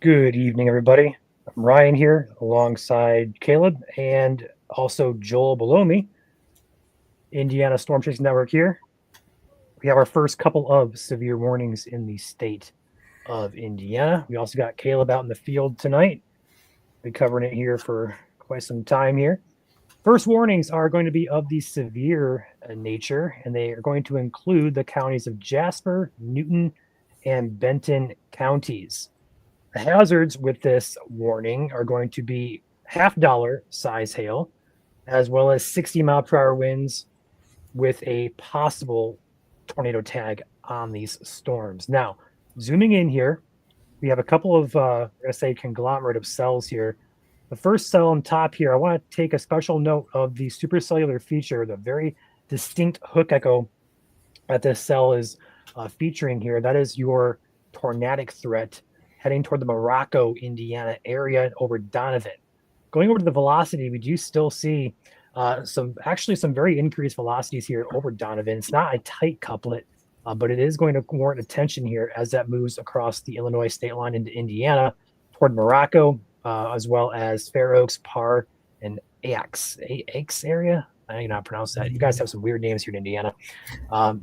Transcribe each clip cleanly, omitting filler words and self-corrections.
Good evening, everybody. I'm Ryan here alongside Caleb and also Joel below me. Indiana Storm Chasing Network here. We have our first couple of severe warnings in the state of Indiana. We also got Caleb out in the field tonight. Be covering it here for quite some time here. First warnings are going to be of the severe nature, and they are going to include the counties of Jasper, Newton, and Benton counties. The hazards with this warning are going to be half-dollar size hail, as well as 60-mile-per-hour winds with a possible tornado tag on these storms. Now, zooming in here, we have a couple of, we're going to say, conglomerate of cells here. The first cell on top here, I want to take a special note of the supercellular feature, the very distinct hook echo that this cell is featuring here. That is your tornadic threat heading toward the Morocco, Indiana area over Donovan. Going over to the velocity, we do still see some very increased velocities here over Donovan. It's not a tight couplet, but it is going to warrant attention here as that moves across the Illinois state line into Indiana toward Morocco, as well as Fair Oaks, Parr, and Aix area. I cannot pronounce that. You guys have some weird names here in Indiana.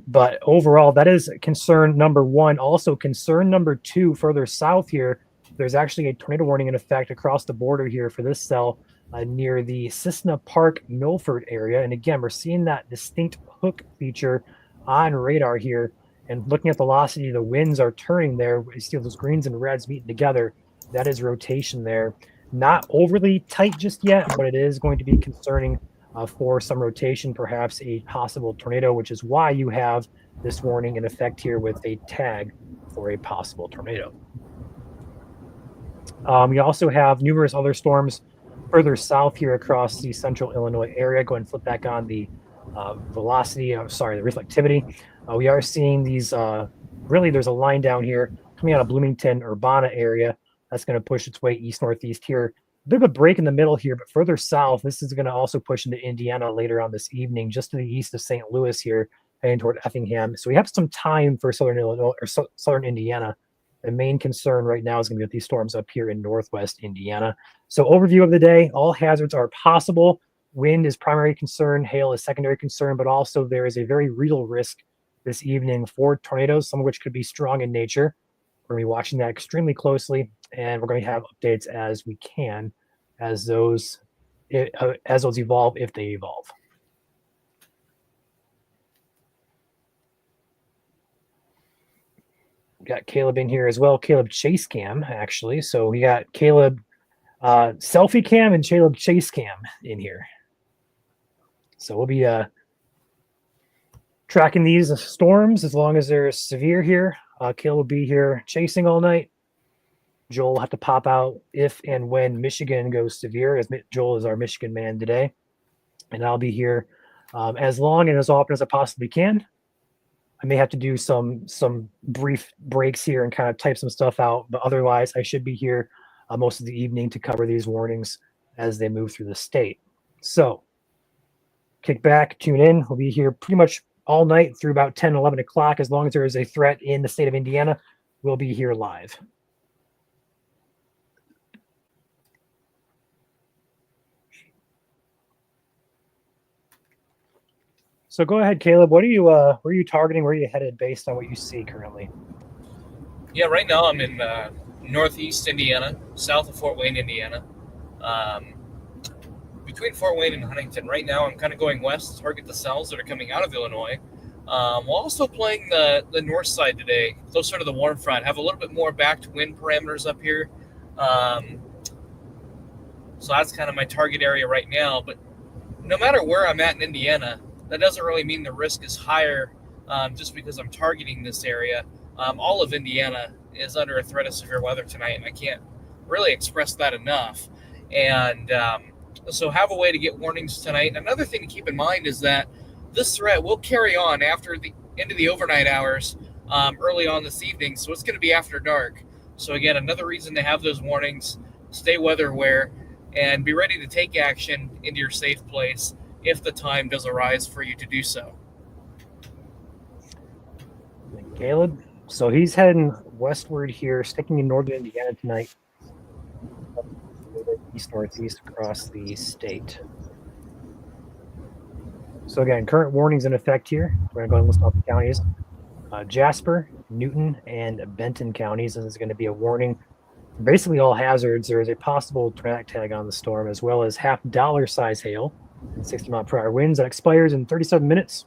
But overall, that is concern number one. Also, concern number two, further south here, there's actually a tornado warning in effect across the border here for this cell near the Cissna Park, Milford area. And again, we're seeing that distinct hook feature on radar here. And looking at the velocity, the winds are turning there. You see those greens and reds meeting together. That is rotation there. Not overly tight just yet, but it is going to be concerning for some rotation, perhaps a possible tornado, which is why you have this warning in effect here with a tag for a possible tornado. We also have numerous other storms further south here across the central Illinois area. Go ahead and flip back on the velocity, the reflectivity. We are seeing these, there's a line down here coming out of Bloomington, Urbana area. That's going to push its way east-northeast here. A bit of a break in the middle here, but further south, this is going to also push into Indiana later on this evening, just to the east of St. Louis here, heading toward Effingham. So we have some time for southern Illinois or southern Indiana. The main concern right now is going to be with these storms up here in northwest Indiana. So overview of the day, all hazards are possible. Wind is primary concern, hail is secondary concern, but also there is a very real risk this evening for tornadoes, some of which could be strong in nature. We're going to be watching that extremely closely, and we're going to have updates as we can as those evolve, if they evolve. We got Caleb in here as well. Caleb Chase Cam, actually. So we got Caleb Selfie Cam and Caleb Chase Cam in here. So we'll be tracking these storms as long as they're severe here. Caleb will be here chasing all night. Joel will have to pop out if and when Michigan goes severe, as Joel is our Michigan man today. And I'll be here as long and as often as I possibly can. I may have to do some brief breaks here and kind of type some stuff out, but otherwise I should be here most of the evening to cover these warnings as they move through the state. So kick back, tune in. We'll be here pretty much all night through about 10, 11 o'clock. As long as there is a threat in the state of Indiana, we'll be here live. So go ahead, Caleb. Where are you targeting? Where are you headed based on what you see currently? Yeah, right now I'm in northeast Indiana, south of Fort Wayne, Indiana. Between Fort Wayne and Huntington. Right now I'm kind of going west to target the cells that are coming out of Illinois. We're also playing the north side today, closer to the warm front. Have a little bit more backed wind parameters up here. So that's kind of my target area right now. But no matter where I'm at in Indiana, that doesn't really mean the risk is higher just because I'm targeting this area. All of Indiana is under a threat of severe weather tonight, and I can't really express that enough. And so have a way to get warnings tonight. Another thing to keep in mind is that this threat will carry on after the into the overnight hours early on this evening, so it's going to be after dark. So again, another reason to have those warnings, stay weather aware, and be ready to take action into your safe place if the time does arise for you to do so. Caleb, so he's heading westward here, sticking in northern Indiana tonight. east-northeast across the state. So again, current warnings in effect here. We're going to go and list off the counties. Jasper, Newton, and Benton counties. This is going to be a warning for basically all hazards. There is a possible tornadic tag on the storm, as well as $half size hail and 60-mile-per-hour winds that expires in 37 minutes.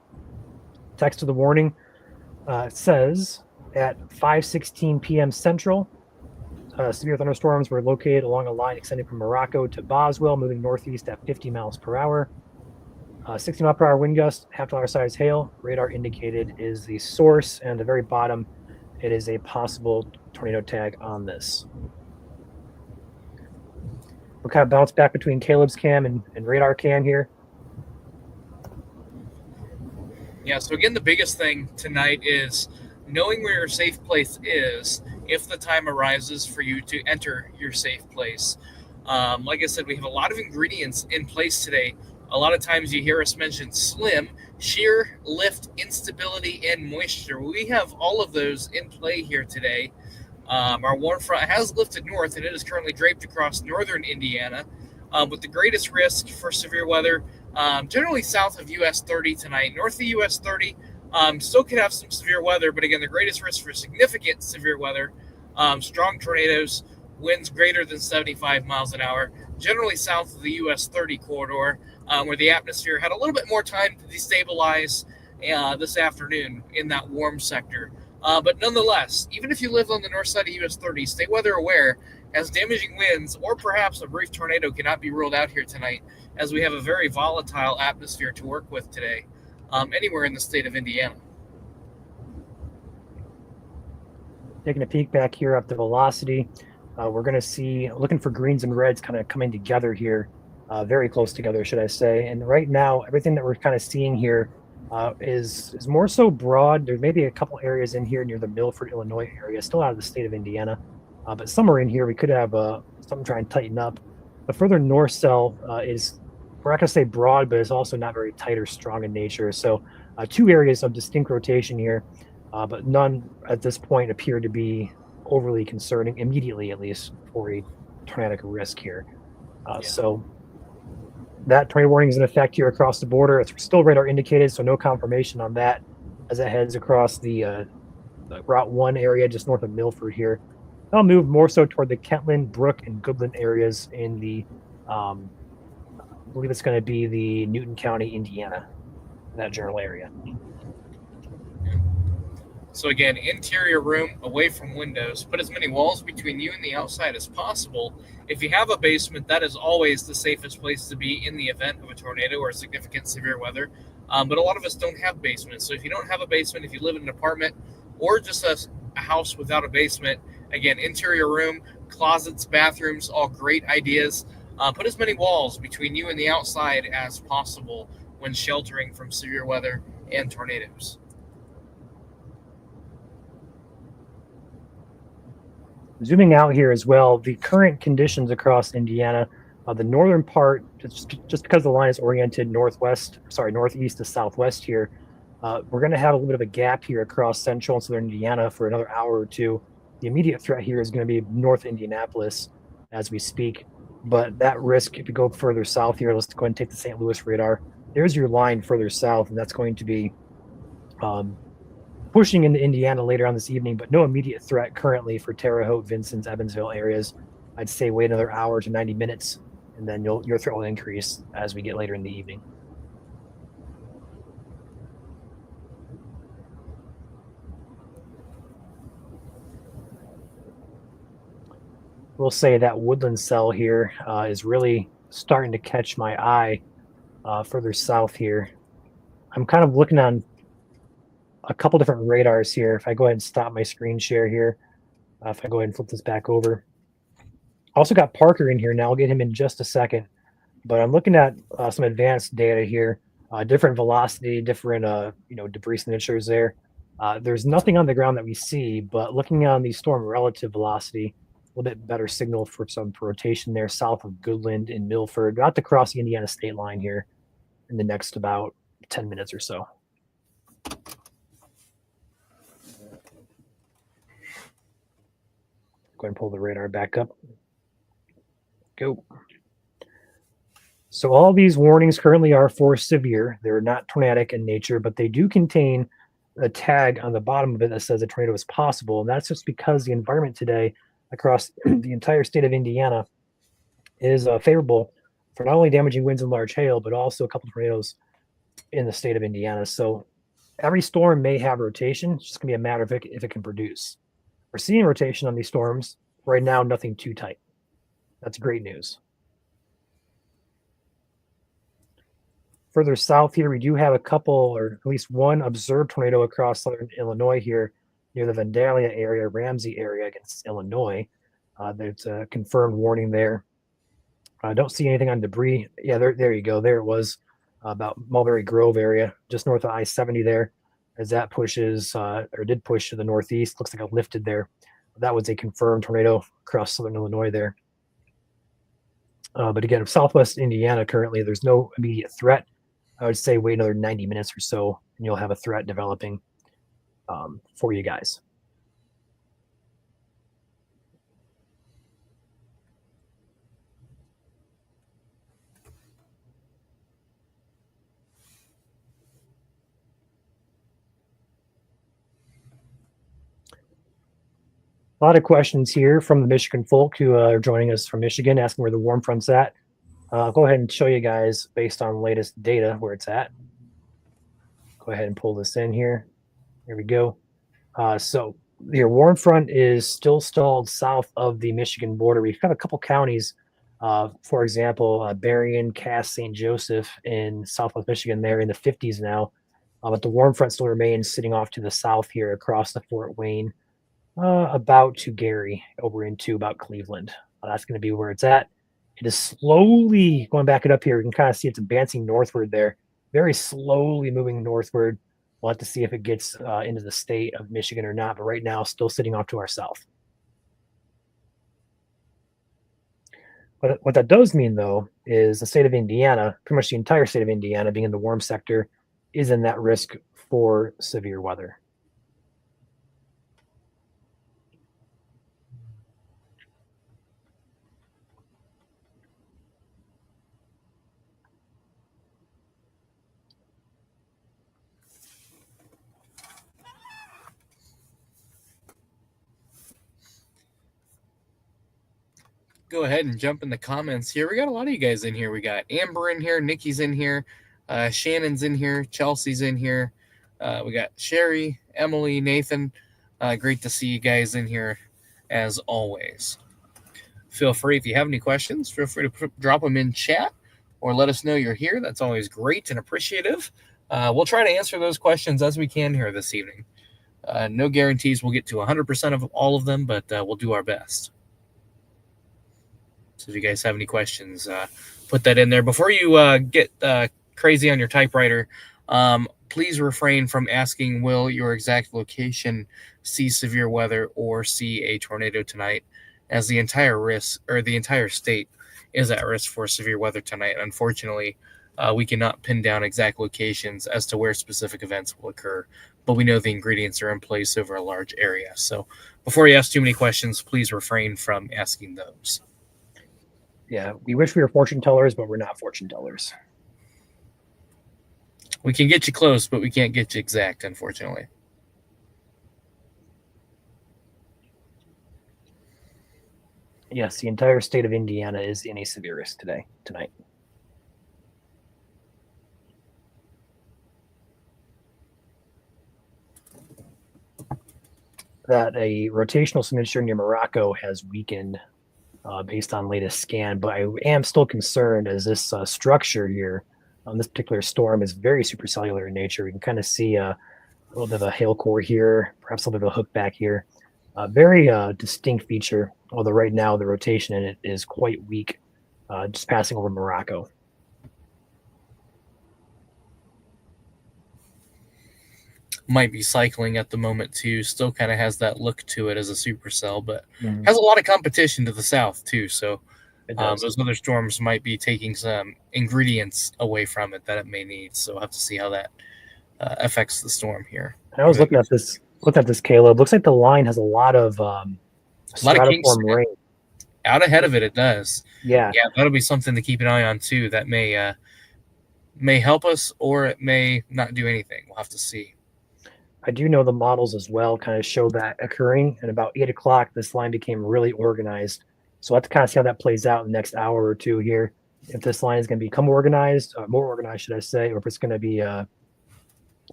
Text of the warning says at 5:16 p.m. Central, severe thunderstorms were located along a line extending from Morocco to Boswell, moving northeast at 50 miles per hour. 60-mile-per-hour wind gust, $half size hail. Radar indicated is the source, and at the very bottom, it is a possible tornado tag on this. We'll kind of bounce back between Caleb's cam and radar cam here. Yeah, so again, the biggest thing tonight is knowing where your safe place is if the time arises for you to enter your safe place. Like I said, we have a lot of ingredients in place today. A lot of times you hear us mention SLIM, shear, lift, instability, and moisture. We have all of those in play here today. Our warm front has lifted north, and it is currently draped across northern Indiana, with the greatest risk for severe weather generally south of US 30 tonight. North of US 30 still could have some severe weather, but again, the greatest risk for significant severe weather, strong tornadoes, winds greater than 75 miles an hour, generally south of the US 30 corridor, where the atmosphere had a little bit more time to destabilize this afternoon in that warm sector. But nonetheless, even if you live on the north side of US 30, stay weather aware, as damaging winds or perhaps a brief tornado cannot be ruled out here tonight, as we have a very volatile atmosphere to work with today, anywhere in the state of Indiana. Taking a peek back here at the velocity, we're going to see, looking for greens and reds kind of coming together here, very close together, should I say. And right now, everything that we're kind of seeing here is more so broad. There may be a couple areas in here near the Milford, Illinois area, still out of the state of Indiana. But somewhere in here, we could have something try and tighten up. The further north cell is, we're not going to say broad, but it's also not very tight or strong in nature. So two areas of distinct rotation here, but none at this point appear to be overly concerning, immediately at least, for a tornadic risk here. So that tornado warning is in effect here across the border. It's still radar indicated, so no confirmation on that as it heads across the Route 1 area just north of Milford here. I'll move more so toward the Kentland, Brook, and Goodland areas in the, I believe it's going to be the Newton County, Indiana, that general area. So again, interior room, away from windows. Put as many walls between you and the outside as possible. If you have a basement, that is always the safest place to be in the event of a tornado or significant severe weather. But a lot of us don't have basements. So if you don't have a basement, if you live in an apartment or just a house without a basement, again, interior room, closets, bathrooms, all great ideas. Put as many walls between you and the outside as possible when sheltering from severe weather and tornadoes. Zooming out here as well, the current conditions across Indiana, the northern part, just because the line is oriented northeast to southwest here, we're going to have a little bit of a gap here across central and southern Indiana for another hour or two. The immediate threat here is going to be north Indianapolis as we speak. But that risk, if you go further south here, let's go ahead and take the St. Louis radar. There's your line further south, and that's going to be pushing into Indiana later on this evening, but no immediate threat currently for Terre Haute, Vincennes, Evansville areas. I'd say wait another hour to 90 minutes, and then your threat will increase as we get later in the evening. We'll say that woodland cell here is really starting to catch my eye further south here. I'm kind of looking on a couple different radars here. If I go ahead and stop my screen share here, if I go ahead and flip this back over. Also got Parker in here now. I'll get him in just a second. But I'm looking at some advanced data here, different velocity, different debris signatures there. There's nothing on the ground that we see, but looking on the storm relative velocity, a little bit better signal for some rotation there south of Goodland and Milford, about to cross the Indiana state line here in the next about 10 minutes or so. Go ahead and pull the radar back up. Go. So all these warnings currently are for severe. They're not tornadic in nature, but they do contain a tag on the bottom of it that says a tornado is possible. And that's just because the environment today across the entire state of Indiana is favorable for not only damaging winds and large hail, but also a couple of tornadoes in the state of Indiana. So every storm may have rotation. It's just going to be a matter of if it can produce. We're seeing rotation on these storms. Right now, nothing too tight. That's great news. Further south here, we do have a couple, or at least one observed tornado across southern Illinois here near the Vandalia area, Ramsey area against Illinois. There's a confirmed warning there. I don't see anything on debris. Yeah, there you go. There it was, about Mulberry Grove area, just north of I-70 there, as that pushes, or did push to the northeast. Looks like it lifted there. That was a confirmed tornado across southern Illinois there. But again, southwest Indiana currently, there's no immediate threat. I would say wait another 90 minutes or so, and you'll have a threat developing for you guys. A lot of questions here from the Michigan folk who are joining us from Michigan, asking where the warm front's at. I'll go ahead and show you guys based on latest data where it's at. Go ahead and pull this in here. There we go. So your warm front is still stalled south of the Michigan border. We've got a couple counties, for example, Berrien, Cass, St. Joseph in southwest Michigan. They're in the 50s now, but the warm front still remains sitting off to the south here across the Fort Wayne, about to Gary, over into about Cleveland. That's going to be where it's at. It is slowly going back it up here. You can kind of see it's advancing northward there, very slowly moving northward. We'll have to see if it gets into the state of Michigan or not, but right now still sitting off to our south. But what that does mean, though, is the state of Indiana, pretty much the entire state of Indiana, being in the warm sector, is in that risk for severe weather. Go ahead and jump in the comments here. We got a lot of you guys in here. We got Amber in here, Nikki's in here, Shannon's in here, Chelsea's in here. We got Sherry, Emily, Nathan. Great to see you guys in here as always. Feel free, if you have any questions, feel free to drop them in chat or let us know you're here. That's always great and appreciative. We'll try to answer those questions as we can here this evening. No guarantees we'll get to 100% of all of them, but we'll do our best. So if you guys have any questions, put that in there. Before you get crazy on your typewriter, please refrain from asking, will your exact location see severe weather or see a tornado tonight, as the entire state is at risk for severe weather tonight. Unfortunately, we cannot pin down exact locations as to where specific events will occur, but we know the ingredients are in place over a large area. So before you ask too many questions, please refrain from asking those. Yeah, we wish we were fortune tellers, but we're not fortune tellers. We can get you close, but we can't get you exact, unfortunately. Yes, the entire state of Indiana is in a severe risk tonight. That a rotational signature near Morocco has weakened based on latest scan, but I am still concerned as this structure here on this particular storm is very supercellular in nature. We can kind of see a little bit of a hail core here, perhaps a little bit of a hook back here. Very distinct feature, although right now the rotation in it is quite weak, just passing over Morocco. Might be cycling at the moment too. Still kind of has that look to it as a supercell, but has a lot of competition to the south too. So those other storms might be taking some ingredients away from it that it may need. So we'll have to see how that affects the storm here. I was looking at this, Caleb. Looks like the line has a lot of stratiform rain. Out ahead of it, it does. Yeah. Yeah, that'll be something to keep an eye on too. That may help us, or it may not do anything. We'll have to see. I do know the models as well kind of show that occurring. And about 8 o'clock, this line became really organized. So we'll have to kind of see how that plays out in the next hour or two here. If this line is going to become organized, more organized, should I say, or if it's going to be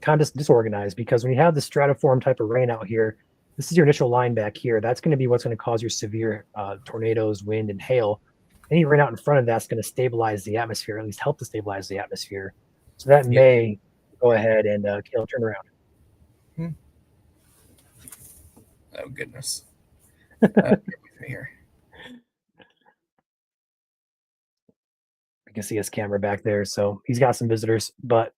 kind of disorganized. Because when you have the stratiform type of rain out here, this is your initial line back here. That's going to be what's going to cause your severe tornadoes, wind, and hail. Any rain out in front of that's going to stabilize the atmosphere, at least help to stabilize the atmosphere. So that may go ahead and turn around. Oh goodness. Here. You can see his camera back there, so he's got some visitors. But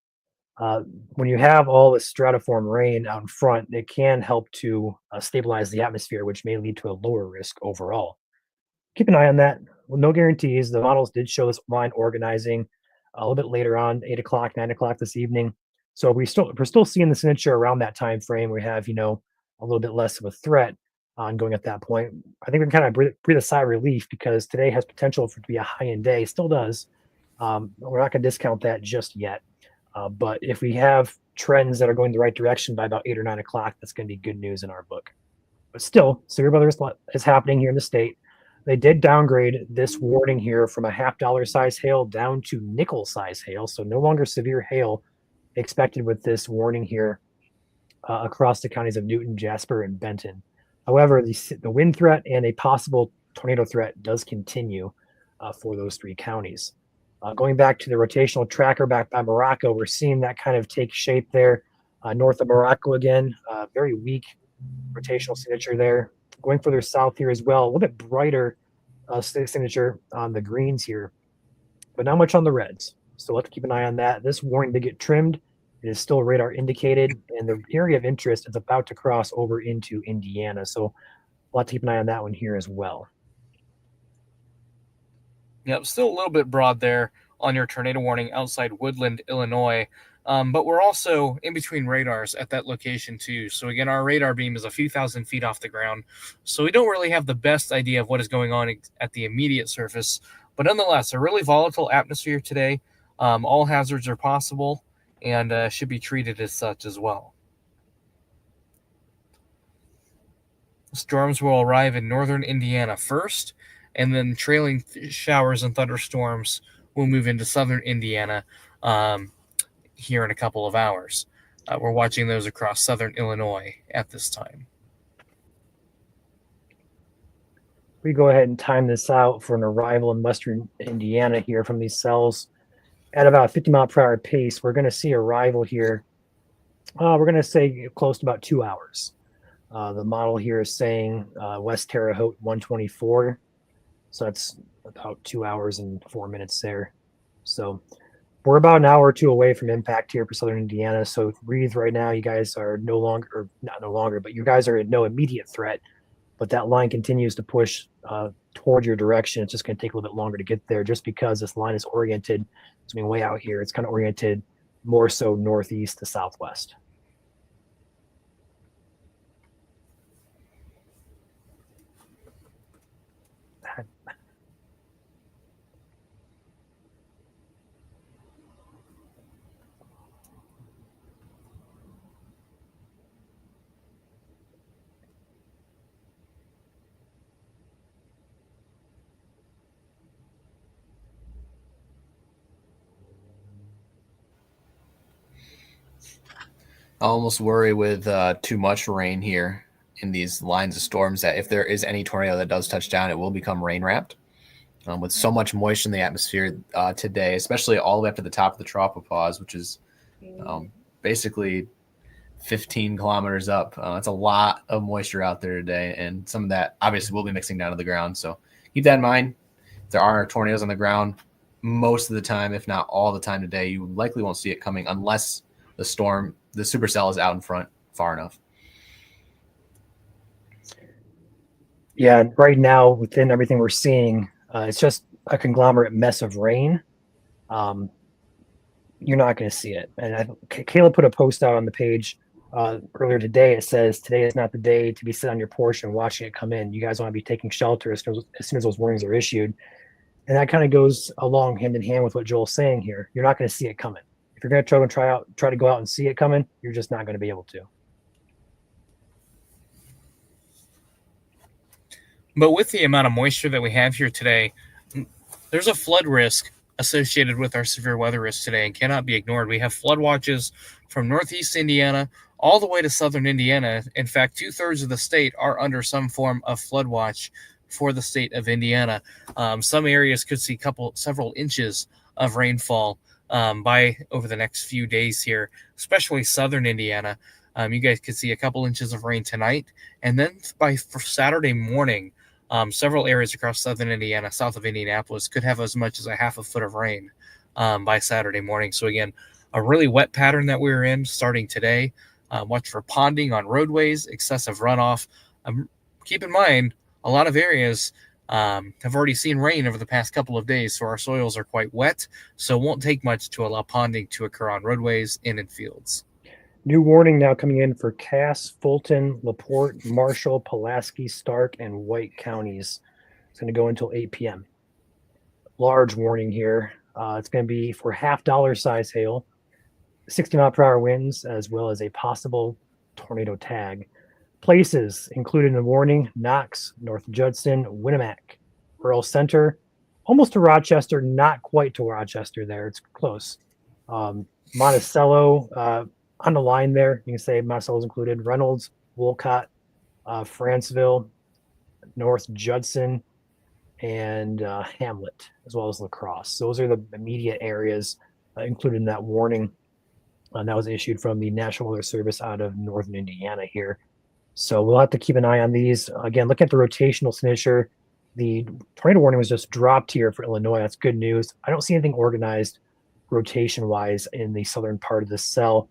when you have all this stratiform rain out in front, it can help to stabilize the atmosphere, which may lead to a lower risk overall. Keep an eye on that. Well, no guarantees. The models did show this line organizing a little bit later on, 8 o'clock, 9 o'clock this evening. So we're still seeing the signature around that time frame. We have a little bit less of a threat ongoing at that point. I think we can kind of breathe a sigh of relief because today has potential for it to be a high end day. Still does. We're not going to discount that just yet. But if we have trends that are going the right direction by about 8 or 9 o'clock, that's going to be good news in our book. But still, severe weather is happening here in the state. They did downgrade this warning here from a $0.50 size hail down to nickel size hail. So no longer severe hail expected with this warning here across the counties of Newton, Jasper, and Benton. However, the wind threat and a possible tornado threat does continue for those three counties. Going back to the rotational tracker back by Morocco, we're seeing that kind of take shape there. North of Morocco again, very weak rotational signature there. Going further south here as well, a little bit brighter signature on the greens here, but not much on the reds. So we'll have to keep an eye on that. This warning did get trimmed. It is still radar indicated, and the area of interest is about to cross over into Indiana. So we'll have to keep an eye on that one here as well. Yep, still a little bit broad there on your tornado warning outside Woodland, Illinois. But we're also in between radars at that location too. So again, our radar beam is a few thousand feet off the ground. So we don't really have the best idea of what is going on at the immediate surface. But nonetheless, a really volatile atmosphere today. All hazards are possible and should be treated as such as well. Storms will arrive in northern Indiana first, and then trailing showers and thunderstorms will move into southern Indiana here in a couple of hours. We're watching those across southern Illinois at this time. We go ahead and time this out for an arrival in western Indiana here from these cells at about 50 mile per hour pace. We're going to see arrival here. We're going to say close to about 2 hours. The model here is saying West Terre Haute 124. So that's about 2 hours and 4 minutes there. So we're about an hour or two away from impact here for southern Indiana. So breathe right now. You guys are not no longer, but you guys are at no immediate threat. But that line continues to push toward your direction. It's just going to take a little bit longer to get there just because this line is oriented. It's way out here. It's kind of oriented more so northeast to southwest. I almost worry with too much rain here in these lines of storms that if there is any tornado that does touch down, it will become rain wrapped. With so much moisture in the atmosphere today, especially all the way up to the top of the tropopause, which is basically 15 kilometers up. It's a lot of moisture out there today, and some of that obviously will be mixing down to the ground. So keep that in mind. If there are tornadoes on the ground, most of the time, if not all the time today, you likely won't see it coming unless the supercell is out in front far enough. Yeah, right now, within everything we're seeing, it's just a conglomerate mess of rain. You're not going to see it. And Caleb put a post out on the page Earlier today, it says today is not the day to be sitting on your porch and watching it come in. You guys want to be taking shelter as soon as those warnings are issued. And that kind of goes along hand in hand with what Joel's saying here. You're not going to see it coming. If you're going to try to go out and see it coming, you're just not going to be able to. But with the amount of moisture that we have here today, there's a flood risk associated with our severe weather risk today and cannot be ignored. We have flood watches from northeast Indiana all the way to southern Indiana. In fact, 2/3 of the state are under some form of flood watch for the state of Indiana. Some areas could see several inches of rainfall by over the next few days here, especially southern Indiana. You guys could see a couple inches of rain tonight, and then for Saturday morning, several areas across southern Indiana, south of Indianapolis, could have as much as a half a foot of rain by Saturday morning. So again, a really wet pattern that we're in starting today. Watch for ponding on roadways, excessive runoff. Keep in mind, a lot of areas have already seen rain over the past couple of days, so our soils are quite wet. So it won't take much to allow ponding to occur on roadways and in fields. New warning now coming in for Cass, Fulton, LaPorte, Marshall, Pulaski, Stark, and White counties. It's going to go until 8 p.m. Large warning here. It's going to be for $half size hail, 60-mile-per-hour winds, as well as a possible tornado tag. Places included in the warning: Knox, North Judson, Winnemac, Earl Center, almost to Rochester, not quite to Rochester there. It's close. Monticello, on the line there, you can say Monticello's included. Reynolds, Wolcott, Franceville, North Judson, and Hamlet, as well as La Crosse. Those are the immediate areas included in that warning. That was issued from the National Weather Service out of northern Indiana here. So we'll have to keep an eye on these. Again, looking at the rotational signature, the tornado warning was just dropped here for Illinois. That's good news. I don't see anything organized rotation-wise in the southern part of the cell.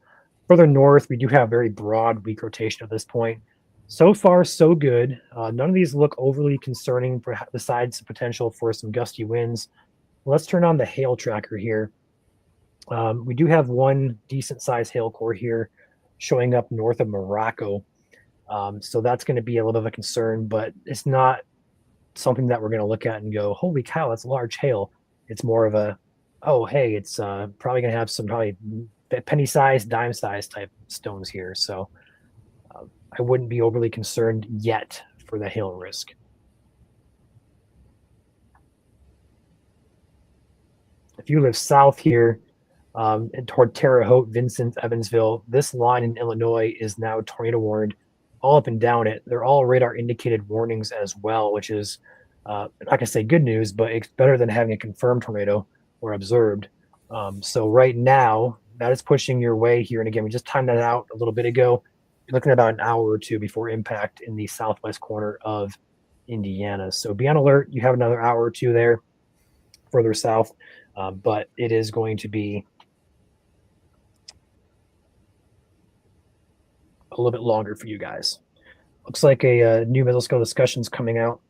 Further north, we do have very broad weak rotation at this point. So far, so good. None of these look overly concerning, besides the potential for some gusty winds. Let's turn on the hail tracker here. We do have one decent-sized hail core here showing up north of Morocco. So that's going to be a little bit of a concern, but it's not something that we're going to look at and go, holy cow, that's large hail. It's more of a, oh, hey, it's probably going to have some probably penny-sized, dime-sized type stones here. So I wouldn't be overly concerned yet for the hail risk. If you live south here toward Terre Haute, Vincennes, Evansville, this line in Illinois is now tornado warned all up and down it. They're all radar indicated warnings as well, which is not going to say good news, but it's better than having a confirmed tornado or observed. So right now, that is pushing your way here. And again, we just timed that out a little bit ago. You're looking at about an hour or two before impact in the southwest corner of Indiana. So be on alert. You have another hour or two there further south, but it is going to be a little bit longer for you guys. Looks like a new mesoscale discussion is coming out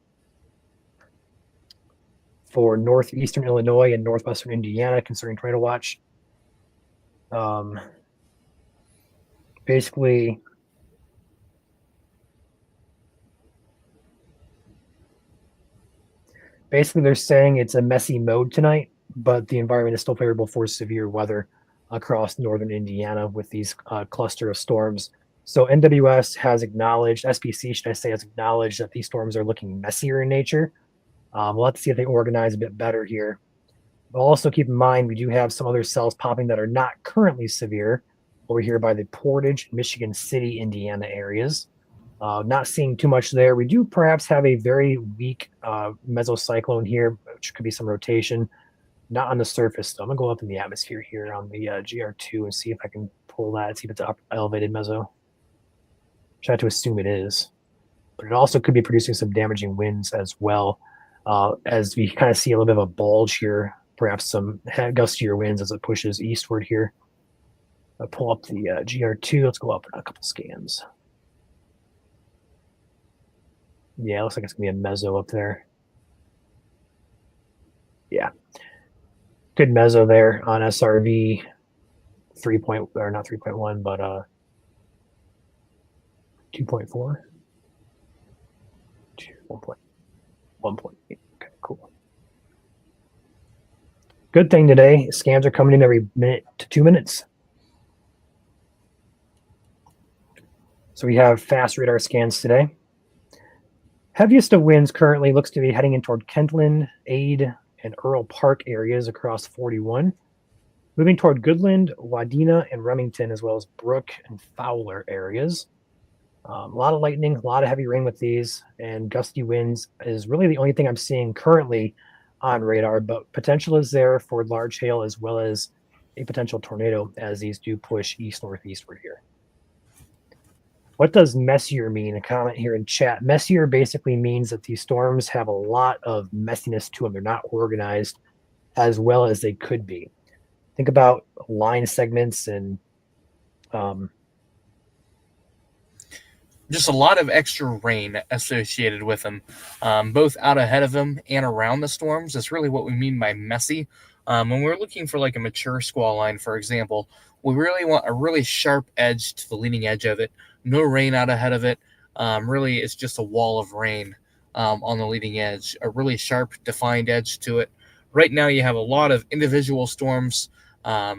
for northeastern Illinois and northwestern Indiana concerning tornado watch. Basically, they're saying it's a messy mode tonight, but the environment is still favorable for severe weather across northern Indiana with these cluster of storms. So NWS has acknowledged, SPC, should I say, has acknowledged that these storms are looking messier in nature. We'll have to see if they organize a bit better here. But also keep in mind, we do have some other cells popping that are not currently severe over here by the Portage, Michigan City, Indiana areas. Not seeing too much there. We do perhaps have a very weak mesocyclone here, which could be some rotation. Not on the surface, though. I'm going to go up in the atmosphere here on the GR2 and see if I can pull that, see if it's an elevated meso. Try to assume it is. But it also could be producing some damaging winds as well, as we kind of see a little bit of a bulge here, perhaps some gustier winds as it pushes eastward here. I'll pull up the GR2. Let's go up a couple scans. Yeah, it looks like it's going to be a meso up there. Yeah. Good meso there on SRV 3. Or not 3.1, but 2.4. 1.8. Okay, cool. Good thing today, scans are coming in every minute to 2 minutes. So we have fast radar scans today. Heaviest of winds currently looks to be heading in toward Kentland, Ade, and Earl Park areas across 41. Moving toward Goodland, Wadena, and Remington, as well as Brook and Fowler areas. A lot of lightning, a lot of heavy rain with these, and gusty winds is really the only thing I'm seeing currently on radar, but potential is there for large hail as well as a potential tornado as these do push east-northeastward here. What does messier mean? A comment here in chat. Messier basically means that these storms have a lot of messiness to them. They're not organized as well as they could be. Think about line segments and just a lot of extra rain associated with them, both out ahead of them and around the storms. That's really what we mean by messy. When we're looking for like a mature squall line, for example, we really want a really sharp edge to the leading edge of it. No rain out ahead of it. Really, it's just a wall of rain on the leading edge, a really sharp, defined edge to it. Right now, you have a lot of individual storms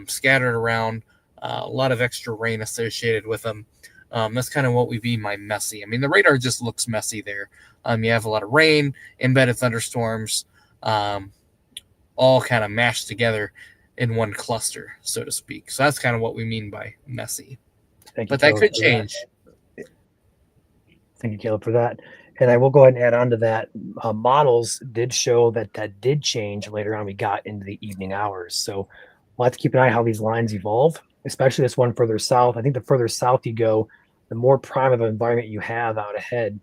scattered around, a lot of extra rain associated with them. That's kind of what we mean by messy. I mean, the radar just looks messy there. You have a lot of rain, embedded thunderstorms, all kind of mashed together in one cluster, so to speak. So that's kind of what we mean by messy. But that could change. Thank you, Caleb, for that. And I will go ahead and add on to that. Models did show that did change later on. We got into the evening hours. So we'll have to keep an eye how these lines evolve, especially this one further south. I think the further south you go, the more prime of an environment you have out ahead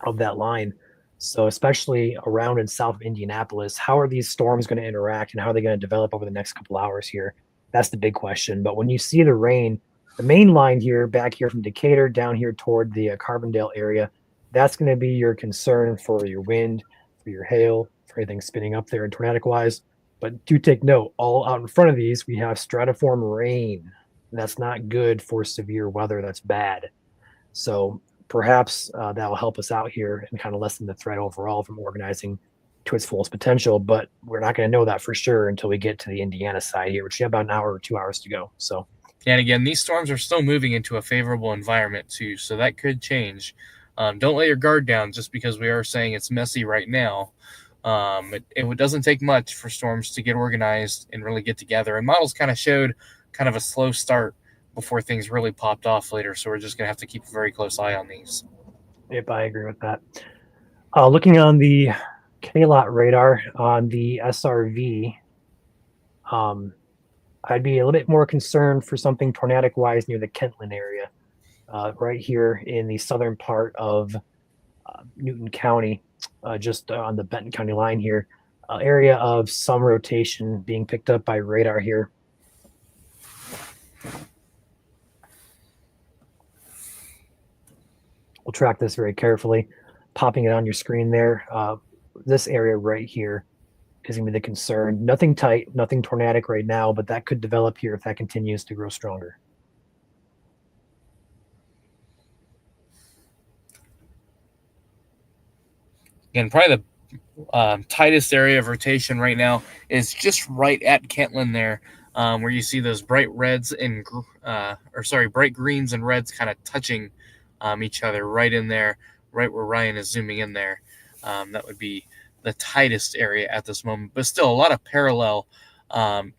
of that line. So especially around and south of Indianapolis, how are these storms going to interact and how are they going to develop over the next couple hours here? That's the big question. But when you see the rain, the main line here, back here from Decatur, down here toward the Carbondale area, that's going to be your concern for your wind, for your hail, for anything spinning up there and tornadic-wise. But do take note, all out in front of these, we have stratiform rain. That's not good for severe weather. That's bad. So perhaps that'll help us out here and kind of lessen the threat overall from organizing to its fullest potential. But we're not going to know that for sure until we get to the Indiana side here, which we have about an hour or 2 hours to go. So. And again, these storms are still moving into a favorable environment too, so that could change. Don't let your guard down just because we are saying it's messy right now. It doesn't take much for storms to get organized and really get together. And models kind of showed kind of a slow start before things really popped off later, so we're just going to have to keep a very close eye on these. Yep, I agree with that. Looking on the K-Lot radar on the SRV, I'd be a little bit more concerned for something tornadic-wise near the Kentland area, right here in the southern part of Newton County, just on the Benton County line here. Area of some rotation being picked up by radar here. We'll track this very carefully, popping it on your screen there. This area right here is going to be the concern. Nothing tight, nothing tornadic right now, but that could develop here if that continues to grow stronger. And probably the tightest area of rotation right now is just right at Kentland there, where you see those bright reds and bright greens and reds kind of touching each other right in there, right where Ryan is zooming in there. That would be the tightest area at this moment, but still a lot of parallel. You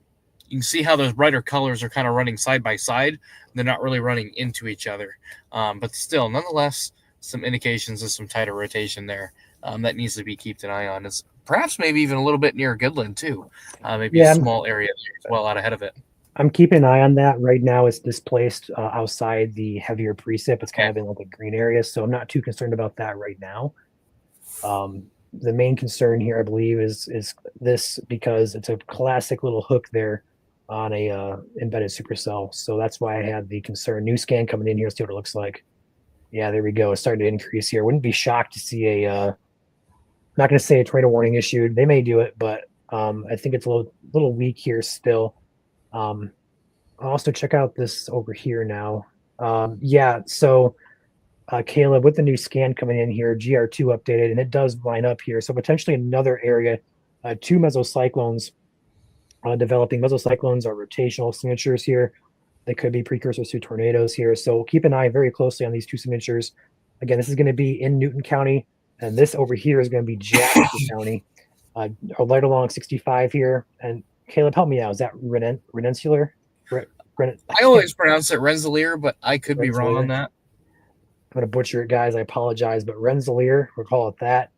can see how those brighter colors are kind of running side by side. They're not really running into each other, but still, nonetheless, some indications of some tighter rotation there that needs to be kept an eye on. Is perhaps maybe even a little bit near Goodland too. Maybe a small area there as well out ahead of it. I'm keeping an eye on that right now. It's displaced outside the heavier precip. It's kind of in like a green area, so I'm not too concerned about that right now. The main concern here, I believe, is this because it's a classic little hook there on a embedded supercell. So that's why I had the concern. New scan coming in here, see what it looks like. Yeah, there we go. It's starting to increase here. Wouldn't be shocked to see a not going to say a tornado warning issued. They may do it, but I think it's a little weak here still. I'll also check out this over here now. Yeah, so Caleb, with the new scan coming in here, GR2 updated, and it does line up here. So potentially another area, two mesocyclones developing. Mesocyclones are rotational signatures here. They could be precursors to tornadoes here. So keep an eye very closely on these two signatures. Again, this is going to be in Newton County, and this over here is going to be Jasper County. Right along 65 here. And Caleb, help me out. Is that Rensselaer? I always pronounce it Rensselaer, but I could be wrong on that. I'm going to butcher it, guys. I apologize, but Rensselaer, we'll call it that.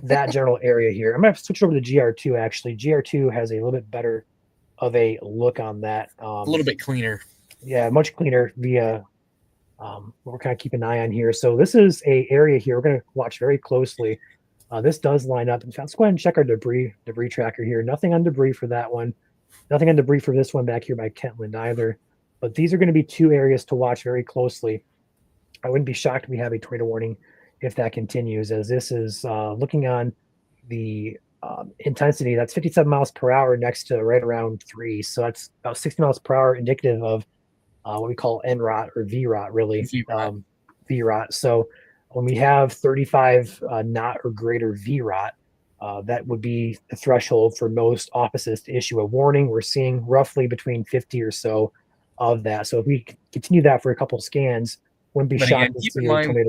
That general area here. I'm going to switch over to GR2, actually. GR2 has a little bit better of a look on that. A little bit cleaner. Yeah, much cleaner via we're kind of keeping an eye on here. So this is a area here we're going to watch very closely. This does line up. In fact, let's go ahead and check our debris tracker here. Nothing on debris for that one. Nothing on debris for this one back here by Kentland either. But these are going to be two areas to watch very closely. I wouldn't be shocked if we have a tornado warning if that continues, as this is looking on the intensity. That's 57 miles per hour next to right around 3. So that's about 60 miles per hour, indicative of what we call NROT or VROT, really. VROT. So when we have 35 knot or greater VROT, that would be the threshold for most offices to issue a warning. We're seeing roughly between 50 or so of that. So if we continue that for a couple scans, wouldn't be shocked to see a tornado.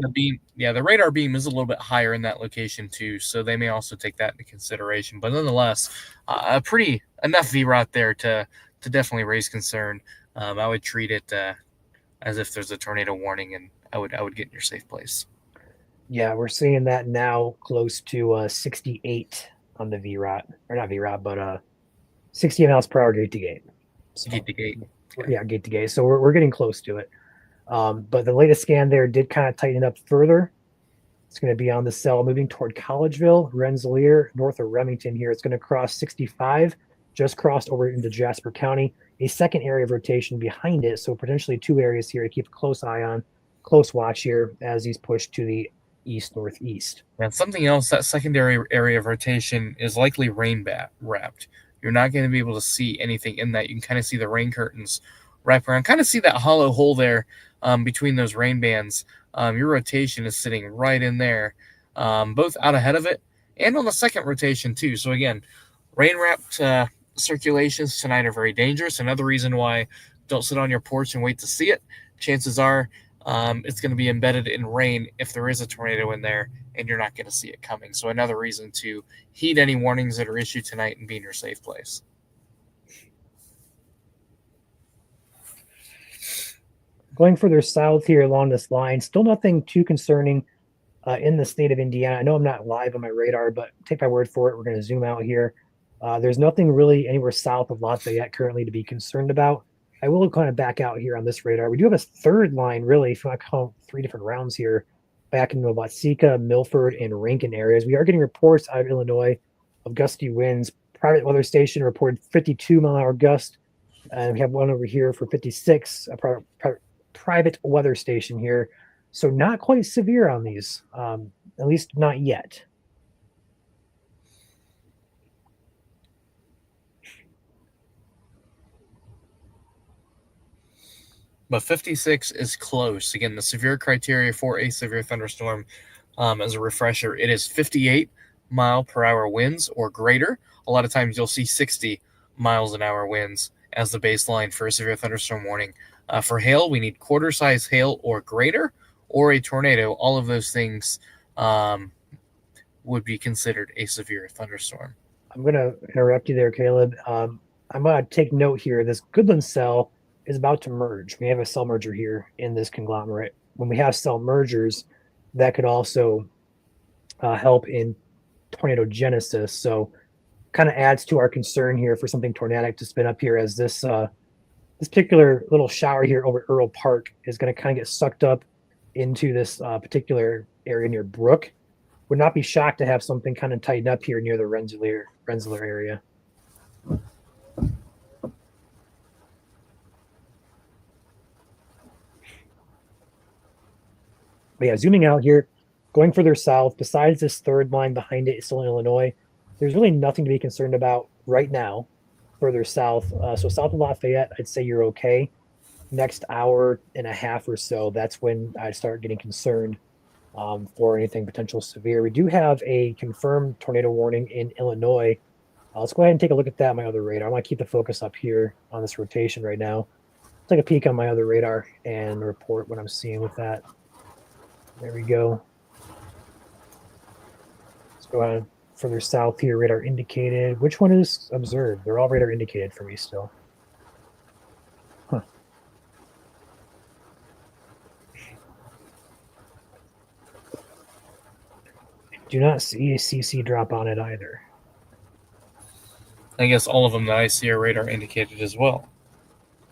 The radar beam is a little bit higher in that location too, so they may also take that into consideration. But nonetheless, enough VROT there to definitely raise concern. I would treat it as if there's a tornado warning, and I would get in your safe place. Yeah, we're seeing that now close to 68 on the VROT, or not VROT, but 68 miles per hour gate to gate. So, gate to gate. Yeah, gate to gate. So we're getting close to it. But the latest scan there did kind of tighten up further. It's going to be on the cell moving toward Collegeville, Rensselaer, north of Remington here. It's going to cross 65, just crossed over into Jasper County. A second area of rotation behind it, so potentially two areas here to keep a close eye on, close watch here as he's pushed to the east-northeast. And something else, that secondary area of rotation is likely rain wrapped. You're not going to be able to see anything in that. You can kind of see the rain curtains wrap around, kind of see that hollow hole there between those rain bands. Your rotation is sitting right in there, both out ahead of it and on the second rotation too. So again, rain-wrapped circulations tonight are very dangerous. Another reason why don't sit on your porch and wait to see it. Chances are it's going to be embedded in rain if there is a tornado in there and you're not going to see it coming. So another reason to heed any warnings that are issued tonight and be in your safe place. Going further south here along this line, still nothing too concerning in the state of Indiana. I know I'm not live on my radar, but take my word for it. We're going to zoom out here. There's nothing really anywhere south of Lafayette currently to be concerned about. I will kind of back out here on this radar. We do have a third line, really, if you want to call 3 different rounds here, back into Watseka, Milford, and Rankin areas. We are getting reports out of Illinois of gusty winds. Private weather station reported 52-mile-an-hour gust, and we have one over here for 56, private weather station here. So not quite severe on these, at least not yet. But 56 is close. Again, the severe criteria for a severe thunderstorm, as a refresher, it is 58 mile per hour winds or greater. A lot of times you'll see 60 miles an hour winds as the baseline for a severe thunderstorm warning. For hail, we need quarter-size hail or greater, or a tornado. All of those things would be considered a severe thunderstorm. I'm going to interrupt you there, Caleb. I'm going to take note here. This Goodland cell is about to merge. We have a cell merger here in this conglomerate. When we have cell mergers, that could also help in tornado genesis. So kind of adds to our concern here for something tornadic to spin up here, as this this particular little shower here over Earl Park is going to kind of get sucked up into this particular area near Brook. Would not be shocked to have something kind of tighten up here near the Rensselaer area. But yeah, zooming out here, going further south, besides this third line behind it, still in Illinois, there's really nothing to be concerned about right now further south. So south of Lafayette, I'd say you're okay. next hour and a half or so, that's when I start getting concerned for anything potential severe. We do have a confirmed tornado warning in Illinois. Let's go ahead and take a look at that on my other radar. I want to keep the focus up here on this rotation right now. Take a peek on my other radar and report what I'm seeing with that. There we go. Let's go ahead further south here. Radar indicated. Which one is observed? They're all radar indicated for me still. Huh. Do not see a CC drop on it either. I guess all of them that I see are radar indicated as well.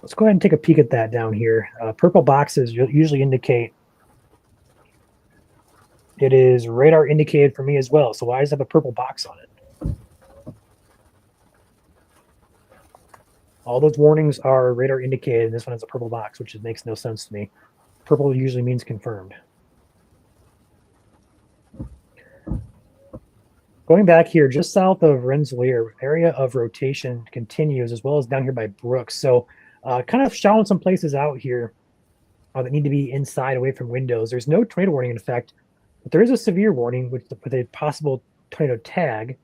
Let's go ahead and take a peek at that down here. Purple boxes usually indicate it is radar indicated for me as well. So why does it have a purple box on it? All those warnings are radar indicated, and this one has a purple box, which makes no sense to me. Purple usually means confirmed. Going back here, just south of Rensselaer, area of rotation continues, as well as down here by Brooks. So kind of shouting some places out here that need to be inside, away from windows. There's no tornado warning in effect, but there is a severe warning with a possible tornado tag.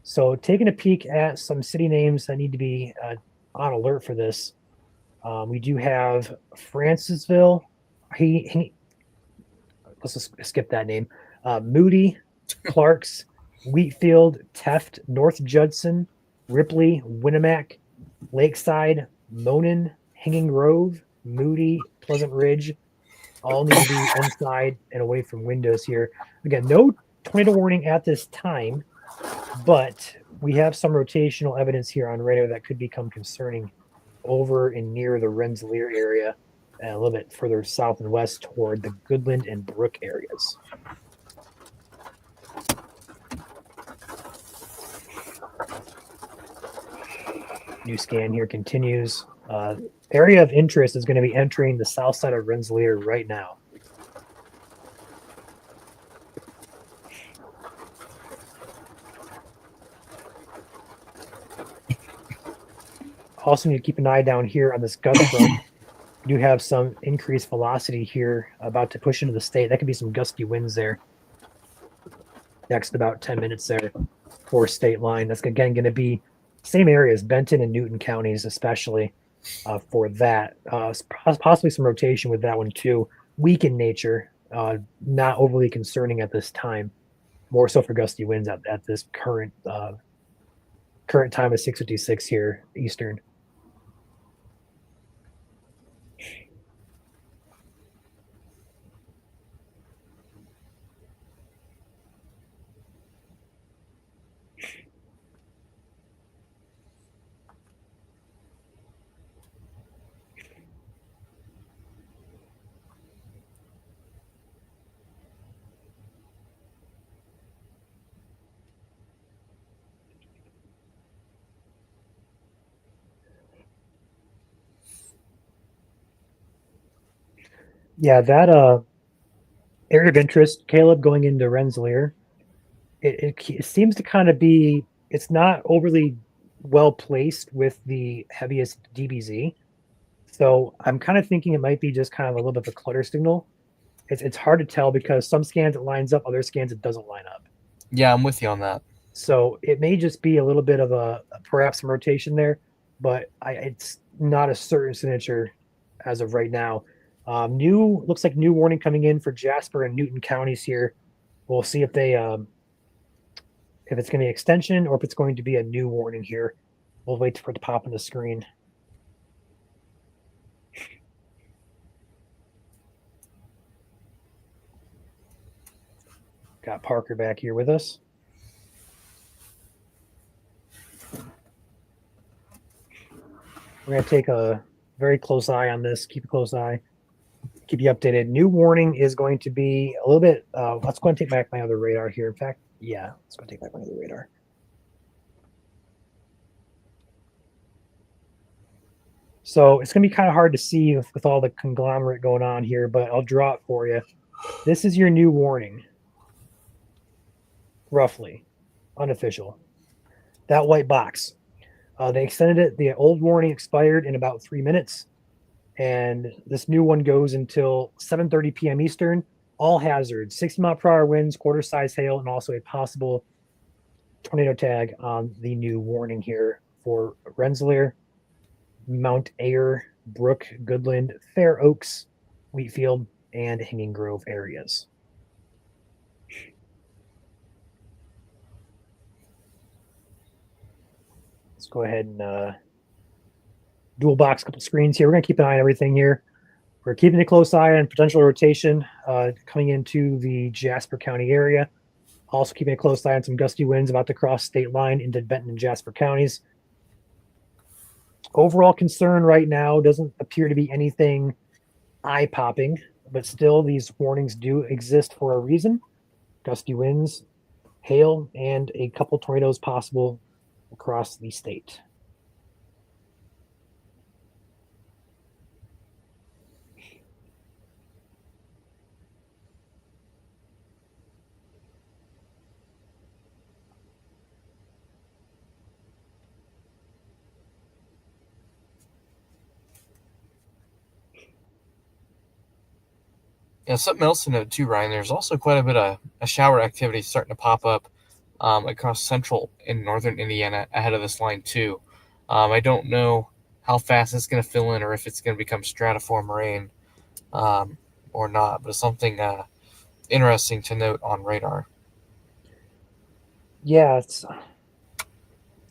So taking a peek at some city names that need to be on alert for this. We do have Francisville. Let's just skip that name. Moody, Clarks, Wheatfield, Teft, North Judson, Ripley, Winnemac, Lakeside, Monon, Hanging Grove, Moody, Pleasant Ridge, all need to be inside and away from windows here. Again, no tornado warning at this time, but we have some rotational evidence here on radar that could become concerning over and near the Rensselaer area and a little bit further south and west toward the Goodland and Brook areas. New scan here continues. Area of interest is going to be entering the south side of Rensselaer right now. Also need to keep an eye down here on this gust front. We do have some increased velocity here about to push into the state. That could be some gusty winds there. Next about 10 minutes there for state line. That's again going to be same areas, Benton and Newton counties, especially for that. Possibly some rotation with that one too. Weak in nature, not overly concerning at this time. More so for gusty winds at this current time of 6:56 here Eastern. Yeah, that area of interest, Caleb, going into Rensselaer, it seems to kind of be, it's not overly well placed with the heaviest DBZ. So I'm kind of thinking it might be just kind of a little bit of a clutter signal. It's hard to tell because some scans it lines up, other scans it doesn't line up. Yeah, I'm with you on that. So it may just be a little bit of perhaps some rotation there, but it's not a certain signature as of right now. Looks like new warning coming in for Jasper and Newton counties here. We'll see if they if it's going to be extension or if it's going to be a new warning here. We'll wait for it to pop on the screen. Got Parker back here with us. We're going to take a very close eye on this. Keep a close eye. Keep you updated. New warning is going to be a little bit. Let's go and take back my other radar here. In fact, yeah, let's go take back my other radar. So it's going to be kind of hard to see with all the conglomerate going on here, but I'll draw it for you. This is your new warning, roughly, unofficial. That white box. They extended it. The old warning expired in about 3 minutes. and this new one goes until 7:30 p.m. Eastern. All hazards, 60-mile-per-hour winds, quarter-size hail, and also a possible tornado tag on the new warning here for Rensselaer, Mount Ayr, Brook, Goodland, Fair Oaks, Wheatfield, and Hanging Grove areas. Let's go ahead and dual box a couple screens here. We're going to keep an eye on everything here. We're keeping a close eye on potential rotation coming into the Jasper County area. Also keeping a close eye on some gusty winds about to cross state line into Benton and Jasper counties. Overall concern right now doesn't appear to be anything eye-popping, but still these warnings do exist for a reason. Gusty winds, hail, and a couple tornadoes possible across the state. Yeah, something else to note too, Ryan. There's also quite a bit of a shower activity starting to pop up across central and northern Indiana ahead of this line too. I don't know how fast it's going to fill in or if it's going to become stratiform rain or not, but it's something interesting to note on radar. Yeah, it's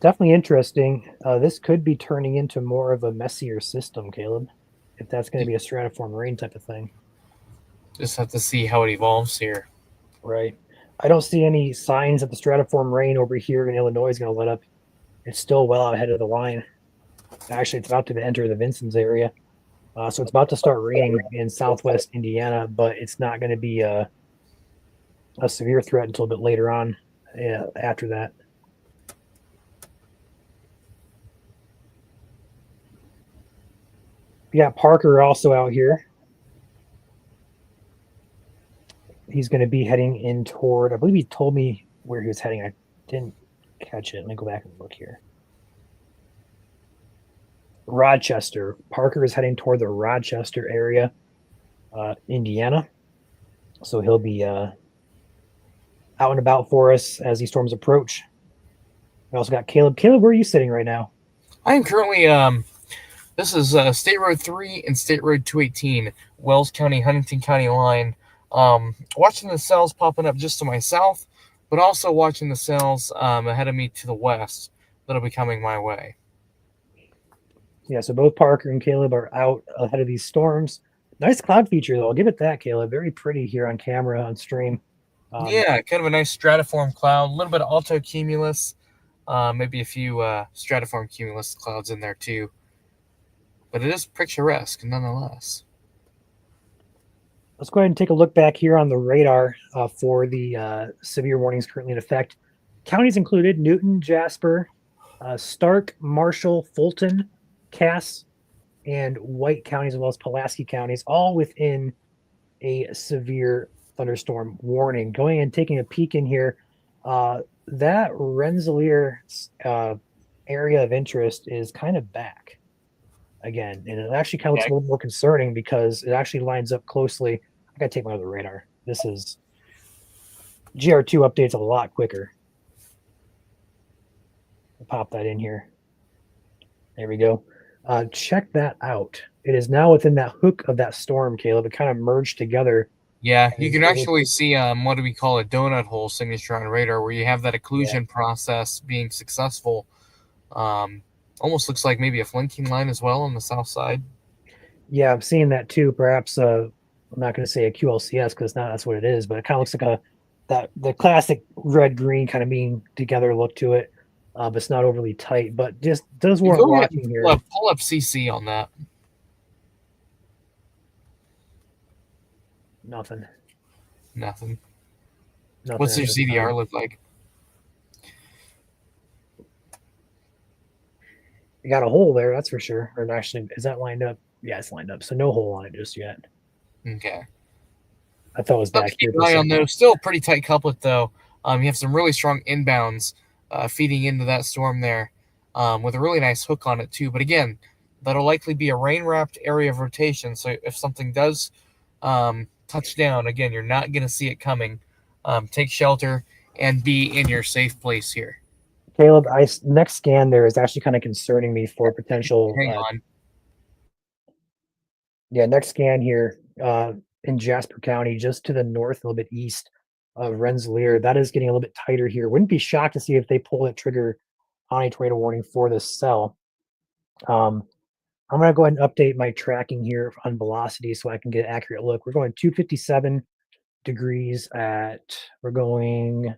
definitely interesting. This could be turning into more of a messier system, Caleb, if that's going to be a stratiform rain type of thing. Just have to see how it evolves here. Right. I don't see any signs that the stratiform rain over here in Illinois is going to let up. It's still well ahead of the line. Actually, it's about to enter the Vincennes area. So it's about to start raining in southwest Indiana, but it's not going to be a severe threat until a bit later on after that. We got Parker also out here. He's going to be heading in toward, I believe he told me where he was heading. I didn't catch it. Let me go back and look here. Rochester. Parker is heading toward the Rochester area, Indiana. So he'll be out and about for us as these storms approach. We also got Caleb. Caleb, where are you sitting right now? I am currently, this is State Road 3 and State Road 218, Wells County, Huntington County line. Watching the cells popping up just to my south, but also watching the cells ahead of me to the west that'll be coming my way. Yeah, so both Parker and Caleb are out ahead of these storms. Nice cloud feature, though. I'll give it that, Caleb. Very pretty here on camera, on stream. Yeah, kind of a nice stratiform cloud, a little bit of altocumulus, maybe a few stratiform cumulus clouds in there too. But it is picturesque nonetheless. Let's go ahead and take a look back here on the radar for the severe warnings currently in effect. Counties included Newton, Jasper, Stark, Marshall, Fulton, Cass, and White counties, as well as Pulaski counties, all within a severe thunderstorm warning. Going and taking a peek in here, that Rensselaer area of interest is kind of back again, and it actually kind of looks a little more concerning because it actually lines up closely. I gotta take my other radar. This is GR2 updates a lot quicker. I'll pop that in here. There we go. Check that out. It is now within that hook of that storm, Caleb. It kind of merged together. Yeah, you can actually see what do we call a donut hole signature on radar, where you have that occlusion process being successful. Almost looks like maybe a flanking line as well on the south side. Yeah, I'm seeing that too. Perhaps I'm not going to say a QLCS because that's what it is, but it kind of looks like the classic red-green kind of being together look to it. But it's not overly tight, but just does worth watching here. Pull up CC on that. Nothing. What's your CDR look like? You got a hole there, that's for sure. Or actually, is that lined up? Yeah, it's lined up. So no hole on it just yet. Okay. I thought it was back here. Keep an eye on those. Still a pretty tight couplet though. You have some really strong inbounds feeding into that storm there, with a really nice hook on it too. But again, That'll likely be a rain-wrapped area of rotation. So if something does touch down, again, you're not going to see it coming. Take shelter and be in your safe place here. Caleb, next scan there is actually kind of concerning me for potential. Hang on. Yeah, next scan here in Jasper County, just to the north, a little bit east of Rensselaer. That is getting a little bit tighter here. Wouldn't be shocked to see if they pull that trigger on a tornado warning for this cell. I'm going to go ahead and update my tracking here on velocity so I can get an accurate look. We're going 257 degrees we're going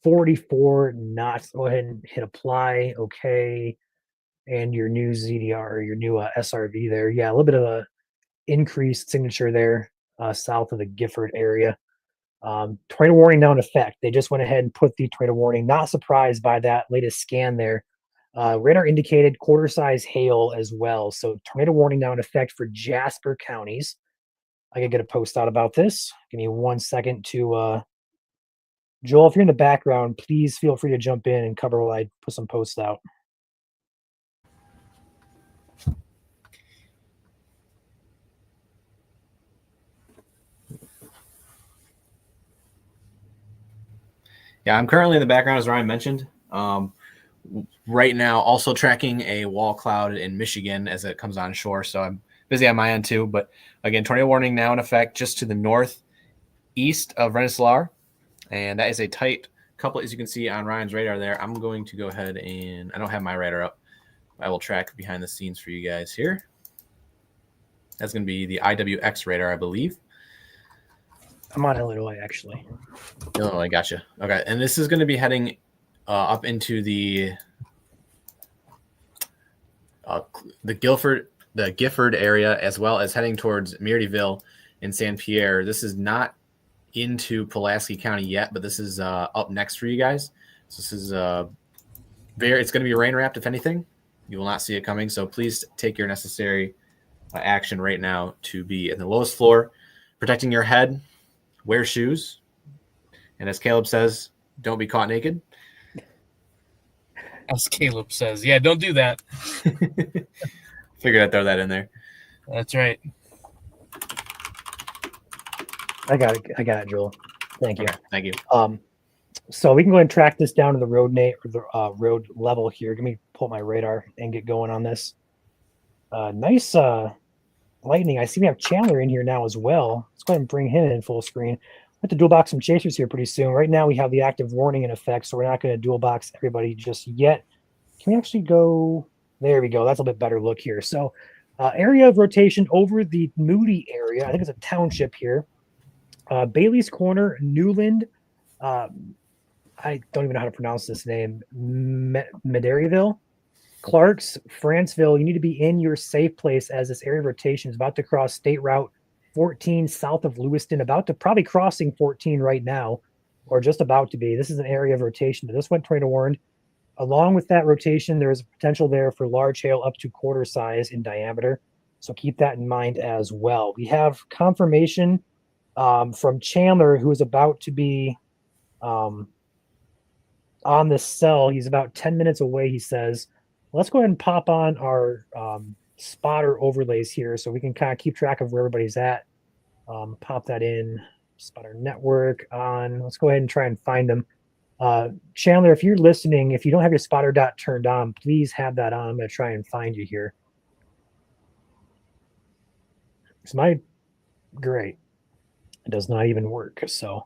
44 knots. Go ahead and hit apply. Okay. And your new ZDR or your new SRV there. Yeah, a little bit of a increased signature there south of the Gifford area. Tornado warning now in effect. They just went ahead and put the tornado warning. Not surprised by that latest scan there. Radar indicated quarter size hail as well. So tornado warning now in effect for Jasper counties. I can get a post out about this. Give me 1 second to Joel, if you're in the background, please feel free to jump in and cover while I put some posts out. Yeah, I'm currently in the background, as Ryan mentioned. Right now, also tracking a wall cloud in Michigan as it comes on shore. So I'm busy on my end too. But again, tornado warning now in effect just to the northeast of Rensselaer. And that is a tight couple, as you can see on Ryan's radar there. I'm going to go ahead and I don't have my radar up. I will track behind the scenes for you guys here. That's going to be the IWX radar, I believe. I'm on Illinois, actually. Illinois, gotcha. Okay, and this is going to be heading up into the Gifford area, as well as heading towards Meardeville and St. Pierre. This is not into Pulaski County yet, but this is up next for you guys. So this is it's going to be rain wrapped. If anything, you will not see it coming. So please take your necessary action right now to be in the lowest floor, protecting your head. Wear shoes. And as Caleb says, don't be caught naked. As Caleb says. Yeah, don't do that. Figured I'd throw that in there. That's right. I got it, Joel. Thank you. Okay, thank you. So we can go ahead and track this down to the road level here. Let me pull my radar and get going on this. Nice lightning. I see we have Chandler in here now as well. Let's go ahead and bring him in full screen. We'll have to dual box some chasers here pretty soon. Right now we have the active warning in effect, so we're not going to dual box everybody just yet. Can we actually go? There we go. That's a little bit better look here. So area of rotation over the Moody area. I think it's a township here. Bailey's Corner, Newland. I don't even know how to pronounce this name. Medaryville. Clarks, Franceville, you need to be in your safe place as this area of rotation is about to cross State Route 14 south of Lewiston, about to probably crossing 14 right now, or just about to be. This is an area of rotation that this went tornado warned. Along with that rotation, there is a potential there for large hail up to quarter size in diameter. So keep that in mind as well. We have confirmation from Chandler, who is about to be on this cell. He's about 10 minutes away, he says. Let's go ahead and pop on our spotter overlays here so we can kind of keep track of where everybody's at. Pop that in, spotter network on. Let's go ahead and try and find them. Chandler, if you're listening, if you don't have your spotter dot turned on, please have that on. I'm going to try and find you here. Great. It does not even work, so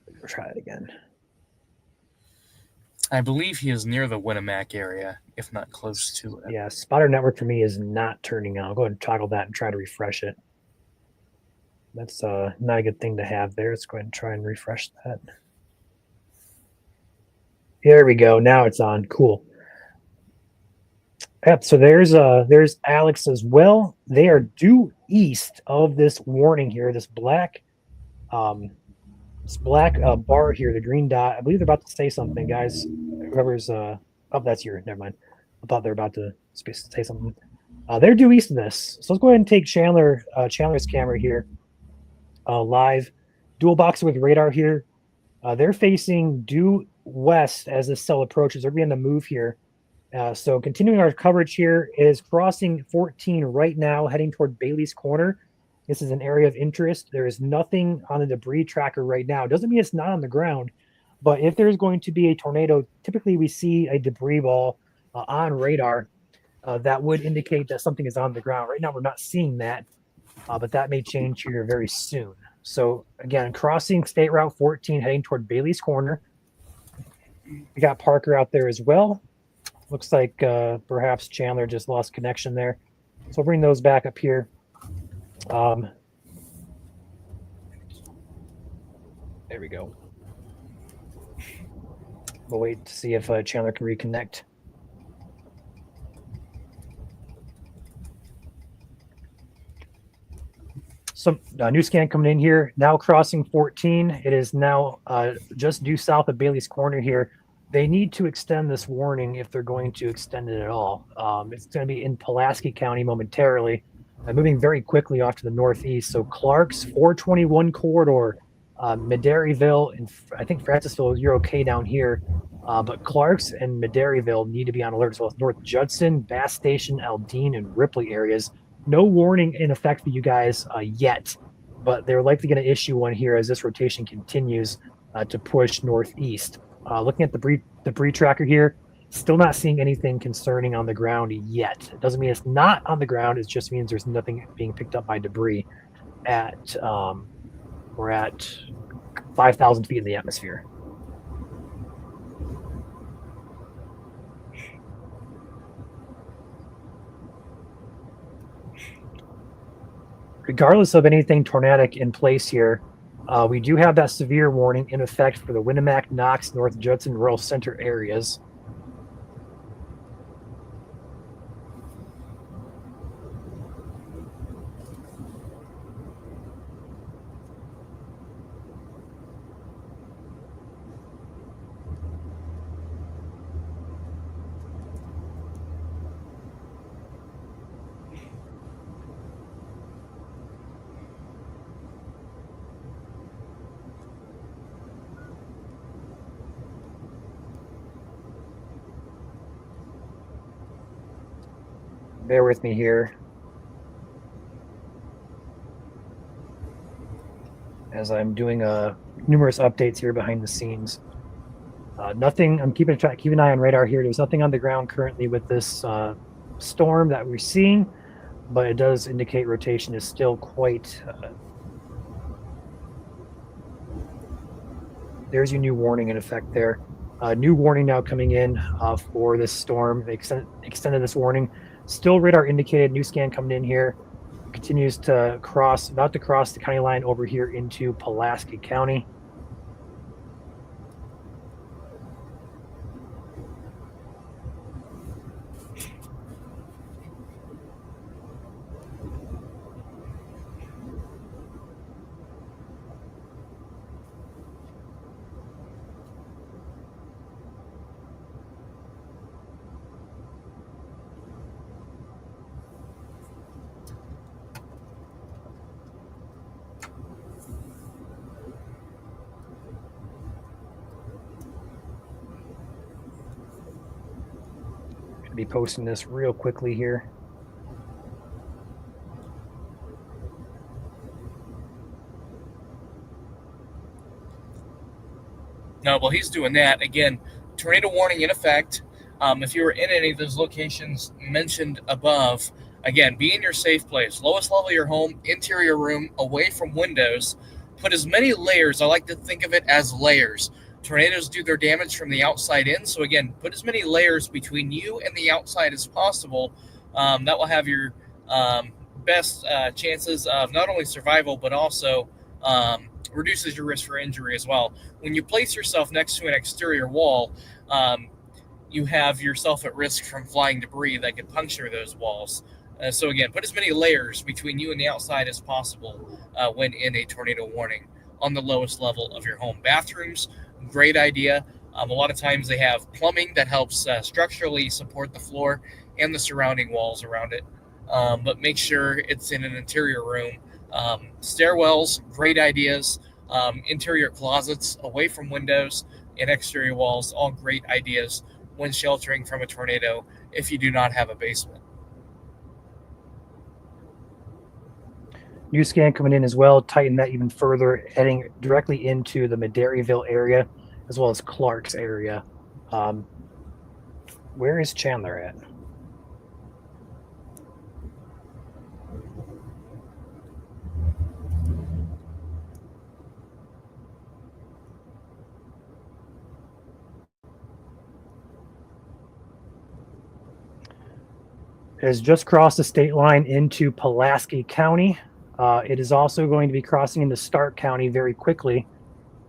we'll try it again. I believe he is near the Winnemac area, if not close to it. Yeah, spotter network for me is not turning on. I'll go ahead and toggle that and try to refresh it. That's not a good thing to have there. Let's go ahead and try and refresh that. There we go. Now it's on. Cool. Yep. So there's Alex as well. They are due east of this warning here. This black bar here, the green dot. I believe they're about to say something, guys. Whoever's that's your. Never mind. I thought they were about to say something. They're due east of this. So let's go ahead and take Chandler's camera here. Live, dual boxing with radar here. They're facing due west as this cell approaches. They're beginning to move here. So continuing our coverage here is crossing 14 right now, heading toward Bailey's Corner. This is an area of interest. There is nothing on the debris tracker right now. Doesn't mean it's not on the ground, but if there's going to be a tornado, typically we see a debris ball on radar. That would indicate that something is on the ground. Right now, we're not seeing that, but that may change here very soon. So again, crossing State Route 14, heading toward Bailey's Corner. We got Parker out there as well. Looks like perhaps Chandler just lost connection there. So we'll bring those back up here. There we go. We'll wait to see if Chandler can reconnect. Some new scan coming in here. Now crossing 14. It is now just due south of Bailey's Corner here. They need to extend this warning if they're going to extend it at all. It's going to be in Pulaski County momentarily, moving very quickly off to the northeast. So Clark's 421 corridor, Medaryville, and I think Francisville, you're okay down here. But Clark's and Medaryville need to be on alert as well as North Judson, Bass Station, Aldine, and Ripley areas. No warning in effect for you guys yet, but they're likely going to issue one here as this rotation continues to push northeast. Looking at the debris tracker here, still not seeing anything concerning on the ground yet. It doesn't mean it's not on the ground. It just means there's nothing being picked up by debris at we're at 5,000 feet in the atmosphere. Regardless of anything tornadic in place here, we do have that severe warning in effect for the Winnemac, Knox, North Judson, Rural Center areas. Bear with me here as I'm doing numerous updates here behind the scenes. Nothing. I'm keeping an eye on radar here. There's nothing on the ground currently with this storm that we're seeing, but it does indicate rotation is still quite. There's your new warning in effect there. New warning now coming in for this storm. They extended this warning. Still radar indicated. New scan coming in here. Continues to about to cross the county line over here into Pulaski County. Be posting this real quickly here. No, well, he's doing that. Again, tornado warning in effect. If you were in any of those locations mentioned above, again, be in your safe place. Lowest level of your home, interior room, away from windows. Put as many layers. I like to think of it as layers. Tornadoes do their damage from the outside in. So again, put as many layers between you and the outside as possible. That will have your best chances of not only survival, but also reduces your risk for injury as well. When you place yourself next to an exterior wall, you have yourself at risk from flying debris that could puncture those walls. So again, put as many layers between you and the outside as possible when in a tornado warning on the lowest level of your home. Bathrooms, great idea. A lot of times they have plumbing that helps structurally support the floor and the surrounding walls around it. But make sure it's in an interior room. Stairwells, great ideas. Interior closets away from windows and exterior walls, all great ideas when sheltering from a tornado if you do not have a basement. New scan coming in as well, tighten that even further, heading directly into the Madairyville area as well as Clark's area. Where is Chandler at? It has just crossed the state line into Pulaski County. It is also going to be crossing into Stark County very quickly.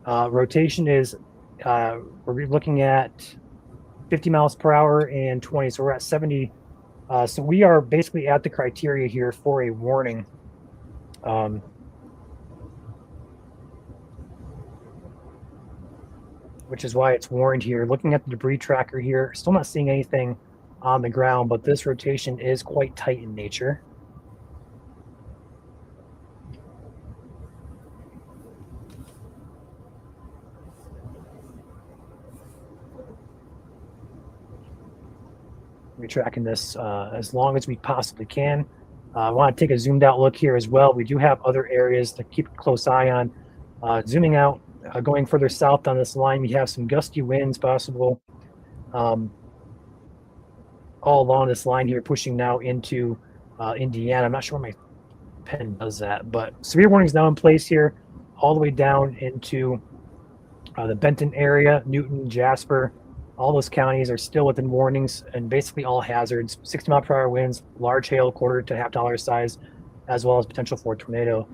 Rotation is, we're looking at 50 miles per hour and 20, so we're at 70. So we are basically at the criteria here for a warning. Which is why it's warned here. Looking at the debris tracker here, still not seeing anything on the ground, but this rotation is quite tight in nature. We're tracking this as long as we possibly can. I want to take a zoomed out look here as well. We do have other areas to keep a close eye on. Zooming out, going further south on this line, we have some gusty winds possible all along this line here, pushing now into Indiana. I'm not sure why my pen does that, but severe warnings now in place here, all the way down into the Benton area, Newton, Jasper. All those counties are still within warnings and basically all hazards. 60 mile per hour winds, large hail, quarter to half dollar size, as well as potential for a tornado.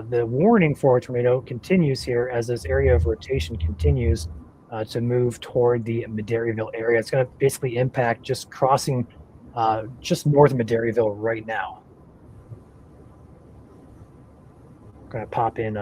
The warning for a tornado continues here as this area of rotation continues to move toward the Madairyville area. It's going to basically impact just crossing just north of Madairyville right now. I'm going to pop in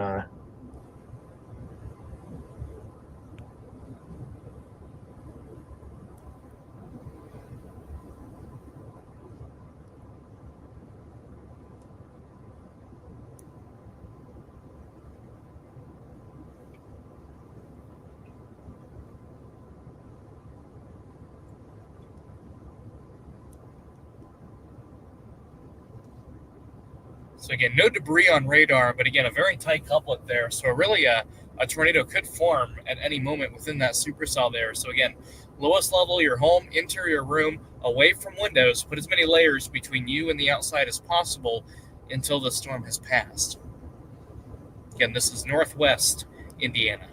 So again, no debris on radar, but again, a very tight couplet there. So really a tornado could form at any moment within that supercell there. So again, lowest level, your home, interior room, away from windows, put as many layers between you and the outside as possible until the storm has passed. Again, this is northwest Indiana.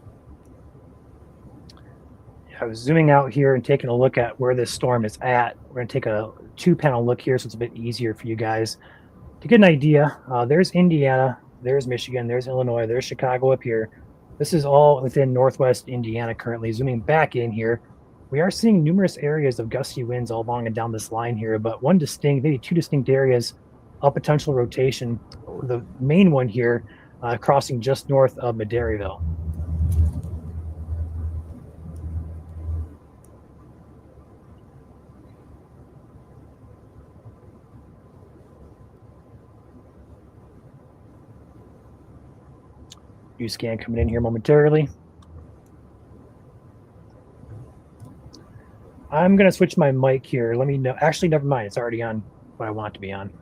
I was zooming out here and taking a look at where this storm is at. We're going to take a 2-panel look here so it's a bit easier for you guys to get an idea. There's Indiana, there's Michigan, there's Illinois, there's Chicago up here. This is all within northwest Indiana currently. Zooming back in here, we are seeing numerous areas of gusty winds all along and down this line here, but maybe two distinct areas of potential rotation. The main one here crossing just north of Madairyville. New scan coming in here momentarily. I'm going to switch my mic here. Let me know. Actually, never mind. It's already on what I want it to be on.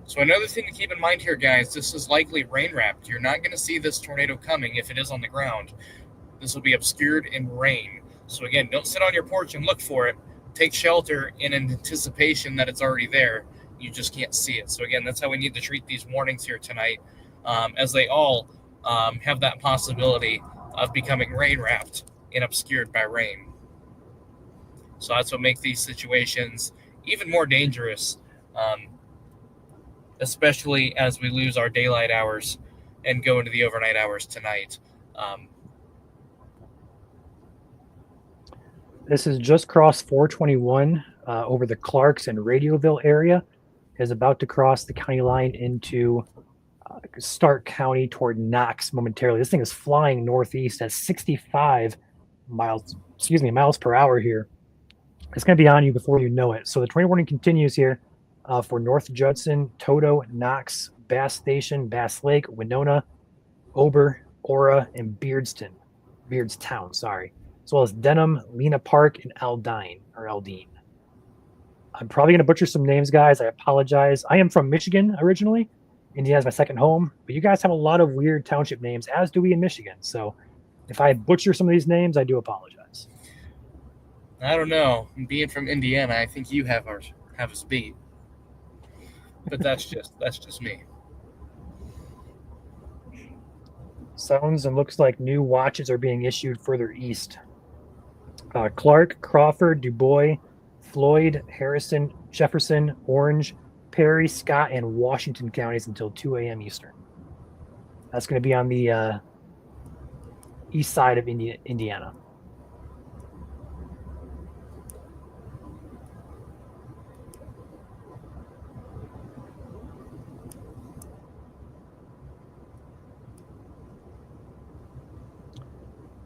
So another thing to keep in mind here, guys, this is likely rain wrapped. You're not going to see this tornado coming if it is on the ground. This will be obscured in rain. So again, don't sit on your porch and look for it. Take shelter in anticipation that it's already there. You just can't see it. So again, that's how we need to treat these warnings here tonight, as they all have that possibility of becoming rain wrapped and obscured by rain. So that's what makes these situations even more dangerous, especially as we lose our daylight hours and go into the overnight hours tonight. This has just crossed 421 over the Clarks and Radioville area. Is about to cross the county line into Stark County toward Knox momentarily. This thing is flying northeast at 65 miles per hour here. It's going to be on you before you know it. So the tornado warning continues here for North Judson, Toto, Knox, Bass Station, Bass Lake, Winona, Ober, Ora, and Beardstown. as well as Denham, Lena Park, and Aldine. I'm probably going to butcher some names, guys. I apologize. I am from Michigan originally. Indiana's my second home, but you guys have a lot of weird township names, as do we in Michigan. So if I butcher some of these names, I do apologize. I don't know. Being from Indiana, I think you have us beat. But that's just me. Sounds and looks like new watches are being issued further east. Clark, Crawford, DuBois, Floyd, Harrison, Jefferson, Orange, Perry, Scott, and Washington counties until 2 a.m. Eastern. That's going to be on the east side of Indiana.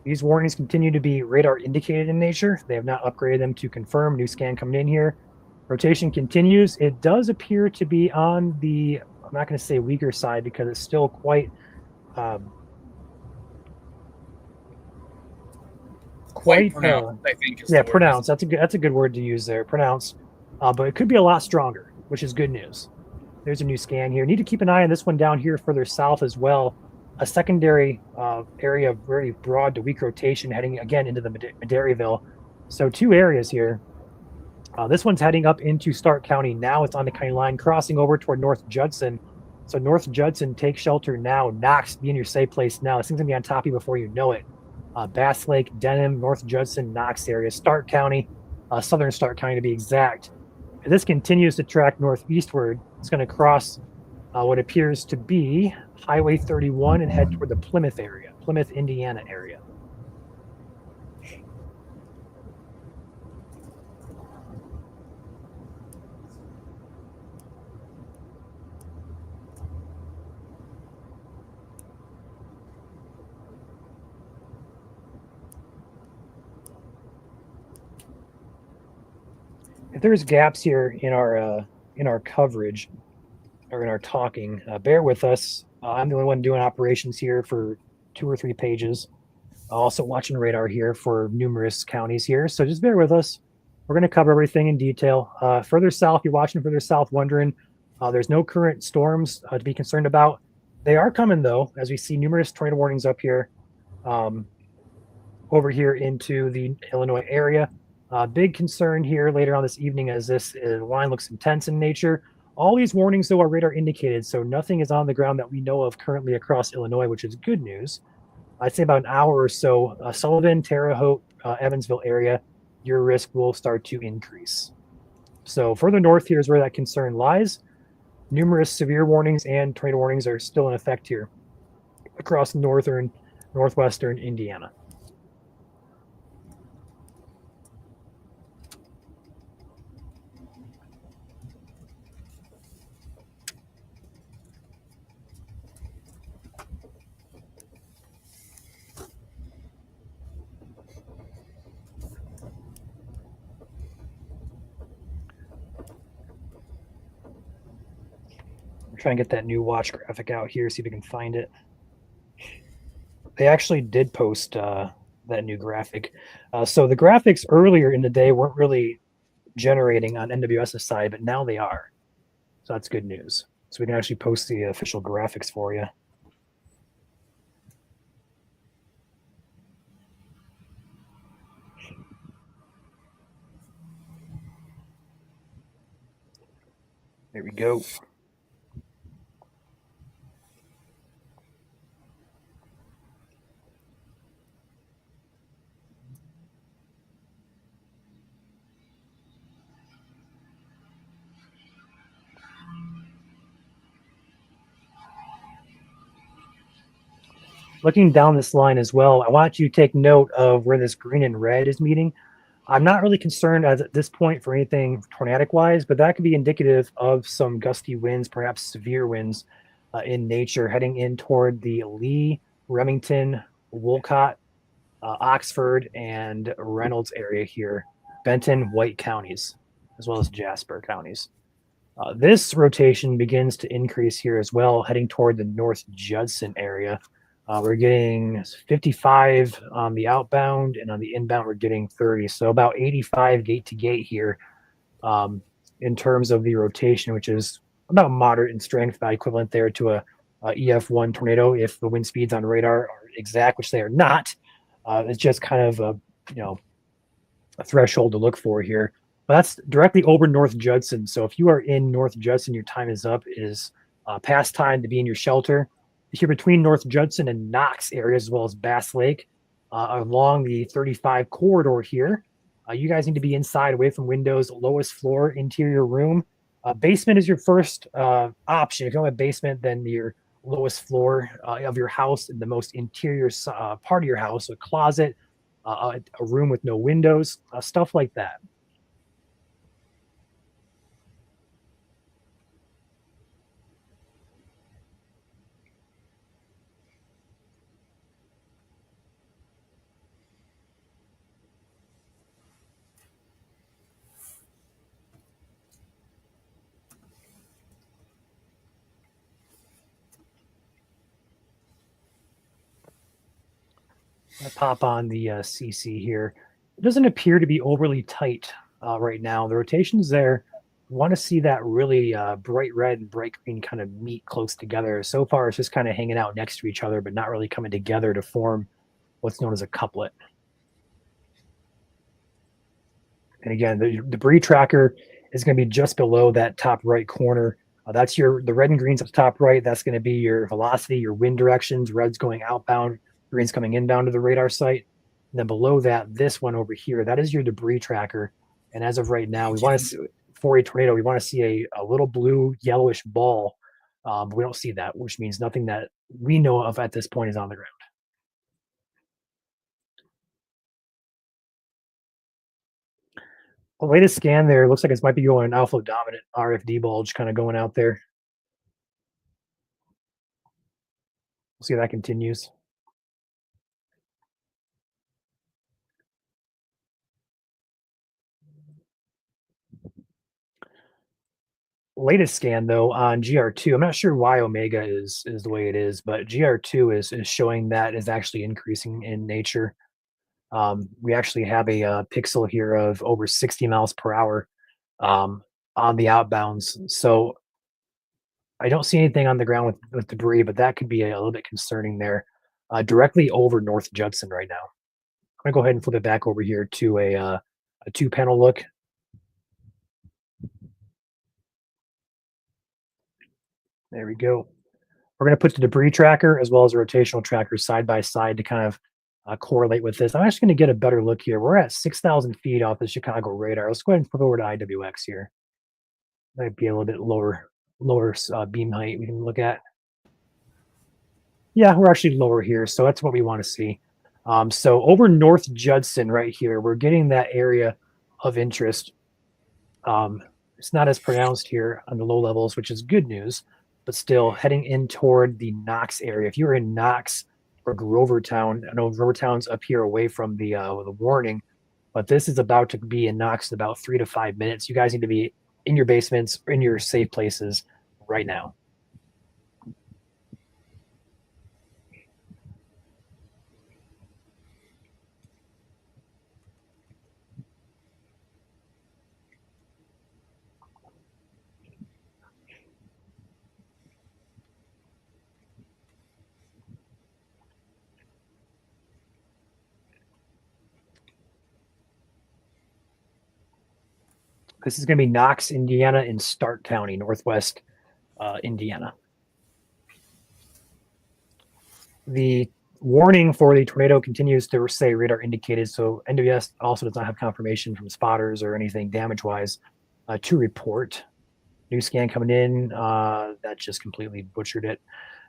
These warnings continue to be radar indicated in nature. They have not upgraded them to confirm. New scan coming in here. Rotation continues. It does appear to be on the, I'm not going to say weaker side because it's still quite pronounced, I think. Pronounced. That's a good word to use there. Pronounced. But it could be a lot stronger, which is good news. There's a new scan here. Need to keep an eye on this one down here further south as well. A secondary area of very broad to weak rotation heading again into the Madairyville. So two areas here. This one's heading up into Stark County. Now it's on the county line, crossing over toward North Judson. So North Judson, take shelter now. Knox, be in your safe place now. This thing's going to be on top of you before you know it. Bass Lake, Denham, North Judson, Knox area, Stark County, southern Stark County to be exact. If this continues to track northeastward, it's going to cross what appears to be Highway 31 and head toward the Plymouth area, Plymouth, Indiana area. If there's gaps here in our coverage or in our talking, bear with us. I'm the only one doing operations here for 2 or 3 pages. Also watching radar here for numerous counties here. So just bear with us. We're going to cover everything in detail. Further south, you're watching further south, wondering, there's no current storms to be concerned about. They are coming, though, as we see numerous tornado warnings up here, over here into the Illinois area. Big concern here later on this evening as this line looks intense in nature. All these warnings, though, are radar indicated, so nothing is on the ground that we know of currently across Illinois, which is good news. I'd say about an hour or so, Sullivan, Terre Haute, Evansville area, your risk will start to increase. So further north here is where that concern lies. Numerous severe warnings and tornado warnings are still in effect here across northwestern Indiana. Try and get that new watch graphic out here, see if we can find it. They actually did post that new graphic. So the graphics earlier in the day weren't really generating on NWS's side, but now they are. So that's good news. So we can actually post the official graphics for you. There we go. Looking down this line as well, I want you to take note of where this green and red is meeting. I'm not really concerned at this point for anything tornadic-wise, but that could be indicative of some gusty winds, perhaps severe winds in nature, heading in toward the Lee, Remington, Wolcott, Oxford, and Reynolds area here, Benton, White counties, as well as Jasper counties. This rotation begins to increase here as well, heading toward the North Judson area. We're getting 55 on the outbound, and on the inbound, we're getting 30. So about 85 gate to gate here in terms of the rotation, which is about moderate in strength, about equivalent there to a EF1 tornado if the wind speeds on radar are exact, which they are not. It's just kind of a threshold to look for here. But that's directly over North Judson. So if you are in North Judson, your time is up. It is past time to be in your shelter. If you're between North Judson and Knox areas, as well as Bass Lake, along the 35 corridor here, you guys need to be inside, away from windows, lowest floor, interior room. Basement is your first option. If you don't have a basement, then your lowest floor of your house, and the most interior part of your house, a closet, a room with no windows, stuff like that. I pop on the CC here. It doesn't appear to be overly tight right now. The rotation's there. Want to see that really bright red and bright green kind of meet close together. So far, it's just kind of hanging out next to each other, but not really coming together to form what's known as a couplet. And again, the debris tracker is going to be just below that top right corner. That's the red and greens at the top right. That's going to be your velocity, your wind directions. Red's going outbound, green's coming inbound to the radar site. And then below that, this one over here, that is your debris tracker. And as of right now, we want to see, for a tornado, we want to see a little blue yellowish ball. But we don't see that, which means nothing that we know of at this point is on the ground. The latest scan there looks like it might be going an alpha dominant RFD bulge kind of going out there. We'll see if that continues. Latest scan though on GR2, I'm not sure why Omega is the way it is, but GR2 is showing that is actually increasing in nature. We actually have a pixel here of over 60 miles per hour on the outbounds. So I don't see anything on the ground with debris, but that could be a little bit concerning there. Directly over North Judson right now. I'm gonna go ahead and flip it back over here to a 2-panel look. There we go. We're going to put the debris tracker as well as the rotational tracker side by side to kind of correlate with this. I'm actually going to get a better look here. We're at 6,000 feet off the Chicago radar. Let's go ahead and flip over to IWX here. Might be a little bit lower beam height we can look at. Yeah, we're actually lower here, so that's what we want to see. So over North Judson right here, we're getting that area of interest. It's not as pronounced here on the low levels, which is good news, but still heading in toward the Knox area. If you're in Knox or Grovertown, I know Grovertown's up here away from the warning, but this is about to be in Knox in about 3 to 5 minutes. You guys need to be in your basements or in your safe places right now. This is going to be Knox, Indiana, and Stark County, northwest Indiana. The warning for the tornado continues to say radar indicated, so NWS also does not have confirmation from spotters or anything damage-wise to report. New scan coming in, that just completely butchered it.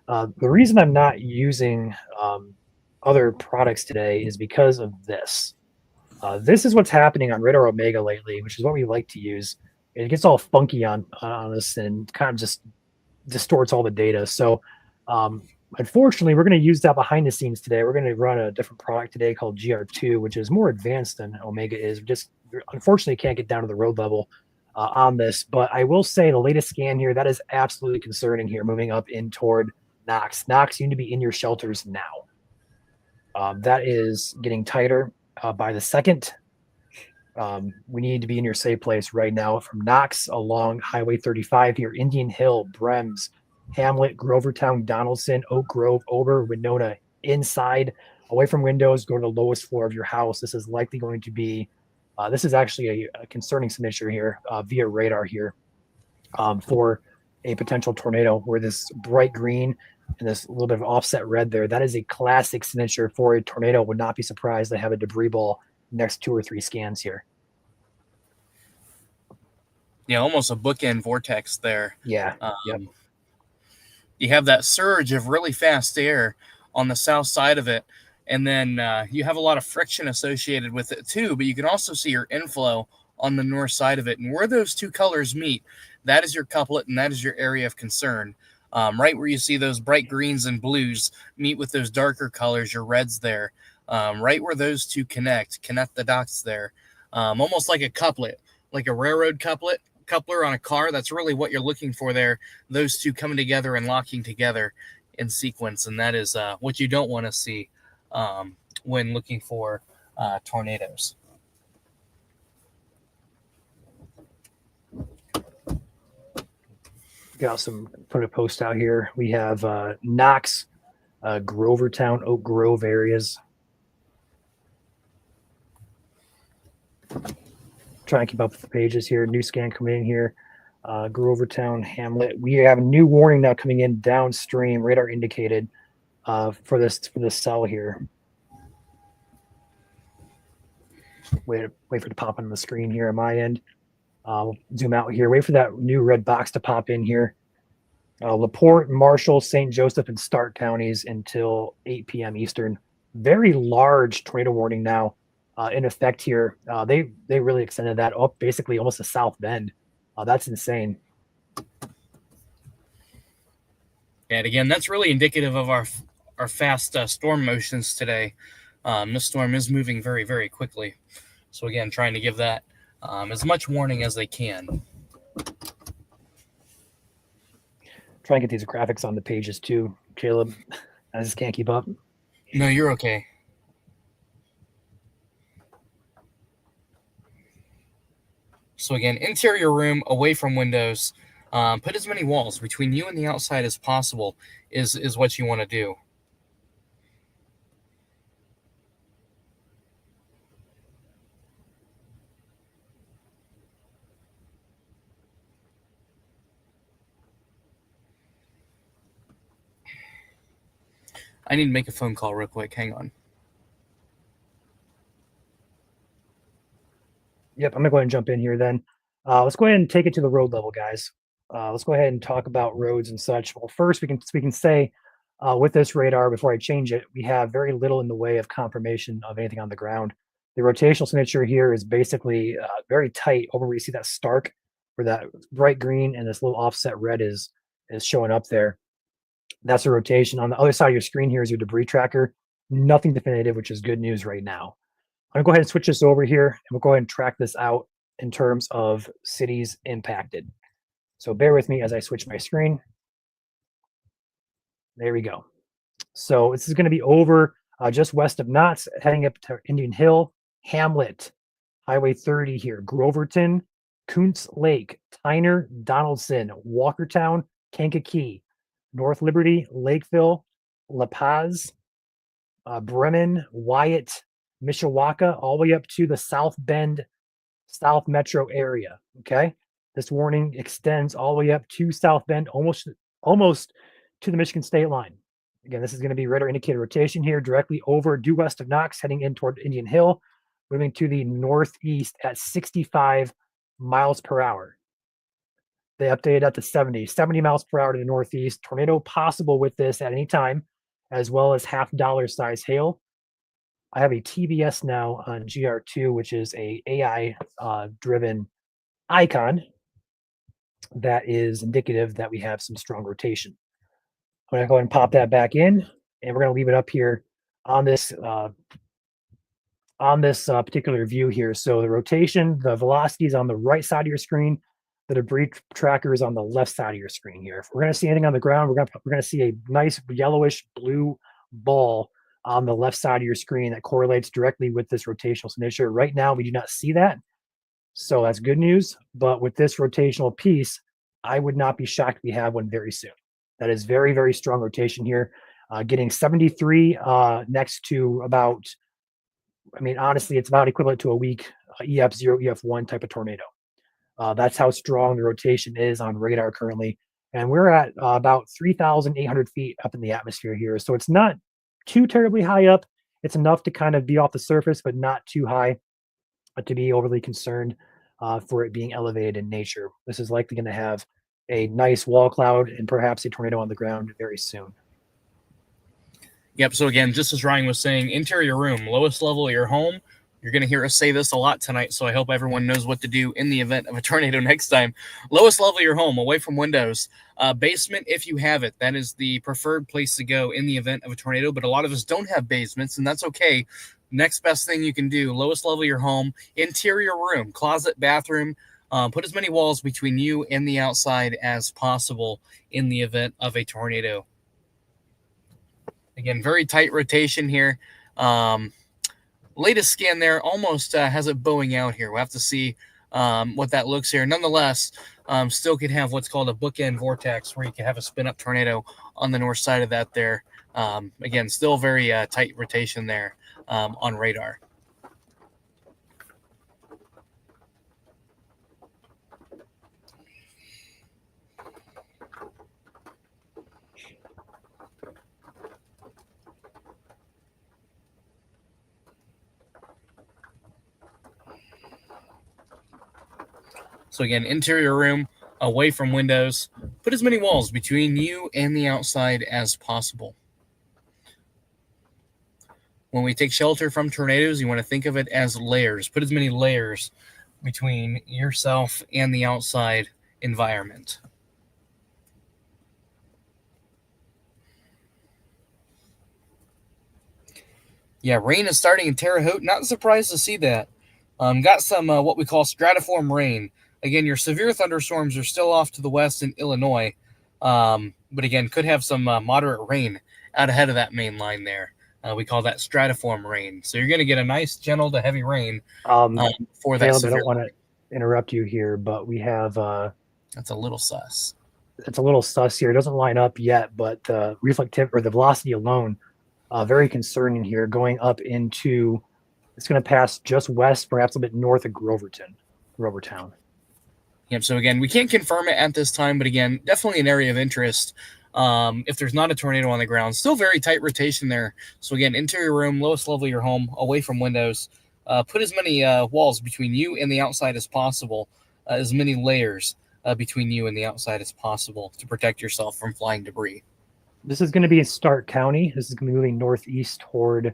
The reason I'm not using other products today is because of this. This is what's happening on Radar Omega lately, which is what we like to use. It gets all funky on us and kind of just distorts all the data. So unfortunately, we're going to use that behind the scenes today. We're going to run a different product today called GR2, which is more advanced than Omega is. We just unfortunately can't get down to the road level on this. But I will say the latest scan here, that is absolutely concerning here, moving up in toward Knox. Knox, you need to be in your shelters now. That is getting tighter by the second. We need to be in your safe place right now from Knox along Highway 35 here, Indian Hill, Brems, Hamlet, Grovertown, Donaldson, Oak Grove, Ober, Winona, inside, away from windows, go to the lowest floor of your house. This is likely going to be, this is actually a concerning signature here via radar here for a potential tornado where this bright green and this little bit of offset red there, that is a classic signature for a tornado. Would not be surprised to have a debris ball next 2 or 3 scans here. Yeah, almost a bookend vortex there. Yeah. Yep. You have that surge of really fast air on the south side of it, and then you have a lot of friction associated with it too, but you can also see your inflow on the north side of it. And where those two colors meet, that is your couplet, and that is your area of concern. Right where you see those bright greens and blues meet with those darker colors, your reds there. Right where those two connect the dots there. Almost like a couplet, like a railroad coupler on a car. That's really what you're looking for there. Those two coming together and locking together in sequence. And that is what you don't want to see when looking for tornadoes. Got some, put a post out here. We have Knox, Grovertown, Oak Grove areas. Try and keep up with the pages here. New scan coming in here. Grovertown, Hamlet. We have a new warning now coming in downstream, radar indicated for this cell here. Wait for it to pop on the screen here on my end. Zoom out here. Wait for that new red box to pop in here. LaPorte, Marshall, St. Joseph, and Stark counties until 8 p.m. Eastern. Very large tornado warning now in effect here. They really extended that up basically almost to South Bend. That's insane. And again, that's really indicative of our fast storm motions today. This storm is moving very, very quickly. So again, trying to give that as much warning as they can. Try and get these graphics on the pages too, Caleb. I just can't keep up. No, you're okay. So again, interior room, away from windows. Put as many walls between you and the outside as possible is what you want to do. I need to make a phone call real quick. Hang on. Yep, I'm going to go ahead and jump in here then. Let's go ahead and take it to the road level, guys. Let's go ahead and talk about roads and such. Well, first, we can say with this radar, before I change it, we have very little in the way of confirmation of anything on the ground. The rotational signature here is basically very tight over where you see that Stark, where that bright green and this little offset red is showing up there. That's a rotation. On the other side of your screen here is your debris tracker. Nothing definitive, which is good news right now. I'm going to go ahead and switch this over here, and we'll go ahead and track this out in terms of cities impacted. So bear with me as I switch my screen. There we go. So this is going to be over just west of Knott's, heading up to Indian Hill, Hamlet, Highway 30 here, Groverton, Kuntz Lake, Tyner, Donaldson, Walkertown, Kankakee, North Liberty, Lakeville, La Paz, Bremen, Wyatt, Mishawaka, all the way up to the South Bend, South Metro area. Okay, this warning extends all the way up to South Bend, almost to the Michigan state line. Again, this is going to be radar indicated rotation here, directly over due west of Knox, heading in toward Indian Hill, moving to the northeast at 65 miles per hour. They updated that to 70 miles per hour to the northeast. Tornado possible with this at any time, as well as $50 size hail. I have a TBS now on GR2, which is a AI driven icon that is indicative that we have some strong rotation. I'm going to go ahead and pop that back in, and we're going to leave it up here on this particular view here. So the rotation, the velocity is on the right side of your screen. The debris tracker is on the left side of your screen here. If we're going to see anything on the ground, we're going to see a nice yellowish blue ball on the left side of your screen that correlates directly with this rotational signature. Right now, we do not see that. So that's good news. But with this rotational piece, I would not be shocked if we have one very soon. That is very, very strong rotation here. Getting 73 next to about, I mean, honestly, it's about equivalent to a weak EF0, EF1 type of tornado. That's how strong the rotation is on radar currently. And we're at about 3,800 feet up in the atmosphere here. So it's not too terribly high up. It's enough to kind of be off the surface, but not too high to be overly concerned for it being elevated in nature. This is likely going to have a nice wall cloud and perhaps a tornado on the ground very soon. Yep. So again, just as Ryan was saying, interior room, lowest level of your home. You're going to hear us say this a lot tonight, so I hope everyone knows what to do in the event of a tornado next time. Lowest level of your home, away from windows. Basement, if you have it. That is the preferred place to go in the event of a tornado, but a lot of us don't have basements, and that's okay. Next best thing you can do, lowest level of your home, interior room, closet, bathroom. Put as many walls between you and the outside as possible in the event of a tornado. Again, very tight rotation here. Latest scan there almost has it bowing out here. We'll have to see what that looks here. Nonetheless, still could have what's called a bookend vortex where you can have a spin-up tornado on the north side of that there. Again, still very tight rotation there on radar. So again, interior room, away from windows. Put as many walls between you and the outside as possible. When we take shelter from tornadoes, you want to think of it as layers. Put as many layers between yourself and the outside environment. Yeah, rain is starting in Terre Haute. Not surprised to see that. Got some what we call stratiform rain. Again, your severe thunderstorms are still off to the west in Illinois. But again, could have some moderate rain out ahead of that main line there. We call that stratiform rain. So you're going to get a nice gentle to heavy rain for that. Caleb, I don't want to interrupt you here, but we have... that's a little sus. It's a little sus here. It doesn't line up yet, but the reflective or the velocity alone, very concerning here, going up into... It's going to pass just west, perhaps a bit north of Grovertown. Yep. So again, we can't confirm it at this time, but again, definitely an area of interest. If there's not a tornado on the ground, still very tight rotation there. So again, interior room, lowest level of your home, away from windows. Put as many walls between you and the outside as possible, as many layers between you and the outside as possible to protect yourself from flying debris. This is going to be in Stark County. This is going to be moving northeast toward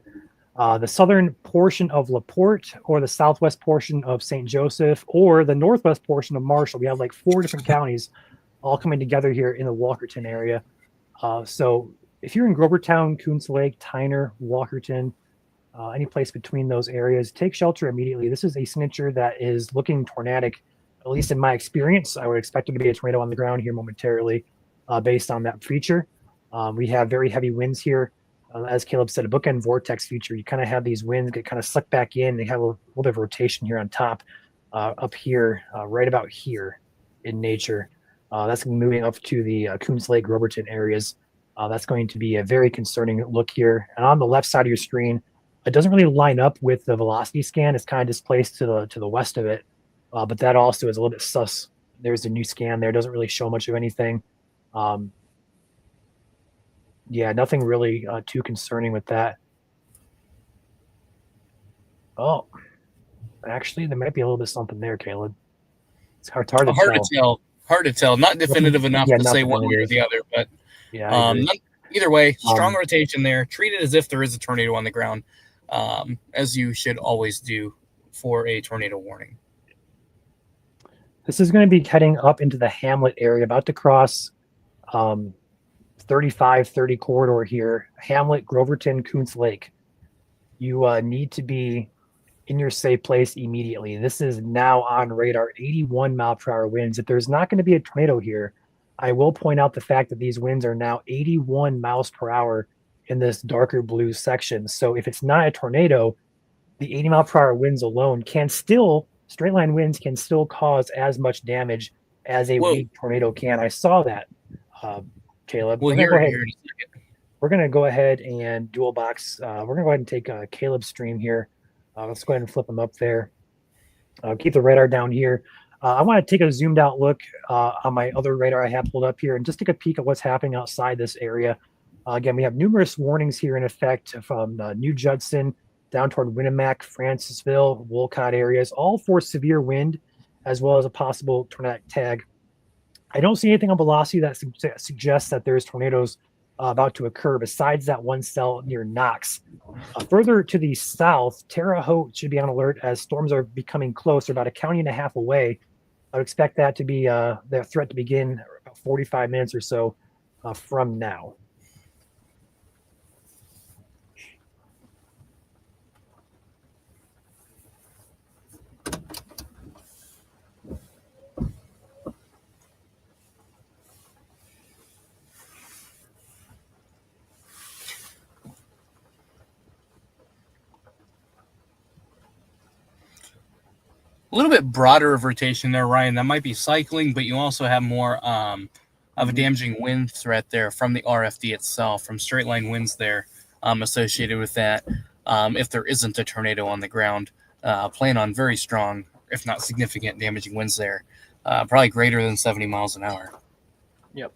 the southern portion of LaPorte, or the southwest portion of St. Joseph, or the northwest portion of Marshall. We have like 4 different counties all coming together here in the Walkerton area. So if you're in Grovertown, Coons Lake, Tyner, Walkerton, any place between those areas, take shelter immediately. This is a signature that is looking tornadic, at least in my experience. I would expect it to be a tornado on the ground here momentarily based on that feature. We have very heavy winds here. As Caleb said, a bookend vortex feature. You kind of have these winds get kind of sucked back in. They have a little bit of rotation here on top, up here, right about here in nature. That's moving up to the Coons Lake, Groverton areas. That's going to be a very concerning look here. And on the left side of your screen, it doesn't really line up with the velocity scan. It's kind of displaced to the west of it, but that also is a little bit sus. There's a new scan there. It doesn't really show much of anything. Yeah, nothing really too concerning with that. Oh, actually, there might be a little bit something there, Caleb. It's hard to tell. Hard to tell. Not definitive enough to say one way or the other, but yeah. Either way, strong rotation there. Treat it as if there is a tornado on the ground, as you should always do for a tornado warning. This is going to be heading up into the Hamlet area, about to cross 3530 corridor here. Hamlet, Groverton, Coons Lake. You need to be in your safe place immediately. This is now on radar, 81 mile per hour winds. If there's not going to be a tornado here, I will point out the fact that these winds are now 81 miles per hour in this darker blue section. So if it's not a tornado, the 80 mile per hour winds alone can still, straight line winds can still cause as much damage as a weak tornado can. I saw that, Caleb. We'll hear it here in a second. We're going to go ahead and dual box. We're going to go ahead and take Caleb's stream here. Let's go ahead and flip them up there. Keep the radar down here. I want to take a zoomed out look on my other radar I have pulled up here and just take a peek at what's happening outside this area. Again, we have numerous warnings here in effect from New Judson down toward Winnemac, Francesville, Wolcott areas, all for severe wind, as well as a possible tornadic tag. I don't see anything on velocity that suggests that there's tornadoes about to occur besides that one cell near Knox. Further to the south, Terre Haute should be on alert as storms are becoming close. They're about a county and a half away. I would expect that to be their threat to begin about 45 minutes or so from now. A little bit broader of rotation there, Ryan. That might be cycling, but you also have more of a damaging wind threat there from the RFD itself, from straight line winds there associated with that. If there isn't a tornado on the ground, plan on very strong, if not significant, damaging winds there, probably greater than 70 miles an hour. Yep.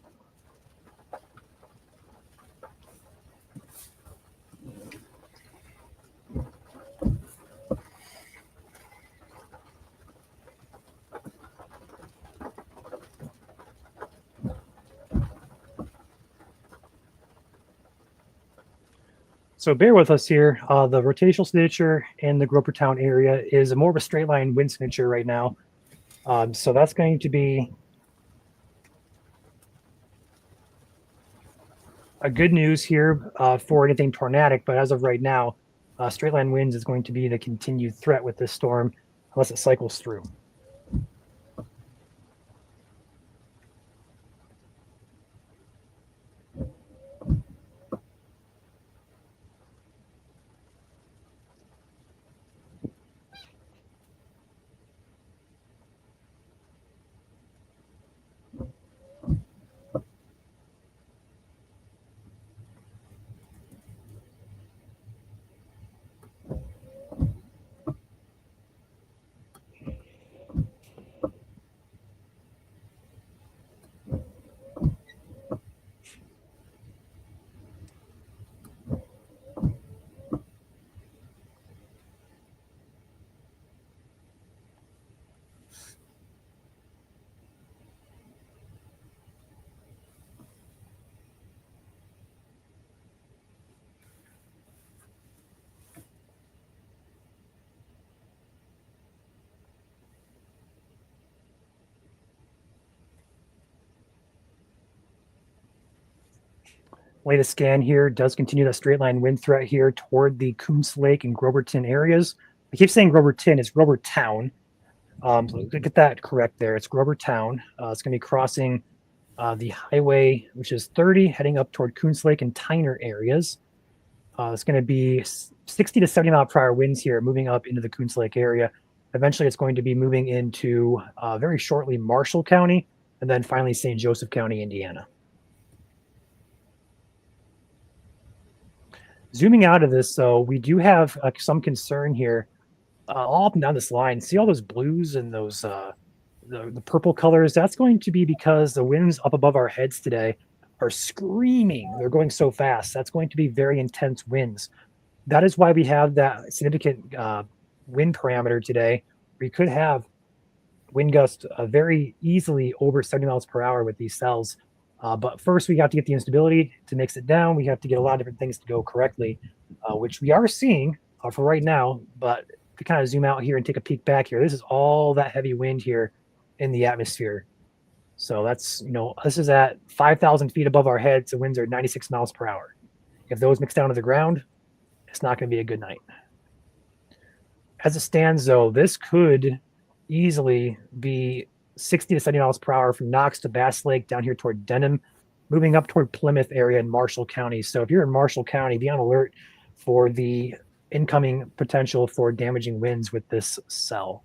So bear with us here. The rotational signature in the Grovertown area is more of a straight line wind signature right now. So that's going to be a good news here for anything tornadic. But as of right now, straight line winds is going to be the continued threat with this storm unless it cycles through. Latest scan here does continue that straight line wind threat here toward the Coons Lake and Groverton areas. I keep saying Groverton, it's Grovertown. So get that correct there. It's Grovertown. It's going to be crossing the highway, which is 30, heading up toward Coons Lake and Tyner areas. It's going to be 60 to 70 mile per hour winds here, moving up into the Coons Lake area. Eventually, it's going to be moving into very shortly Marshall County, and then finally St. Joseph County, Indiana. Zooming out of this, though, we do have some concern here all up and down this line. See all those blues and those the purple colors? That's going to be because the winds up above our heads today are screaming. They're going so fast. That's going to be very intense winds. That is why we have that significant wind parameter today. We could have wind gusts very easily over 70 miles per hour with these cells. But first, we got to get the instability to mix it down. We have to get a lot of different things to go correctly, which we are seeing for right now. But to kind of zoom out here and take a peek back here, this is all that heavy wind here in the atmosphere. So that's, this is at 5,000 feet above our heads. The winds are 96 miles per hour. If those mix down to the ground, it's not going to be a good night. As it stands, though, this could easily be 60 to 70 miles per hour from Knox to Bass Lake down here toward Denham, moving up toward Plymouth area in Marshall County. So if you're in Marshall County, be on alert for the incoming potential for damaging winds with this cell.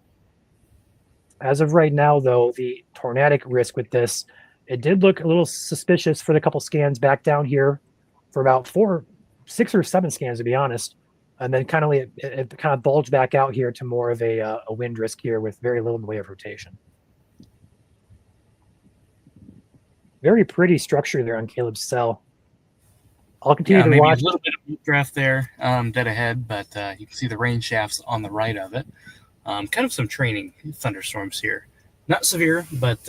As of right now, though, the tornadic risk with this, it did look a little suspicious for the couple scans back down here for about 6 or 7 scans, to be honest. And then it kind of bulged back out here to more of a wind risk here with very little in the way of rotation. Very pretty structure there on Caleb's cell. I'll continue to maybe watch. A little bit of draft there, dead ahead, but you can see the rain shafts on the right of it. Kind of some training thunderstorms here. Not severe, but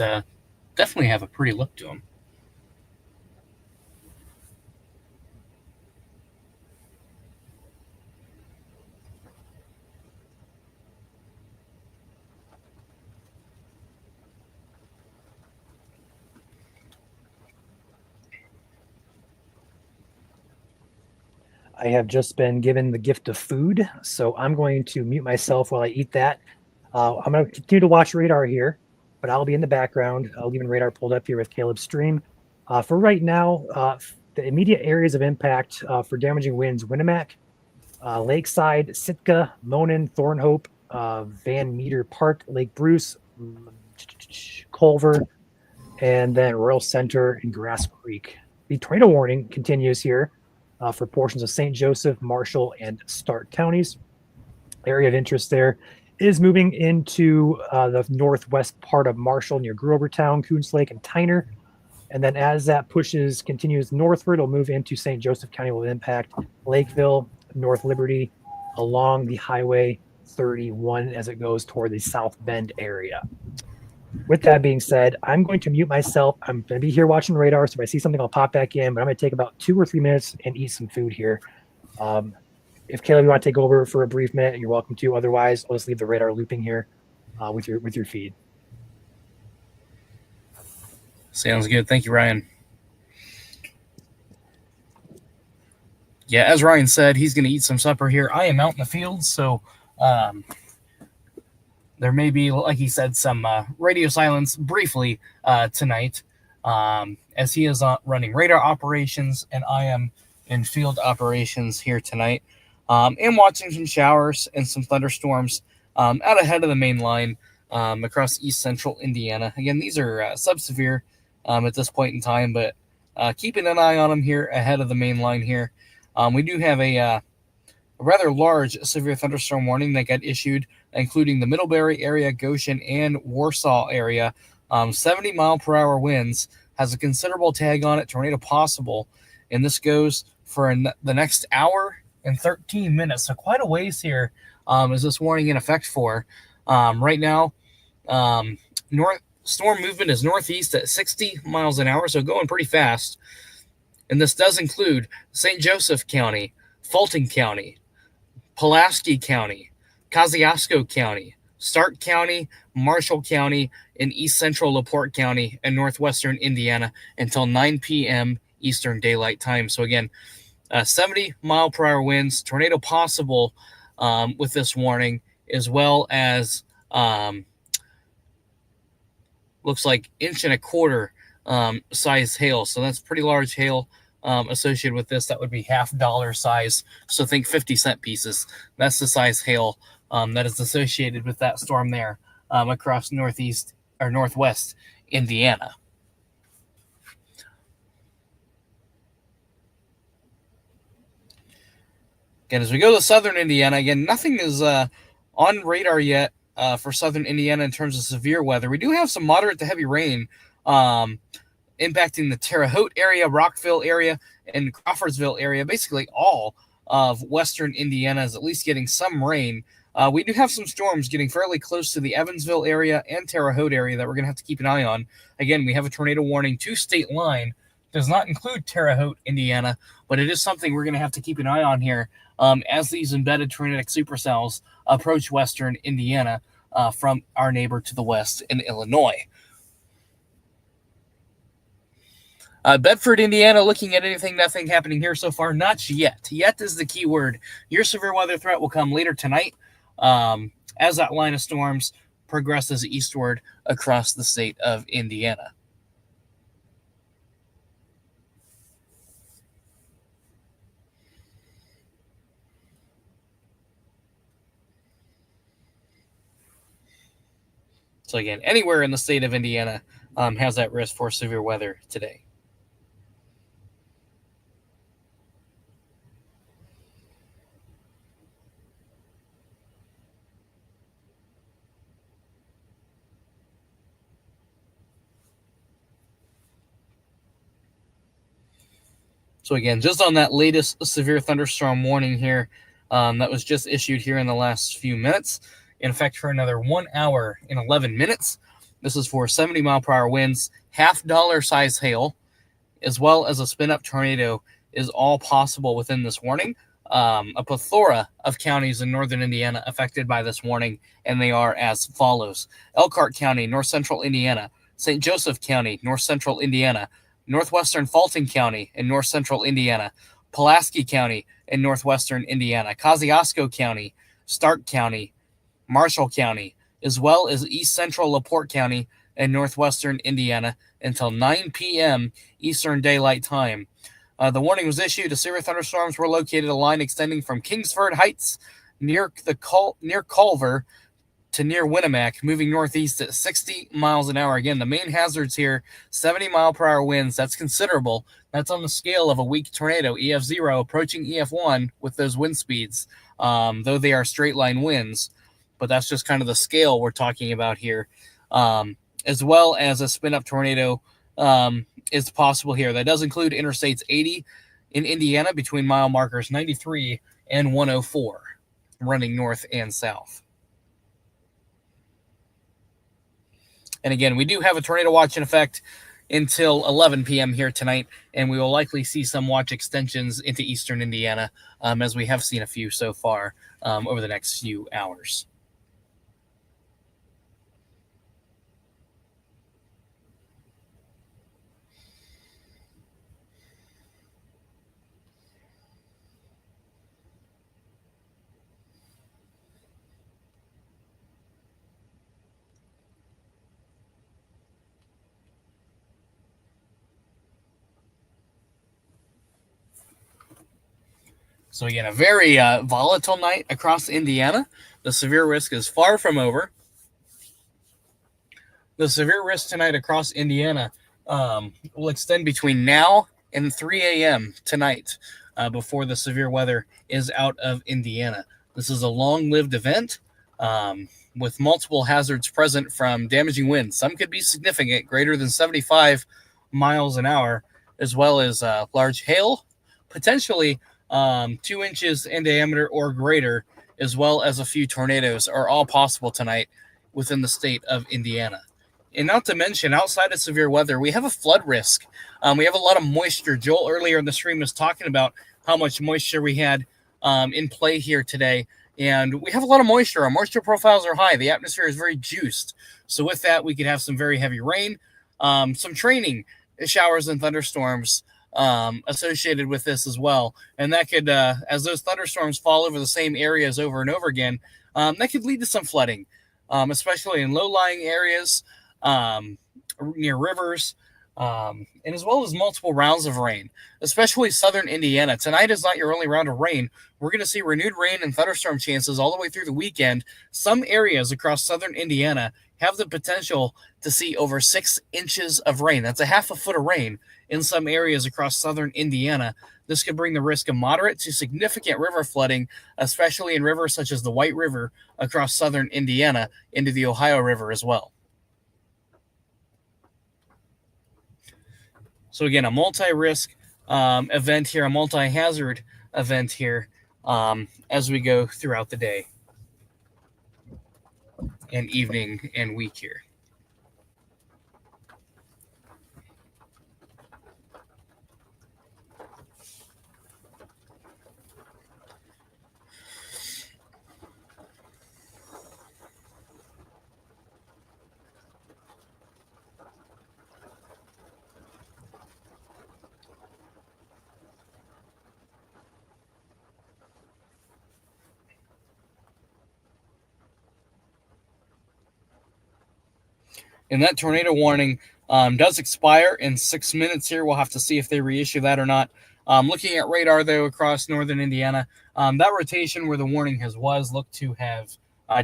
definitely have a pretty look to them. I have just been given the gift of food, so I'm going to mute myself while I eat that. I'm going to continue to watch radar here, but I'll be in the background. I'll leave radar pulled up here with Caleb's stream. For right now, the immediate areas of impact for damaging winds, Winnemac, Lakeside, Sitka, Monon, Thornhope, Van Meter Park, Lake Bruce, Culver, and then Royal Center and Grass Creek. The tornado warning continues here for portions of St. Joseph, Marshall, and Stark counties. Area of interest there is moving into the northwest part of Marshall near Grovertown, Coons Lake, and Tyner. And then as that continues northward, it'll move into St. Joseph County, will impact Lakeville, North Liberty, along the Highway 31 as it goes toward the South Bend area. With that being said, I'm going to mute myself. I'm going to be here watching radar, so if I see something, I'll pop back in, but I'm going to take about 2 or 3 minutes and eat some food here. If Caleb, you want to take over for a brief minute, you're welcome to. Otherwise, I'll just leave the radar looping here with your feed. Sounds good. Thank you, Ryan. Yeah, as Ryan said, he's going to eat some supper here. I am out in the field, so there may be, like he said, some radio silence briefly tonight as he is running radar operations and I am in field operations here tonight and watching some showers and some thunderstorms out ahead of the main line across east central Indiana. Again, these are sub-severe at this point in time, but keeping an eye on them here ahead of the main line here. We do have a rather large severe thunderstorm warning that got issued, including the Middlebury area, Goshen, and Warsaw area. 70-mile-per-hour winds, has a considerable tag on it, tornado possible, and this goes for the next hour and 13 minutes. So quite a ways here is this warning in effect for. Right now, storm movement is northeast at 60 miles an hour, so going pretty fast. And this does include St. Joseph County, Fulton County, Pulaski County, Kosciuszko County, Stark County, Marshall County, and east central LaPorte County and northwestern Indiana until 9 p.m. Eastern Daylight Time. So again, 70-mile-per-hour winds, tornado possible with this warning, as well as looks like 1.25 inch size hail. So that's pretty large hail associated with this. That would be $50 size. So think 50-cent pieces. That's the size hail that is associated with that storm there across northeast or northwest Indiana. Again, as we go to southern Indiana, again, nothing is on radar yet for southern Indiana in terms of severe weather. We do have some moderate to heavy rain impacting the Terre Haute area, Rockville area, and Crawfordsville area. Basically all of western Indiana is at least getting some rain. We do have some storms getting fairly close to the Evansville area and Terre Haute area that we're going to have to keep an eye on. Again, we have a tornado warning to state line. Does not include Terre Haute, Indiana, but it is something we're going to have to keep an eye on here as these embedded tornadic supercells approach western Indiana from our neighbor to the west in Illinois. Bedford, Indiana, looking at anything, nothing happening here so far. Not yet. Yet is the key word. Your severe weather threat will come later tonight as that line of storms progresses eastward across the state of Indiana. So again, anywhere in the state of Indiana has that risk for severe weather today. So again, just on that latest severe thunderstorm warning here that was just issued here in the last few minutes, in effect for another 1 hour and 11 minutes. This is for 70-mile-per-hour winds, half-dollar size hail, as well as a spin-up tornado is all possible within this warning. A plethora of counties in northern Indiana affected by this warning, and they are as follows. Elkhart County, north central Indiana. St. Joseph County, north central Indiana. Northwestern Fulton County in north central Indiana. Pulaski County in northwestern Indiana. Kosciuszko County, Stark County, Marshall County, as well as east central LaPorte County in northwestern Indiana until 9 p.m. Eastern Daylight Time. The warning was issued as severe thunderstorms were located a line extending from Kingsford Heights near Culver to near Winnemac, moving northeast at 60 miles an hour. Again, the main hazards here, 70-mile-per-hour winds. That's considerable. That's on the scale of a weak tornado, EF0 approaching EF1 with those wind speeds, though they are straight-line winds. But that's just kind of the scale we're talking about here, as well as a spin-up tornado is possible here. That does include Interstates 80 in Indiana between mile markers 93 and 104, running north and south. And again, we do have a tornado watch in effect until 11 p.m. here tonight, and we will likely see some watch extensions into eastern Indiana, as we have seen a few so far over the next few hours. So again, a very volatile night across Indiana. The severe risk is far from over. The severe risk tonight across Indiana will extend between now and 3 a.m. tonight before the severe weather is out of Indiana. This is a long-lived event with multiple hazards present from damaging winds. Some could be significant, greater than 75 miles an hour, as well as large hail, potentially 2 inches in diameter or greater, as well as a few tornadoes are all possible tonight within the state of Indiana. And not to mention, outside of severe weather, we have a flood risk. We have a lot of moisture. Joel earlier in the stream was talking about how much moisture we had in play here today. And we have a lot of moisture. Our moisture profiles are high. The atmosphere is very juiced. So with that, we could have some very heavy rain, some training showers and thunderstorms associated with this as well. And that could, as those thunderstorms fall over the same areas over and over again, that could lead to some flooding, especially in low-lying areas, near rivers, and as well as multiple rounds of rain, especially southern Indiana. Tonight is not your only round of rain. We're going to see renewed rain and thunderstorm chances all the way through the weekend. Some areas across southern Indiana have the potential to see over 6 inches of rain. That's a half a foot of rain in some areas across southern Indiana. This could bring the risk of moderate to significant river flooding, especially in rivers such as the White River across southern Indiana into the Ohio River as well. So again, a multi-risk event here, a multi-hazard event here as we go throughout the day and evening and week here. and that tornado warning does expire in 6 minutes here. We'll have to see if they reissue that or not. Looking at radar, though, across northern Indiana, that rotation where the warning looked to have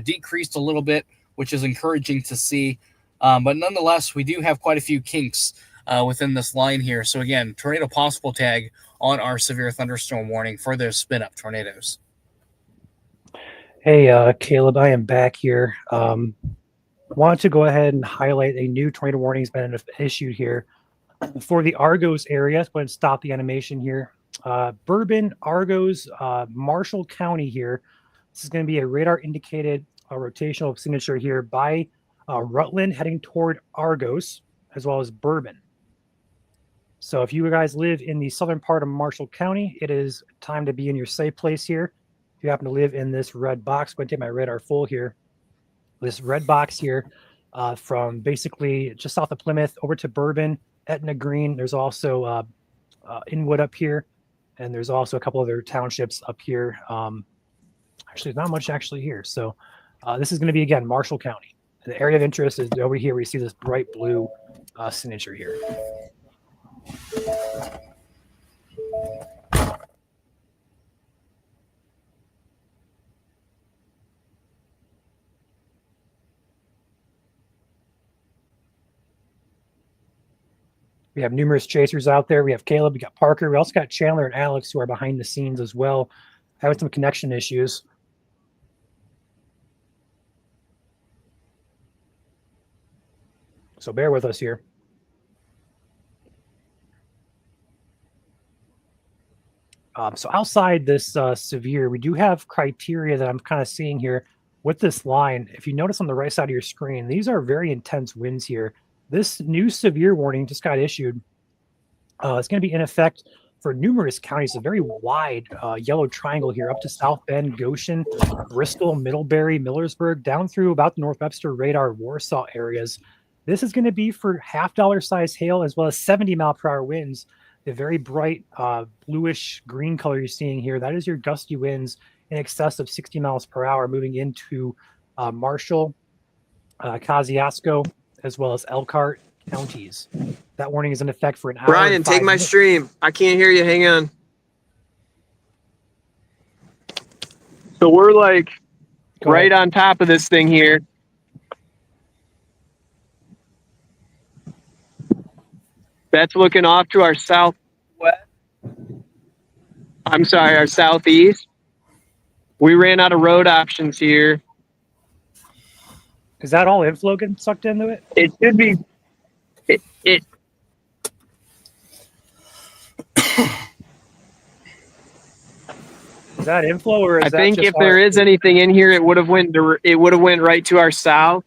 decreased a little bit, which is encouraging to see. But nonetheless, we do have quite a few kinks within this line here. So again, tornado possible tag on our severe thunderstorm warning for those spin-up tornadoes. Hey, Caleb, I am back here. Want to go ahead and highlight a new tornado warning has been issued here for the Argos area. Let's go ahead and stop the animation here. Bourbon, Argos, Marshall County here. This is going to be a radar indicated rotational signature here by Rutland heading toward Argos, as well as Bourbon. So if you guys live in the southern part of Marshall County, it is time to be in your safe place here. If you happen to live in this red box, I'm going to take my radar full here. This red box here from basically just south of Plymouth over to Bourbon, Etna Green. There's also Inwood up here, and there's also a couple other townships up here. Actually, not much actually here. So this is going to be, again, Marshall County. The area of interest is over here where you see this bright blue signature here. We have numerous chasers out there. We have Caleb, we got Parker. We also got Chandler and Alex who are behind the scenes as well, having some connection issues. So bear with us here. So outside this severe, we do have criteria that I'm kind of seeing here with this line. If you notice on the right side of your screen, these are very intense winds here. This new severe warning just got issued. It's going to be in effect for numerous counties, a very wide yellow triangle here up to South Bend, Goshen, Bristol, Middlebury, Millersburg, down through about the North Webster, Radar, Warsaw areas. This is going to be for half-dollar size hail as well as 70-mile-per-hour winds. The very bright bluish green color you're seeing here, that is your gusty winds in excess of 60 miles per hour moving into Marshall, Kosciuszko, as well as Elkhart counties. That warning is in effect for an hour. Ryan, take my stream. I can't hear you. Hang on. So we're like right on top of this thing here. That's looking off to our southwest. I'm sorry, our southeast. We ran out of road options here. Is that all inflow getting sucked into it? It should be. It Is that inflow or is I that think just if there is anything in here, it would have went right to our south.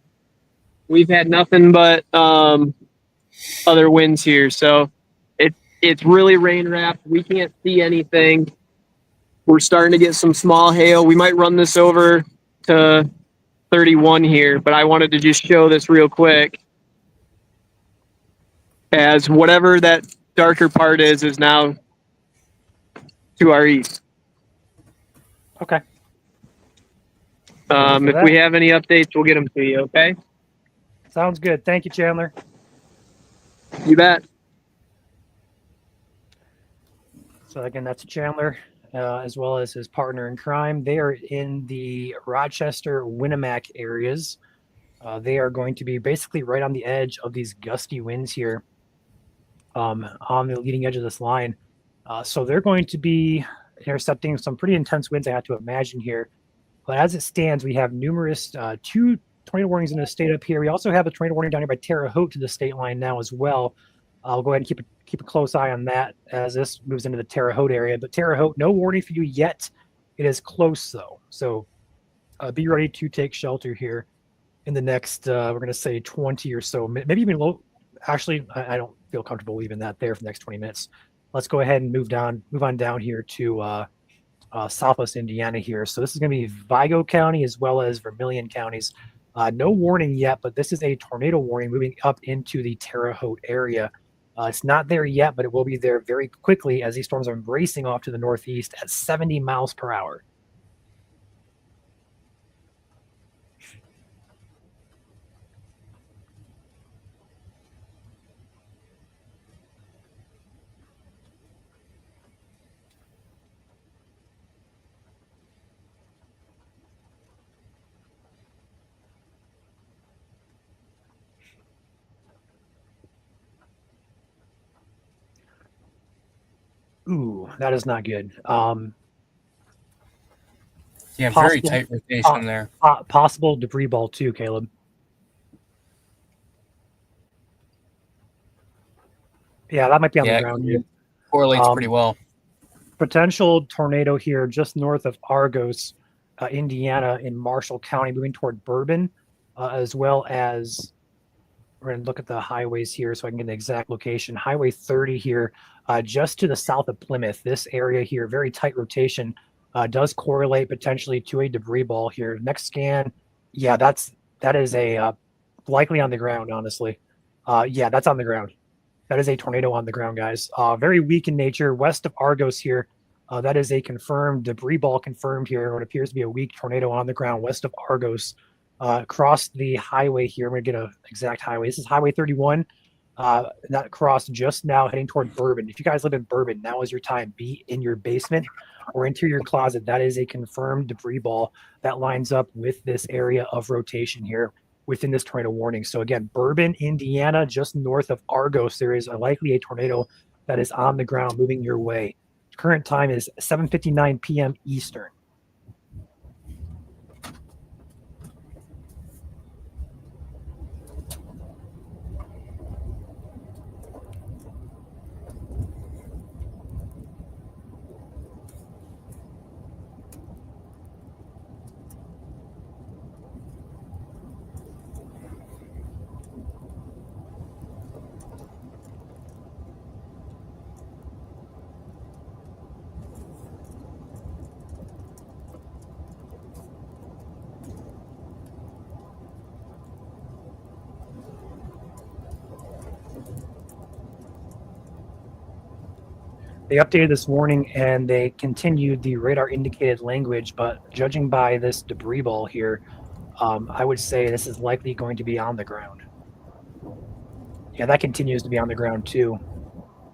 We've had nothing but other winds here, so it's really rain wrapped. We can't see anything. We're starting to get some small hail. We might run this over to 31 here, but I wanted to just show this real quick as whatever that darker part is now to our east. Okay. If we have any updates, we'll get them to you, okay? Sounds good. Thank you, Chandler. You bet. So again, that's Chandler, as well as his partner in crime. They are in the Rochester, Winnemac areas. They are going to be basically right on the edge of these gusty winds here, on the leading edge of this line. So they're going to be intercepting some pretty intense winds, I have to imagine here. But as it stands, we have numerous two tornado warnings in the state up here. We also have a tornado warning down here by Terre Haute to the state line now as well. I'll go ahead and keep a close eye on that as this moves into the Terre Haute area. But Terre Haute, no warning for you yet. It is close though, so be ready to take shelter here in the next we're going to say 20 or so, maybe even low. Actually, I don't feel comfortable leaving that there for the next 20 minutes. Let's go ahead and move on down here to Southwest Indiana here. So this is going to be Vigo County as well as Vermilion counties. No warning yet, but this is a tornado warning moving up into the Terre Haute area. It's not there yet, but it will be there very quickly as these storms are racing off to the northeast at 70 miles per hour. Ooh, that is not good. Yeah, very Possible, tight rotation there. possible debris ball too, Caleb. Yeah, that might be on the Yeah, ground here. correlates pretty well. Potential tornado here just north of Argos, Indiana, in Marshall County, moving toward Bourbon, as well as we're going to look at the highways here so I can get an exact location. Highway 30 here, just to the south of Plymouth. This area here, very tight rotation, does correlate potentially to a debris ball here. Next scan, yeah, that is a likely on the ground, honestly. Yeah, that's on the ground. That is a tornado on the ground, guys. Very weak in nature. West of Argos here, that is a confirmed debris ball confirmed here. What appears to be a weak tornado on the ground west of Argos. Across the highway here. I'm going to get an exact highway. This is Highway 31. That crossed just now heading toward Bourbon. If you guys live in Bourbon, now is your time. Be in your basement or into your closet. That is a confirmed debris ball that lines up with this area of rotation here within this tornado warning. So again, Bourbon, Indiana, just north of Argos, there is likely a tornado that is on the ground moving your way. Current time is 7:59 p.m. Eastern. They updated this warning and they continued the radar indicated language, but judging by this debris ball here, I would say this is likely going to be on the ground. Yeah, that continues to be on the ground too.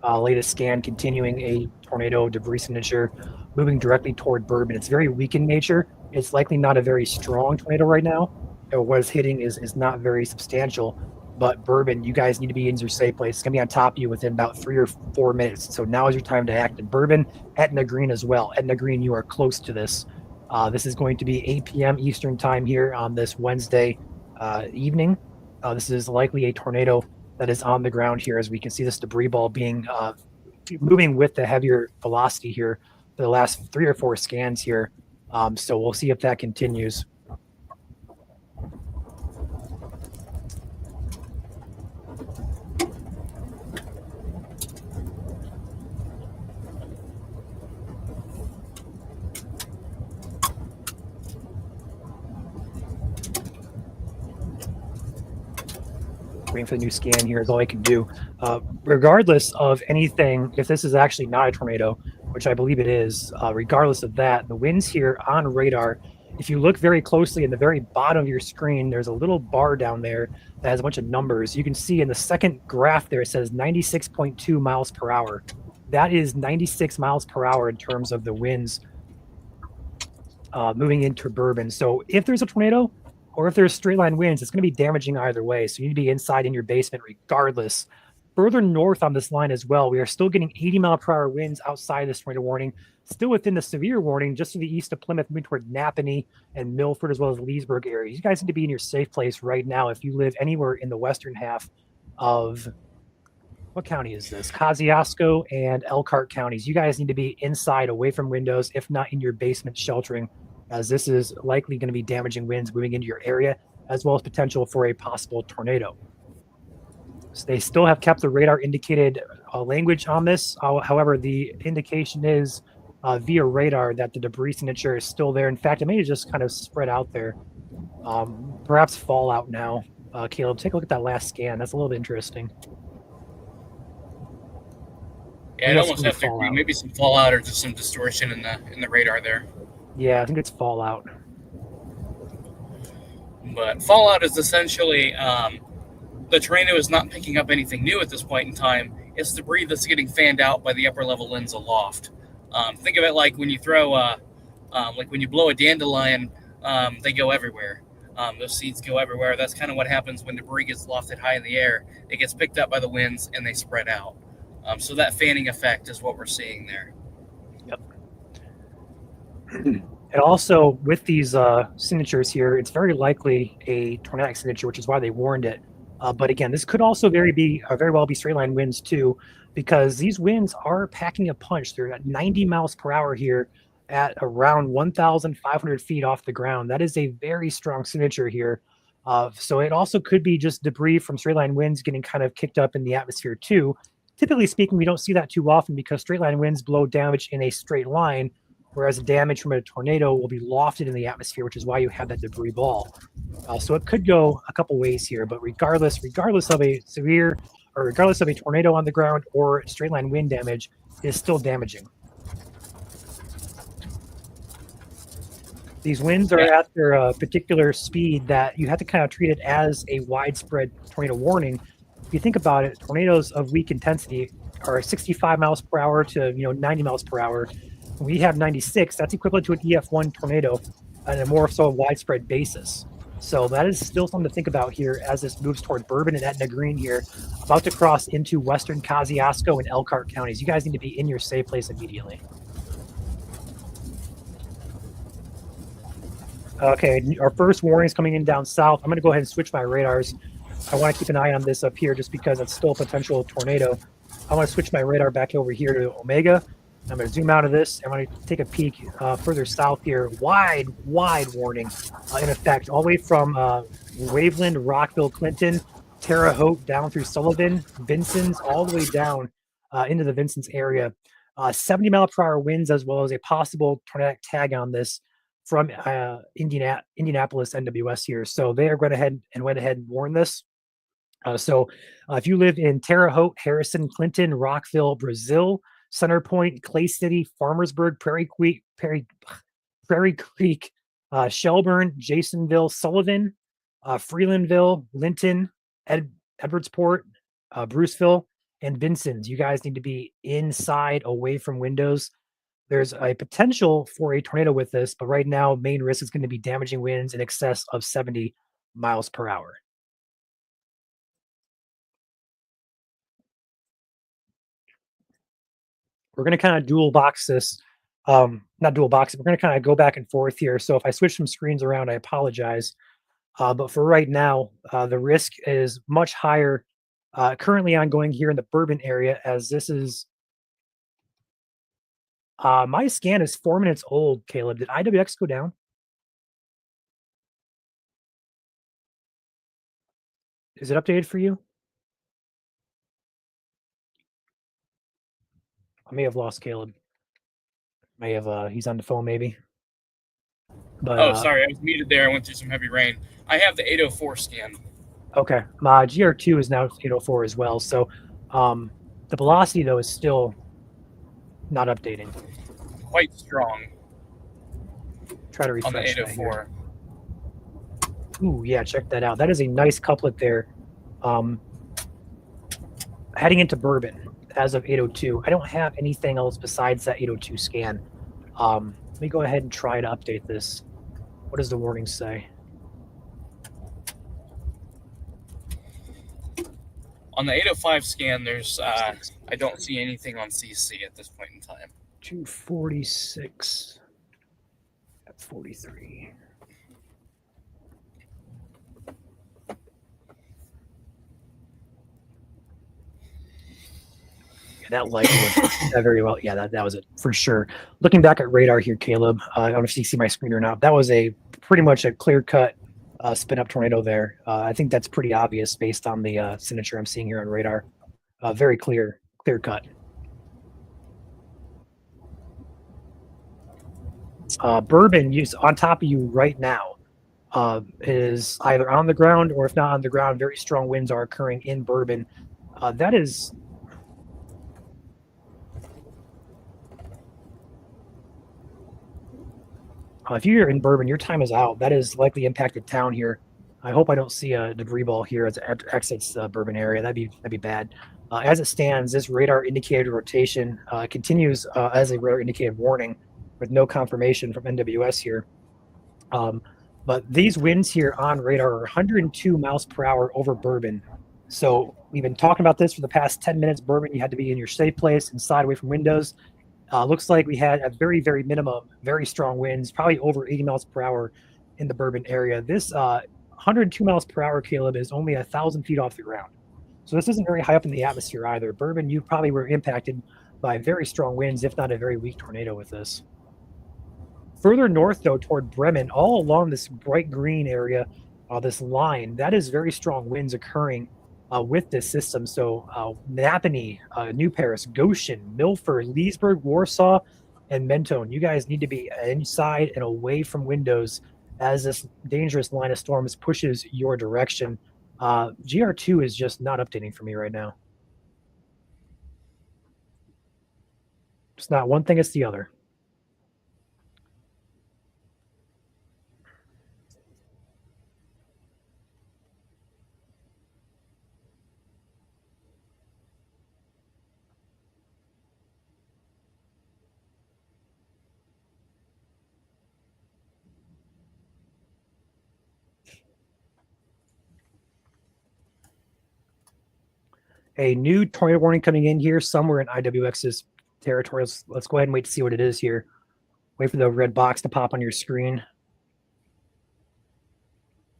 Latest scan continuing a tornado debris signature moving directly toward Bourbon. It's very weak in nature. It's likely not a very strong tornado right now. What it's hitting is not very substantial. But Bourbon, you guys need to be in your safe place. It's going to be on top of you within about 3 or 4 minutes. So now is your time to act. In Bourbon, Etna Green as well. Etna Green, you are close to this. This is going to be 8 p.m. Eastern time here on this Wednesday evening. This is likely a tornado that is on the ground here, as we can see this debris ball being moving with the heavier velocity here for the last 3 or 4 scans here. So we'll see if that continues. Waiting for the new scan here is all I can do. Regardless of anything, if this is actually not a tornado, which I believe it is, regardless of that, the winds here on radar, if you look very closely in the very bottom of your screen, there's a little bar down there that has a bunch of numbers. You can see in the second graph there, it says 96.2 miles per hour. That is 96 miles per hour in terms of the winds moving into Bourbon. So if there's a tornado, or if there's straight line winds, it's going to be damaging either way. So you need to be inside in your basement regardless. Further north on this line as well, we are still getting 80 mile per hour winds outside this tornado warning, still within the severe warning, just to the east of Plymouth, moving toward Napanee and Milford, as well as Leesburg areas. You guys need to be in your safe place right now if you live anywhere in the western half of, what county is this? Kosciuszko and Elkhart counties. You guys need to be inside, away from windows, if not in your basement sheltering, as this is likely going to be damaging winds moving into your area, as well as potential for a possible tornado. So they still have kept the radar indicated language on this. However, the indication is via radar that the debris signature is still there. In fact, it may have just kind of spread out there. Perhaps fallout now. Caleb, take a look at that last scan. That's a little bit interesting. Yeah, it almost have to be maybe some fallout or just some distortion in the radar there. Yeah, I think it's fallout. But fallout is essentially the tornado is not picking up anything new at this point in time. It's debris that's getting fanned out by the upper level winds aloft. Think of it like when you throw, like when you blow a dandelion, they go everywhere. Those seeds go everywhere. That's kind of what happens when debris gets lofted high in the air. It gets picked up by the winds and they spread out. So that fanning effect is what we're seeing there. Yep. And also with these signatures here, it's very likely a tornadic signature, which is why they warned it. But again, this could also very well be straight line winds too, because these winds are packing a punch. They're at 90 miles per hour here at around 1,500 feet off the ground. That is a very strong signature here. So it also could be just debris from straight line winds getting kind of kicked up in the atmosphere too. Typically speaking, we don't see that too often because straight line winds blow damage in a straight line, whereas damage from a tornado will be lofted in the atmosphere, which is why you have that debris ball. So it could go a couple ways here, but regardless of a severe or regardless of a tornado on the ground or straight line wind damage, it is still damaging. These winds are at their particular speed that you have to kind of treat it as a widespread tornado warning. If you think about it, tornadoes of weak intensity are 65 miles per hour to 90 miles per hour. We have 96. That's equivalent to an EF1 tornado on a more so widespread basis. So that is still something to think about here as this moves towards Bourbon and Etna Green here, about to cross into western Kosciuszko and Elkhart counties. You guys need to be in your safe place immediately. Okay, our first warning is coming in down south. I'm going to go ahead and switch my radars. I want to keep an eye on this up here just because it's still a potential tornado. I want to switch my radar back over here to Omega. I'm going to zoom out of this. I'm going to take a peek further south here. Wide warning in effect, all the way from Waveland, Rockville, Clinton, Terre Haute, down through Sullivan, Vincennes, all the way down into the Vincennes area. 70 mile per hour winds, as well as a possible tornadic tag on this from Indianapolis NWS here. So they are went ahead and warned this. So if you live in Terre Haute, Harrison, Clinton, Rockville, Brazil, Center Point, Clay City, Farmersburg, Prairie Creek, Shelburne, Jasonville, Sullivan, Freelandville, Linton, Edwardsport, Bruceville, and Vincennes. You guys need to be inside, away from windows. There's a potential for a tornado with this, but right now, main risk is going to be damaging winds in excess of 70 miles per hour. We're going to kind of dual box this. Not dual box it. We're going to kind of go back and forth here. So if I switch some screens around, I apologize. But for right now, the risk is much higher currently ongoing here in the Bourbon area, as this is my scan is 4 minutes old, Caleb. Did IWX go down? Is it updated for you? I may have lost Caleb. May have he's on the phone maybe. But, sorry, I was muted there. I went through some heavy rain. I have the 804 scan. Okay, my GR2 is now 804 as well. So the velocity though is still not updating. Quite strong. Try to refresh on the 804. Ooh, yeah, check that out. That is a nice couplet there. Heading into Bourbon as of 802. I don't have anything else besides that 802 scan. Let me go ahead and try to update this. What does the warning say? On the 805 scan, there's I don't see anything on CC at this point in time. 246 at 43. That light was very well. Yeah, that was it for sure. Looking back at radar here, Caleb, I don't know if you see my screen or not. That was a pretty much a clear cut spin up tornado there. I think that's pretty obvious based on the signature I'm seeing here on radar. Very clear cut. Bourbon use on top of you right now is either on the ground, or if not on the ground, very strong winds are occurring in Bourbon. That is. If you're in Bourbon, your time is out. That is likely impacted town here. I hope I don't see a debris ball here as it exits the Bourbon area. That'd be bad. As it stands, this radar indicated rotation continues as a radar indicated warning, with no confirmation from NWS here. But these winds here on radar are 102 miles per hour over Bourbon. So we've been talking about this for the past 10 minutes. Bourbon, you had to be in your safe place, inside, away from windows. Looks like we had a very, very minimum, very strong winds, probably over 80 miles per hour in the Bourbon area. This 102 miles per hour, Caleb, is only 1,000 feet off the ground. So this isn't very high up in the atmosphere either. Bourbon, you probably were impacted by very strong winds, if not a very weak tornado with this. Further north, though, toward Bremen, all along this bright green area, this line, that is very strong winds occurring with this system. So Napanee, New Paris, Goshen, Milford, Leesburg, Warsaw, and Mentone, you guys need to be inside and away from windows as this dangerous line of storms pushes your direction. GR2 is just not updating for me right now. It's not one thing, it's the other. A new tornado warning coming in here somewhere in IWX's territory. Let's go ahead and wait to see what it is here. Wait for the red box to pop on your screen.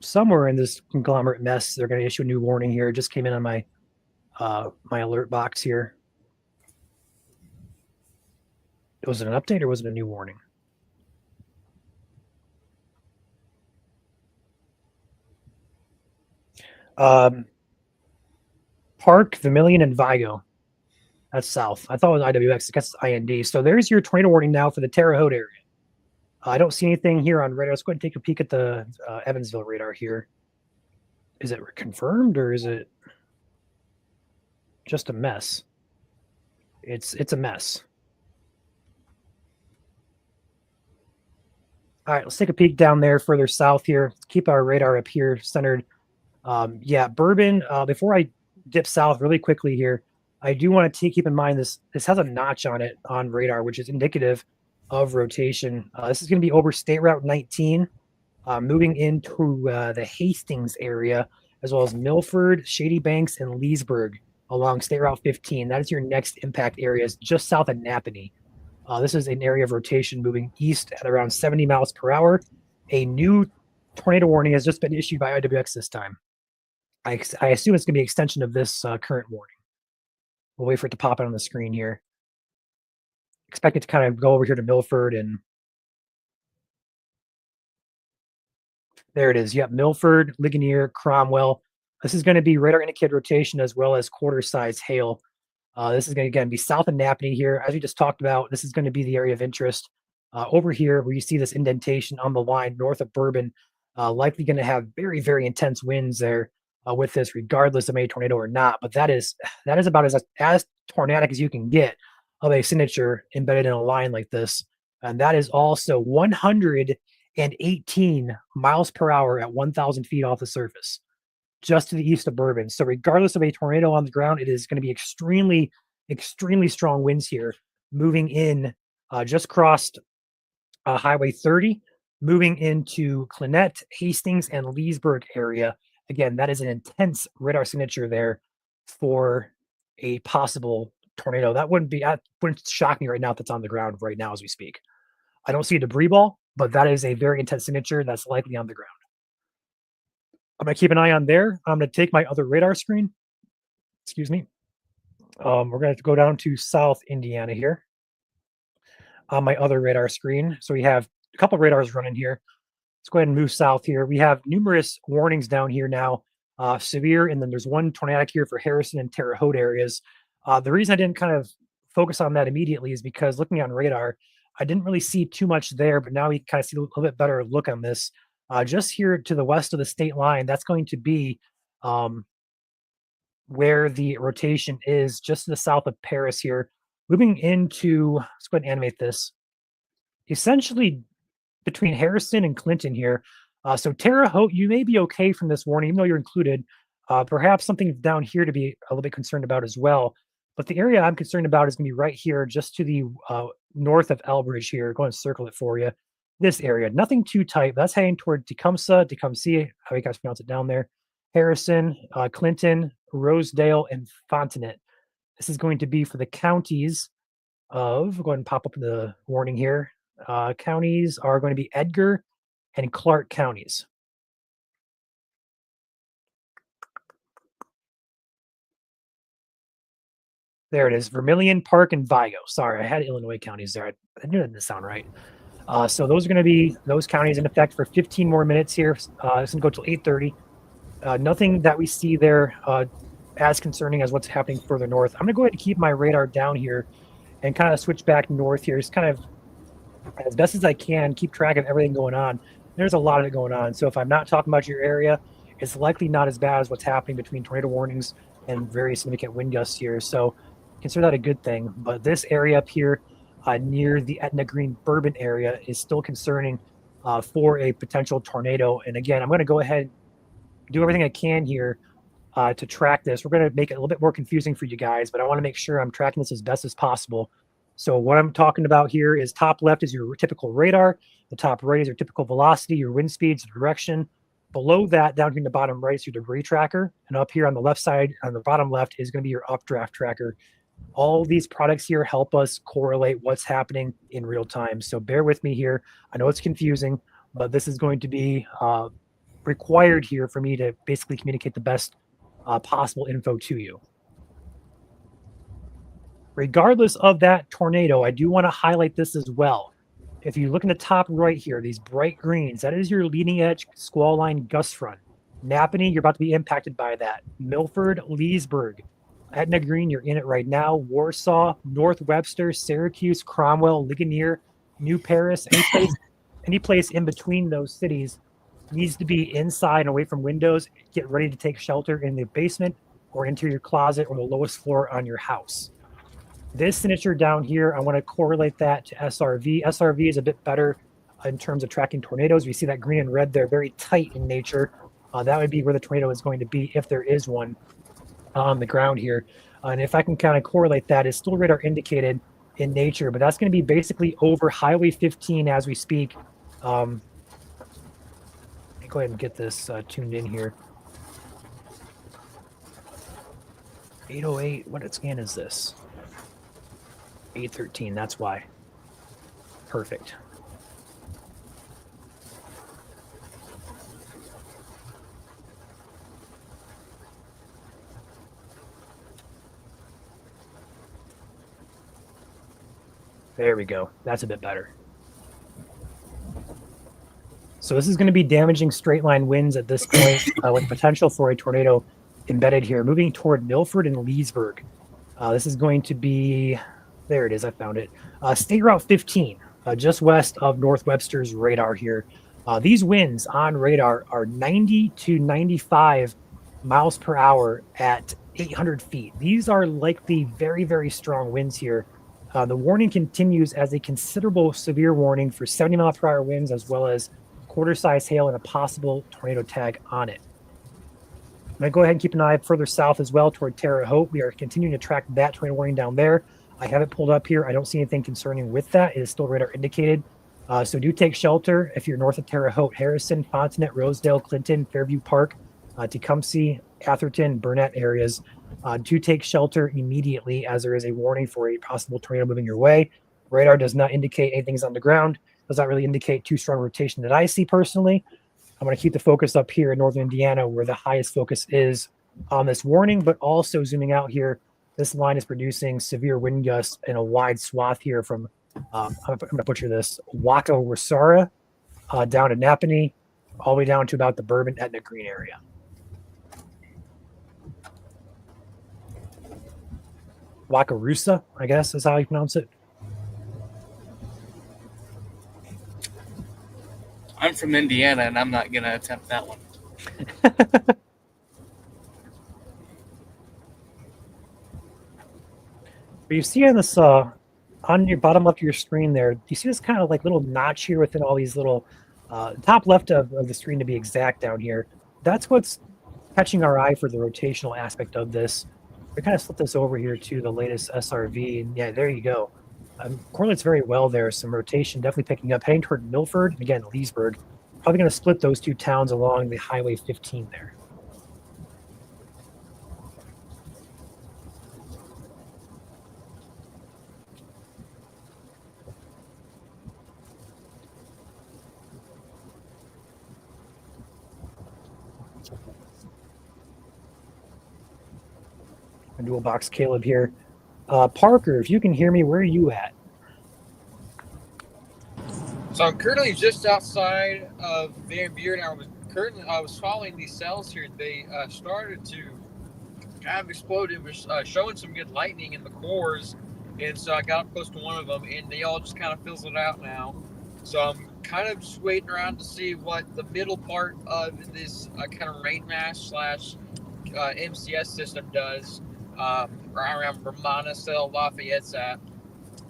Somewhere in this conglomerate mess, they're going to issue a new warning here. It just came in on my my alert box here. Was it an update or was it a new warning? Park, Vermilion, and Vigo. That's south. I thought it was IWX. I guess it's IND. So there's your tornado warning now for the Terre Haute area. I don't see anything here on radar. Let's go ahead and take a peek at the Evansville radar here. Is it confirmed or is it just a mess? It's a mess. All right, let's take a peek down there further south here. Let's keep our radar up here centered. Yeah, Bourbon. Before I dip south really quickly here, I do want to keep in mind this has a notch on it on radar, which is indicative of rotation. This is going to be over State Route 19, moving into the Hastings area, as well as Milford, Shady Banks, and Leesburg along State Route 15. That is your next impact areas just south of Napanee. This is an area of rotation moving east at around 70 miles per hour. A new tornado warning has just been issued by IWX this time. I assume it's going to be an extension of this current warning. We'll wait for it to pop out on the screen here. Expect it to kind of go over here to Milford, and there it is. Yep, Milford, Ligonier, Cromwell. This is going to be radar indicated rotation as well as quarter size hail. This is going to, again, be south of Napanee here. As we just talked about, this is going to be the area of interest. Over here, where you see this indentation on the line north of Bourbon, likely going to have very, very intense winds there with this, regardless of any tornado or not. But that is about as tornadic as you can get of a signature embedded in a line like this. And that is also 118 miles per hour at 1,000 feet off the surface, just to the east of Bourbon. So regardless of a tornado on the ground, it is going to be extremely, extremely strong winds here, moving in, just crossed Highway 30, moving into Clinette, Hastings, and Leesburg area. Again, that is an intense radar signature there for a possible tornado. That wouldn't shock me right now if it's on the ground right now as we speak. I don't see a debris ball, but that is a very intense signature that's likely on the ground. I'm going to keep an eye on there. I'm going to take my other radar screen. Excuse me. We're going to go down to South Indiana here on my other radar screen. So we have a couple of radars running here. Let's go ahead and move south here. We have numerous warnings down here now, severe, and then there's one tornadic here for Harrison and Terre Haute areas. The reason I didn't kind of focus on that immediately is because looking on radar, I didn't really see too much there, but now we kind of see a little bit better look on this. Just here to the west of the state line, that's going to be where the rotation is, just to the south of Paris here. Moving into, let's go ahead and animate this. Essentially between Harrison and Clinton here. So Terre Haute, you may be okay from this warning, even though you're included. Perhaps something down here to be a little bit concerned about as well. But the area I'm concerned about is going to be right here, just to the north of Elbridge here. Go and circle it for you. This area, nothing too tight. That's heading toward Tecumseh, how you guys pronounce it down there. Harrison, Clinton, Rosedale, and Fontanet. This is going to be for the counties of, go ahead and pop up the warning here. Counties are going to be Edgar and Clark counties. There it is, Vermilion, Park, and Vigo. Sorry, I had Illinois counties there. I knew that didn't sound right. So those are going to be those counties in effect for 15 more minutes here. It's going to go till 8:30. Nothing that we see there as concerning as what's happening further north. I'm going to go ahead and keep my radar down here and kind of switch back north here. Just kind of, as best as I can, keep track of everything going on. There's a lot of it going on. So if I'm not talking about your area, it's likely not as bad as what's happening between tornado warnings and very significant wind gusts here. So consider that a good thing. But this area up here near the Etna Green Bourbon area is still concerning for a potential tornado. And again, I'm going to go ahead and do everything I can here to track this. We're going to make it a little bit more confusing for you guys, but I want to make sure I'm tracking this as best as possible. So what I'm talking about here is top left is your typical radar. The top right is your typical velocity, your wind speeds, direction. Below that, down here in the bottom right is your debris tracker. And up here on the left side, on the bottom left, is going to be your updraft tracker. All these products here help us correlate what's happening in real time. So bear with me here. I know it's confusing, but this is going to be required here for me to basically communicate the best possible info to you. Regardless of that tornado, I do want to highlight this as well. If you look in the top right here, these bright greens, that is your leading edge squall line gust front. Napanee, you're about to be impacted by that. Milford, Leesburg, Etna Green, you're in it right now. Warsaw, North Webster, Syracuse, Cromwell, Ligonier, New Paris, any place in between those cities needs to be inside and away from windows. Get ready to take shelter in the basement or into your closet or the lowest floor on your house. This signature down here, I want to correlate that to SRV. SRV is a bit better in terms of tracking tornadoes. We see that green and red, they're very tight in nature. That would be where the tornado is going to be if there is one on the ground here. And if I can kind of correlate that, it's still radar indicated in nature, but that's going to be basically over Highway 15 as we speak. Let me go ahead and get this tuned in here. 808, what scan is this? 813, that's why. Perfect. There we go. That's a bit better. So this is going to be damaging straight line winds at this point with potential for a tornado embedded here. Moving toward Milford and Leesburg. This is going to be, there it is, I found it. State Route 15, just west of North Webster's radar here. These winds on radar are 90 to 95 miles per hour at 800 feet. These are likely very, very strong winds here. The warning continues as a considerable severe warning for 70 mile per hour winds, as well as quarter-size hail and a possible tornado tag on it. I'm going to go ahead and keep an eye further south as well toward Terre Haute. We are continuing to track that tornado warning down there. I have it pulled up here. I don't see anything concerning with that. It is still radar indicated. So do take shelter if you're north of Terre Haute. Harrison, Fontanet, Rosedale, Clinton, Fairview Park, Tecumseh, Atherton, Burnett areas. Do take shelter immediately as there is a warning for a possible tornado moving your way. Radar does not indicate anything's on the ground. Does not really indicate too strong rotation that I see personally. I'm going to keep the focus up here in northern Indiana where the highest focus is on this warning, but also zooming out here, this line is producing severe wind gusts in a wide swath here from, I'm going to butcher this, Waka-Warsara down to Napanee, all the way down to about the Bourbon Etna Green area. Wakarusa, I guess is how you pronounce it. I'm from Indiana, and I'm not going to attempt that one. But you see on this, on your bottom left of your screen there, you see this kind of like little notch here within all these little, top left of the screen to be exact down here. That's what's catching our eye for the rotational aspect of this. We kind of flip this over here to the latest SRV, and yeah, there you go. Correlates very well there. Some rotation definitely picking up, heading toward Milford, and again, Leesburg. Probably going to split those two towns along the Highway 15 there. Dual box Caleb here. Parker, if you can hear me, where are you at? So I'm currently just outside of Van Buren. I was following these cells here. They started to kind of explode. It was showing some good lightning in the cores, and so I got up close to one of them, and they all just kind of fizzled out now. So I'm kind of just waiting around to see what the middle part of this kind of rain mass slash MCS system does around Vermont, Lafayette's at.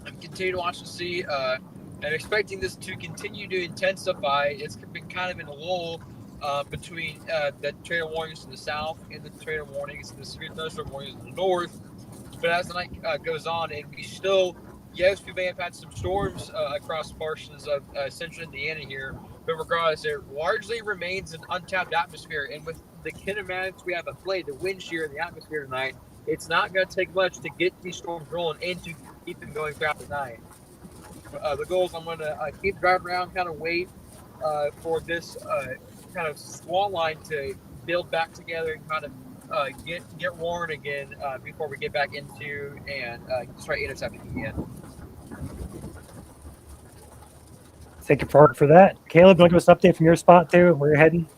I'm continuing to watch to see. I'm expecting this to continue to intensify. It's been kind of in a lull between the tornado warnings to the south and the tornado warnings and the severe thunderstorm warnings to the north. But as the night goes on, and we still, yes, we may have had some storms across portions of central Indiana here, but regardless, it largely remains an untapped atmosphere. And with the kinematics we have at play, the wind shear in the atmosphere tonight, it's not going to take much to get these storms rolling and to keep them going throughout the night. The goal is I'm going to keep driving around, kind of wait for this kind of squall line to build back together and kind of get roaring again before we get back into and start intercepting again. Thank you, Parker, for that. Caleb, you want to give us an update from your spot too, where you're heading?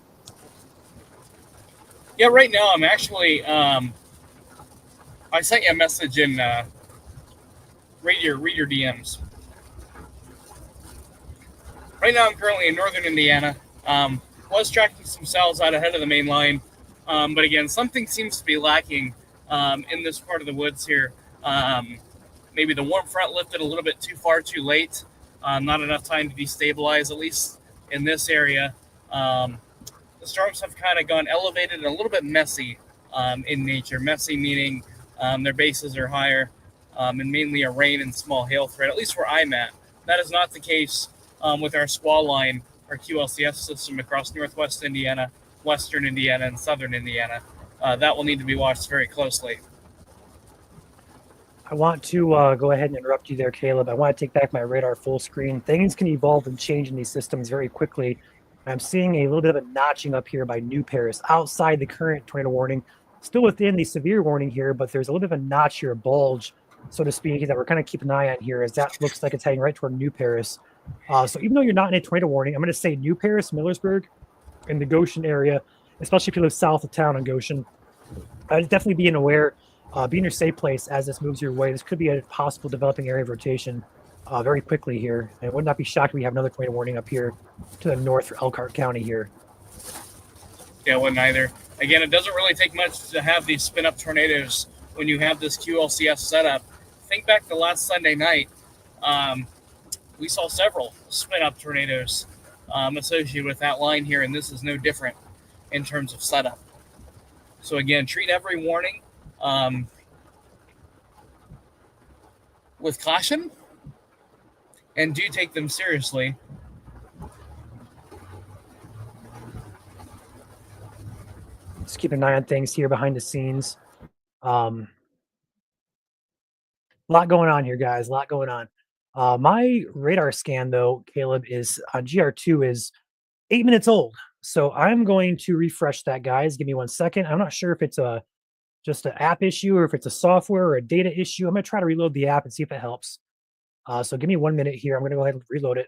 Yeah, right now I'm actually I sent you a message in read your DMs. Right now I'm currently in northern Indiana. Was tracking some cells out ahead of the main line, but again, something seems to be lacking in this part of the woods here. Maybe the warm front lifted a little bit too far too late. Not enough time to destabilize, at least in this area. The storms have kind of gone elevated and a little bit messy in nature. Messy meaning their bases are higher and mainly a rain and small hail threat, at least where I'm at. That is not the case with our squall line, our QLCS system across northwest Indiana, western Indiana, and southern Indiana. That will need to be watched very closely. I want to go ahead and interrupt you there, Caleb. I want to take back my radar full screen. Things can evolve and change in these systems very quickly. I'm seeing a little bit of a notching up here by New Paris outside the current tornado warning, still within the severe warning here, but there's a little bit of a notch here, a bulge, so to speak, that we're kind of keeping an eye on here, as that looks like it's heading right toward New Paris. So even though you're not in a tornado warning, I'm going to say New Paris, Millersburg, and the Goshen area, especially if you live south of town on Goshen, I'd definitely be aware. Be in your safe place as this moves your way. This could be a possible developing area of rotation very quickly here. I would not be shocked if we have another tornado warning up here to the north for Elkhart County here. Yeah, I wouldn't either. Again, it doesn't really take much to have these spin-up tornadoes when you have this QLCS setup. Think back to last Sunday night. We saw several spin-up tornadoes associated with that line here, and this is no different in terms of setup. So again, treat every warning with caution, and do take them seriously. Just keep an eye on things here behind the scenes. A lot going on here, guys. A lot going on. My radar scan, though, Caleb, is on GR2 is 8 minutes old. So I'm going to refresh that, guys. Give me 1 second. I'm not sure if it's just an app issue or if it's a software or a data issue. I'm going to try to reload the app and see if it helps. So give me 1 minute here. I'm going to go ahead and reload it.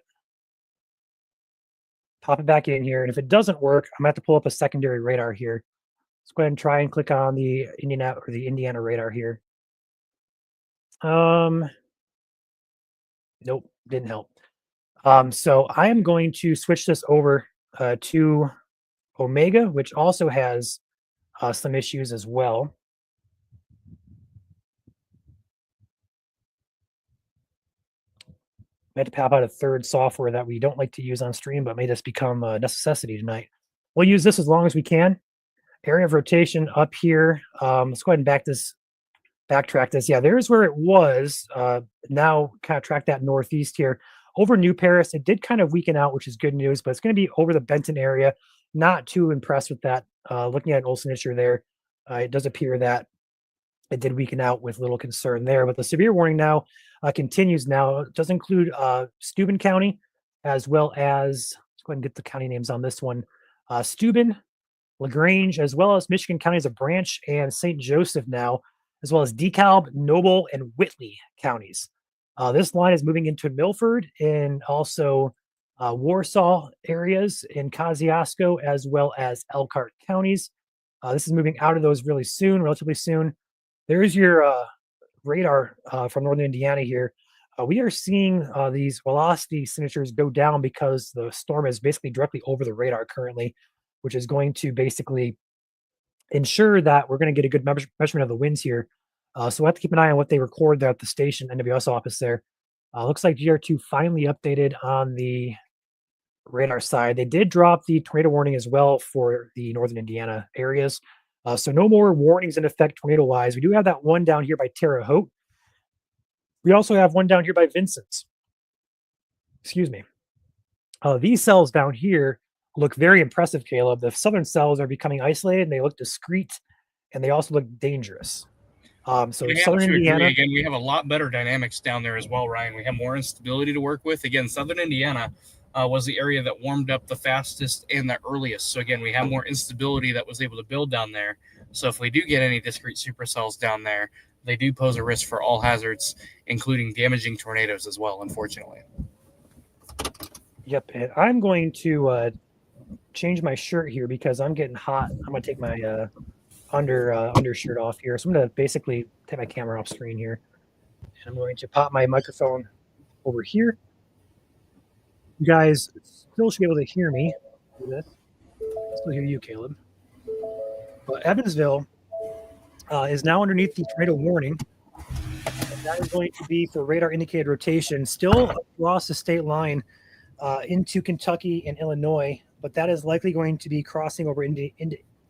Pop it back in here. And if it doesn't work, I'm going to have to pull up a secondary radar here. Let's go ahead and try and click on the Indiana radar here. Nope, didn't help. So I am going to switch this over to Omega, which also has some issues as well. I had to pop out a third software that we don't like to use on stream, but may just become a necessity tonight. We'll use this as long as we can. Area of rotation up here. Let's go ahead and backtrack this. Yeah, there's where it was. Now kind of track that northeast here. Over New Paris, it did kind of weaken out, which is good news, but it's going to be over the Benton area. Not too impressed with that. Looking at an Olsen issue there, it does appear that it did weaken out with little concern there. But the severe warning now continues now. It does include Steuben County, as well as, let's go ahead and get the county names on this one. Steuben, LaGrange, as well as Michigan County as a branch, and St. Joseph now, as well as DeKalb, Noble, and Whitley counties. This line is moving into Milford and also Warsaw areas in Kosciuszko, as well as Elkhart counties. This is moving out of those really soon, relatively soon. There's your radar from northern Indiana here. We are seeing these velocity signatures go down because the storm is basically directly over the radar currently, which is going to basically ensure that we're going to get a good measurement of the winds here. So we'll have to keep an eye on what they record there at the station NWS office there. Looks like GR2 finally updated on the radar side. They did drop the tornado warning as well for the northern Indiana areas. So no more warnings in effect tornado-wise. We do have that one down here by Terre Haute. We also have one down here by Vincennes. Excuse me. These cells down here look very impressive, Caleb. The southern cells are becoming isolated, and they look discrete, and they also look dangerous. So southern Indiana, again, we have a lot better dynamics down there as well, Ryan. We have more instability to work with. Again, southern Indiana was the area that warmed up the fastest and the earliest. So again, we have more instability that was able to build down there. So if we do get any discrete supercells down there, they do pose a risk for all hazards, including damaging tornadoes as well, unfortunately. Yep, and I'm going to change my shirt here because I'm getting hot. I'm going to take my undershirt off here. So I'm going to basically take my camera off screen here. And I'm going to pop my microphone over here. You guys still should be able to hear me. Do this. I still hear you, Caleb. But Evansville is now underneath the tornado warning. And that is going to be for radar indicated rotation, still across the state line into Kentucky and Illinois. But that is likely going to be crossing over into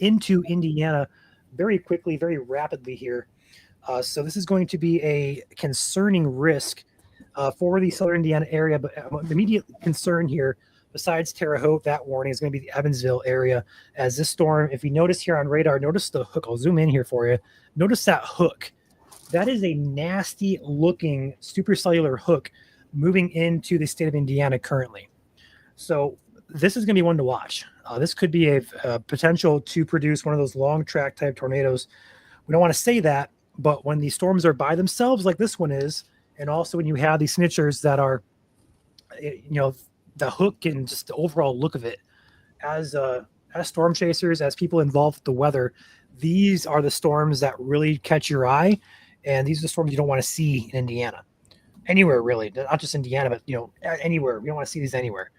Indiana very quickly, very rapidly here. So this is going to be a concerning risk for the southern Indiana area. But the immediate concern here, besides Terre Haute, that warning is going to be the Evansville area. As this storm, if you notice here on radar, notice the hook. I'll zoom in here for you. Notice that hook. That is a nasty looking supercellular hook moving into the state of Indiana currently. So this is going to be one to watch. This could be a potential to produce one of those long track type tornadoes. We don't want to say that, but when these storms are by themselves like this one is, and also when you have these signatures that are, the hook and just the overall look of it, as storm chasers, as people involved with the weather, these are the storms that really catch your eye, and these are the storms you don't want to see in Indiana. Anywhere really, not just Indiana, but anywhere. We don't want to see these anywhere.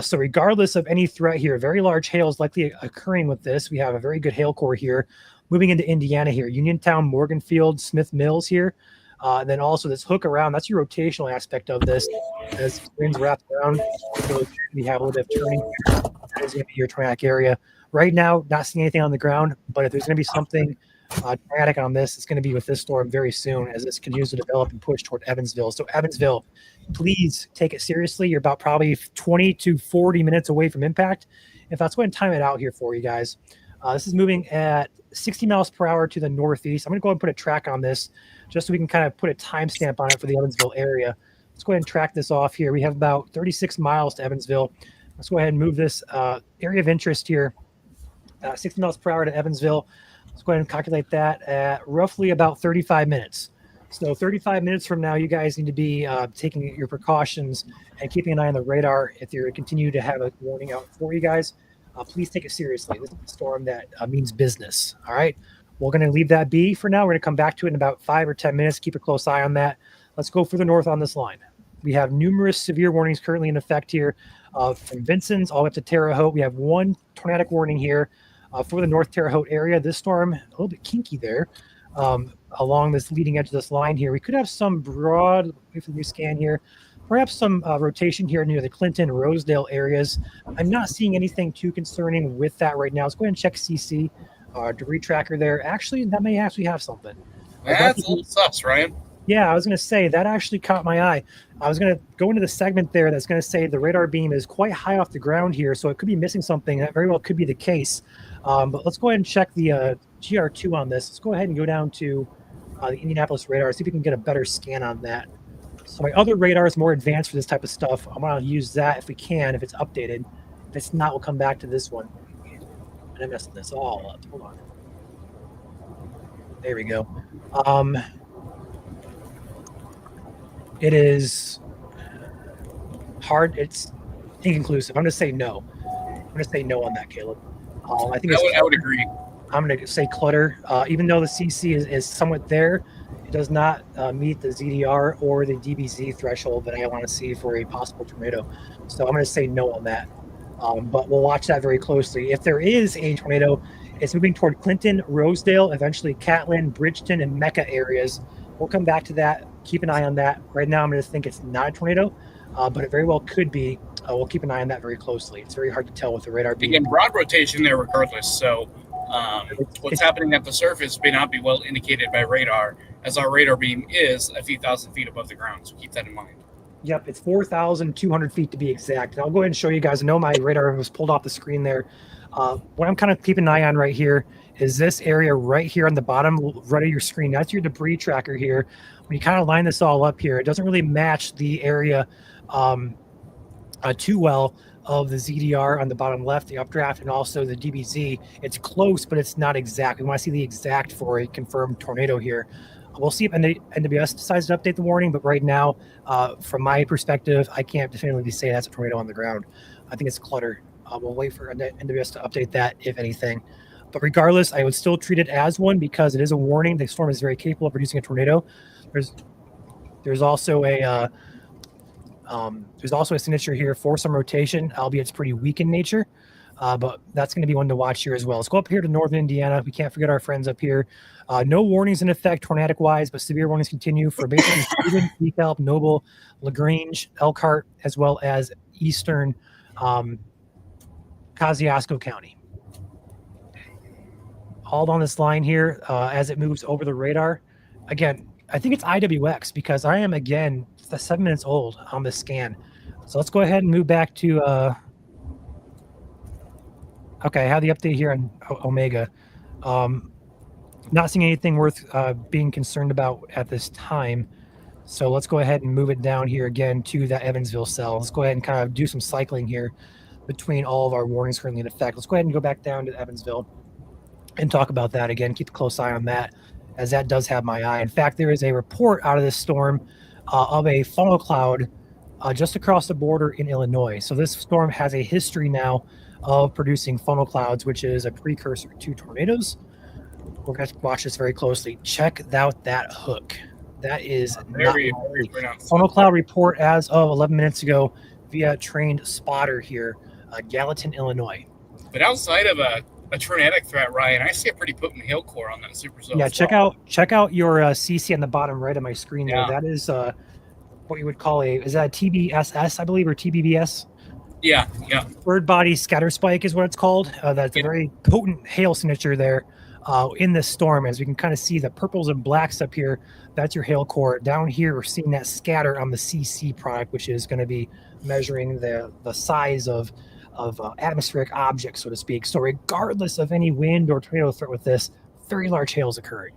So regardless of any threat here, very large hail is likely occurring with this. We have a very good hail core here. Moving into Indiana here, Uniontown, Morganfield, Smith Mills here. And then also this hook around, that's your rotational aspect of this. As winds wrap around, so we have a little bit of turning. That is going to be your tornadic area. Right now, not seeing anything on the ground, but if there's going to be something tornadic on this, it's going to be with this storm very soon as this continues to develop and push toward Evansville. So Evansville, please take it seriously. You're about probably 20 to 40 minutes away from impact. In fact, let's go ahead and time it out here for you guys. This is moving at 60 miles per hour to the northeast. I'm going to go ahead and put a track on this just so we can kind of put a timestamp on it for the Evansville area. Let's go ahead and track this off here. We have about 36 miles to Evansville. Let's go ahead and move this area of interest here, 60 miles per hour to Evansville. Let's go ahead and calculate that at roughly about 35 minutes. So 35 minutes from now, you guys need to be taking your precautions and keeping an eye on the radar. If you continue to have a warning out for you guys, please take it seriously. This is a storm that means business. All right. We're going to leave that be for now. We're going to come back to it in about 5 or 10 minutes. Keep a close eye on that. Let's go further north on this line. We have numerous severe warnings currently in effect here from Vincennes all the way up to Terre Haute. We have one tornadic warning here for the North Terre Haute area. This storm, a little bit kinky there along this leading edge of this line here. We could have some broad, if we scan here, perhaps some rotation here near the Clinton, Rosedale areas. I'm not seeing anything too concerning with that right now. Let's go ahead and check CC, debris tracker there. Actually, that may actually have something. That's a little sus, Ryan. Yeah, I was going to say that actually caught my eye. I was going to go into the segment there that's going to say the radar beam is quite high off the ground here, so it could be missing something. That very well could be the case. But let's go ahead and check the GR2 on this. Let's go ahead and go down to the Indianapolis radar, see if we can get a better scan on that. So my other radar is more advanced for this type of stuff. I'm going to use that if we can, if it's updated. If it's not, we'll come back to this one. And I'm messing this all up. Hold on. There we go. It is hard. It's inconclusive. I'm going to say no. I'm going to say no on that, Caleb. I think I would agree. I'm going to say clutter. Even though the CC is somewhat there, it does not meet the ZDR or the DBZ threshold that I want to see for a possible tornado. So I'm going to say no on that. But we'll watch that very closely. If there is a tornado, it's moving toward Clinton, Rosedale, eventually Catlin, Bridgeton, and Mecca areas. We'll come back to that. Keep an eye on that. Right now, I'm going to think it's not a tornado, but it very well could be. We'll keep an eye on that very closely. It's very hard to tell with the radar beam. Again, broad rotation there regardless. So what's happening at the surface may not be well indicated by radar, as our radar beam is a few thousand feet above the ground. So keep that in mind. Yep, it's 4,200 feet to be exact. And I'll go ahead and show you guys. I know my radar was pulled off the screen there. What I'm kind of keeping an eye on right here is this area right here on the bottom right of your screen. That's your debris tracker here. When you kind of line this all up here, it doesn't really match the area too well of the ZDR on the bottom left, the updraft, and also the DBZ. It's close, but it's not exact. We want to see the exact for a confirmed tornado here. We'll see if NWS decides to update the warning, but right now, from my perspective, I can't definitively say that's a tornado on the ground. I think it's clutter. We'll wait for NWS to update that, if anything. But regardless, I would still treat it as one because it is a warning. The storm is very capable of producing a tornado. There's also a signature here for some rotation, albeit it's pretty weak in nature. But that's going to be one to watch here as well. Let's go up here to northern Indiana. We can't forget our friends up here. No warnings in effect tornadic-wise, but severe warnings continue for basically Stephen, DeKalb, Noble, LaGrange, Elkhart, as well as eastern Kosciuszko County. All on this line here as it moves over the radar. Again, I think it's IWX because I am, again, 7 minutes old on this scan. So let's go ahead and move back to... Okay, I have the update here on Omega. Not seeing anything worth being concerned about at this time. So let's go ahead and move it down here again to that Evansville cell. Let's go ahead and kind of do some cycling here between all of our warnings currently in effect. Let's go ahead and go back down to Evansville and talk about that again. Keep a close eye on that, as that does have my eye. In fact, there is a report out of this storm of a funnel cloud just across the border in Illinois. So this storm has a history now of producing funnel clouds, which is a precursor to tornadoes. We're going to watch this very closely. Check out that hook. That is very funnel cloud report as of 11 minutes ago via trained spotter here, Gallatin, Illinois. But outside of a tornadic threat, Ryan, I see a pretty potent hail core on that supercell. Yeah, check out your CC on the bottom right of my screen there. That is what you would call is that a TBSS, I believe, or TBBS? Yeah. Bird body scatter spike is what it's called. That's a very potent hail signature there in this storm. As we can kind of see the purples and blacks up here, that's your hail core. Down here, we're seeing that scatter on the CC product, which is going to be measuring the size of atmospheric objects, so to speak. So regardless of any wind or tornado threat with this, very large hail is occurring.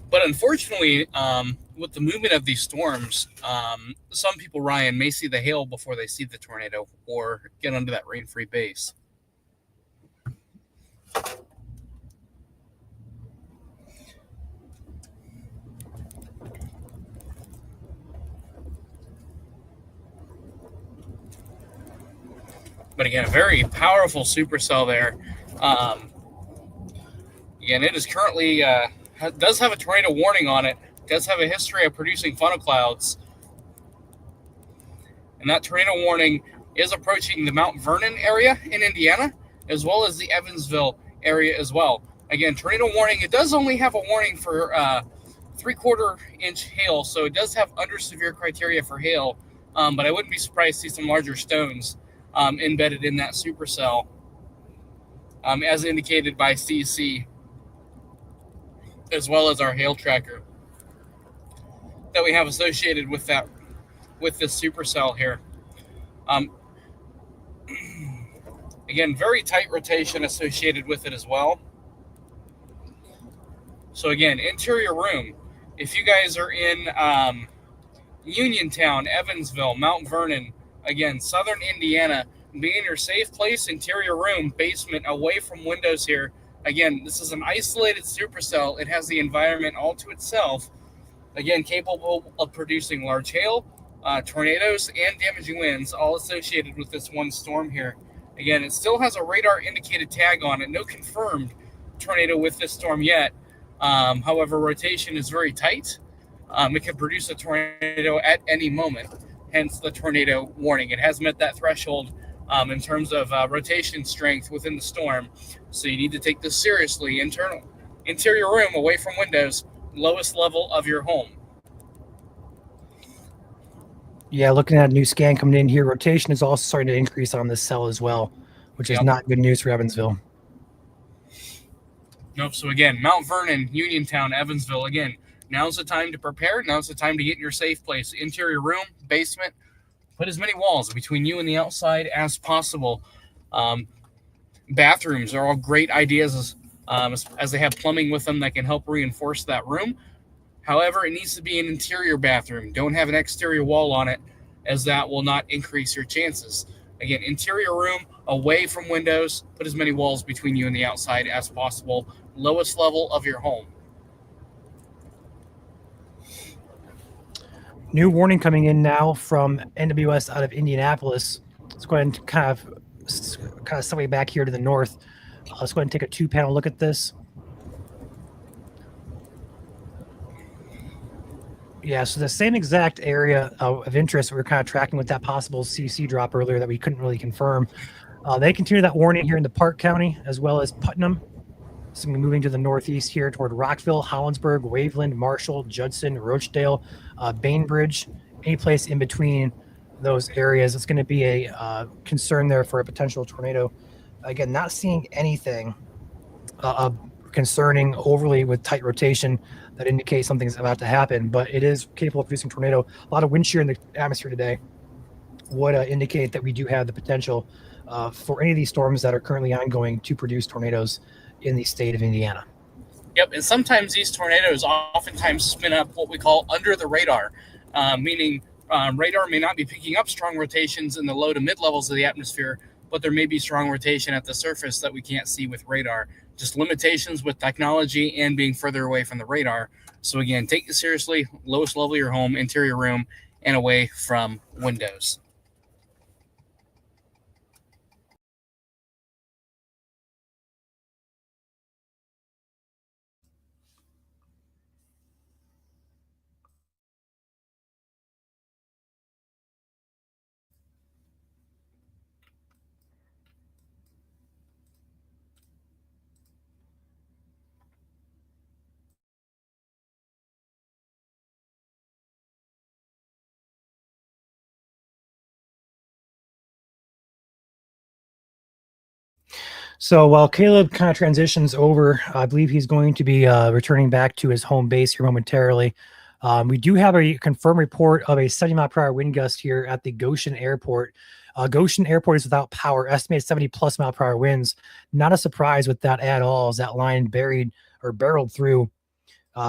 But unfortunately, with the movement of these storms, some people, Ryan, may see the hail before they see the tornado or get under that rain-free base. But again, a very powerful supercell there. Again, it is currently does have a tornado warning on it. Does have a history of producing funnel clouds, and that tornado warning is approaching the Mount Vernon area in Indiana, as well as the Evansville area as well. Again, tornado warning. It does only have a warning for 3/4 inch hail, so it does have under severe criteria for hail. But I wouldn't be surprised to see some larger stones embedded in that supercell, as indicated by CC, as well as our hail tracker that we have associated with this supercell here. Again, very tight rotation associated with it as well. So again, interior room. If you guys are in Uniontown, Evansville, Mount Vernon, again, southern Indiana, be in your safe place, interior room, basement, away from windows here. Again, this is an isolated supercell. It has the environment all to itself. Again, capable of producing large hail, tornadoes, and damaging winds, all associated with this one storm here. Again, it still has a radar indicated tag on it. No confirmed tornado with this storm yet. However, rotation is very tight. It can produce a tornado at any moment, hence the tornado warning. It has met that threshold in terms of rotation strength within the storm. So you need to take this seriously. Interior room, away from windows, lowest level of your home. Yeah, looking at a new scan coming in here, rotation is also starting to increase on this cell as well, which is not good news for Evansville. Nope. So again, Mount Vernon, Uniontown, Evansville. Again, now's the time to prepare. Now's the time to get in your safe place. Interior room, basement. Put as many walls between you and the outside as possible. Bathrooms are all great ideas as they have plumbing with them that can help reinforce that room. However, it needs to be an interior bathroom. Don't have an exterior wall on it, as that will not increase your chances. Again, interior room, away from windows. Put as many walls between you and the outside as possible. Lowest level of your home. New warning coming in now from NWS out of Indianapolis. Let's go ahead and kind of segue back here to the north. Let's go ahead and take a 2-panel look at this. Yeah, so the same exact area of interest we were kind of tracking with that possible CC drop earlier that we couldn't really confirm. They continue that warning here into Park County as well as Putnam. So we're moving to the northeast here toward Rockville, Hollinsburg, Waveland, Marshall, Judson, Rochdale, Bainbridge, any place in between those areas. It's going to be a concern there for a potential tornado. Again, not seeing anything concerning overly with tight rotation that indicates something's about to happen, but it is capable of producing tornado. A lot of wind shear in the atmosphere today would indicate that we do have the potential for any of these storms that are currently ongoing to produce tornadoes in the state of Indiana. Yep, and sometimes these tornadoes oftentimes spin up what we call under the radar, meaning radar may not be picking up strong rotations in the low to mid levels of the atmosphere, but there may be strong rotation at the surface that we can't see with radar. Just limitations with technology and being further away from the radar. So again, take it seriously, lowest level of your home, interior room, and away from windows. So while Caleb kind of transitions over, I believe he's going to be returning back to his home base here momentarily. We do have a confirmed report of a 70-mile-per-hour wind gust here at the Goshen Airport. Goshen Airport is without power, estimated 70-plus mile-per-hour winds. Not a surprise with that at all, as that line barreled through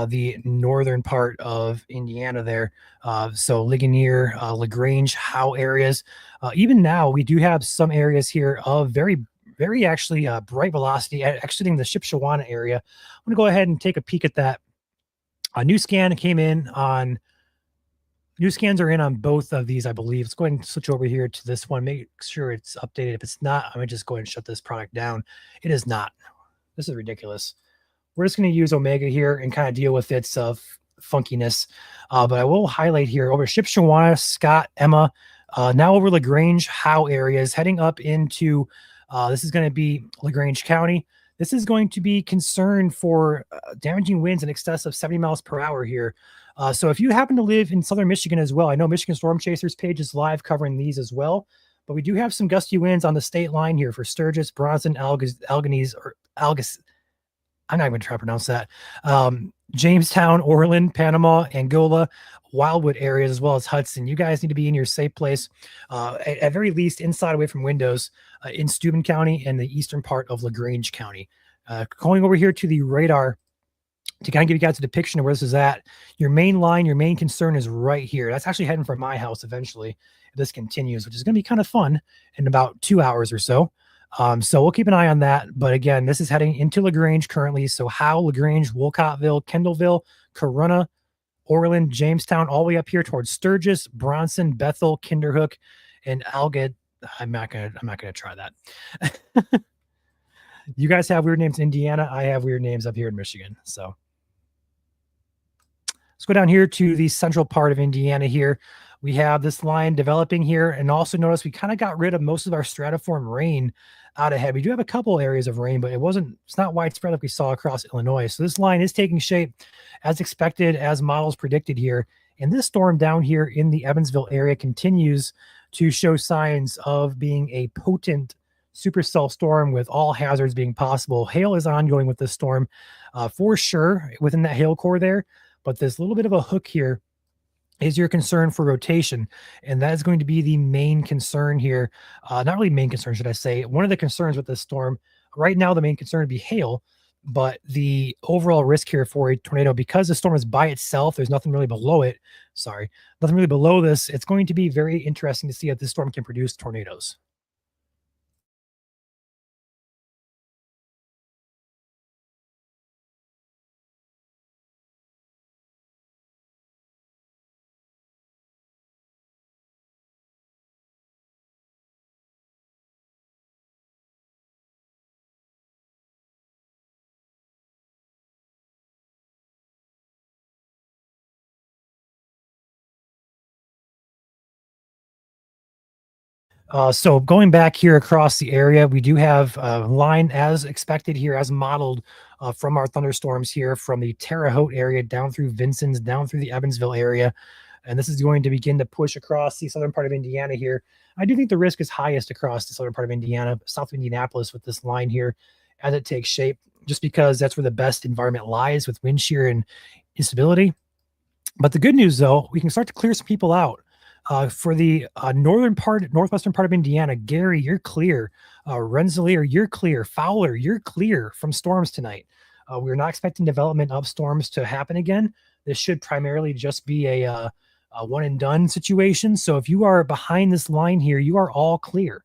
the northern part of Indiana there. So Ligonier, LaGrange, Howe areas. Even now, we do have some areas here of very actually bright velocity exiting the Shipshewana area. I'm going to go ahead and take a peek at that. A new scan came in on, new scans are in on both of these, I believe. Let's go ahead and switch over here to this one. Make sure it's updated. If it's not, I'm going to just go ahead and shut this product down. It is not. This is ridiculous. We're just going to use Omega here and kind of deal with its funkiness. But I will highlight here over Shipshewana, Scott, Emma, now over LaGrange, Howe areas, heading up into this is going to be LaGrange County. This is going to be concerned for damaging winds in excess of 70 miles per hour here. So if you happen to live in southern Michigan as well, I know Michigan Storm Chasers page is live covering these as well, but we do have some gusty winds on the state line here for Sturgis, Bronson, Alganese, or Algus. I'm not even trying to pronounce that. Jamestown, Orland, Panama, Angola, Wildwood areas, as well as Hudson. You guys need to be in your safe place, at very least inside away from windows in Steuben County and the eastern part of LaGrange County. Going over here to the radar to kind of give you guys a depiction of where this is at, your main line, your main concern is right here. That's actually heading for my house eventually if this continues, which is going to be kind of fun in about 2 hours or so. So we'll keep an eye on that. But again, this is heading into LaGrange currently. So Howe, LaGrange, Wolcottville, Kendallville, Corunna, Orland, Jamestown, all the way up here towards Sturgis, Bronson, Bethel, Kinderhook, and Algid. I'm not gonna try that. You guys have weird names in Indiana. I have weird names up here in Michigan. So let's go down here to the central part of Indiana here. We have this line developing here. And also notice we kind of got rid of most of our stratiform rain out ahead. We do have a couple areas of rain, but it's not widespread like we saw across Illinois. So this line is taking shape as expected, as models predicted here. And this storm down here in the Evansville area continues to show signs of being a potent supercell storm with all hazards being possible. Hail is ongoing with this storm for sure within that hail core there. But this little bit of a hook here is your concern for rotation. And that is going to be the main concern here. Not really main concern, should I say. One of the concerns with this storm, right now, the main concern would be hail. But the overall risk here for a tornado, because the storm is by itself, there's nothing really below it. Sorry, nothing really below this. It's going to be very interesting to see if this storm can produce tornadoes. So going back here across the area, we do have a line as expected here, as modeled from our thunderstorms here from the Terre Haute area down through Vincennes, down through the Evansville area. And this is going to begin to push across the southern part of Indiana here. I do think the risk is highest across the southern part of Indiana, south of Indianapolis with this line here as it takes shape, just because that's where the best environment lies with wind shear and instability. But the good news, though, we can start to clear some people out. For the northwestern part of Indiana, Gary, you're clear. Rensselaer, you're clear. Fowler, you're clear from storms tonight. We're not expecting development of storms to happen again. This should primarily just be a one and done situation. So if you are behind this line here, you are all clear.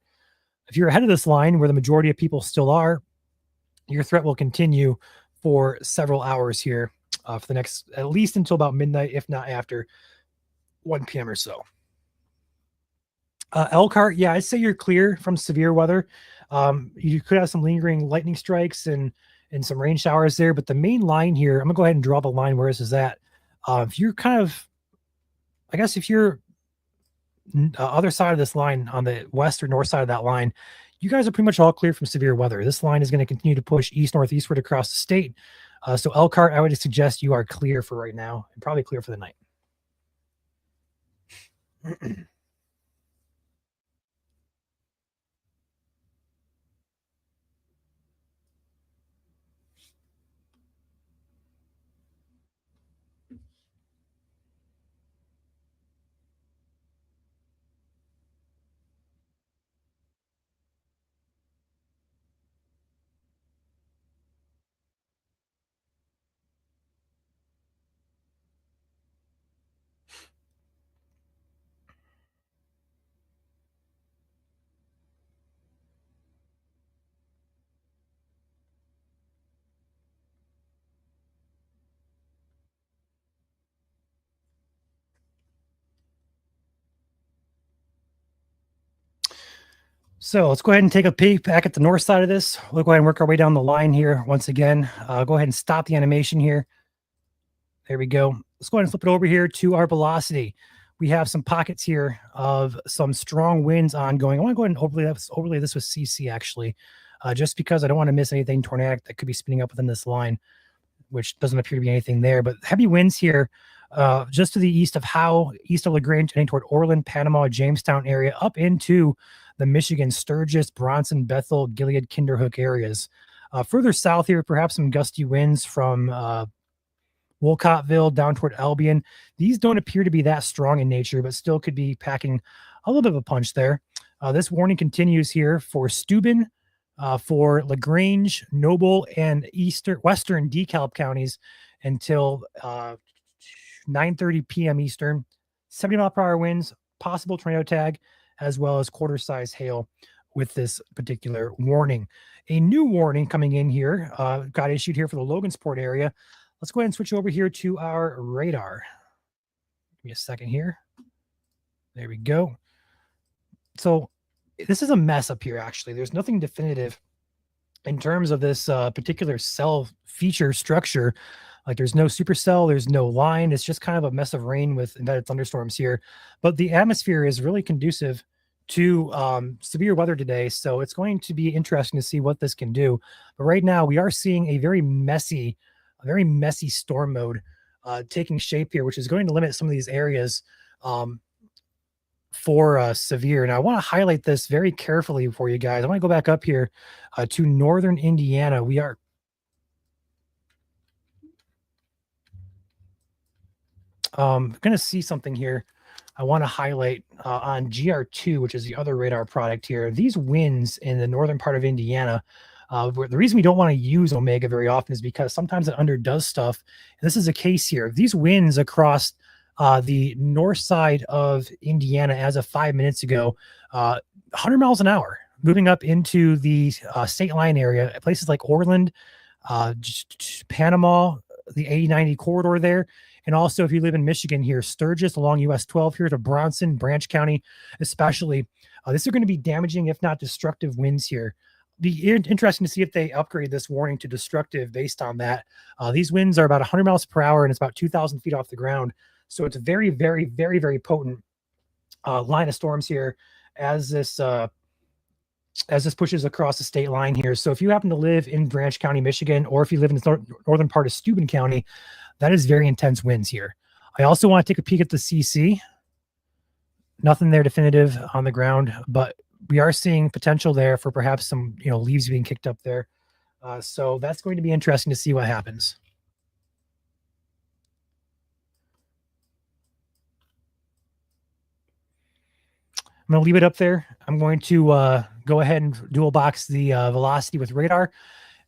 If you're ahead of this line, where the majority of people still are, your threat will continue for several hours here for the next, at least until about midnight, if not after 1 p.m. or so. Elkhart, yeah, I'd say you're clear from severe weather. You could have some lingering lightning strikes and some rain showers there, but the main line here, I'm gonna go ahead and draw the line where this is at. If you're kind of, I guess if you're other side of this line on the west or north side of that line, you guys are pretty much all clear from severe weather. This line is going to continue to push east-northeastward across the state. So Elkhart, I would suggest you are clear for right now and probably clear for the night. So let's go ahead and take a peek back at the north side of this. We'll go ahead and work our way down the line here once again. Go ahead and stop the animation here. There we go. Let's go ahead and flip it over here to our velocity. We have some pockets here of some strong winds ongoing. I want to go ahead and overlay this with CC actually, just because I don't want to miss anything tornadic that could be spinning up within this line, which doesn't appear to be anything there. But heavy winds here just to the east of Howe, east of LaGrange, heading toward Orland, Panama, Jamestown area, up into the Michigan, Sturgis, Bronson, Bethel, Gilead, Kinderhook areas. Further south here, perhaps some gusty winds from Wolcottville down toward Albion. These don't appear to be that strong in nature, but still could be packing a little bit of a punch there. This warning continues here for Steuben, for LaGrange, Noble, and western DeKalb counties. until 9:30 p.m. Eastern. 70-mile-per-hour winds, possible tornado tag, as well as quarter-size hail with this particular warning. A new warning coming in here got issued here for the Logansport area. Let's go ahead and switch over here to our radar. Give me a second here. There we go. So this is a mess up here, actually. There's nothing definitive in terms of this particular cell feature structure. Like there's no supercell, there's no line. It's just kind of a mess of rain with embedded thunderstorms here. But the atmosphere is really conducive to severe weather today. So it's going to be interesting to see what this can do. But right now we are seeing a very messy storm mode taking shape here, which is going to limit some of these areas for severe. And I want to highlight this very carefully for you guys. I want to go back up here to northern Indiana. We are going to see something here I want to highlight on GR2, which is the other radar product here. These winds in the northern part of Indiana, the reason we don't want to use Omega very often is because sometimes it underdoes stuff. And this is a case here. These winds across the north side of Indiana as of 5 minutes ago, 100 miles an hour, moving up into the state line area, places like Orland, Panama, the 80-90 corridor there. And also, if you live in Michigan here, Sturgis along US 12 here to Bronson, Branch County, especially, this are going to be damaging, if not destructive winds here. Be interesting to see if they upgrade this warning to destructive based on that. These winds are about 100 miles per hour and it's about 2,000 feet off the ground. So it's a very, very, very, very potent line of storms here as this pushes across the state line here. So if you happen to live in Branch County, Michigan, or if you live in the northern part of Steuben County, that is very intense winds here. I also want to take a peek at the CC. Nothing there definitive on the ground, but we are seeing potential there for perhaps some leaves being kicked up there. So that's going to be interesting to see what happens. I'm going to leave it up there. I'm going to go ahead and dual box the velocity with radar.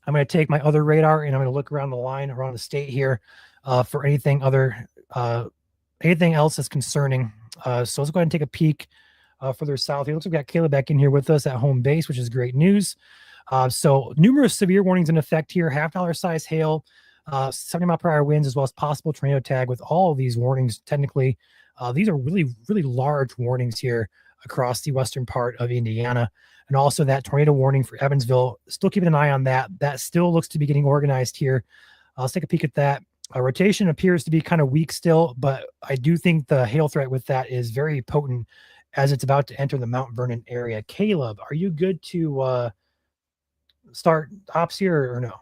I'm going to take my other radar and I'm going to look around the line, around the state here for anything else that's concerning. So let's go ahead and take a peek further south. It looks like we've got Caleb back in here with us at home base, which is great news. So numerous severe warnings in effect here, $half size hail, 70-mile-per-hour winds, as well as possible tornado tag with all of these warnings. Technically, these are really, really large warnings here across the western part of Indiana. And also that tornado warning for Evansville, still keeping an eye on that. That still looks to be getting organized here. Let's take a peek at that. Rotation appears to be kind of weak still, but I do think the hail threat with that is very potent as it's about to enter the Mount Vernon area. Caleb, are you good to start ops here or no?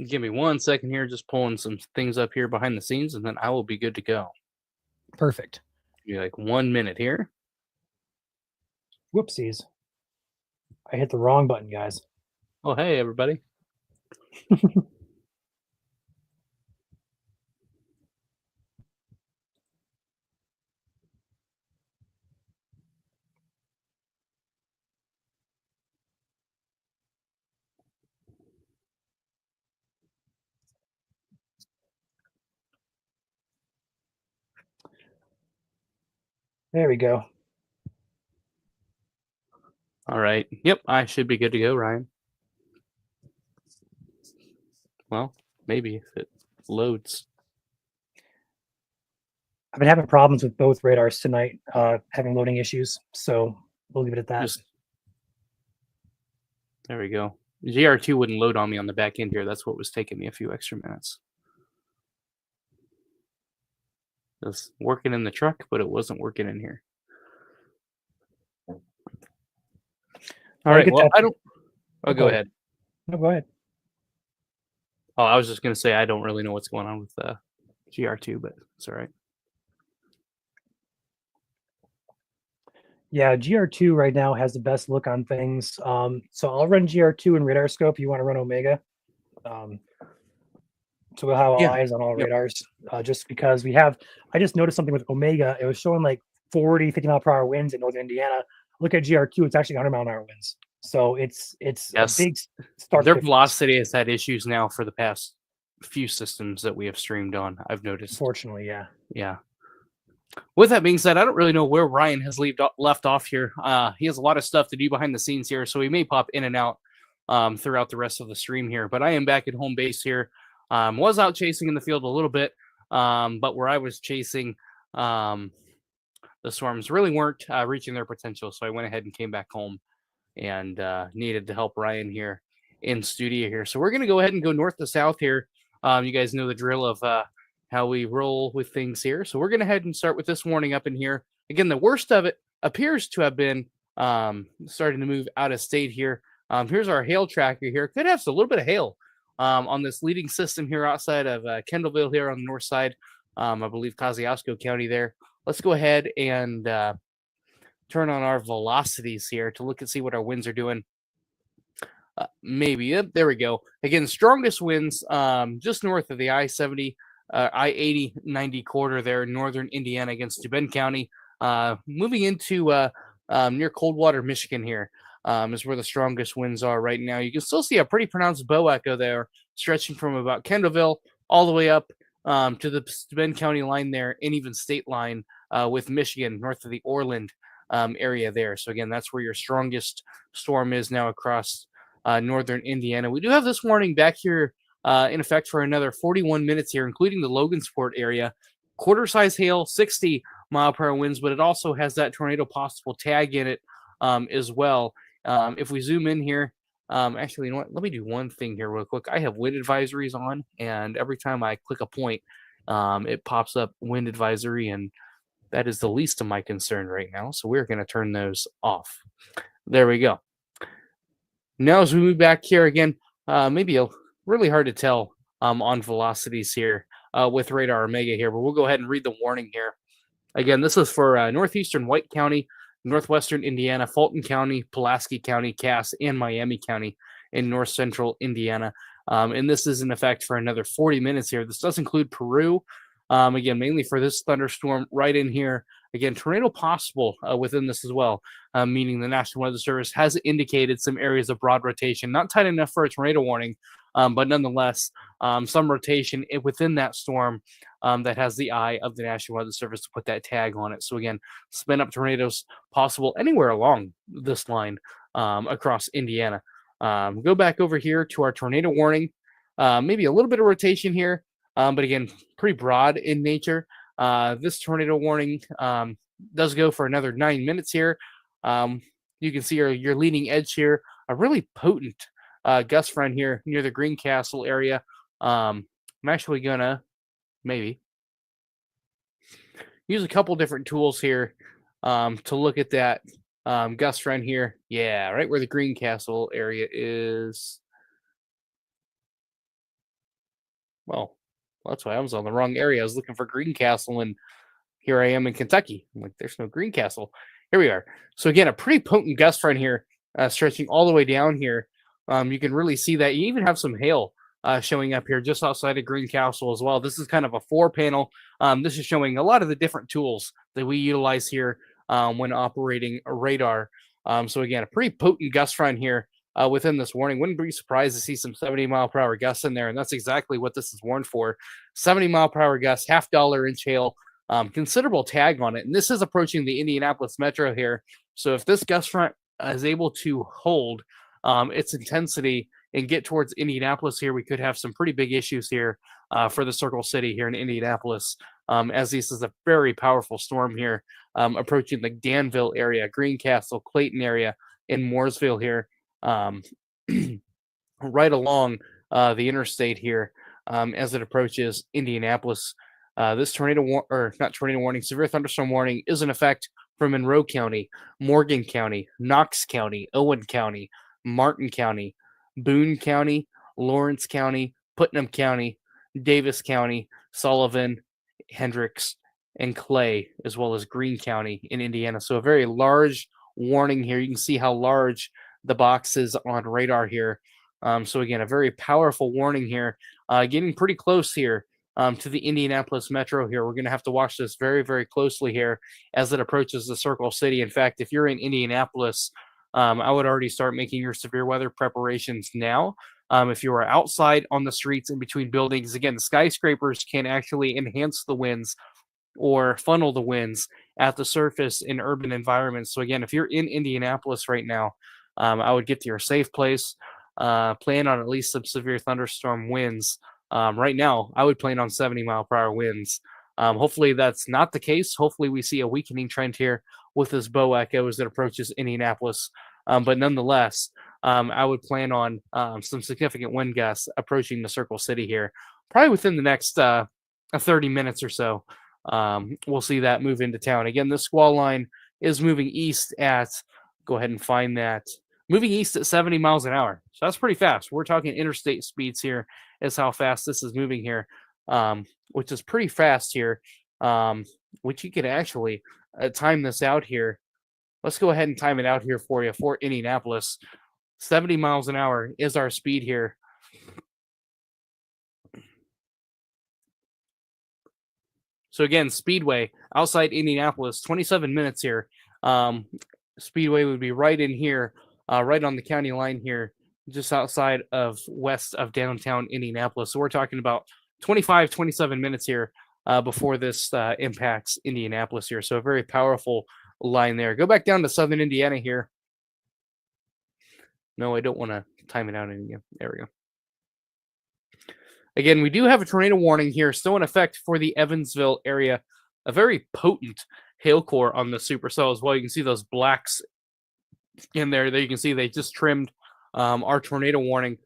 Give me 1 second here, just pulling some things up here behind the scenes, and then I will be good to go. Perfect. Give me like 1 minute here. Whoopsies. I hit the wrong button, guys. Oh, hey, everybody. There we go. All right. Yep, I should be good to go, Ryan. Well, maybe if it loads. I've been having problems with both radars tonight, having loading issues. So we'll leave it at that. There we go. GR2 wouldn't load on me on the back end here. That's what was taking me a few extra minutes. It was working in the truck, but it wasn't working in here. All right. Well, I don't. Oh, go ahead. No, go ahead. Oh, I was just going to say I don't really know what's going on with GR2, but it's all right. Yeah, GR2 right now has the best look on things. So I'll run GR2 in radar scope. You want to run Omega. So we'll have all eyes on all radars just because I just noticed something with Omega. It was showing like 40, 50 mile per hour winds in northern Indiana. Look at GR2, it's actually 100 mile an hour winds. So it's a big start. Their velocity has had issues now for the past few systems that we have streamed on, I've noticed. Unfortunately, yeah. Yeah. With that being said, I don't really know where Ryan has left off here. He has a lot of stuff to do behind the scenes here, so he may pop in and out throughout the rest of the stream here. But I am back at home base here. Was out chasing in the field a little bit, but where I was chasing, the storms really weren't reaching their potential. So I went ahead and came back home and needed to help Ryan here in studio here. So we're going to go ahead and go north to south here. You guys know the drill of how we roll with things here. So we're going to head and start with this warning up in here. Again, the worst of it appears to have been starting to move out of state here. Here's our hail tracker here. Could have a little bit of hail on this leading system here outside of Kendallville here on the north side. I believe Kosciuszko County there. Let's go ahead and turn on our velocities here to look and see what our winds are doing. Maybe. Yep, there we go. Again, strongest winds just north of the I-70, I-80-90 corridor there in northern Indiana against Steuben County. Moving into near Coldwater, Michigan here is where the strongest winds are right now. You can still see a pretty pronounced bow echo there stretching from about Kendallville all the way up to the Steuben County line there and even state line with Michigan north of the Orland area there. So again, that's where your strongest storm is now across northern Indiana. We do have this warning back here in effect for another 41 minutes here, including the Logansport area. Quarter size hail, 60-mile-per-hour winds, but it also has that tornado possible tag in it as well. If we zoom in here, actually, you know what? Let me do one thing here real quick. I have wind advisories on, and every time I click a point, it pops up wind advisory, and that is the least of my concern right now. So we're going to turn those off. There we go. Now, as we move back here again, maybe really hard to tell on velocities here with radar Omega here, but we'll go ahead and read the warning here. Again, this is for northeastern White County, northwestern Indiana, Fulton County, Pulaski County, Cass, and Miami County in north central Indiana. And this is in effect for another 40 minutes here. This does include Peru. Again, mainly for this thunderstorm right in here. Again, tornado possible within this as well, meaning the National Weather Service has indicated some areas of broad rotation, not tight enough for a tornado warning, but nonetheless, some rotation within that storm that has the eye of the National Weather Service to put that tag on it. So again, spin up tornadoes possible anywhere along this line across Indiana. Go back over here to our tornado warning. Maybe a little bit of rotation here, but again, pretty broad in nature. This tornado warning does go for another 9 minutes here. You can see your leading edge here, a really potent gust front here near the Greencastle area. I'm actually gonna maybe use a couple different tools here to look at that gust front here. Yeah, right where the Greencastle area is. Well, that's why I was on the wrong area. I was looking for Greencastle, and here I am in Kentucky. I'm like, there's no Greencastle. Here we are. So again, a pretty potent gust front here, stretching all the way down here. You can really see that. You even have some hail showing up here just outside of Greencastle as well. This is kind of a 4-panel. This is showing a lot of the different tools that we utilize here when operating a radar. So again, a pretty potent gust front here within this warning. Wouldn't be surprised to see some 70-mile-per-hour gusts in there, and that's exactly what this is warned for. 70-mile-per-hour gusts, half-dollar-inch hail, considerable tag on it. And this is approaching the Indianapolis metro here. So if this gust front is able to hold its intensity and get towards Indianapolis here, we could have some pretty big issues here for the Circle City here in Indianapolis, as this is a very powerful storm here approaching the Danville area, Greencastle, Clayton area, and Mooresville here, right along the interstate here as it approaches Indianapolis. This severe thunderstorm warning is in effect for Monroe County, Morgan County, Knox County, Owen County, Martin County, Boone County, Lawrence County, Putnam County, Davis County, Sullivan, Hendricks, and Clay, as well as Greene County in Indiana. So a very large warning here. You can see how large the box is on radar here. So again, a very powerful warning here, getting pretty close here to the Indianapolis metro here. We're going to have to watch this very, very closely here as it approaches the Circle City. In fact, if you're in Indianapolis, I would already start making your severe weather preparations now. If you are outside on the streets in between buildings, again, the skyscrapers can actually enhance the winds or funnel the winds at the surface in urban environments. So again, if you're in Indianapolis right now, I would get to your safe place, plan on at least some severe thunderstorm winds. Right now, I would plan on 70-mile-per-hour winds. Hopefully that's not the case. Hopefully we see a weakening trend here with this bow echo as it approaches Indianapolis. But nonetheless, I would plan on some significant wind gusts approaching the Circle City here, probably within the next 30 minutes or so. We'll see that move into town. Again, this squall line is moving east at, go ahead and find that, moving east at 70 miles an hour. So that's pretty fast. We're talking interstate speeds here is how fast this is moving here, which is pretty fast here, which you could actually time this out here. Let's go ahead and time it out here for you for Indianapolis. 70 miles an hour is our speed here. So again, Speedway outside Indianapolis, 27 minutes here. Speedway would be right in here, right on the county line here, just outside of west of downtown Indianapolis. So we're talking about 27 minutes here before this impacts Indianapolis here. So a very powerful line there. Go back down to southern Indiana here. No, I don't want to time it out again. There we go. Again, we do have a tornado warning here still in effect for the Evansville area. A very potent hail core on the supercell as well. You can see those blacks in there. There you can see they just trimmed our tornado warning.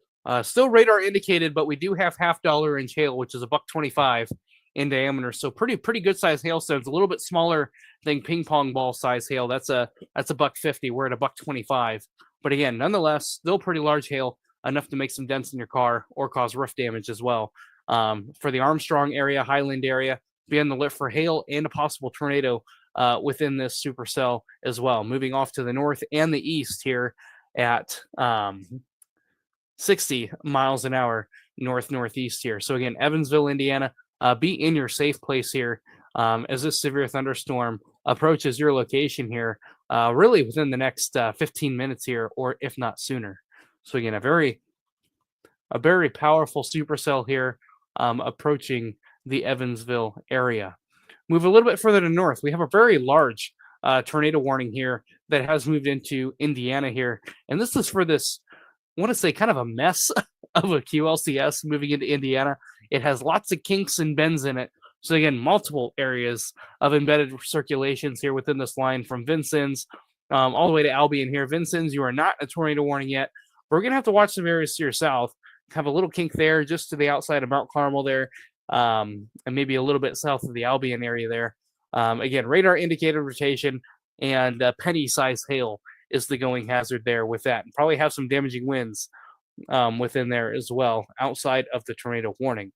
Still radar indicated, but we do have $half inch hail, which is $1.25 in diameter. So pretty good size hailstones. A little bit smaller than ping pong ball size hail. That's a $1.50. We're at $1.25. But again, nonetheless, still pretty large hail, enough to make some dents in your car or cause roof damage as well. For the Armstrong area, Highland area, be on the alert for hail and a possible tornado within this supercell as well. Moving off to the north and the east here at 60 miles an hour northeast here. So again, Evansville, Indiana, be in your safe place here as this severe thunderstorm approaches your location here, really within the next 15 minutes here, or if not sooner. So again, a very powerful supercell here approaching the Evansville area. Move a little bit further to north. We have a very large tornado warning here that has moved into Indiana here. And this is for this, I want to say, kind of a mess of a QLCS moving into Indiana. It has lots of kinks and bends in it. So again, multiple areas of embedded circulations here within this line from Vincennes all the way to Albion here. Vincennes, you are not a tornado warning yet. We're going to have to watch some areas to your south. Have a little kink there just to the outside of Mount Carmel there, and maybe a little bit south of the Albion area there. Again, radar indicated rotation and penny-sized hail is the going hazard there with that. And probably have some damaging winds within there as well, outside of the tornado warning.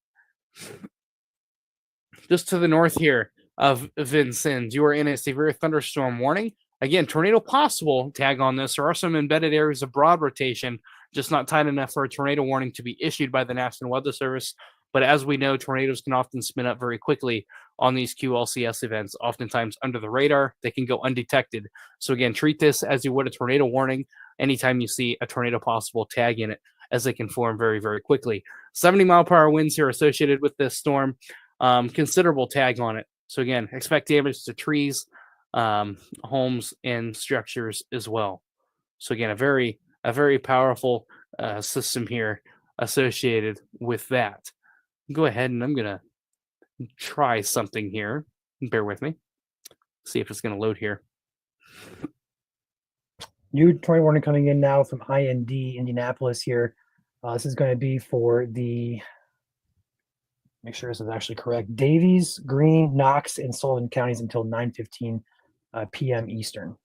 Just to the north here of Vincennes, you are in a severe thunderstorm warning. Again, tornado possible tag on this. There are some embedded areas of broad rotation, just not tight enough for a tornado warning to be issued by the National Weather Service. But as we know, tornadoes can often spin up very quickly on these QLCS events, oftentimes under the radar. They can go undetected. So again, treat this as you would a tornado warning anytime you see a tornado possible tag in it, as they can form very, very quickly. 70-mile-per-hour winds here associated with this storm. Considerable tag on it. So again, expect damage to trees, homes, and structures as well. So again, a very powerful system here associated with that. Go ahead and I'm gonna try something here. Bear with me. See if it's gonna load here. New tornado warning coming in now from IND Indianapolis here. This is going to be for the, make sure this is actually correct, Davies, Greene, Knox, and Sullivan counties until 9:15 p.m. Eastern.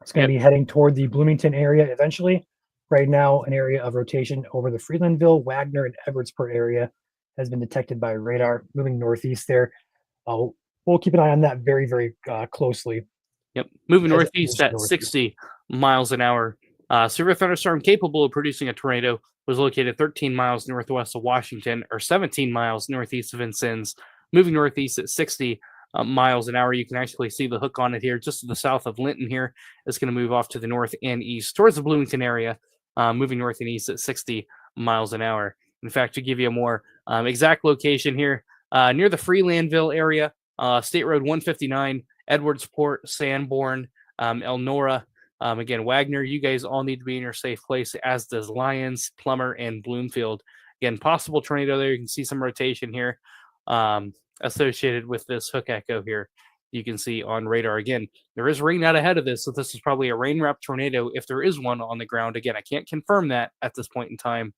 It's going to be heading toward the Bloomington area eventually. Right now, an area of rotation over the Freelandville, Wagner, and Edwardsport area has been detected by radar moving northeast there. We'll keep an eye on that very, very closely. Yep, moving northeast at 60 miles an hour. Severe thunderstorm capable of producing a tornado was located 13 miles northwest of Washington, or 17 miles northeast of Vincennes. Moving northeast at 60 miles an hour. You can actually see the hook on it here, just to the south of Linton here. It's going to move off to the north and east towards the Bloomington area, moving north and east at 60 miles an hour. In fact, to give you a more exact location here, near the Freelandville area, State Road 159, Edwardsport, Sanborn, Elnora. Again, Wagner, you guys all need to be in your safe place, as does Lyons, Plummer, and Bloomfield. Again, possible tornado there. You can see some rotation here associated with this hook echo here. You can see on radar. Again, there is rain out ahead of this, so this is probably a rain wrap tornado if there is one on the ground. Again, I can't confirm that at this point in time,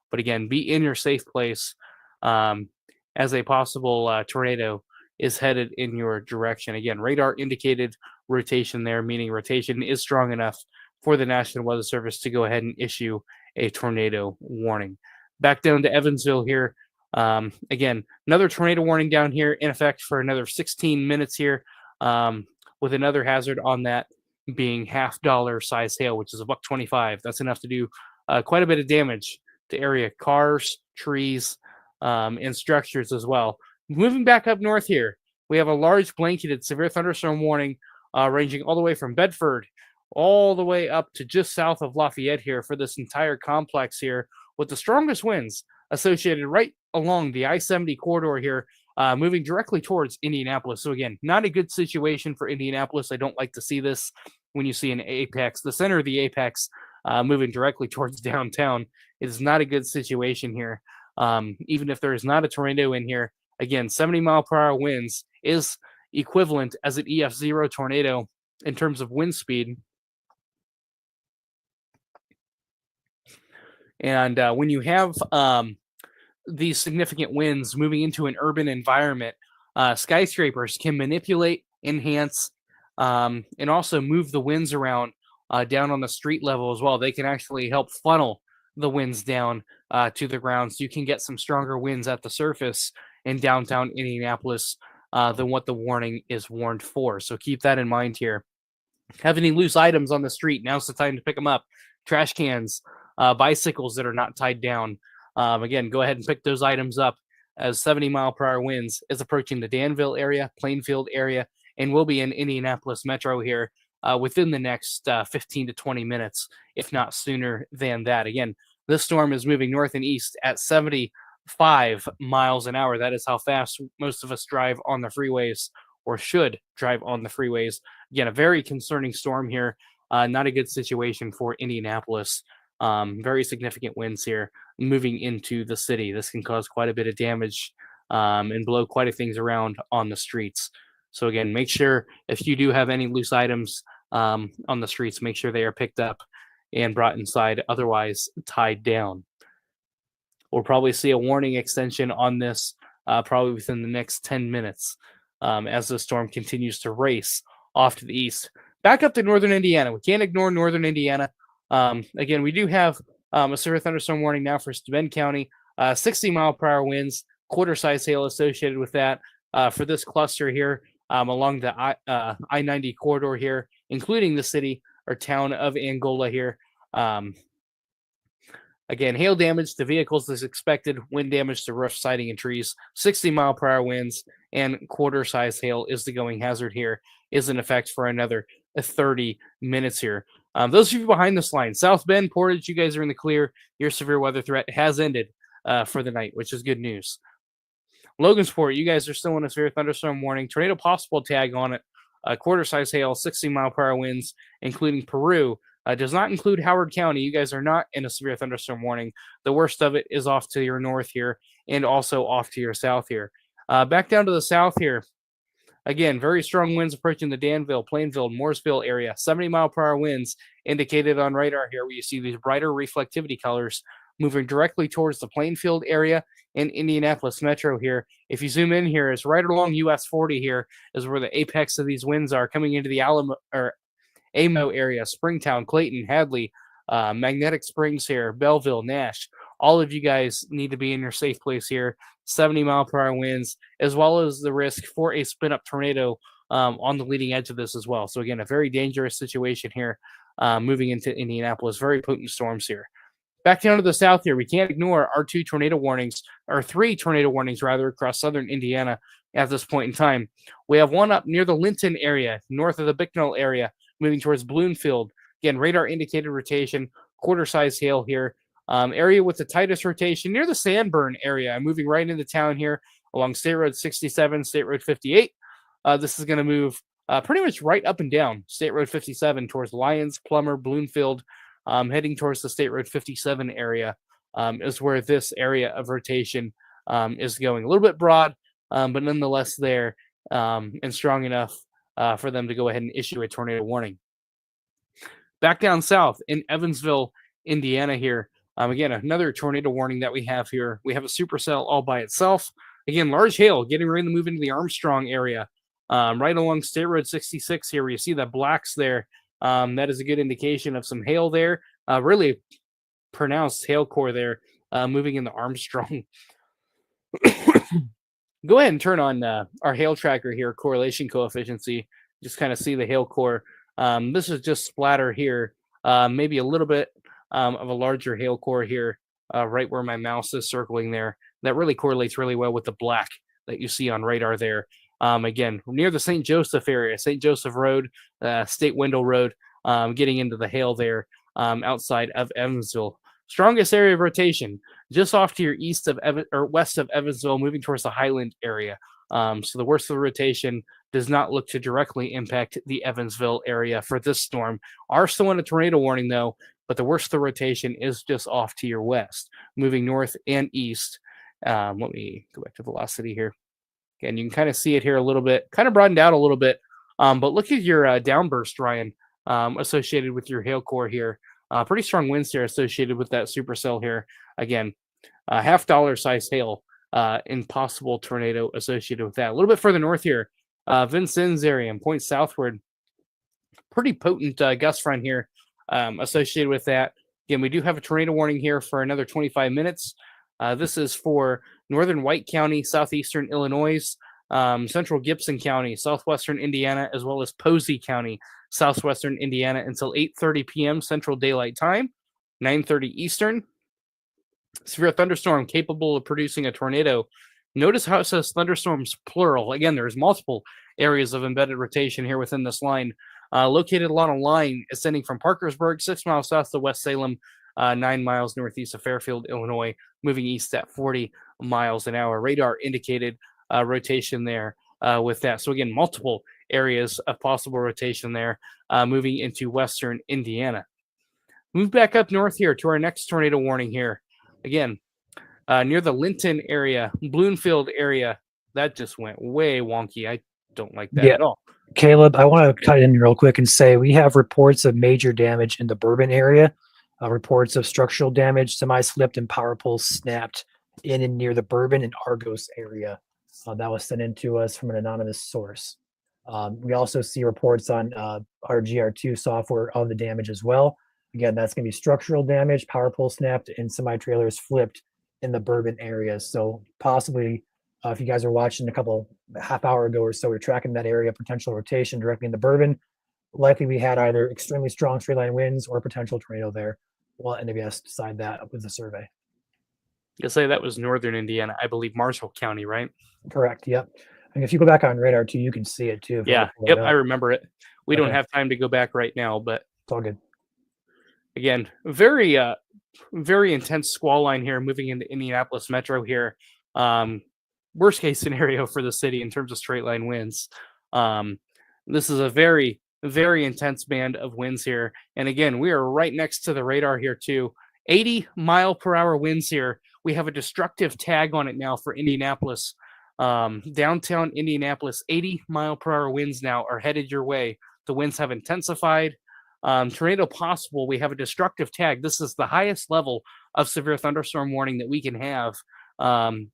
but again, be in your safe place as a possible tornado is headed in your direction. Again, radar indicated rotation there, meaning rotation is strong enough for the National Weather Service to go ahead and issue a tornado warning. Back down to Evansville here. Again, another tornado warning down here in effect for another 16 minutes here, with another hazard on that being $50 size hail, which is $1.25. That's enough to do quite a bit of damage to area cars, trees, and structures as well. Moving back up north here, we have a large blanketed severe thunderstorm warning ranging all the way from Bedford all the way up to just south of Lafayette here for this entire complex here, with the strongest winds associated right along the I-70 corridor here, moving directly towards Indianapolis. So again, not a good situation for Indianapolis. I don't like to see this when you see an apex, the center of the apex, moving directly towards downtown. It is not a good situation here. Even if there is not a tornado in here, again, 70-mile-per-hour winds is equivalent as an EF0 tornado in terms of wind speed. And when you have these significant winds moving into an urban environment, skyscrapers can manipulate, enhance, and also move the winds around down on the street level as well. They can actually help funnel the winds down to the ground, so you can get some stronger winds at the surface in downtown Indianapolis than what the warning is warned for. So keep that in mind here. Have any loose items on the street? Now's the time to pick them up. Trash cans, bicycles that are not tied down. Again, go ahead and pick those items up, as 70-mile-per-hour winds is approaching the Danville area, Plainfield area, and will be in Indianapolis Metro here within the next 15 to 20 minutes, if not sooner than that. Again, this storm is moving north and east at 75 miles an hour. That is how fast most of us drive on the freeways, or should drive on the freeways. Again, a very concerning storm here. Not a good situation for Indianapolis. Very significant winds here moving into the city. This can cause quite a bit of damage and blow quite a things around on the streets. So again, make sure if you do have any loose items on the streets, make sure they are picked up and brought inside, otherwise tied down. We'll probably see a warning extension on this probably within the next 10 minutes as the storm continues to race off to the east. Back up to northern Indiana. We can't ignore northern Indiana. Again, we do have a severe thunderstorm warning now for Steuben County. 60-mile-per-hour winds, quarter-size hail associated with that for this cluster here along the I-90 corridor here, including the city or town of Angola here. Again, hail damage to vehicles is expected, wind damage to roof, siding, and trees. 60-mile-per-hour winds and quarter-size hail is the going hazard here, is in effect for another 30 minutes here. Those of you behind this line, South Bend, Portage, you guys are in the clear. Your severe weather threat has ended for the night, which is good news. Logansport, you guys are still in a severe thunderstorm warning. Tornado possible tag on it. Quarter-size hail, 60-mile-per-hour winds, including Peru. Does not include Howard County. You guys are not in a severe thunderstorm warning. The worst of it is off to your north here and also off to your south here. Back down to the south here. Again, very strong winds approaching the Danville, Plainfield, Mooresville area. 70-mile-per-hour winds indicated on radar here, where you see these brighter reflectivity colors moving directly towards the Plainfield area and Indianapolis Metro here. If you zoom in here, it's right along US 40 here is where the apex of these winds are coming into the AMO area, Springtown, Clayton, Hadley, Magnetic Springs here, Belleville, Nash. All of you guys need to be in your safe place here. 70-mile-per-hour winds, as well as the risk for a spin-up tornado on the leading edge of this as well. So again, a very dangerous situation here moving into Indianapolis. Very potent storms here. Back down to the south here, we can't ignore our three tornado warnings rather, across southern Indiana at this point in time. We have one up near the Linton area, north of the Bicknell area, moving towards Bloomfield. Again, radar indicated rotation, quarter-size hail here area with the tightest rotation near the Sandburn area. I'm moving right into town here along State Road 67, State Road 58. This is going to move pretty much right up and down State Road 57 towards Lyons, Plummer, Bloomfield, heading towards the State Road 57 area is where this area of rotation is going. A little bit broad, but nonetheless there and strong enough for them to go ahead and issue a tornado warning. Back down south in Evansville, Indiana here. Again, another tornado warning that we have here. We have a supercell all by itself. Again, large hail getting ready to move into the Armstrong area. Right along State Road 66 here, where you see the blacks there. That is a good indication of some hail there. Really pronounced hail core there, moving in the Armstrong. Go ahead and turn on our hail tracker here, correlation coefficient. Just kind of see the hail core. This is just splatter here, maybe a little bit of a larger hail core here, right where my mouse is circling there. That really correlates really well with the black that you see on radar there. Again, near the St. Joseph area, St. Joseph Road, State Wendell Road, getting into the hail there outside of Evansville. Strongest area of rotation, just off to your east of west of Evansville, moving towards the Highland area. So the worst of the rotation does not look to directly impact the Evansville area for this storm. Are still in a tornado warning though, but the worst of the rotation is just off to your west, moving north and east. Let me go back to velocity here. Again, you can kind of see it here a little bit, kind of broadened out a little bit. But look at your downburst, Ryan, associated with your hail core here. Pretty strong winds here associated with that supercell here. Again, $50 size hail in possible tornado associated with that. A little bit further north here, Vincennes area and point southward. Pretty potent gust front here associated with that. Again, we do have a tornado warning here for another 25 minutes. This is for northern White County, southeastern Illinois, central Gibson County, southwestern Indiana, as well as Posey County, southwestern Indiana, until 8:30 p.m. Central Daylight Time, 9:30 Eastern. Severe thunderstorm capable of producing a tornado. Notice how it says thunderstorms plural. Again, there's multiple areas of embedded rotation here within this line. Located along a line ascending from Parkersburg, 6 miles south to West Salem, 9 miles northeast of Fairfield, Illinois, moving east at 40 miles an hour. Radar indicated rotation there with that. So again, multiple areas of possible rotation there, moving into western Indiana. Move back up north here to our next tornado warning here. Again, near the Linton area, Bloomfield area. That just went way wonky. I don't like that at all. Caleb, I want to cut in real quick and say we have reports of major damage in the Bourbon area, reports of structural damage, semi-slipped and power poles snapped in and near the Bourbon and Argos area. That was sent in to us from an anonymous source. We also see reports on our GR2 software of the damage as well. Again, that's going to be structural damage, power pole snapped, and semi-trailers flipped in the Bourbon area. So possibly, if you guys are watching a half hour ago or so, we're tracking that area, potential rotation directly in the Bourbon. Likely we had either extremely strong straight line winds or potential tornado there. We'll let NWS decide that with the survey. You'll say that was northern Indiana, I believe Marshall County, right? Correct. Yep. And if you go back on radar too, you can see it too. Yeah. Yep. I remember it. We don't Okay. have time to go back right now, but It's all good. again, very intense squall line here moving into Indianapolis Metro here. Worst case scenario for the city in terms of straight line winds. This is a very, very intense band of winds here. And again, we are right next to the radar here too. 80-mile-per-hour winds here. We have a destructive tag on it now for Indianapolis. Downtown Indianapolis, 80-mile-per-hour winds now are headed your way. The winds have intensified. Tornado possible. We have a destructive tag. This is the highest level of severe thunderstorm warning that we can have. Again,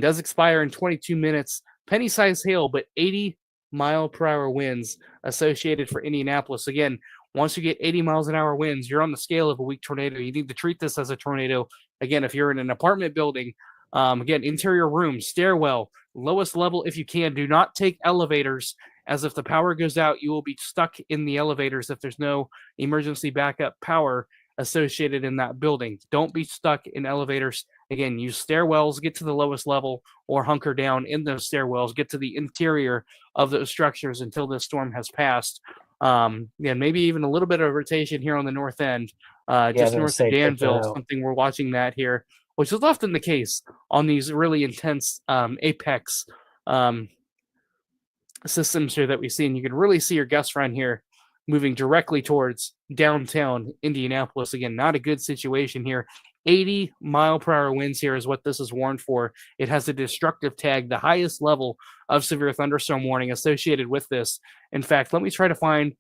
does expire in 22 minutes. Penny-sized hail, but 80-mile-per-hour winds associated for Indianapolis. Again, once you get 80 miles an hour winds, you're on the scale of a weak tornado. You need to treat this as a tornado. Again, if you're in an apartment building, again, interior room, stairwell, lowest level if you can. Do not take elevators, as if the power goes out, you will be stuck in the elevators if there's no emergency backup power associated in that building. Don't be stuck in elevators. Again, use stairwells, get to the lowest level, or hunker down in those stairwells, get to the interior of those structures until this storm has passed. Yeah, maybe even a little bit of rotation here on the north end. I just was gonna north say, of check that Danville. out. Something we're watching that here, which is often the case on these really intense apex systems here that we see. And you can really see your gust front here moving directly towards downtown Indianapolis. Again, not a good situation here. 80-mile-per-hour winds here is what this is warned for. It has a destructive tag, the highest level of severe thunderstorm warning associated with this. In fact, let me try to find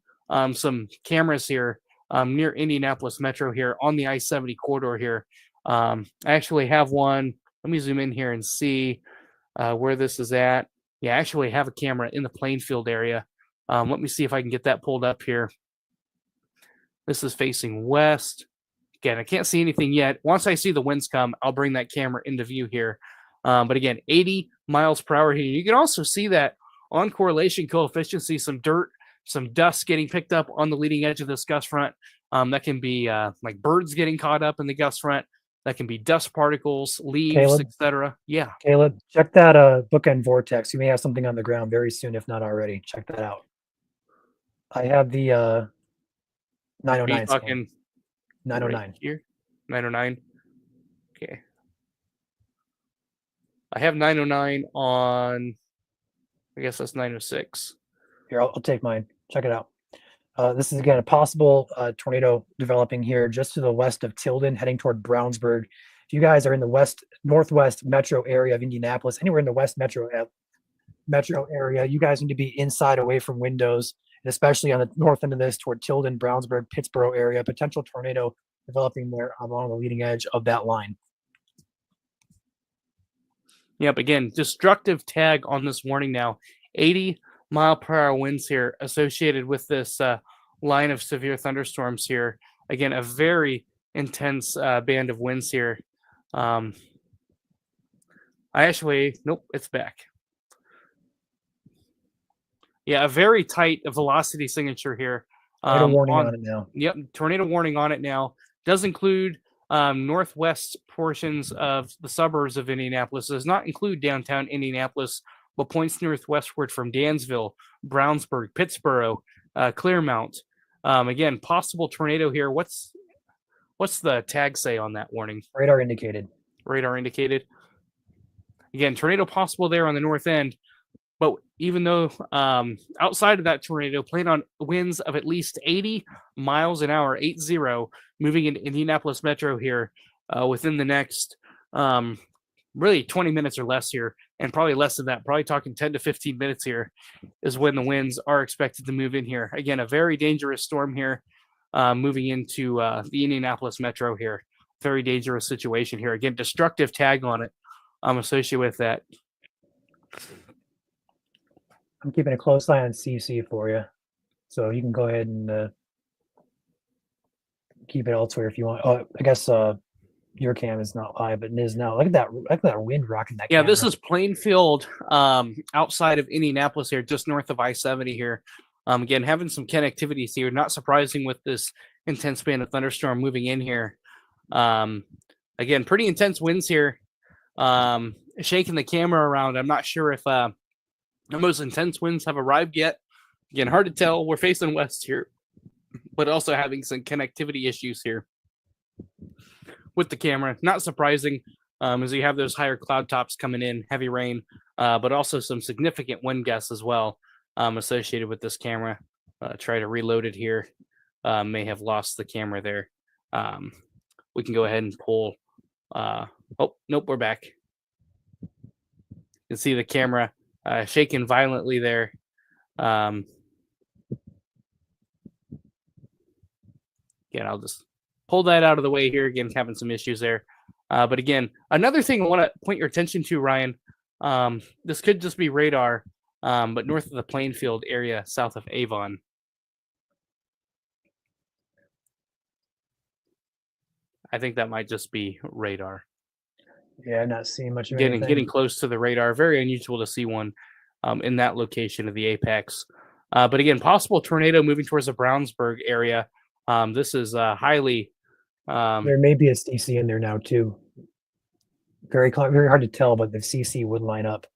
some cameras here near Indianapolis Metro here on the I-70 corridor here. I actually have one. Let me zoom in here and see where this is at. Yeah, I actually have a camera in the Plainfield area. Let me see if I can get that pulled up here. This is facing west. Again, I can't see anything yet. Once I see the winds come, I'll bring that camera into view here. But again, 80 miles per hour here. You can also see that on correlation coefficient, see some dirt, some dust getting picked up on the leading edge of this gust front. That can be like birds getting caught up in the gust front. That can be dust particles, leaves, etc. Yeah. Caleb, check that bookend vortex. You may have something on the ground very soon, if not already. Check that out. I have the 909 scan. 909 right here. 909. Okay. I have 909 on. I guess that's 906. Here, I'll take mine. Check it out. This is, again, a possible tornado developing here just to the west of Tilden, heading toward Brownsburg. If you guys are in the northwest metro area of Indianapolis, anywhere in the west metro area, you guys need to be inside, away from windows, and especially on the north end of this toward Tilden, Brownsburg, Pittsburgh area. Potential tornado developing there along the leading edge of that line. Yep, again, destructive tag on this warning now. 80-mile-per-hour winds here associated with this line of severe thunderstorms here. Again, a very intense band of winds here. Nope, it's back. Yeah, a very tight velocity signature here. Tornado warning on it now. Yep, tornado warning on it now. Does include northwest portions of the suburbs of Indianapolis. It does not include downtown Indianapolis, but points northwestward from Dansville, Brownsburg, Pittsburgh, Clearmount. Again, possible tornado here. What's the tag say on that warning? Radar indicated. Radar indicated. Again, tornado possible there on the north end. But even though outside of that tornado, plan on winds of at least 80 miles an hour, 80, moving into Indianapolis Metro here within the next really 20 minutes or less here, and probably less than that, probably talking 10 to 15 minutes here is when the winds are expected to move in here. Again, a very dangerous storm here moving into the Indianapolis Metro here. Very dangerous situation here. Again, destructive tag on it associated with that. I'm keeping a close eye on CC for you, so you can go ahead and keep it elsewhere if you want. Oh, I guess your cam is not live, but it is now. Look at that wind rocking that. Yeah, camera. this is Plainfield, outside of Indianapolis here, just north of I-70 here. Again, having some connectivities here, not surprising with this intense band of thunderstorm moving in here. Again, pretty intense winds here. Shaking the camera around. I'm not sure if the most intense winds have arrived yet. Again, hard to tell. We're facing west here, but also having some connectivity issues here with the camera. Not surprising, as you have those higher cloud tops coming in, heavy rain, but also some significant wind gusts as well associated with this camera. Try to reload it here. May have lost the camera there. We can go ahead and pull. Oh, nope, we're back. You can see the camera shaking violently there. Again, I'll just pull that out of the way here. Again, having some issues there. But again, another thing I want to point your attention to, Ryan, this could just be radar, but north of the Plainfield area, south of Avon. I think that might just be radar. Yeah, I'm not seeing much of Getting close to the radar. Very unusual to see one in that location of the apex. But again, possible tornado moving towards the Brownsburg area. This is highly. There may be a CC in there now too. Very hard to tell, but the CC would line up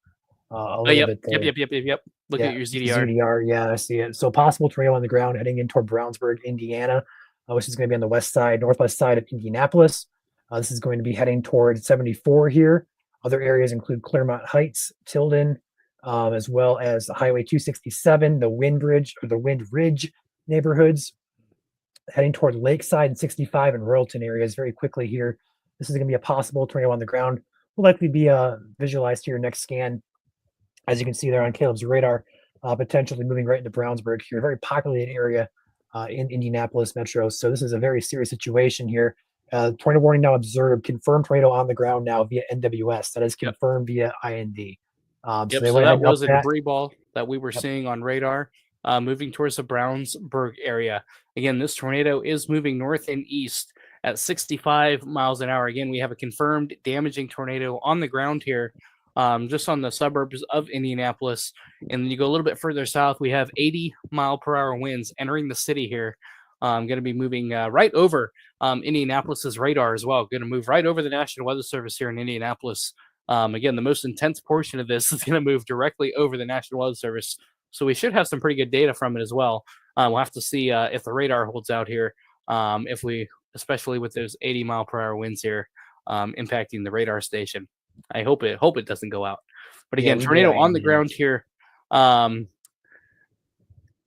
a little bit there. Yep. Look at your ZDR. ZDR, yeah, I see it. So possible tornado on the ground heading in toward Brownsburg, Indiana. which is going to be on the west side, northwest side of Indianapolis. This is going to be heading towards 74 here. Other areas include Claremont Heights, Tilden, as well as Highway 267, the Wind Ridge neighborhoods, heading toward Lakeside and 65 and Royalton areas very quickly here. This is going to be a possible tornado on the ground. Will likely be visualized here next scan. As you can see there on Caleb's radar, potentially moving right into Brownsburg here, a very populated area in Indianapolis metro. So this is a very serious situation here. Tornado warning now observed, confirmed tornado on the ground now via NWS. That is confirmed via IND. So that was a debris ball that we were seeing on radar moving towards the Brownsburg area. Again, this tornado is moving north and east at 65 miles an hour. Again, we have a confirmed damaging tornado on the ground here, just on the suburbs of Indianapolis. And then you go a little bit further south, we have 80-mile-per-hour winds entering the city here. Going to be moving right over Indianapolis's radar as well. Going to move right over the National Weather Service here in Indianapolis. Again, the most intense portion of this is going to move directly over the National Weather Service. So we should have some pretty good data from it as well. We'll have to see if the radar holds out here, especially with those 80-mile-per-hour winds here impacting the radar station. I hope it doesn't go out. But again, tornado on the ground here.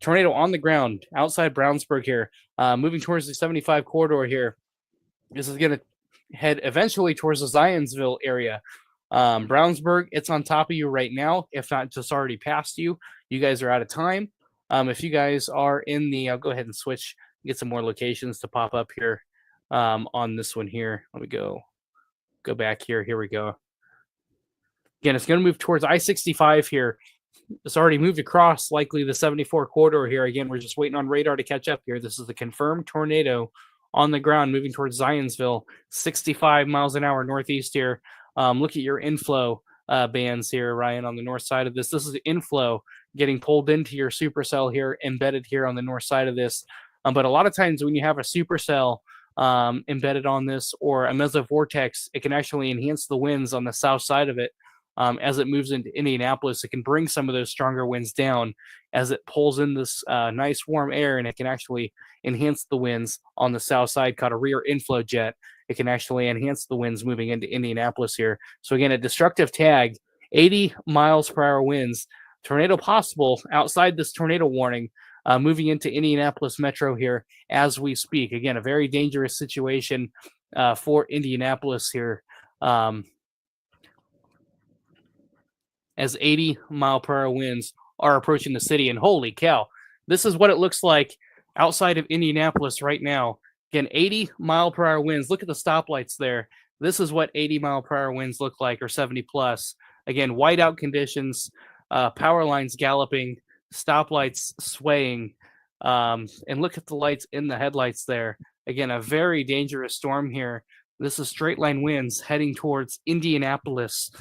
Tornado on the ground outside Brownsburg here, moving towards the 75 corridor here. This is going to head eventually towards the Zionsville area. Brownsburg, it's on top of you right now, if not just already past you. You guys are out of time. If you guys are in the, I'll go ahead and switch, get some more locations to pop up here on this one here. Let me go back here. Here we go. Again, it's going to move towards I-65 here. It's already moved across likely the 74 corridor here. Again, we're just waiting on radar to catch up here. This is the confirmed tornado on the ground moving towards Zionsville, 65 miles an hour northeast here. Look at your inflow bands here, Ryan, on the north side of this. This is the inflow getting pulled into your supercell here, embedded here on the north side of this. But a lot of times when you have a supercell embedded on this or a mesovortex, it can actually enhance the winds on the south side of it. As it moves into Indianapolis, it can bring some of those stronger winds down as it pulls in this nice warm air, and it can actually enhance the winds on the south side, called a rear inflow jet. It can actually enhance the winds moving into Indianapolis here. So again, a destructive tag, 80 miles per hour winds, tornado possible outside this tornado warning, moving into Indianapolis metro here as we speak. Again, a very dangerous situation for Indianapolis here. As 80-mile-per-hour winds are approaching the city. And holy cow, this is what it looks like outside of Indianapolis right now. Again, 80-mile-per-hour winds. Look at the stoplights there. This is what 80-mile-per-hour winds look like, or 70-plus. Again, whiteout conditions, power lines galloping, stoplights swaying. And look at the lights in the headlights there. Again, a very dangerous storm here. This is straight-line winds heading towards Indianapolis.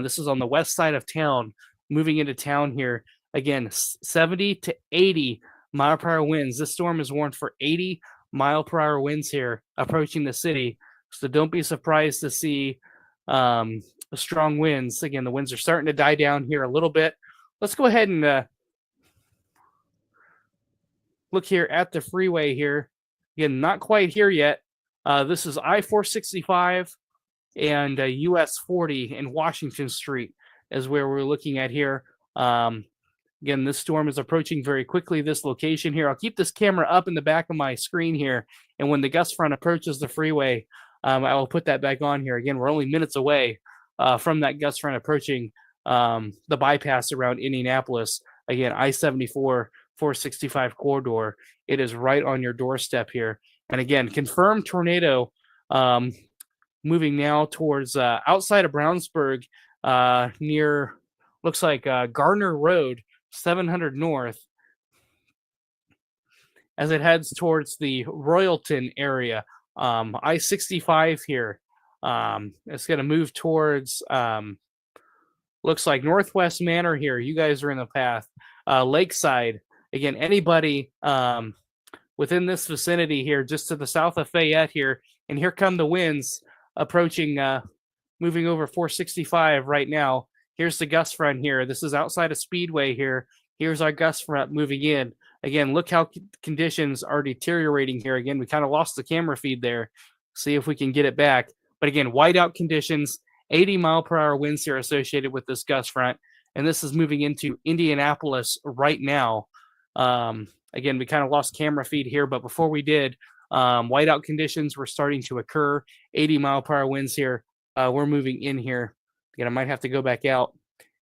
This is on the west side of town, moving into town here. Again, 70 to 80 mile per hour winds. This storm is warned for 80 mile per hour winds here approaching the city. So don't be surprised to see strong winds. Again, the winds are starting to die down here a little bit. Let's go ahead and look here at the freeway here. Again, not quite here yet. This is I-465. And US 40 and Washington Street is where we're looking at here. Again, this storm is approaching very quickly this location here. I'll keep this camera up in the back of my screen here. And when the gust front approaches the freeway, I will put that back on here. Again, we're only minutes away from that gust front approaching the bypass around Indianapolis. Again, I-74, 465 corridor. It is right on your doorstep here. And again, confirmed tornado moving now towards outside of Brownsburg near, looks like Gardner Road, 700 North, as it heads towards the Royalton area. I-65 here. It's going to move towards, looks like Northwest Manor here. You guys are in the path. Lakeside. Again, anybody within this vicinity here, just to the south of Fayette here. And here come the winds approaching, moving over 465 right now. Here's the gust front here. This is outside of Speedway here. Here's our gust front moving in. Again, look how conditions are deteriorating here. Again, we kind of lost the camera feed there. See if we can get it back. But again, whiteout conditions, 80-mile-per-hour winds here associated with this gust front. And this is moving into Indianapolis right now. Again, we kind of lost camera feed here, but before we did, whiteout conditions were starting to occur. 80-mile-per-hour winds here. We're moving in here. Again, I might have to go back out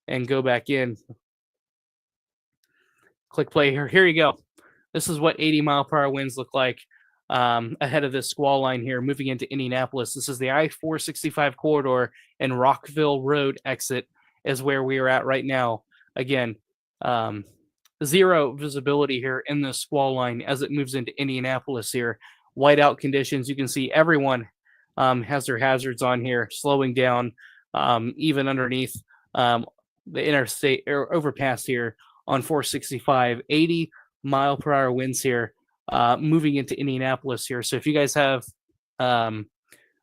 and go back in. Click play here. Here you go. This is what 80-mile-per-hour winds look like ahead of this squall line here, moving into Indianapolis. This is the I-465 corridor and Rockville Road exit is where we are at right now. Again, zero visibility here in this squall line as it moves into Indianapolis here. Whiteout conditions. You can see everyone has their hazards on here, slowing down, even underneath the interstate or overpass here on 465. 80-mile-per-hour winds here, moving into Indianapolis here. So if you guys have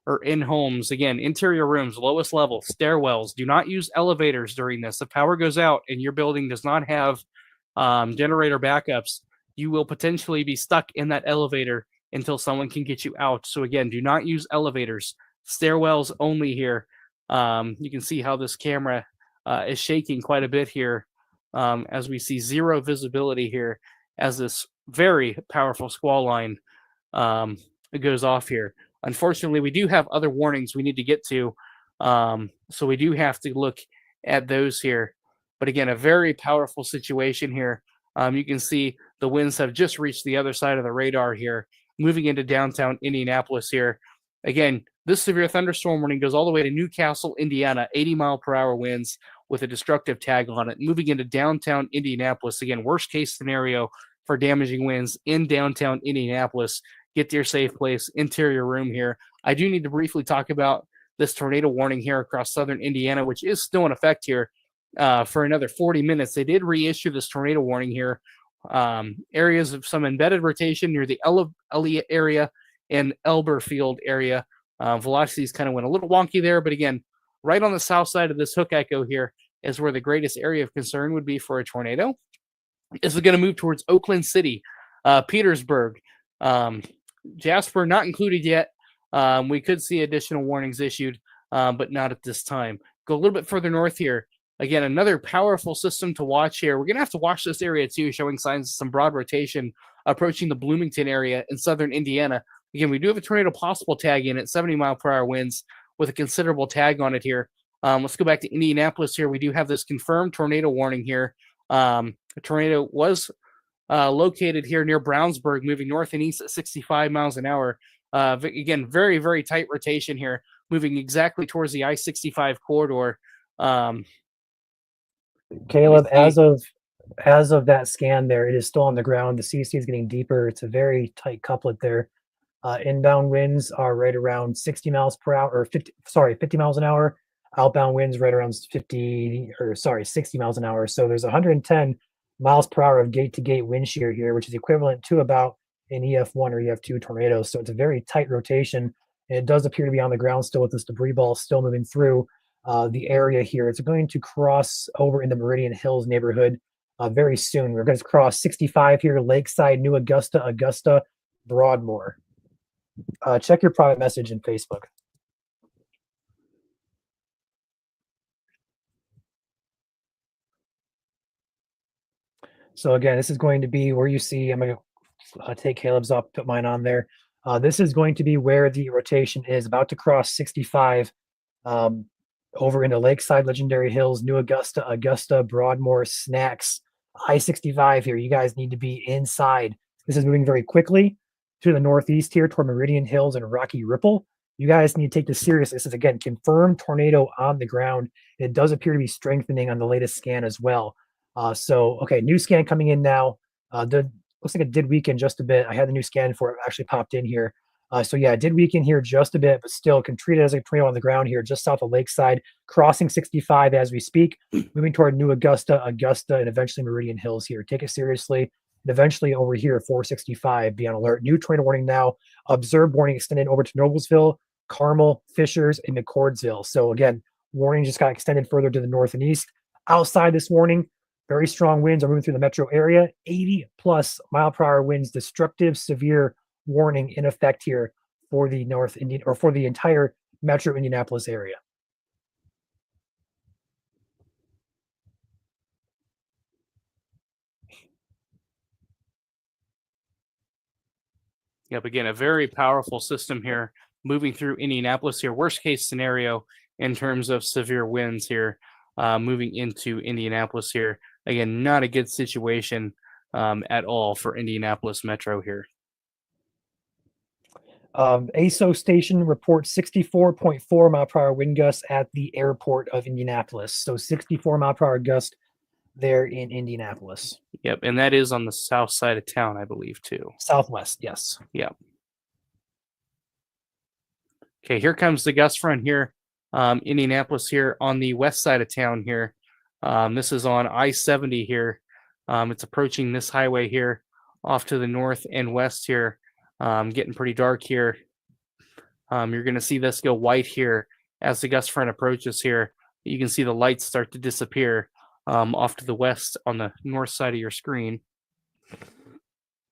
or in homes, again, interior rooms, lowest level, stairwells, do not use elevators during this. If power goes out and your building does not have generator backups, you will potentially be stuck in that elevator until someone can get you out. So again, do not use elevators. Stairwells only here. You can see how this camera is shaking quite a bit here as we see zero visibility here as this very powerful squall line goes off here. Unfortunately, we do have other warnings we need to get to, so we do have to look at those here. But again, a very powerful situation here. You can see the winds have just reached the other side of the radar here, moving into downtown Indianapolis here. Again, this severe thunderstorm warning goes all the way to Newcastle, Indiana, 80-mile-per-hour winds with a destructive tag on it, moving into downtown Indianapolis. Again, worst case scenario for damaging winds in downtown Indianapolis. Get to your safe place, interior room here. I do need to briefly talk about this tornado warning here across southern Indiana, which is still in effect here for another 40 minutes. They did reissue this tornado warning here. Areas of some embedded rotation near the Elliott area and Elberfield area. Velocities kind of went a little wonky there, but again, right on the south side of this hook echo here is where the greatest area of concern would be for a tornado. This is going to move towards Oakland City, Petersburg, Jasper not included yet. We could see additional warnings issued, but not at this time. Go a little bit further north here. Again, another powerful system to watch here. We're going to have to watch this area too, showing signs of some broad rotation approaching the Bloomington area in southern Indiana. Again, we do have a tornado possible tag in at 70-mile-per-hour winds with a considerable tag on it here. Let's go back to Indianapolis here. We do have this confirmed tornado warning here. A tornado was located here near Brownsburg, moving north and east at 65 miles an hour. Again, very, very tight rotation here, moving exactly towards the I-65 corridor. Caleb, as of that scan there, it is still on the ground. The CC is getting deeper. It's a very tight couplet there. Inbound winds are right around 60 miles per hour, or 50 miles an hour. Outbound winds right around 60 miles an hour. So there's 110 miles per hour of gate-to-gate wind shear here, which is equivalent to about an EF1 or EF2 tornado. So it's a very tight rotation, and it does appear to be on the ground still with this debris ball still moving through the area here. It's going to cross over in the Meridian Hills neighborhood very soon. We're going to cross 65 here, Lakeside, New Augusta, Broadmoor. Check your private message in Facebook. So again, this is going to be where you see, I'm going to take Caleb's off, put mine on there. This is going to be where the rotation is about to cross 65 over into Lakeside, Legendary Hills, New Augusta, Broadmoor, Snacks, I-65 here. You guys need to be inside. This is moving very quickly to the northeast here toward Meridian Hills and Rocky Ripple. You guys need to take this seriously. This is, again, confirmed tornado on the ground. It does appear to be strengthening on the latest scan as well. Okay, new scan coming in now. Looks like it did weaken just a bit. I had the new scan for it actually popped in here. Yeah, it did weaken here just a bit, but still can treat it as a tornado on the ground here, just south of Lakeside, crossing 65 as we speak, moving toward New Augusta, and eventually Meridian Hills here. Take it seriously. And eventually over here, 465, be on alert. New tornado warning now. Observed warning extended over to Noblesville, Carmel, Fishers, and McCordsville. So again, warning just got extended further to the north and east. Outside this warning, Very strong winds are moving through the metro area. 80 plus mile per hour winds, destructive, severe warning in effect here for the North Indian or for the entire metro Indianapolis area. Yep, again, a very powerful system here moving through Indianapolis here. Worst case scenario in terms of severe winds here, moving into Indianapolis here. Again, not a good situation at all for Indianapolis Metro here. ASO station reports 64.4 mile per hour wind gusts at the airport of Indianapolis. So 64 mile per hour gust there in Indianapolis. Yep, and that is on the south side of town, I believe, too. Southwest, yes. Yep. Okay, here comes the gust front here. Indianapolis here on the west side of town here. This is on I-70 here. It's approaching this highway here off to the north and west here. Getting pretty dark here. You're going to see this go white here as the gust front approaches here. You can see the lights start to disappear off to the west on the north side of your screen.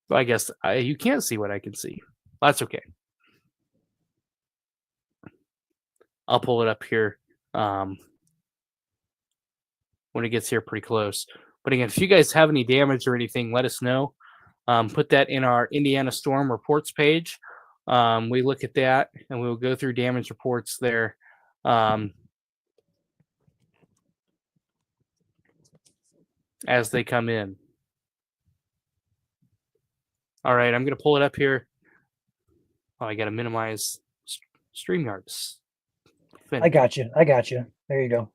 Well, I guess you can't see what I can see. That's okay. I'll pull it up here when it gets here pretty close. But again, if you guys have any damage or anything, let us know. Put that in our Indiana Storm reports page. We look at that and we'll go through damage reports there. As they come in. All right, I'm going to pull it up here. Oh, I got to minimize StreamYards. I got you. There you go.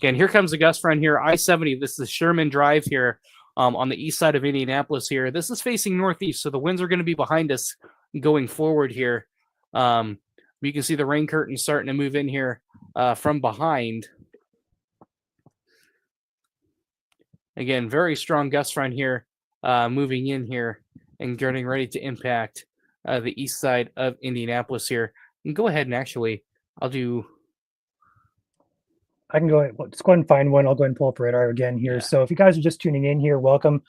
Again, here comes the gust front here. I-70, this is Sherman Drive here on the east side of Indianapolis here. This is facing northeast, so the winds are going to be behind us going forward here. You can see the rain curtain starting to move in here from behind. Again, very strong gust front here, moving in here and getting ready to impact the east side of Indianapolis here. And go ahead and actually, I can go ahead. Let's go ahead and find one. I'll go ahead and pull up radar again here. Yeah. So if you guys are just tuning in here, welcome.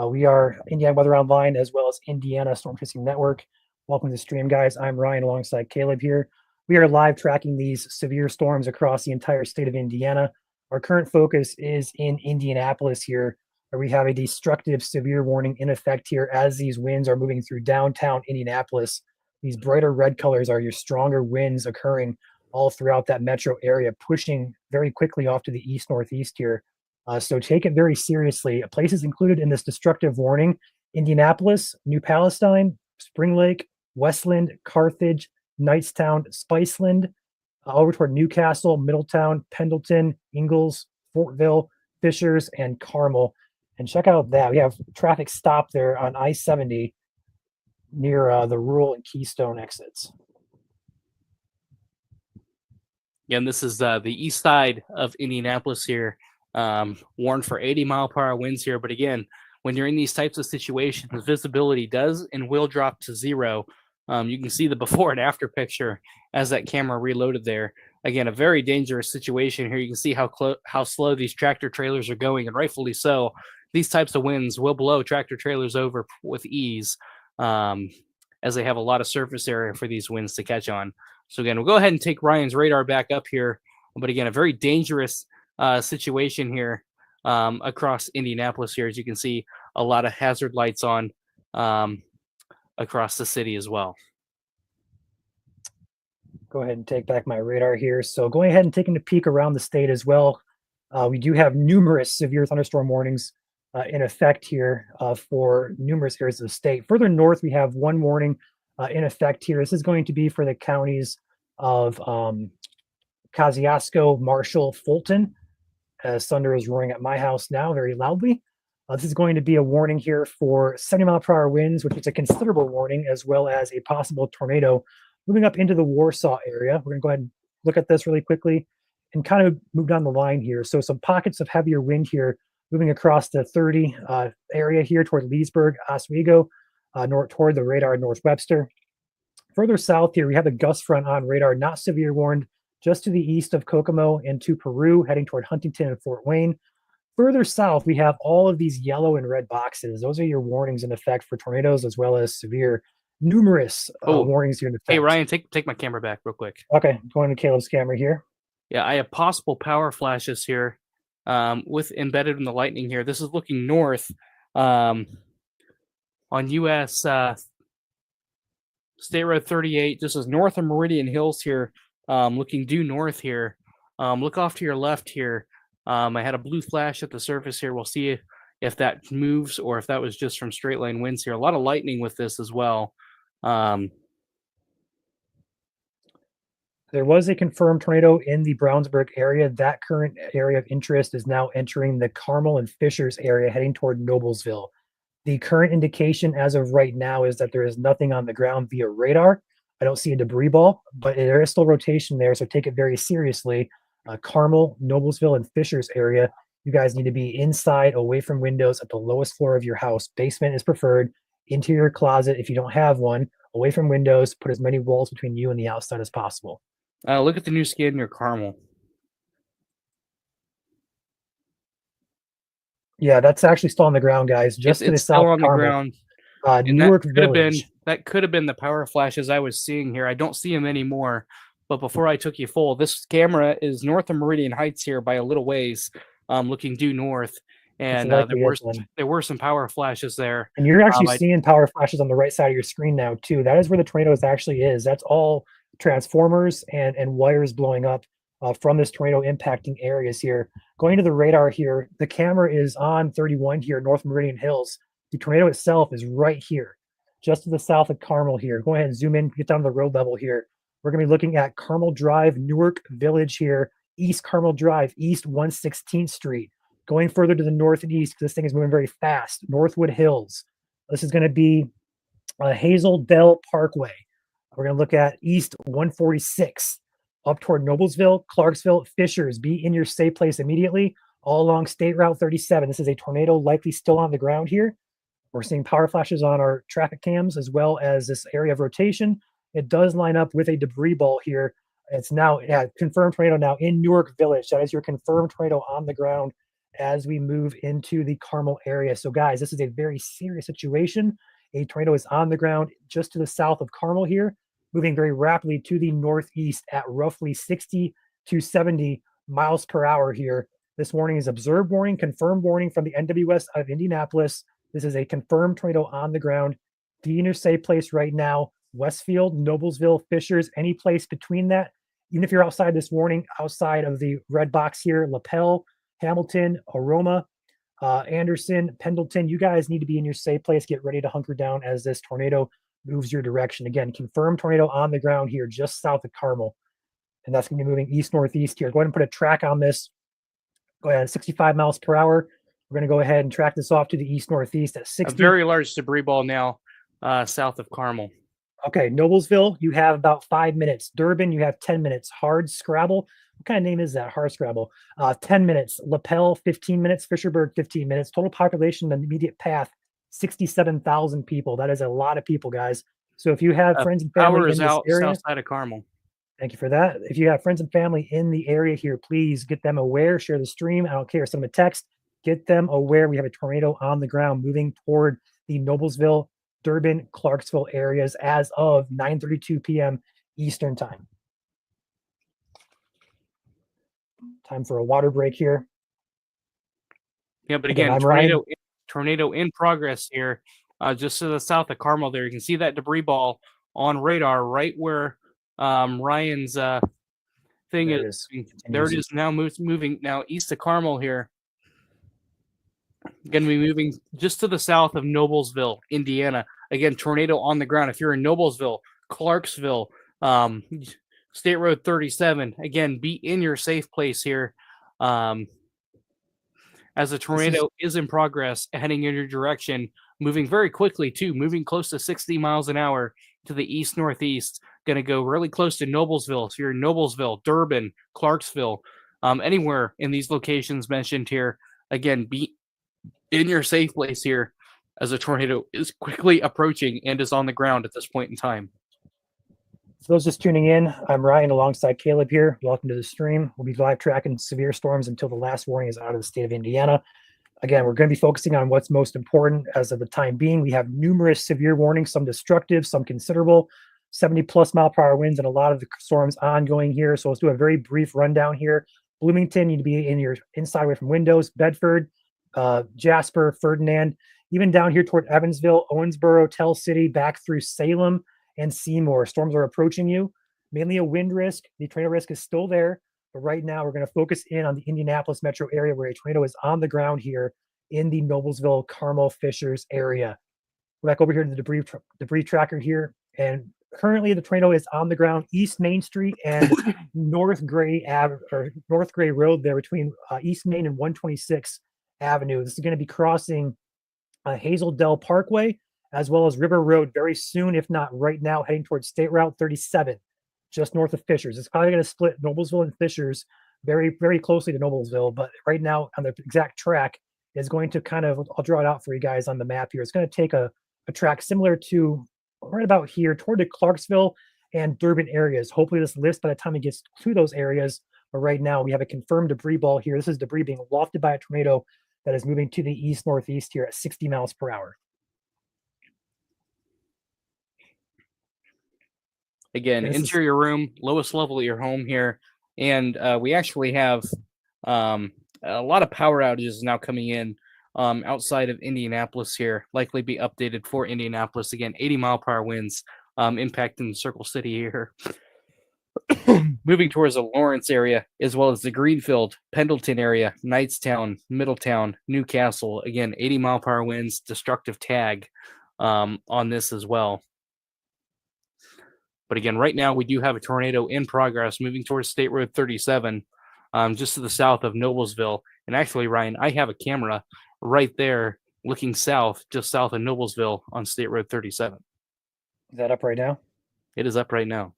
We are Indiana Weather Online as well as Indiana Storm Chasing Network. Welcome to the stream, guys. I'm Ryan alongside Caleb here. We are live tracking these severe storms across the entire state of Indiana. Our current focus is in Indianapolis here, where we have a destructive severe warning in effect here as these winds are moving through downtown Indianapolis. These brighter red colors are your stronger winds occurring all throughout that metro area, pushing very quickly off to the east-northeast here. So take it very seriously. Places included in this destructive warning: Indianapolis, New Palestine, Spring Lake, Westland, Carthage, Knightstown, Spiceland, over toward Newcastle, Middletown, Pendleton, Ingalls, Fortville, Fishers, and Carmel. And check out that. We have traffic stop there on I-70 near the Rural and Keystone exits. Again, this is the east side of Indianapolis here. Warned for 80 mile per hour winds here. But again, when you're in these types of situations, visibility does and will drop to zero. You can see the before and after picture as that camera reloaded there. Again, a very dangerous situation here. You can see how slow these tractor trailers are going, and rightfully so. These types of winds will blow tractor trailers over with ease, as they have a lot of surface area for these winds to catch on. So again, we'll go ahead and take Ryan's radar back up here. But again, a very dangerous situation here across Indianapolis here. As you can see, a lot of hazard lights on across the city as well. Go ahead and take back my radar here. So going ahead and taking a peek around the state as well. We do have numerous severe thunderstorm warnings in effect here for numerous areas of the state. Further north, we have one warning in effect here. This is going to be for the counties of Kosciuszko, Marshall, Fulton, as thunder is roaring at my house now very loudly. This is going to be a warning here for 70 mile per hour winds, which is a considerable warning, as well as a possible tornado moving up into the Warsaw area. We're going to go ahead and look at this really quickly and kind of move down the line here. So some pockets of heavier wind here moving across the 30 area here toward Leesburg, Oswego, toward the radar North Webster. Further south here, we have the gust front on radar, not severe warned, just to the east of Kokomo and to Peru, heading toward Huntington and Fort Wayne. Further south, we have all of these yellow and red boxes. Those are your warnings in effect for tornadoes, as well as numerous warnings here in effect. Hey, Ryan, take my camera back real quick. Okay, going to Caleb's camera here. Yeah, I have possible power flashes here with embedded in the lightning here. This is looking north on US State Road 38. This is north of Meridian Hills here, looking due north here. Look off to your left here. I had a blue flash at the surface here. We'll see if that moves or if that was just from straight line winds here. A lot of lightning with this as well. There was a confirmed tornado in the Brownsburg area. That current area of interest is now entering the Carmel and Fishers area, heading toward Noblesville. The current indication as of right now is that there is nothing on the ground via radar. I don't see a debris ball, but there is still rotation there, so take it very seriously. Carmel, Noblesville, and Fishers area, you guys need to be inside, away from windows, at the lowest floor of your house. Basement is preferred. Interior closet, if you don't have one, away from windows. Put as many walls between you and the outside as possible. Look at the new scan near Carmel. Yeah, that's actually still on the ground, guys. Just to the it's south still on the Carmel. ground. Newark Village. That could have been the power flashes I was seeing here. I don't see them anymore. But before I took you full, this camera is north of Meridian Heights here by a little ways, looking due north. And there were some power flashes there. And you're actually seeing power flashes on the right side of your screen now, too. That is where the tornado actually is. That's all transformers and wires blowing up from this tornado impacting areas here. Going to the radar here, the camera is on 31 here, North Meridian Hills. The tornado itself is right here, just to the south of Carmel here. Go ahead and zoom in, get down to the road level here. We're going to be looking at Carmel Drive, Newark Village here, East Carmel Drive, East 116th Street. Going further to the north and east, because this thing is moving very fast, Northwood Hills. This is going to be Hazel Dell Parkway. We're going to look at East 146, up toward Noblesville, Clarksville, Fishers. Be in your safe place immediately, all along State Route 37. This is a tornado likely still on the ground here. We're seeing power flashes on our traffic cams, as well as this area of rotation. It does line up with a debris ball here. It's now confirmed tornado now in Newark Village. That is your confirmed tornado on the ground as we move into the Carmel area. So guys, this is a very serious situation. A tornado is on the ground just to the south of Carmel here, moving very rapidly to the northeast at roughly 60 to 70 miles per hour here. This warning is observed warning, confirmed warning from the NWS of Indianapolis. This is a confirmed tornado on the ground. Be in your safe place right now. Westfield, Noblesville, Fishers, any place between that. Even if you're outside this warning, outside of the red box here, Lapel, Hamilton, Aroma, Anderson, Pendleton, you guys need to be in your safe place. Get ready to hunker down as this tornado moves your direction. Again, confirmed tornado on the ground here just south of Carmel. And that's going to be moving east-northeast here. Go ahead and put a track on this. Go ahead, 65 miles per hour. We're going to go ahead and track this off to the east-northeast at 60. A very large debris ball now south of Carmel. Okay, Noblesville, you have about 5 minutes. Durbin, you have 10 minutes. Hard Scrabble, what kind of name is that? Hard Scrabble. 10 minutes. Lapel, 15 minutes. Fisherburg, 15 minutes. Total population in the immediate path, 67,000 people. That is a lot of people, guys. So if you have friends and family power in is this out area, south side of Carmel. thank you for that. If you have friends and family in the area here, please get them aware. Share the stream. I don't care. Send them a text. Get them aware. We have a tornado on the ground moving toward the Noblesville, Durbin, Clarksville areas as of 9:32 p.m. Eastern time. Time for a water break here. Yeah, but again, tornado in progress here, just to the south of Carmel. There, you can see that debris ball on radar right where Ryan's thing is. There it is now, moving now east of Carmel here. Going to be moving just to the south of Noblesville, Indiana. Again, tornado on the ground. If you're in Noblesville, Clarksville, State Road 37, again, be in your safe place here. As the tornado is in progress, heading in your direction, moving very quickly too, moving close to 60 miles an hour to the east-northeast. Going to go really close to Noblesville. So you're in Noblesville, Durbin, Clarksville, anywhere in these locations mentioned here. Again, be in your safe place here as a tornado is quickly approaching and is on the ground at this point in time. For those just tuning in, I'm Ryan alongside Caleb here. Welcome to the stream. We'll be live tracking severe storms until the last warning is out of the state of Indiana. Again, we're going to be focusing on what's most important as of the time being. We have numerous severe warnings, some destructive, some considerable, 70+ mile per hour winds, and a lot of the storms ongoing here. So let's do a very brief rundown here. Bloomington, you need to be in your inside away from windows. Bedford, Jasper, Ferdinand, even down here toward Evansville, Owensboro, Tell City, back through Salem and Seymour. Storms are approaching you. Mainly a wind risk. The tornado risk is still there. But right now, we're going to focus in on the Indianapolis metro area where a tornado is on the ground here in the Noblesville, Carmel, Fishers area. We're back over here to the debris tracker here. And currently, the tornado is on the ground East Main Street and North Gray Road there between East Main and 126 Avenue. This is going to be crossing Hazel Dell Parkway as well as River Road very soon, if not right now, heading towards State Route 37, just north of Fishers. It's probably going to split Noblesville and Fishers very, very closely to Noblesville, but right now on the exact track is going to kind of, I'll draw it out for you guys on the map here. It's going to take a track similar to right about here toward the Clarksville and Durban areas. Hopefully this lifts by the time it gets to those areas. But right now we have a confirmed debris ball here. This is debris being lofted by a tornado that is moving to the east-northeast here at 60 miles per hour. Again, interior room, lowest level of your home here. And we actually have a lot of power outages now coming in outside of Indianapolis here, likely be updated for Indianapolis. Again, 80 mile per hour winds impacting the Circle City here. Moving towards the Lawrence area, as well as the Greenfield, Pendleton area, Knightstown, Middletown, Newcastle. Again, 80 mile per hour winds, destructive tag on this as well. But again, right now we do have a tornado in progress moving towards State Road 37, just to the south of Noblesville. And actually, Ryan, I have a camera right there looking south, just south of Noblesville on State Road 37. Is that up right now? It is up right now.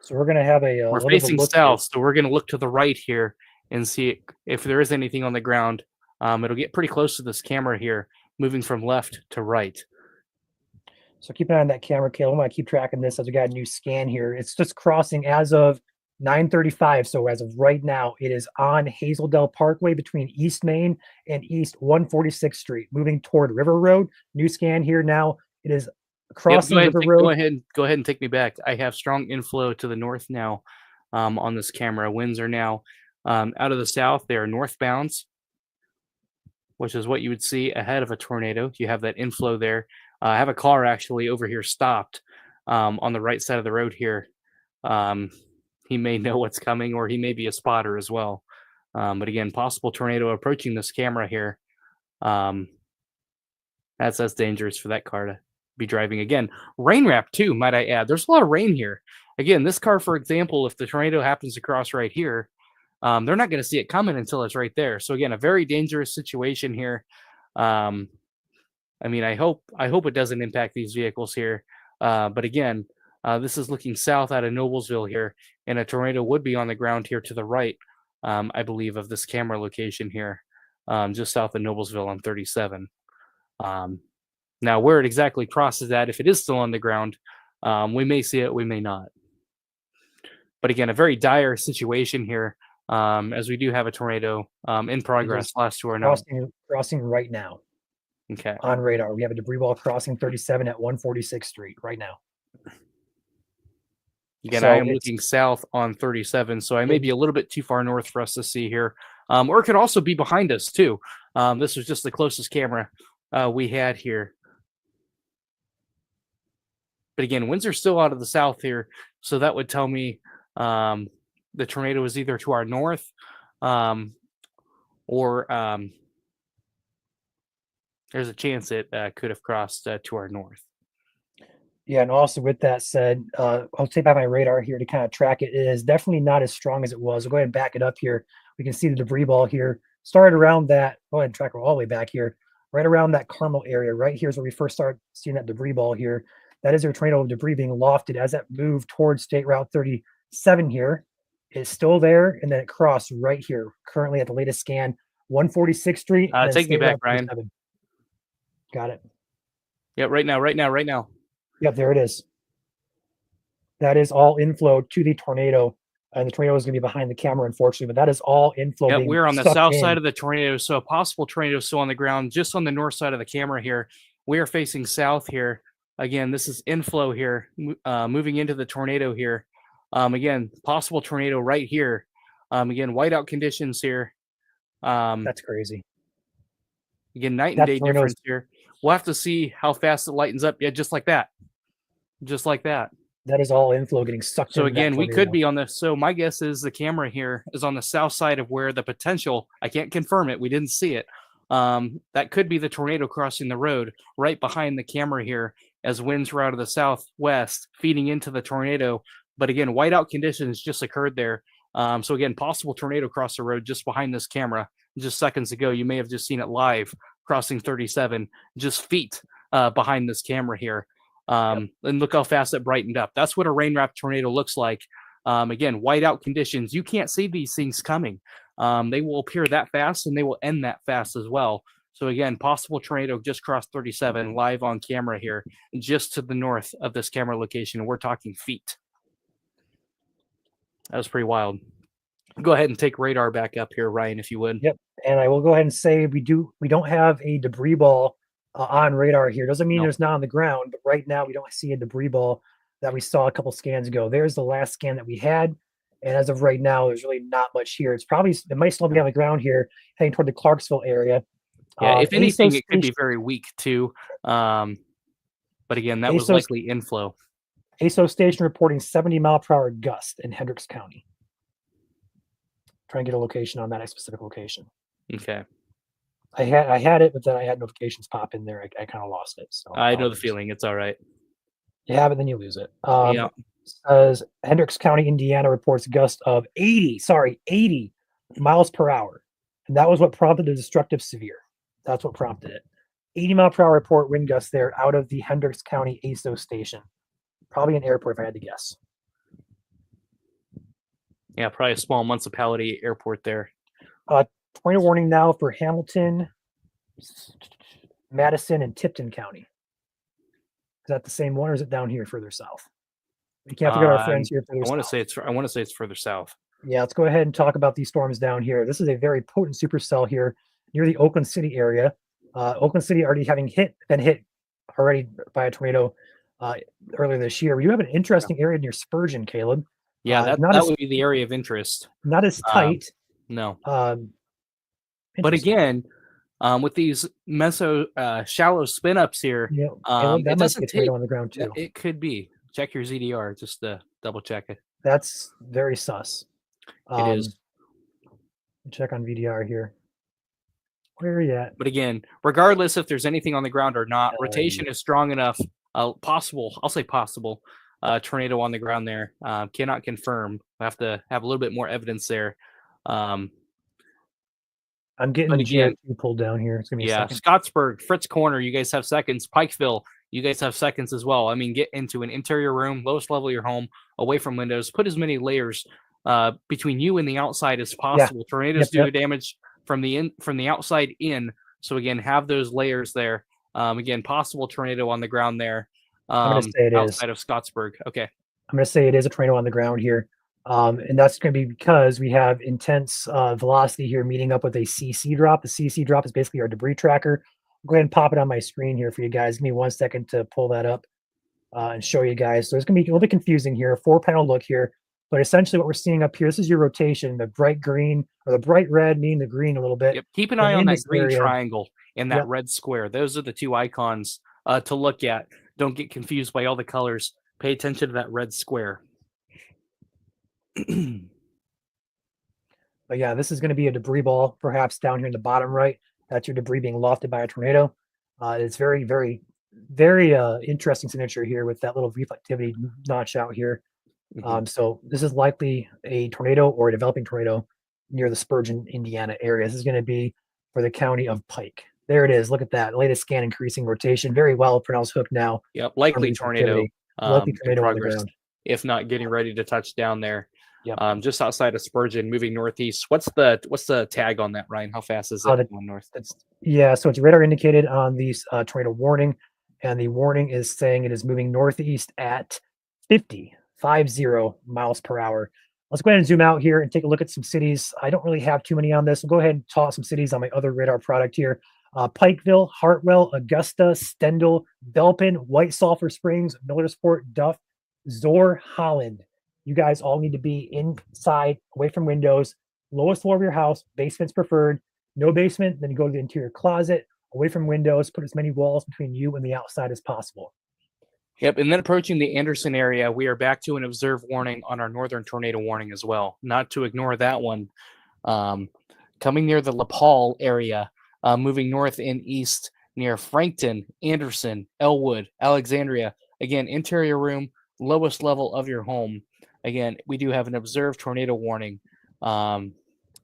So we're going to have a we're facing south, so we're going to look to the right here and see if there is anything on the ground. It'll get pretty close to this camera here, moving from left to right. So keep an eye on that camera, Caleb. I'm going to keep tracking this as we got a new scan here. It's just crossing as of 9:35. So as of right now, it is on Hazel Dell Parkway between East Main and East 146th Street, moving toward River Road. New scan here now. It is crossing River Road. Go ahead and take me back. I have strong inflow to the north now on this camera. Winds are now out of the south. They are northbounds, which is what you would see ahead of a tornado. You have that inflow there. I have a car actually over here stopped on the right side of the road here. He may know what's coming, or he may be a spotter as well. But again, possible tornado approaching this camera here. That's dangerous for that car to be driving. Again, rain wrap too, might I add. There's a lot of rain here. Again, this car, for example, if the tornado happens to cross right here, they're not going to see it coming until it's right there. So again, a very dangerous situation here. I mean, I hope it doesn't impact these vehicles here. But again, this is looking south out of Noblesville here, and a tornado would be on the ground here to the right, I believe, of this camera location here, just south of Noblesville on 37. Now, where it exactly crosses that, if it is still on the ground, we may see it, we may not. But again, a very dire situation here, as we do have a tornado in progress. Last 2 are now crossing right now. Okay. On radar, we have a debris ball crossing 37 at 146th Street right now. Again, I am looking south on 37, so I may be a little bit too far north for us to see here. Or it could also be behind us, too. This was just the closest camera we had here. But again, winds are still out of the south here, so that would tell me the tornado is either to our north or there's a chance it could have crossed to our north. Yeah, and also with that said, I'll take back my radar here to kind of track it. It is definitely not as strong as it was. I'll go ahead and back it up here. We can see the debris ball here. Started around that. Go ahead and track it all the way back here. Right around that Carmel area. Right here is where we first started seeing that debris ball here. That is our tornado of debris being lofted as that moved towards State Route 37 here. It's still there, and then it crossed right here. Currently at the latest scan, 146th Street. Take me back, Ryan. Got it. Yeah, right now. Yep, there it is. That is all inflow to the tornado, and the tornado is going to be behind the camera, unfortunately. But that is all inflow. Yeah, being we're on the sucked south in. side of the tornado, so a possible tornado is still on the ground, just on the north side of the camera here. We are facing south here. Again, this is inflow here, moving into the tornado here. Again, possible tornado right here. Again, whiteout conditions here. That's crazy. Again, night and That day tornado's- difference here. We'll have to see how fast it lightens up. Yeah, just like that. Just like that. That is all inflow getting sucked So into that again, we could tornado. be on this. So my guess is the camera here is on the south side of where the potential, I can't confirm it, we didn't see it. That could be the tornado crossing the road right behind the camera here as winds were out of the southwest feeding into the tornado. But again, whiteout conditions just occurred there. So again, possible tornado across the road just behind this camera. Just seconds ago, you may have just seen it live crossing 37, just feet behind this camera here. And look how fast it brightened up. That's what a rain wrapped tornado looks like. Again, whiteout conditions. You can't see these things coming. They will appear that fast and they will end that fast as well. So again, possible tornado just crossed 37 live on camera here, just to the north of this camera location. We're talking feet. That was pretty wild. Go ahead and take radar back up here, Ryan, if you would. Yep. And I will go ahead and say we don't have a debris ball on radar here. Doesn't mean there's not on the ground, but right now we don't see a debris ball that we saw a couple scans ago. There's the last scan that we had. And as of right now, there's really not much here. It might still be on the ground here, heading toward the Clarksville area. Yeah, if anything, it could be very weak too. But again, that was likely inflow. ASO station reporting 70-mile-per-hour gust in Hendricks County. Try and get a location on that specific location. Okay. I had it, but then I had notifications pop in there. I kind of lost it. So I know the feeling. It's all right. You have it, then you lose it. Yeah. Says Hendricks County, Indiana reports gust of 80 miles per hour. And that was what prompted the destructive severe. That's what prompted it. 80-mile-per-hour report wind gust there out of the Hendricks County ASO station. Probably an airport if I had to guess. Yeah, probably a small municipality airport there. Tornado warning now for Hamilton, Madison, and Tipton County. Is that the same one, or is it down here further south? We can't forget our friends here. I want to say it's further south. Yeah, let's go ahead and talk about these storms down here. This is a very potent supercell here near the Oakland City area. Oakland City already been hit already by a tornado earlier this year. You have an interesting area near Spurgeon, Caleb. Yeah, that would be the area of interest. Not as tight. No. But again, with these shallow spin ups here, that might be a tornado on the ground too. It could be. Check your ZDR just to double check it. That's very sus. It is. Check on VDR here. Where are you at? But again, regardless if there's anything on the ground or not, rotation is strong enough. Possible tornado on the ground there. Cannot confirm. I have to have a little bit more evidence there. I'm getting GRQ pulled down here. It's gonna be a second. Scottsburg, Fritz Corner, you guys have seconds. Pikeville, you guys have seconds as well. I mean, get into an interior room, lowest level of your home, away from windows. Put as many layers between you and the outside as possible. Yeah. Tornadoes do damage from the outside in. So again, have those layers there. Again, possible tornado on the ground there. I'm gonna say it outside of Scottsburg. Okay. I'm gonna say it is a tornado on the ground here. And that's going to be because we have intense velocity here meeting up with a CC drop. The CC drop is basically our debris tracker. I'll go ahead and pop it on my screen here for you guys. Give me 1 second to pull that up and show you guys. So it's going to be a little bit confusing here, 4-panel look here. But essentially what we're seeing up here, this is your rotation, the bright green or the bright red meaning the green a little bit. Yep. Keep an eye on that green triangle and that red square. Those are the two icons to look at. Don't get confused by all the colors. Pay attention to that red square. But yeah, this is going to be a debris ball, perhaps down here in the bottom right. That's your debris being lofted by a tornado. It's very, very, very interesting signature here with that little reflectivity notch out here. So this is likely a tornado or a developing tornado near the Spurgeon, Indiana area. This is going to be for the county of Pike. There it is. Look at that. Latest scan increasing rotation. Very well pronounced hook now. Yep, likely tornado. Likely tornado on the ground. If not getting ready to touch down there. Yep. Just outside of Spurgeon, moving northeast. What's the tag on that, Ryan? How fast is it going north? So it's radar indicated on the tornado warning, and the warning is saying it is moving northeast at 50 50 miles per hour. Let's go ahead and zoom out here and take a look at some cities. I don't really have too many on this. We'll go ahead and toss some cities on my other radar product here. Pikeville, Hartwell, Augusta, Stendal, Belpin, White Sulphur Springs, Millersport, Duff, Zor, Holland. You guys all need to be inside, away from windows, lowest floor of your house, basement's preferred. No basement, then you go to the interior closet, away from windows, put as many walls between you and the outside as possible. Yep, and then approaching the Anderson area, we are back to an observe warning on our northern tornado warning as well. Not to ignore that one. Coming near the LaPaul area, moving north and east near Frankton, Anderson, Elwood, Alexandria. Again, interior room, lowest level of your home. Again, we do have an observed tornado warning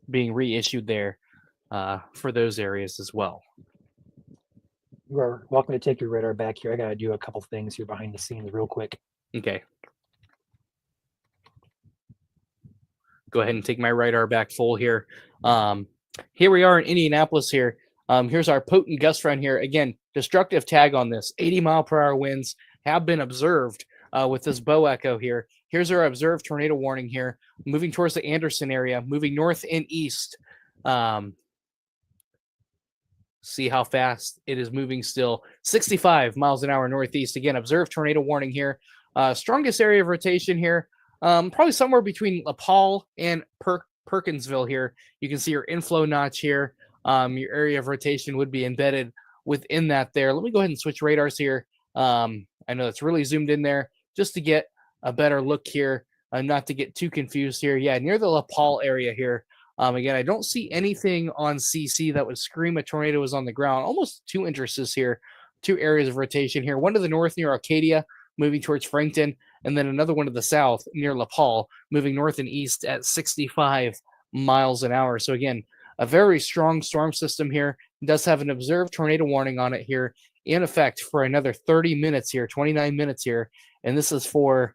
being reissued there for those areas as well. You are welcome to take your radar back here. I got to do a couple things here behind the scenes real quick. Okay. Go ahead and take my radar back full here. Here we are in Indianapolis here. Here's our potent gust front here. Again, destructive tag on this. 80-mile-per-hour winds have been observed with this bow echo here. Here's our observed tornado warning here. Moving towards the Anderson area, moving north and east. See how fast it is moving still. 65 miles an hour northeast. Again, observed tornado warning here. Strongest area of rotation here. Probably somewhere between LaPaul and Perkinsville here. You can see your inflow notch here. Your area of rotation would be embedded within that there. Let me go ahead and switch radars here. I know it's really zoomed in there just to get a better look here, not to get too confused here. Yeah, near the LaPaul area here. Again, I don't see anything on CC that would scream a tornado is on the ground. Almost 2 interests here, 2 areas of rotation here. One to the north near Arcadia, moving towards Frankton, and then another one to the south near LaPaul, moving north and east at 65 miles an hour. So again, a very strong storm system here. It does have an observed tornado warning on it here in effect for another 30 minutes here, 29 minutes here. And this is for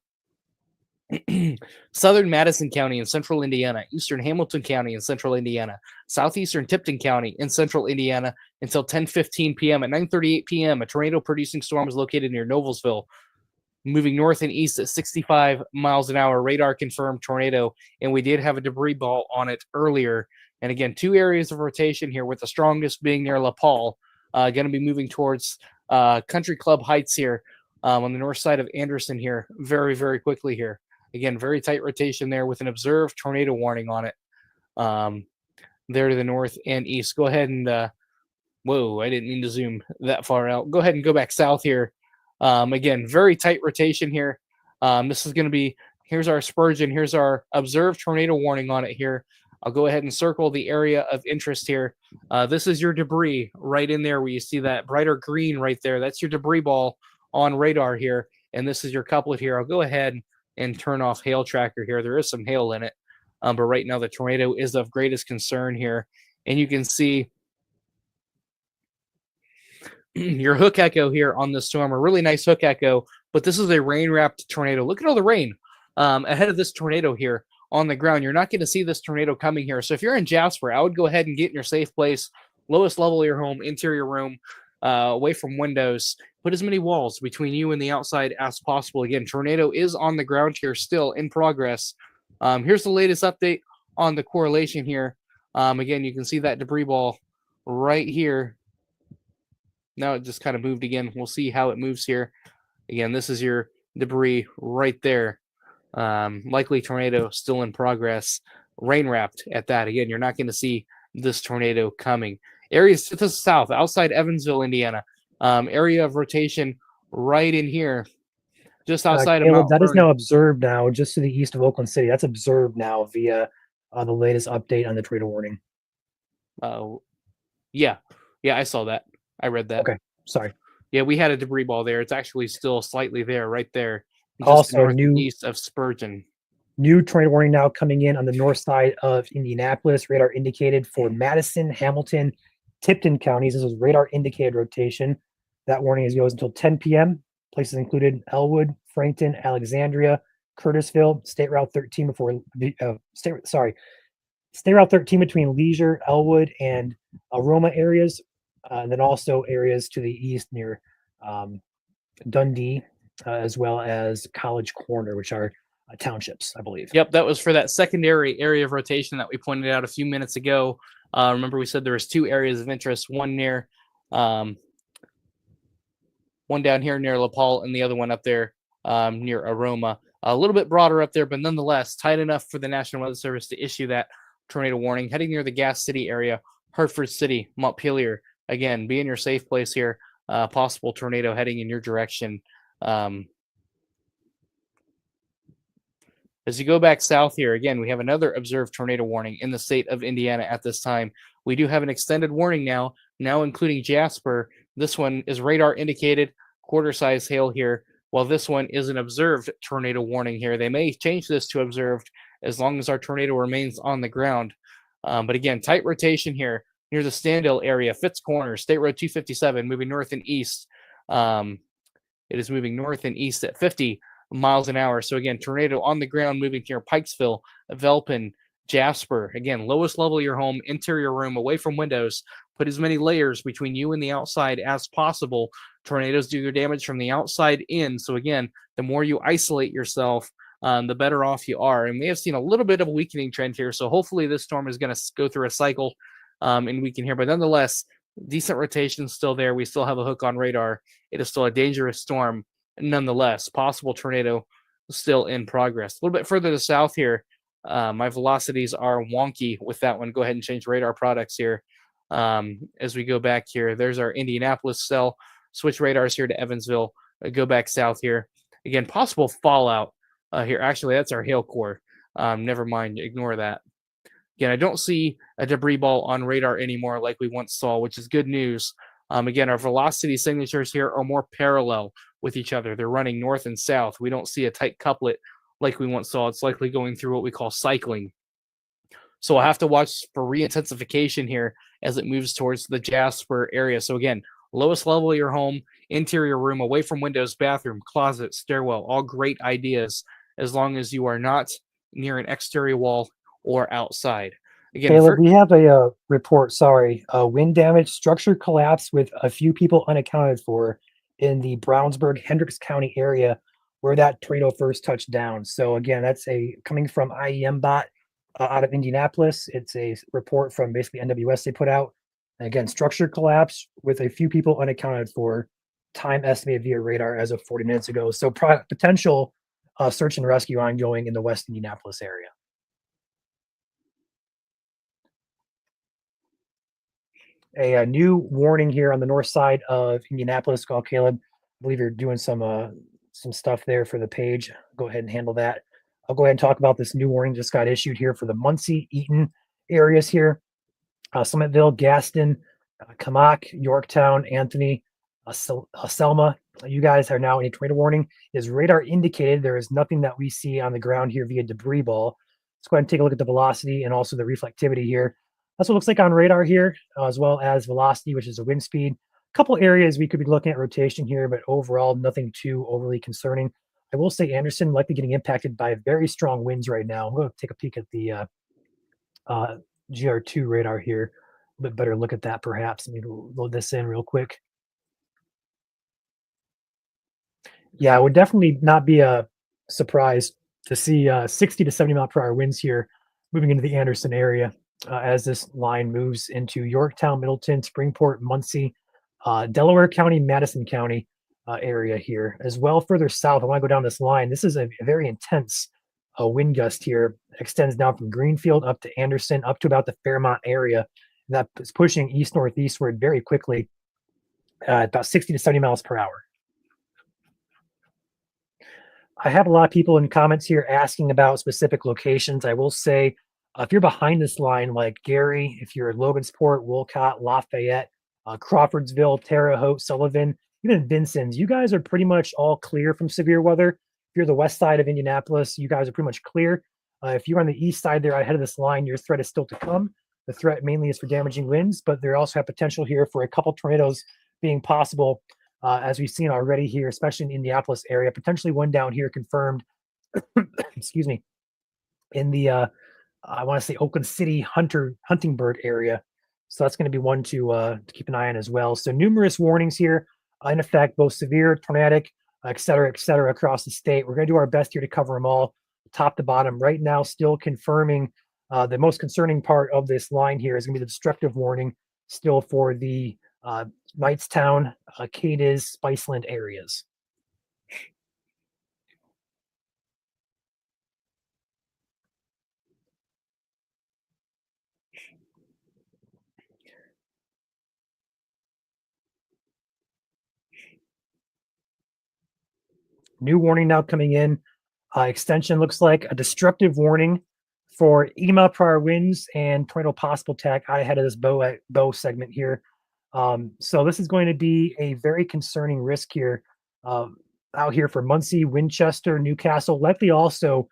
southern Madison County in central Indiana, eastern Hamilton County in central Indiana, southeastern Tipton County in central Indiana until 10:15 p.m. At 9:38 p.m., a tornado-producing storm is located near Noblesville, moving north and east at 65 miles an hour. Radar confirmed tornado, and we did have a debris ball on it earlier. And again, 2 areas of rotation here, with the strongest being near LaPaul, going to be moving towards Country Club Heights here on the north side of Anderson here very, very quickly here. Again, very tight rotation there with an observed tornado warning on it there to the north and east. Go ahead and, whoa, I didn't mean to zoom that far out. Go ahead and go back south here. Again, very tight rotation here. This is going to be, here's our Spurgeon. Here's our observed tornado warning on it here. I'll go ahead and circle the area of interest here. This is your debris right in there where you see that brighter green right there. That's your debris ball on radar here. And this is your couplet here. I'll go ahead and turn off hail tracker here. There is some hail in it, but right now the tornado is of greatest concern here. And you can see your hook echo here on the storm, a really nice hook echo, but this is a rain-wrapped tornado. Look at all the rain ahead of this tornado here on the ground. You're not going to see this tornado coming here. So if you're in Jasper, I would go ahead and get in your safe place, lowest level of your home, interior room, away from windows. Put as many walls between you and the outside as possible. Again, tornado is on the ground here, still in progress. Here's the latest update on the correlation here. Again, you can see that debris ball right here. Now it just kind of moved again. We'll see how it moves here. Again, this is your debris right there. Likely tornado still in progress. Rain wrapped at that. Again, you're not going to see this tornado coming. Areas to the south, outside Evansville, Indiana. Area of rotation right in here, just outside of Mount that is Vernon. now observed now, just to the east of Oakland City. That's observed now via the latest update on the tornado warning. Yeah, I saw that. I read that. Okay, sorry. Yeah, we had a debris ball there. It's actually still slightly there, right there. Just Also, northeast of Spurgeon. New tornado warning now coming in on the north side of Indianapolis. Radar indicated for Madison, Hamilton, Tipton counties. This is radar indicated rotation. That warning goes until 10 p.m. Places included Elwood, Frankton, Alexandria, Curtisville, State Route 13 State Route 13 between Leisure, Elwood, and Aroma areas, and then also areas to the east near Dundee, as well as College Corner, which are townships, I believe. Yep, that was for that secondary area of rotation that we pointed out a few minutes ago. Remember, we said there was 2 areas of interest, one near, one down here near La Paul, and the other one up there near Aroma. A little bit broader up there, but nonetheless tight enough for the National Weather Service to issue that tornado warning. Heading near the Gas City area, Hartford City, Montpelier. Again, be in your safe place here. Possible tornado heading in your direction. As you go back south here, again, we have another observed tornado warning in the state of Indiana at this time. We do have an extended warning now including Jasper. This one is radar indicated, quarter-size hail here, while this one is an observed tornado warning here. They may change this to observed as long as our tornado remains on the ground. But again, tight rotation here near the Standill area, Fitz Corner, State Road 257, moving north and east. It is moving north and east at 50 miles an hour. So again, tornado on the ground moving here, Pikesville, Velpen, Jasper. Again, lowest level of your home, interior room, away from windows. Put as many layers between you and the outside as possible. Tornadoes do their damage from the outside in. So again, the more you isolate yourself, the better off you are. And we have seen a little bit of a weakening trend here. So hopefully this storm is going to go through a cycle and weaken here. But nonetheless, decent rotation still there. We still have a hook on radar. It is still a dangerous storm. Nonetheless, possible tornado still in progress. A little bit further to the south here, my velocities are wonky with that one. Go ahead and change radar products here. As we go back here, there's our Indianapolis cell. Switch radars here to Evansville. Go back south here. Again, possible fallout here. Actually, that's our hail core. Never mind. Ignore that. Again, I don't see a debris ball on radar anymore like we once saw, which is good news. Again, our velocity signatures here are more parallel with each other. They're running north and south. We don't see a tight couplet like we once saw. It's likely going through what we call cycling. So I'll have to watch for re-intensification here as it moves towards the Jasper area. So again, lowest level of your home, interior room, away from windows, bathroom, closet, stairwell, all great ideas as long as you are not near an exterior wall or outside. Again, Caleb, we have a report, wind damage, structure collapse with a few people unaccounted for in the Brownsburg, Hendricks County area where that tornado first touched down. So again, that's coming from IEM bot out of Indianapolis. It's a report from basically NWS they put out. And again, structure collapse with a few people unaccounted for, time estimated via radar as of 40 minutes ago. So potential search and rescue ongoing in the West Indianapolis area. A new warning here on the north side of Indianapolis. Call Caleb. I believe you're doing some stuff there for the page. Go ahead and handle that. I'll go ahead and talk about this new warning just got issued here for the Muncie, Eaton areas here. Summitville, Gaston, Kamak, Yorktown, Anthony, Selma. You guys are now in a tornado warning. It is radar indicated. There is nothing that we see on the ground here via debris ball. Let's go ahead and take a look at the velocity and also the reflectivity here. That's what it looks like on radar here, as well as velocity, which is a wind speed. A couple areas we could be looking at rotation here, but overall, nothing too overly concerning. I will say Anderson likely getting impacted by very strong winds right now. I'm going to take a peek at the GR2 radar here. A bit better look at that, perhaps. Let me load this in real quick. Yeah, it would definitely not be a surprise to see 60 to 70 mile per hour winds here moving into the Anderson area. As this line moves into Yorktown, Middleton, Springport, Muncie, Delaware County, Madison County area here. As well, further south, I want to go down this line. This is a very intense wind gust here. It extends down from Greenfield up to Anderson, up to about the Fairmont area. And that is pushing east-northeastward very quickly at about 60 to 70 miles per hour. I have a lot of people in comments here asking about specific locations. I will say, if you're behind this line, like Gary, if you're at Logansport, Wolcott, Lafayette, Crawfordsville, Terre Haute, Sullivan, even Vincennes, you guys are pretty much all clear from severe weather. If you're the west side of Indianapolis, you guys are pretty much clear. If you're on the east side there ahead of this line, your threat is still to come. The threat mainly is for damaging winds, but there also have potential here for a couple tornadoes being possible, as we've seen already here, especially in the Indianapolis area. Potentially one down here confirmed, excuse me, in the I want to say Oakland City, Huntingburg area. So that's going to be one to keep an eye on as well. So numerous warnings here in effect, both severe, tornadic, et cetera, across the state. We're going to do our best here to cover them all. top to bottom. Right now, still confirming the most concerning part of this line here is going to be the destructive warning still for the Knightstown, Cadiz, Spiceland areas. New warning now coming in. Extension looks like a destructive warning for 80 mile per hour winds and tornado possible attack out ahead of this bow segment here. So this is going to be a very concerning risk here out here for Muncie, Winchester, Newcastle, likely also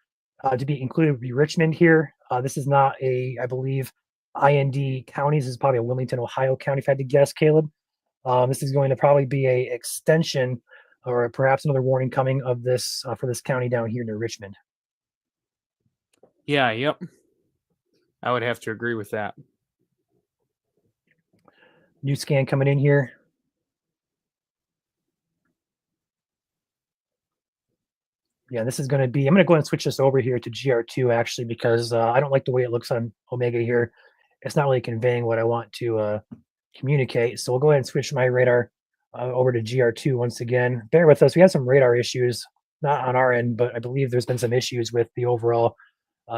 to be included would be Richmond here. This is not I believe, IND counties. This is probably a Wilmington, Ohio county, if I had to guess, Caleb. This is going to probably be a extension or perhaps another warning coming of this for this county down here near Richmond. Yeah, yep. I would have to agree with that. New scan coming in here. Yeah, this is going to be, I'm going to go ahead and switch this over here to GR2 actually, because I don't like the way it looks on Omega here. It's not really conveying what I want to communicate. So we'll go ahead and switch my radar over to GR2 once again. Bear with us. We had some radar issues, not on our end, but I believe there's been some issues with the overall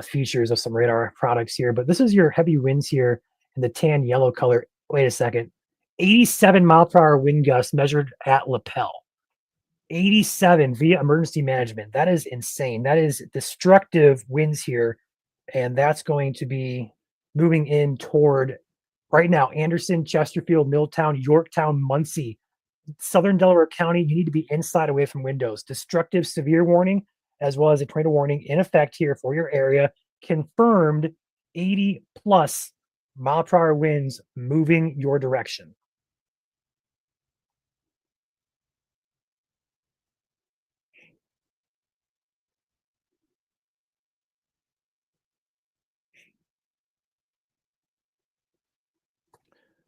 features of some radar products here. But this is your heavy winds here in the tan yellow color. Wait a second. 87 mile per hour wind gusts measured at Lapel. 87 via emergency management. That is insane. That is destructive winds here. And that's going to be moving in toward right now Anderson, Chesterfield, Milltown, Yorktown, Muncie, Southern Delaware County. You need to be inside away from windows. Destructive severe warning, as well as a tornado warning in effect here for your area. Confirmed 80 plus mile per hour winds moving your direction.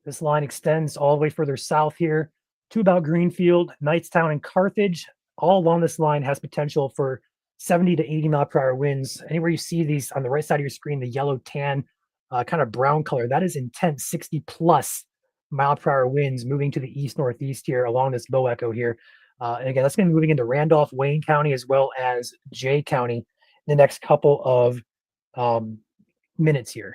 This line extends all the way further south here to about Greenfield, Knightstown, and Carthage. All along this line has potential for 70 to 80 mile per hour winds. Anywhere you see these on the right side of your screen, the yellow, tan, kind of brown color, that is intense 60 plus mile per hour winds moving to the east northeast here along this bow echo here. And again, that's going to be moving into Randolph, Wayne County, as well as Jay County in the next couple of minutes here.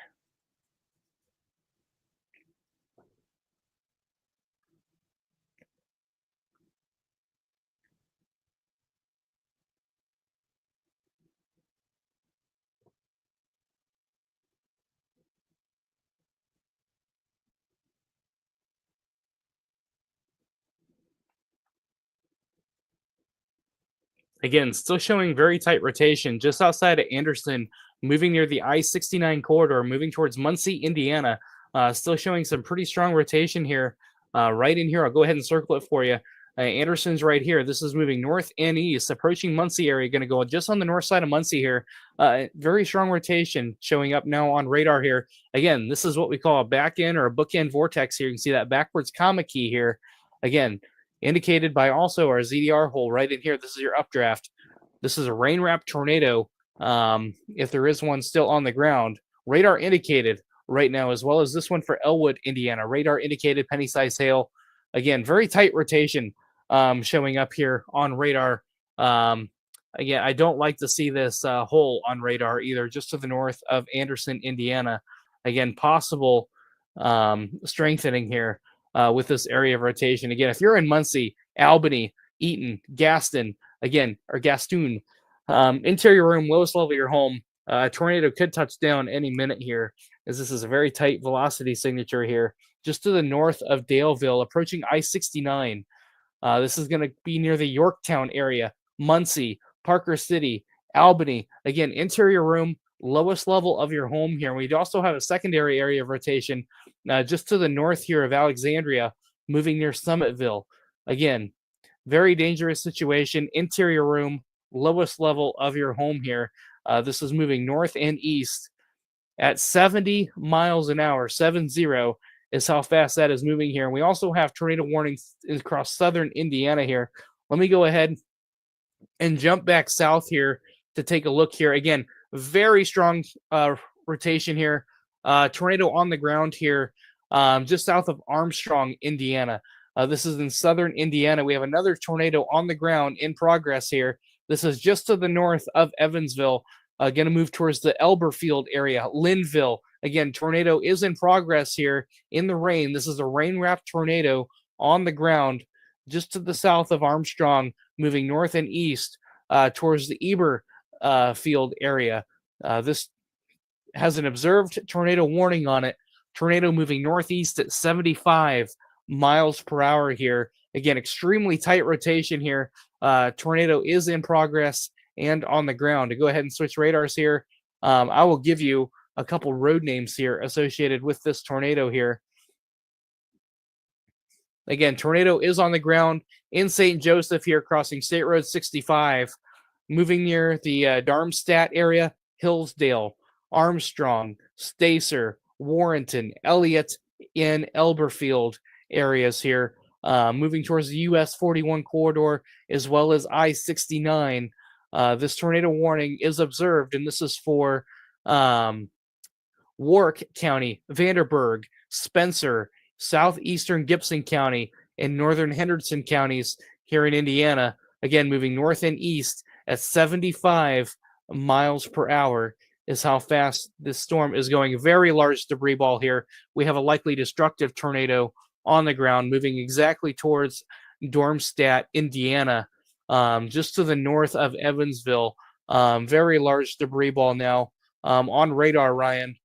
Again, still showing very tight rotation just outside of Anderson, moving near the I-69 corridor, moving towards Muncie, Indiana. Still showing some pretty strong rotation here. Right in here, I'll go ahead and circle it for you. Anderson's right here. This is moving north and east, approaching Muncie area. Going to go just on the north side of Muncie here. Very strong rotation showing up now on radar here. Again, this is what we call a back end or a bookend vortex here. You can see that backwards comma key here. Again, indicated by also our ZDR hole right in here. This is your updraft. This is a rain wrap tornado. If there is one still on the ground, radar indicated right now, as well as this one for Elwood, Indiana. Radar indicated penny size hail. Again, very tight rotation showing up here on radar. Again, I don't like to see this hole on radar either, just to the north of Anderson, Indiana. Again, possible strengthening here with this area of rotation. Again, if you're in Muncie, Albany, Eaton, Gaston, again, or Gastoon, interior room, lowest level of your home, tornado could touch down any minute here, as this is a very tight velocity signature here, just to the north of Daleville, approaching I-69. This is going to be near the Yorktown area, Muncie, Parker City, Albany. Again, interior room, lowest level of your home here. We also have a secondary area of rotation just to the north here of Alexandria, moving near Summitville. Again, very dangerous situation. Interior room, lowest level of your home here. This is moving north and east at 70 miles an hour. 70 is how fast that is moving here. And we also have tornado warnings across southern Indiana here. Let me go ahead and jump back south here to take a look here. Again, very strong rotation here. Tornado on the ground here, just south of Armstrong, Indiana. This is in southern Indiana. We have another tornado on the ground in progress here. This is just to the north of Evansville. Going to move towards the Elberfield area, Linville. Again, tornado is in progress here in the rain. This is a rain-wrapped tornado on the ground just to the south of Armstrong, moving north and east towards the Eberfield area. This has an observed tornado warning on it. Tornado moving northeast at 75 miles per hour here. Again, extremely tight rotation here. Tornado is in progress and on the ground. To go ahead and switch radars here, I will give you a couple road names here associated with this tornado here. Again, tornado is on the ground in St. Joseph here, crossing State Road 65, moving near the Darmstadt area, Hillsdale, Armstrong, Stacer, Warrenton, Elliott, and Elberfield areas here, moving towards the US 41 corridor as well as I-69. This tornado warning is observed, and this is for Warwick County, Vanderburgh, Spencer, southeastern Gibson County, and northern Henderson counties here in Indiana. Again, moving north and east at 75 miles per hour is how fast this storm is going. Very large debris ball here. We have a likely destructive tornado on the ground moving exactly towards Darmstadt, Indiana, just to the north of Evansville. Very large debris ball now on radar, Ryan.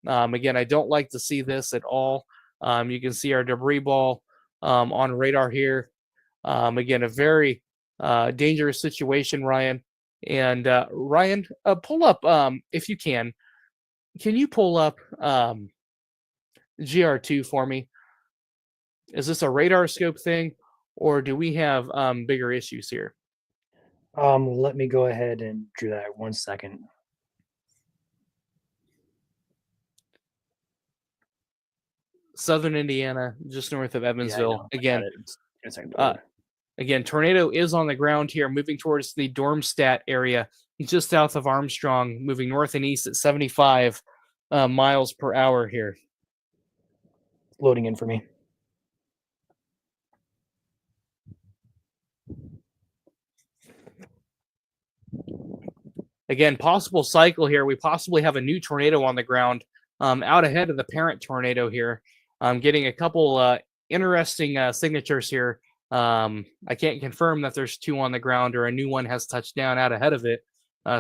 Again, I don't like to see this at all. You can see our debris ball on radar here. Again, a very dangerous situation, Ryan. And Ryan, pull up, if you can you pull up GR2 for me? Is this a radar scope thing, or do we have bigger issues here? Let me go ahead and do that 1 second. Southern Indiana, just north of Evansville. Yeah, Again, tornado is on the ground here, moving towards the Darmstadt area, just south of Armstrong, moving north and east at 75 miles per hour here. Loading in for me. Again, possible cycle here. We possibly have a new tornado on the ground out ahead of the parent tornado here. I'm getting a couple interesting signatures here. I can't confirm that there's two on the ground or a new one has touched down out ahead of it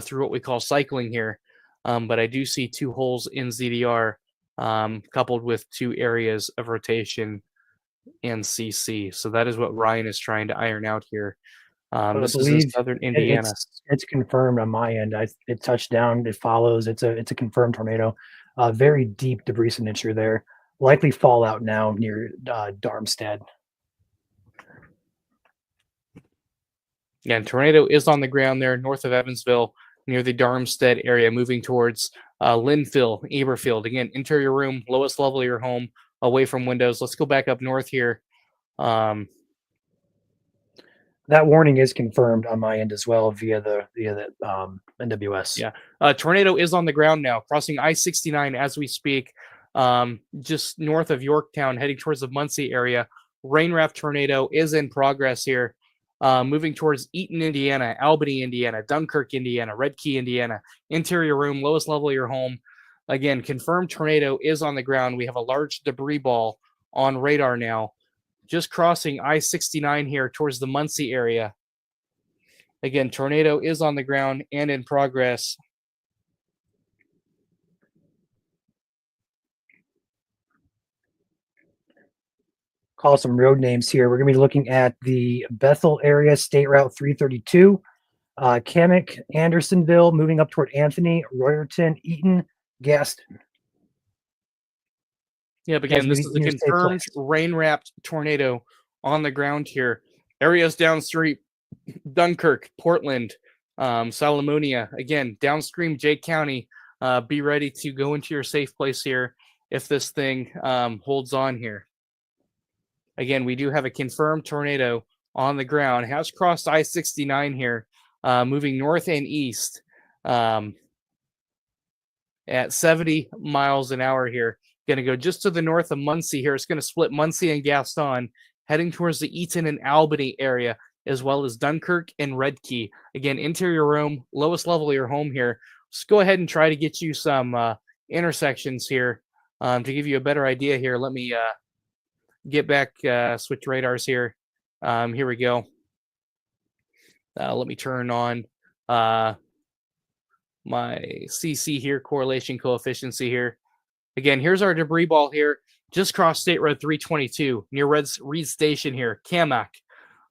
through what we call cycling here. But I do see two holes in ZDR coupled with two areas of rotation and CC. So that is what Ryan is trying to iron out here. This is in southern Indiana. It's confirmed on my end. It touched down. It follows. It's a confirmed tornado. Very deep debris signature there. Likely fallout now near Darmstadt. Yeah, and tornado is on the ground there north of Evansville near the Darmstadt area, moving towards Linville, Eberfield. Again, interior room, lowest level of your home, away from windows. Let's go back up north here. That warning is confirmed on my end as well via the NWS. Yeah, tornado is on the ground now, crossing I-69 as we speak, just north of Yorktown, heading towards the Muncie area. Rain-wrapped tornado is in progress here, moving towards Eaton, Indiana, Albany, Indiana, Dunkirk, Indiana, Red Key, Indiana. Interior room, lowest level of your home. Again, confirmed tornado is on the ground. We have a large debris ball on radar now, just crossing I-69 here towards the Muncie area. Again, tornado is on the ground and in progress. Call some road names here. We're going to be looking at the Bethel area, State Route 332, Kamek, Andersonville, moving up toward Anthony, Royerton, Eaton, Gaston. Yeah, but again, this is a confirmed rain-wrapped tornado on the ground here. Areas downstream, Dunkirk, Portland, Salomonia. Again, downstream, Jake County. Be ready to go into your safe place here if this thing holds on here. Again, we do have a confirmed tornado on the ground. Has crossed I-69 here, moving north and east at 70 miles an hour here. Going to go just to the north of Muncie here. It's going to split Muncie and Gaston, heading towards the Eaton and Albany area, as well as Dunkirk and Red Key. Again, interior room, lowest level of your home here. Let's go ahead and try to get you some intersections here to give you a better idea here. Let me get back, switch radars here. Here we go. Let me turn on my CC here, correlation coefficient here. Again, here's our debris ball here. Just crossed State Road 322 near Reed Station here. Camac,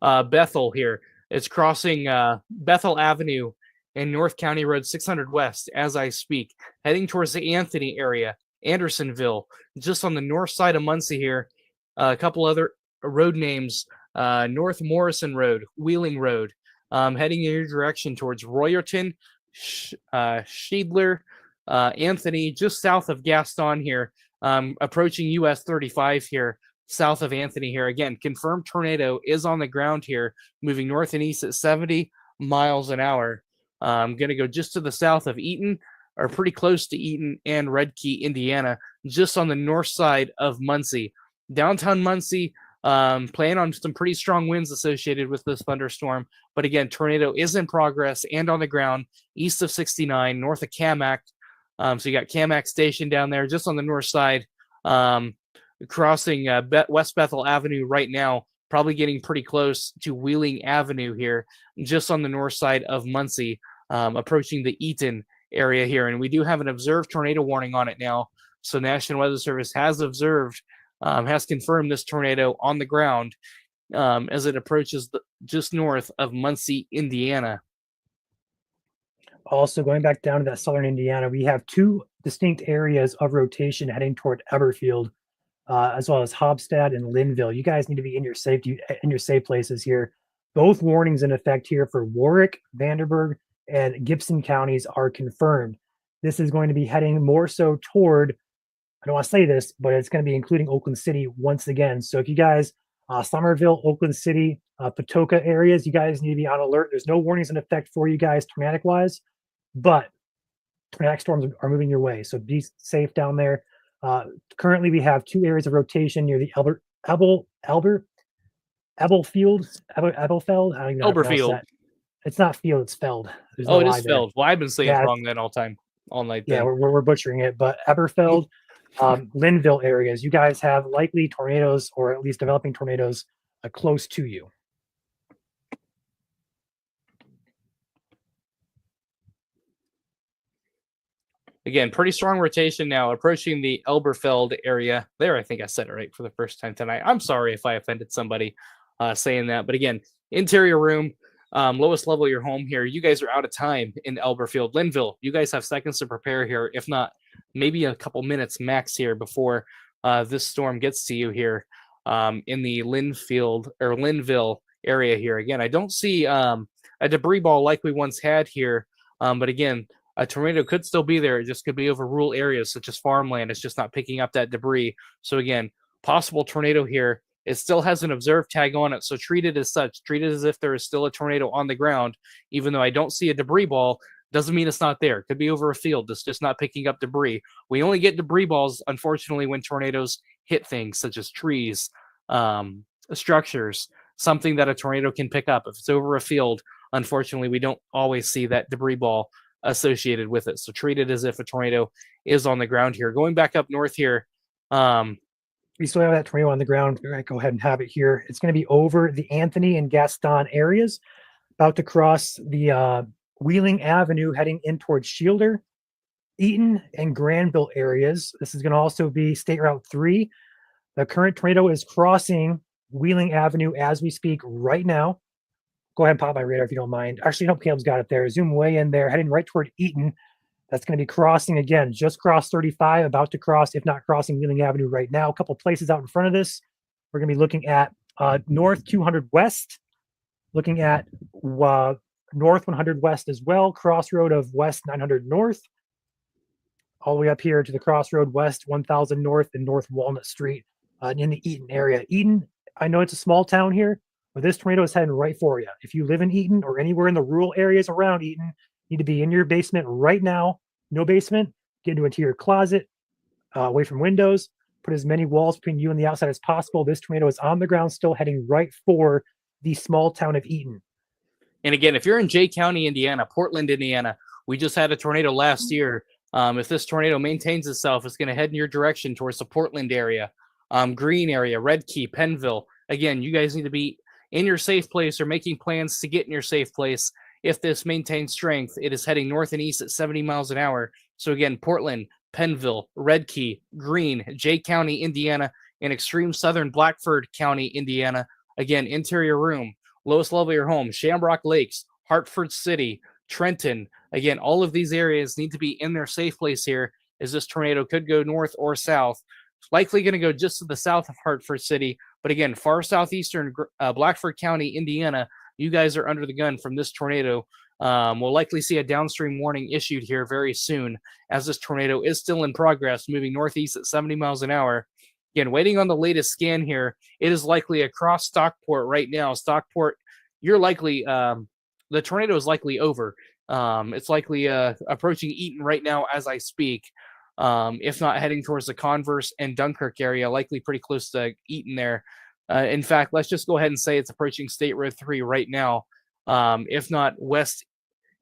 Bethel here. It's crossing Bethel Avenue and North County Road 600 West as I speak, heading towards the Anthony area, Andersonville, just on the north side of Muncie here. A couple other road names, North Morrison Road, Wheeling Road, heading in your direction towards Royerton, Schiedler, Anthony, just south of Gaston here, approaching US 35 here, south of Anthony here. Again, confirmed tornado is on the ground here, moving north and east at 70 miles an hour. I'm going to go just to the south of Eaton, or pretty close to Eaton and Red Key, Indiana, just on the north side of Muncie. Downtown Muncie, playing on some pretty strong winds associated with this thunderstorm. But again, tornado is in progress and on the ground east of 69, north of Camac. So you got Camac Station down there just on the north side, crossing West Bethel Avenue right now, probably getting pretty close to Wheeling Avenue here, just on the north side of Muncie, approaching the Eaton area here. And we do have an observed tornado warning on it now. So National Weather Service has observed, has confirmed this tornado on the ground as it approaches just north of Muncie, Indiana. Also, going back down to that southern Indiana, we have two distinct areas of rotation heading toward Eberfield, as well as Hobstad and Linville. You guys need to be in your safe places here. Both warnings in effect here for Warwick, Vanderburgh, and Gibson counties are confirmed. This is going to be heading more so toward, I don't want to say this, but it's going to be including Oakland City once again. So if you guys, Somerville, Oakland City, Patoka areas, you guys need to be on alert. There's no warnings in effect for you guys tornadic-wise, but tornadic storms are moving your way. So be safe down there. Currently, we have two areas of rotation near the Ebelfeld. I don't even know how to pronounce that. It's not field, it's Feld. There's no it I is there. Feld. Well, I've been saying it wrong then all night. Yeah, we're butchering it, but Eberfeld, Linville areas, you guys have likely tornadoes, or at least developing tornadoes, close to you. Again, pretty strong rotation now, approaching the Elberfeld area. There, I think I said it right for the first time tonight. I'm sorry if I offended somebody saying that. But again, interior room, lowest level of your home here. You guys are out of time in Elberfeld. Linville, you guys have seconds to prepare here, if not maybe a couple minutes max here before this storm gets to you here in the Linville area here. Again, I don't see a debris ball like we once had here. But again, a tornado could still be there. It just could be over rural areas such as farmland. It's just not picking up that debris. So again, possible tornado here. It still has an observed tag on it. So treat it as such. Treat it as if there is still a tornado on the ground. Even though I don't see a debris ball, doesn't mean it's not there. It could be over a field. It's just not picking up debris. We only get debris balls, unfortunately, when tornadoes hit things such as trees, structures, something that a tornado can pick up. If it's over a field, unfortunately, we don't always see that debris ball associated with it. So treat it as if a tornado is on the ground here. Going back up north here. We still have that tornado on the ground. We're going to go ahead and have it here. It's going to be over the Anthony and Gaston areas, about to cross the Wheeling Avenue, heading in towards Shielder, Eaton, and Granville areas. This is going to also be State Route 3. The current tornado is crossing Wheeling Avenue as we speak right now. Go ahead and pop my radar if you don't mind. Actually, no, Caleb's got it there. Zoom way in there, heading right toward Eaton. That's going to be crossing again, just crossed 35, about to cross, if not crossing Wheeling Avenue right now. A couple places out in front of this. We're going to be looking at North 200 West, looking at North 100 West as well, crossroad of West 900 North, all the way up here to the crossroad West 1000 North and North Walnut Street in the Eaton area. Eaton, I know it's a small town here, But this tornado is heading right for you. If you live in Eaton or anywhere in the rural areas around Eaton, you need to be in your basement right now. No basement. Get into your closet, away from windows. Put as many walls between you and the outside as possible. This tornado is on the ground still, heading right for the small town of Eaton. And again, if you're in Jay County, Indiana, Portland, Indiana, we just had a tornado last year. If this tornado maintains itself, it's going to head in your direction towards the Portland area, Green area, Red Key, Pennville. Again, you guys need to be in your safe place or making plans to get in your safe place. If this maintains strength, it is heading north and east at 70 miles an hour. So again, Portland, Pennville, Red Key, Green, Jay County, Indiana, and extreme southern Blackford County, Indiana. Again, interior room, lowest level of your home, Shamrock Lakes, Hartford City, Trenton. Again, all of these areas need to be in their safe place here, as this tornado could go north or south. It's likely going to go just to the south of Hartford City. But again, far southeastern Blackford County, Indiana, you guys are under the gun from this tornado. We'll likely see a downstream warning issued here very soon, as this tornado is still in progress, moving northeast at 70 miles an hour. Again, waiting on the latest scan here. It is likely across Stockport right now. Stockport, you're likely, the tornado is likely over. It's likely approaching Eaton right now as I speak. If not heading towards the Converse and Dunkirk area, likely pretty close to Eaton there. In fact, let's just go ahead and say it's approaching State Road 3 right now. If not West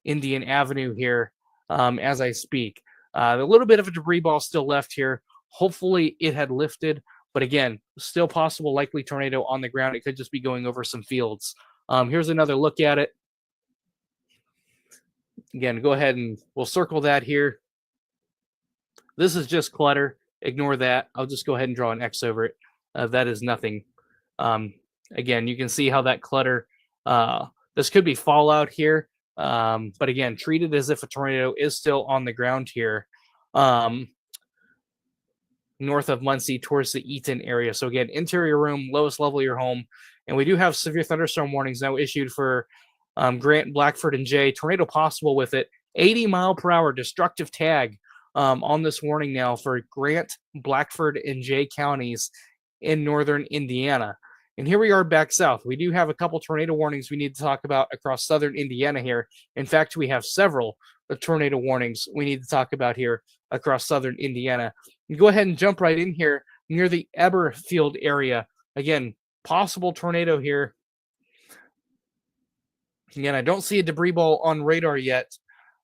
Indian Avenue here as I speak. A little bit of a debris ball still left here. Hopefully it had lifted, but again, still possible likely tornado on the ground. It could just be going over some fields. Here's another look at it. Again, go ahead and we'll circle that here. This is just clutter. Ignore that. I'll just go ahead and draw an X over it. That is nothing. Again, you can see how that clutter, this could be fallout here. But again, treat it as if a tornado is still on the ground here. North of Muncie towards the Eaton area. So again, interior room, lowest level of your home. And we do have severe thunderstorm warnings now issued for Grant, Blackford, and Jay. Tornado possible with it. 80-mile-per-hour destructive tag on this warning now for Grant, Blackford, and Jay counties in northern Indiana. And here we are back south. We do have a couple tornado warnings we need to talk about across southern Indiana here. In fact, we have several tornado warnings we need to talk about here across southern Indiana. You go ahead and jump right in here near the Eberfield area. Again, possible tornado here. Again, I don't see a debris ball on radar yet.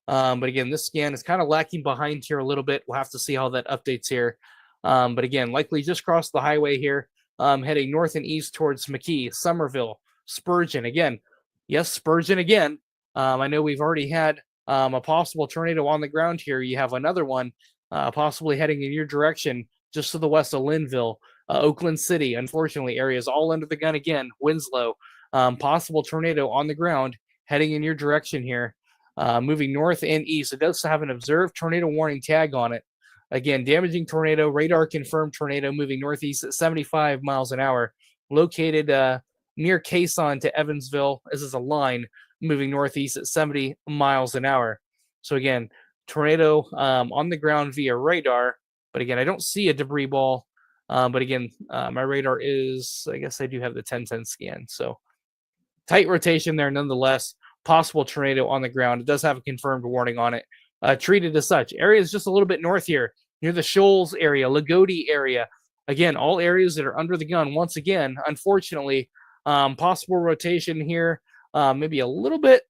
But again, this scan is kind of lacking behind here a little bit. We'll have to see how that updates here. But again, likely just crossed the highway here, heading north and east towards McKee, Somerville, Spurgeon. Again, yes, Spurgeon again. I know we've already had a possible tornado on the ground here. You have another one possibly heading in your direction just to the west of Linville, Oakland City. Unfortunately, areas all under the gun again. Winslow, possible tornado on the ground heading in your direction here. Moving north and east. It does have an observed tornado warning tag on it. Again, damaging tornado, radar confirmed tornado moving northeast at 75 miles an hour. Located near Caisson to Evansville. This is a line moving northeast at 70 miles an hour. So again, tornado on the ground via radar. But again, I don't see a debris ball. But again, my radar is, I guess I do have the 1010 scan. So tight rotation there nonetheless. Possible tornado on the ground. It does have a confirmed warning on it. Treated as such. Area is just a little bit north here, near the Shoals area, Lagodi area. Again, all areas that are under the gun. Once again, unfortunately, possible rotation here. Maybe a little bit,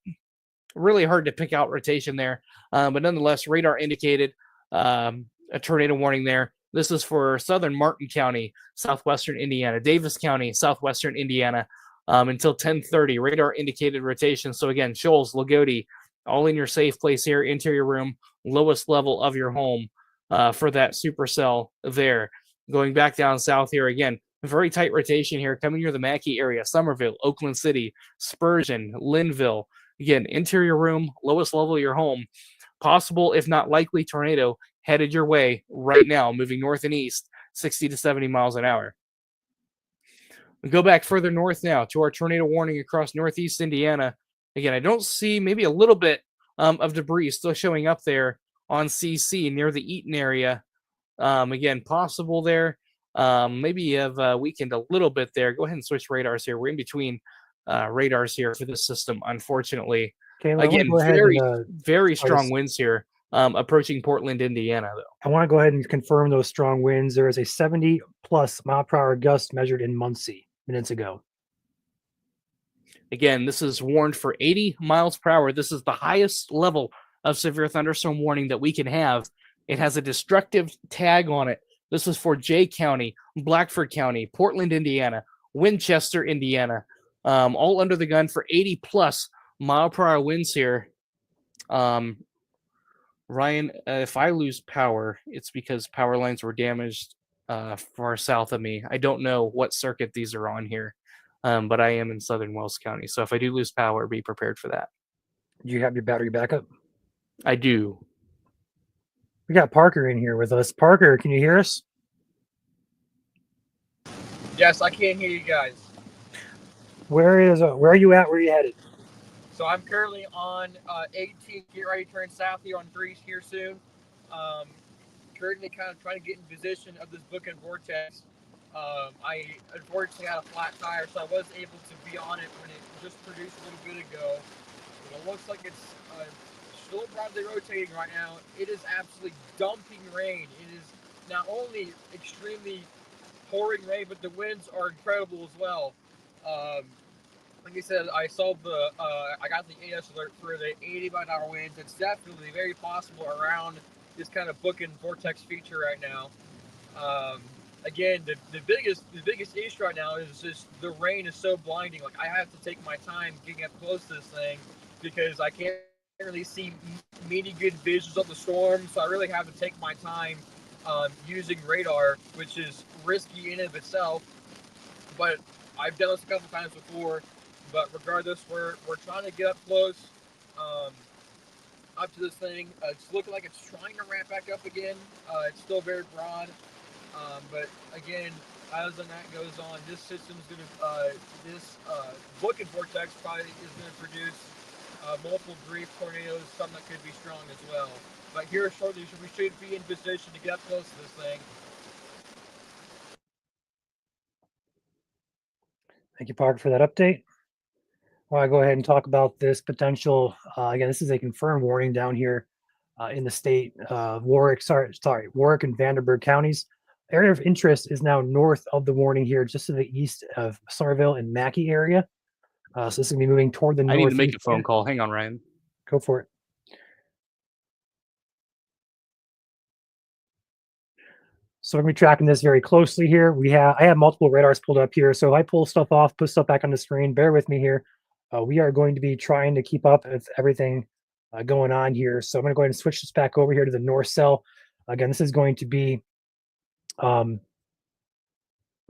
really hard to pick out rotation there. But nonetheless, radar indicated a tornado warning there. This is for southern Martin County, southwestern Indiana, Davis County, southwestern Indiana. Until 10:30, radar indicated rotation. So again, Shoals, Lagodi, all in your safe place here, interior room, lowest level of your home for that supercell there. Going back down south here again, very tight rotation here, coming near the Mackey area, Somerville, Oakland City, Spurgeon, Linville. Again, interior room, lowest level of your home. Possible, if not likely, tornado headed your way right now, moving north and east, 60 to 70 miles an hour. We go back further north now to our tornado warning across northeast Indiana. Again, I don't see, maybe a little bit of debris still showing up there on CC near the Eaton area. Again, possible there. Maybe you have weakened a little bit there. Go ahead and switch radars here. We're in between radars here for this system, unfortunately. Caleb, Again, I want to go ahead very, and, very sorry, strong winds here approaching Portland, Indiana, though. I want to go ahead and confirm those strong winds. There is a 70+ mile per hour gust measured in Muncie minutes ago. Again, this is warned for 80 miles per hour. This is the highest level of severe thunderstorm warning that we can have. It has a destructive tag on it. This is for Jay County, Blackford County, Portland, Indiana, Winchester, Indiana, all under the gun for 80+ mile per hour winds here. Ryan, if I lose power, it's because power lines were damaged far south of me. I don't know what circuit these are on here, but I am in southern Wells County. So if I do lose power, be prepared for that. Do you have your battery backup? I do. We got Parker in here with us. Parker, can you hear us? Yes, I can hear you guys. Where are you at? Where are you headed? So I'm currently on 18, get ready to turn south here on 3 here soon. Currently kind of trying to get in position of this bookend vortex. I unfortunately had a flat tire, so I was able to be on it when it just produced a little bit ago. It looks like it's still broadly rotating right now. It is absolutely dumping rain. It is not only extremely pouring rain, but the winds are incredible as well. Like I said, I saw I got the AS alert for the 80 mile an hour winds. It's definitely very possible around this kind of bookend vortex feature right now. Again, the biggest issue right now is just the rain is so blinding. Like I have to take my time getting up close to this thing because I can't really see many good visuals of the storm. So I really have to take my time using radar, which is risky in and of itself. But I've done this a couple times before. But regardless, we're trying to get up close, up to this thing. It's looking like it's trying to ramp back up again. It's still very broad, but again, as the night goes on, this system's gonna, this bookend vortex probably is gonna produce multiple brief tornadoes, some that could be strong as well. But here shortly, we should be in position to get up close to this thing. Thank you, Parker, for that update. I want to go ahead and talk about this potential. Again, this is a confirmed warning down here in the state of Warwick. Warwick and Vanderburgh counties. Area of interest is now north of the warning here, just to the east of Somerville and Mackey area. So this is going to be moving toward the north. I need to make a phone call. Hang on, Ryan. Go for it. So we're going to be tracking this very closely here. I have multiple radars pulled up here. So if I pull stuff off, put stuff back on the screen, bear with me here. We are going to be trying to keep up with everything going on here. So I'm going to go ahead and switch this back over here to the north cell. Again, this is going to be honestly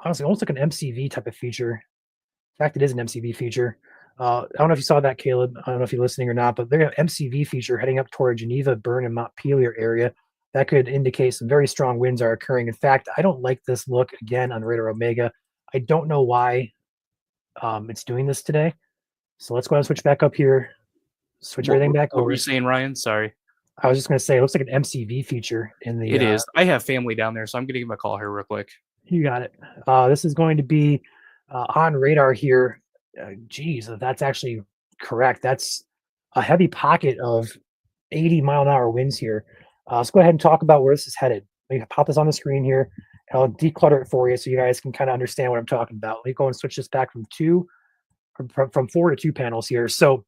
almost like an MCV type of feature. In fact, it is an MCV feature. I don't know if you saw that, Caleb. I don't know if you're listening or not, but they're an MCV feature heading up toward Geneva, Bern, and Montpelier area. That could indicate some very strong winds are occurring. In fact, I don't like this look again on Radar Omega. I don't know why it's doing this today. So let's go ahead and switch back up here. Switch everything back over. What were you saying, Ryan? Sorry. I was just going to say, it looks like an MCV feature in the. It is. I have family down there, so I'm going to give him a call here real quick. You got it. This is going to be on radar here. Geez, that's actually correct. That's a heavy pocket of 80 mile an hour winds here. Let's go ahead and talk about where this is headed. Let me pop this on the screen here. I'll declutter it for you so you guys can kind of understand what I'm talking about. Let me go and switch this back from 4 to 2 panels here. So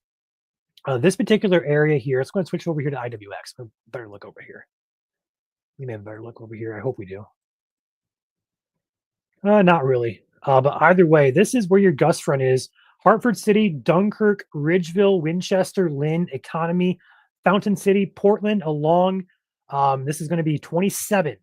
this particular area here, let's go ahead and switch over here to IWX. Better look over here. We may have a better look over here. I hope we do. Not really. But either way, this is where your gust front is. Hartford City, Dunkirk, Ridgeville, Winchester, Lynn, Economy, Fountain City, Portland, along. This is going to be 27.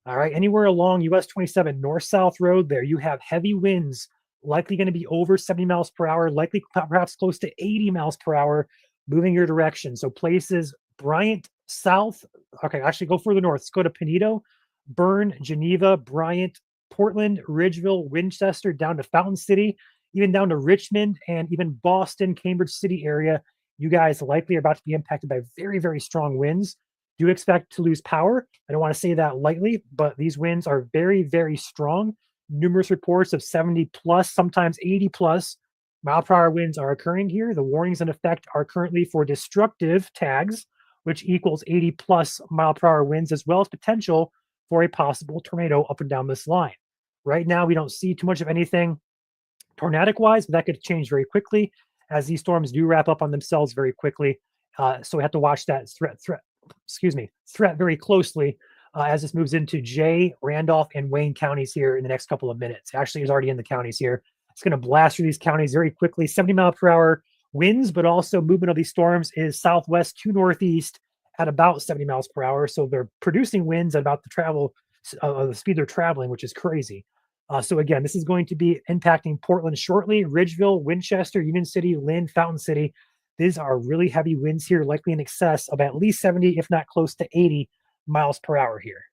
All right. Anywhere along US 27 north-south road there, you have heavy winds, likely going to be over 70 miles per hour, likely perhaps close to 80 miles per hour, moving your direction. So places Bryant, south. Okay, actually go further north. Let's go to Pinedo, Bern, Geneva, Bryant, Portland, Ridgeville, Winchester, down to Fountain City, even down to Richmond, and even Boston, Cambridge City area. You guys likely are about to be impacted by very, very strong winds. Do expect to lose power. I don't want to say that lightly, but these winds are very, very strong. Numerous reports of 70 plus, sometimes 80 plus mile per hour winds are occurring here. The warnings in effect are currently for destructive tags, which equals 80 plus mile per hour winds, as well as potential for a possible tornado up and down this line. Right now, we don't see too much of anything tornadic wise, but that could change very quickly as these storms do wrap up on themselves very quickly. So we have to watch that threat very closely as this moves into Jay, Randolph, and Wayne counties here in the next couple of minutes. Actually, it's already in the counties here. It's going to blast through these counties very quickly. 70 mile per hour winds, but also movement of these storms is southwest to northeast at about 70 miles per hour. So they're producing winds at about the speed they're traveling, which is crazy. So again, this is going to be impacting Portland shortly, Ridgeville, Winchester, Union City, Lynn, Fountain City. These are really heavy winds here, likely in excess of at least 70, if not close to 80 miles per hour here.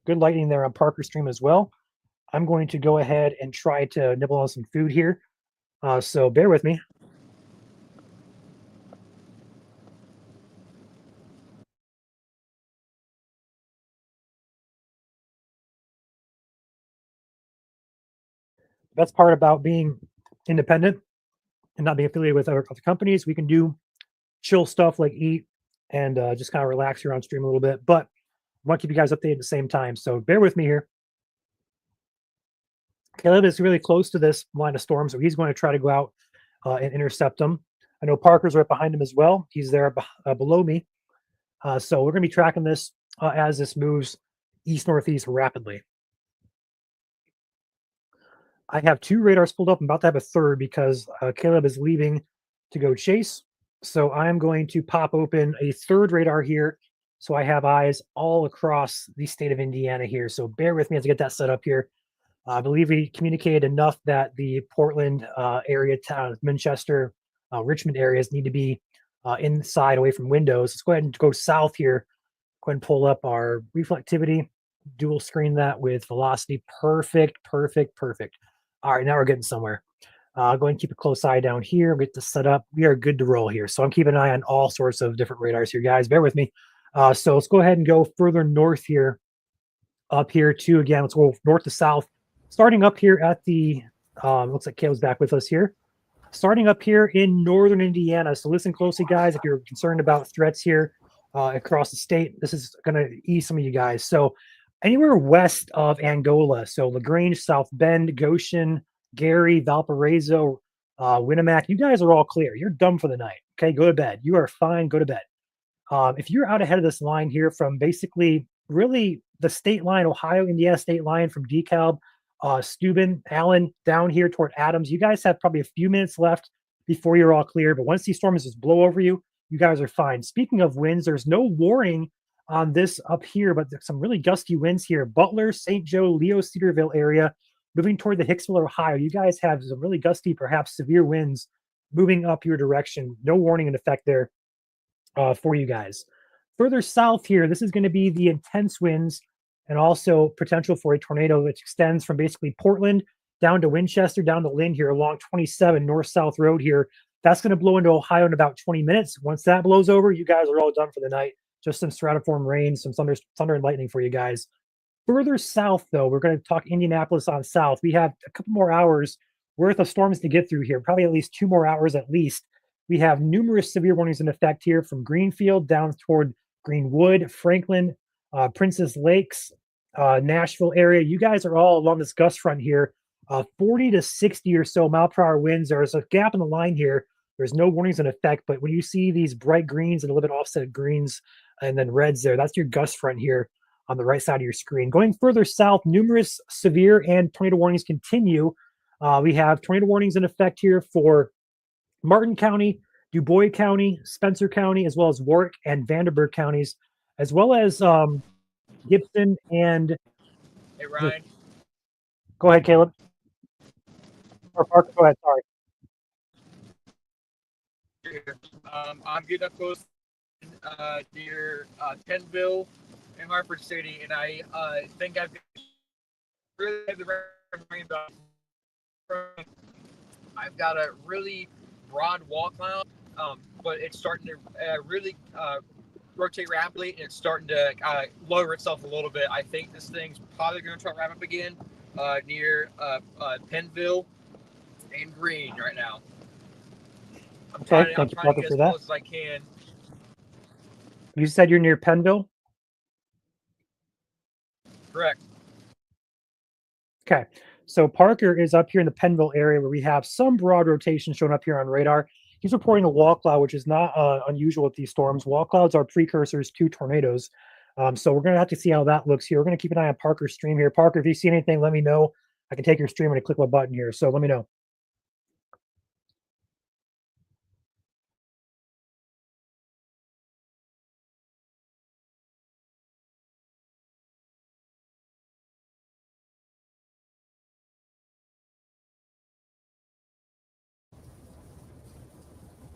Good lightning there on Parker Stream as well. I'm going to go ahead and try to nibble on some food here. So bear with me. That's part about being independent and not being affiliated with other companies. We can do chill stuff like eat and just kind of relax here on stream a little bit, but I want to keep you guys updated at the same time. So bear with me here. Caleb is really close to this line of storm, so he's going to try to go out and intercept them. I know Parker's right behind him as well. He's there below me. So we're going to be tracking this as this moves east-northeast rapidly. I have 2 radars pulled up. I'm about to have a third because Caleb is leaving to go chase. So I'm going to pop open a third radar here. So I have eyes all across the state of Indiana here. So bear with me as I get that set up here. I believe we communicated enough that the Portland area, town, Manchester, Richmond areas need to be inside away from windows. Let's go ahead and go south here. Go ahead and pull up our reflectivity, dual screen that with velocity. Perfect. All right, now we're getting somewhere. Go ahead and keep a close eye down here. Get this set up. We are good to roll here. So I'm keeping an eye on all sorts of different radars here, guys. Bear with me. So let's go ahead and go further north here. Up here too. Again, let's go north to south. Starting up here at the, looks like Caleb's back with us here. Starting up here in northern Indiana. So listen closely, guys. If you're concerned about threats here across the state, this is going to ease some of you guys. So anywhere west of Angola, so LaGrange, South Bend, Goshen, Gary, Valparaiso, Winnemac, you guys are all clear. You're done for the night. Okay, go to bed. You are fine. Go to bed. If you're out ahead of this line here from basically really the state line, Ohio, Indiana state line from DeKalb, Steuben, Allen, down here toward Adams, you guys have probably a few minutes left before you're all clear. But once these storms just blow over you, you guys are fine. Speaking of winds, there's no warning on this up here, but there's some really gusty winds here. Butler, St. Joe, Leo, Cedarville area, moving toward the Hicksville, Ohio. You guys have some really gusty, perhaps severe winds moving up your direction. No warning in effect there for you guys. Further south here, this is going to be the intense winds and also potential for a tornado which extends from basically Portland down to Winchester, down to Lynn here along 27 north-south road here. That's going to blow into Ohio in about 20 minutes. Once that blows over, you guys are all done for the night. Just some stratiform rain, some thunder and lightning for you guys. Further south, though, we're going to talk Indianapolis on south. We have a couple more hours worth of storms to get through here, probably at least 2 more hours at least. We have numerous severe warnings in effect here from Greenfield down toward Greenwood, Franklin, Princess Lakes, Nashville area. You guys are all along this gust front here. 40 to 60 or so mile per hour winds. There's a gap in the line here. There's no warnings in effect, but when you see these bright greens and a little bit offset greens and then reds there, that's your gust front here on the right side of your screen. Going further south, numerous severe and tornado warnings continue. We have tornado warnings in effect here for Martin County, Dubois County, Spencer County, as well as Warwick and Vanderburgh counties, as well as Gibson and... Hey, Ryan. Go ahead, Caleb. Or Parker, go ahead, sorry. I'm getting up close near Tenville and Hartford City, and I think I've really had the rain. I've got a really broad wall cloud, but it's starting to really rotate rapidly, and it's starting to lower itself a little bit. I think this thing's probably going to try to wrap up again near Pennville and Green right now. I'm trying to get as close as I can. You said you're near Pennville? Correct. Okay. So Parker is up here in the Pennville area where we have some broad rotation shown up here on radar. He's reporting a wall cloud, which is not unusual with these storms. Wall clouds are precursors to tornadoes. So we're going to have to see how that looks here. We're going to keep an eye on Parker's stream here. Parker, if you see anything, let me know. I can take your stream and click my button here. So let me know.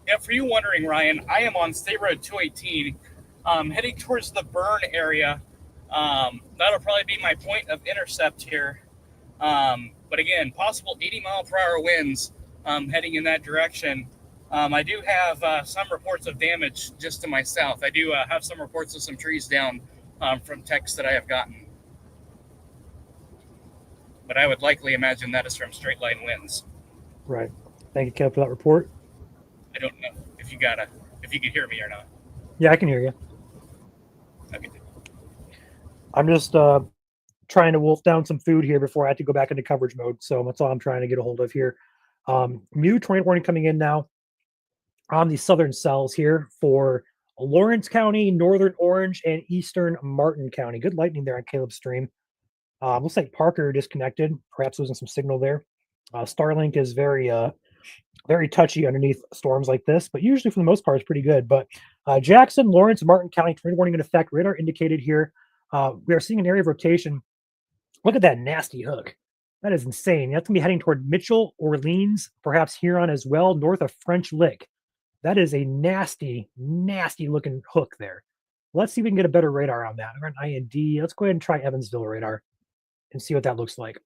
Yeah, for you wondering, Ryan, I am on State Road 218, heading towards the Burn area. That'll probably be my point of intercept here. But again, possible 80-mile-per-hour winds heading in that direction. I do have some reports of damage just to my south. I do have some reports of some trees down from texts that I have gotten. But I would likely imagine that is from straight-line winds. Right. Thank you, Kev, for that report. I don't know if you could hear me or not. Yeah, I can hear you. Okay. I'm just trying to wolf down some food here before I have to go back into coverage mode. So that's all I'm trying to get a hold of here. New tornado warning coming in now on the southern cells here for Lawrence County, Northern Orange, and Eastern Martin County. Good lightning there on Caleb's stream. Looks like Parker disconnected, perhaps losing some signal there. Starlink is very touchy underneath storms like this, but usually for the most part, it's pretty good. But Jackson, Lawrence, Martin County, tornado warning in effect. Radar indicated here. We are seeing an area of rotation. Look at that nasty hook. That is insane. That's going to be heading toward Mitchell, Orleans, perhaps Huron as well, north of French Lick. That is a nasty, nasty looking hook there. Let's see if we can get a better radar on that. We're on IND. Let's go ahead and try Evansville radar and see what that looks like.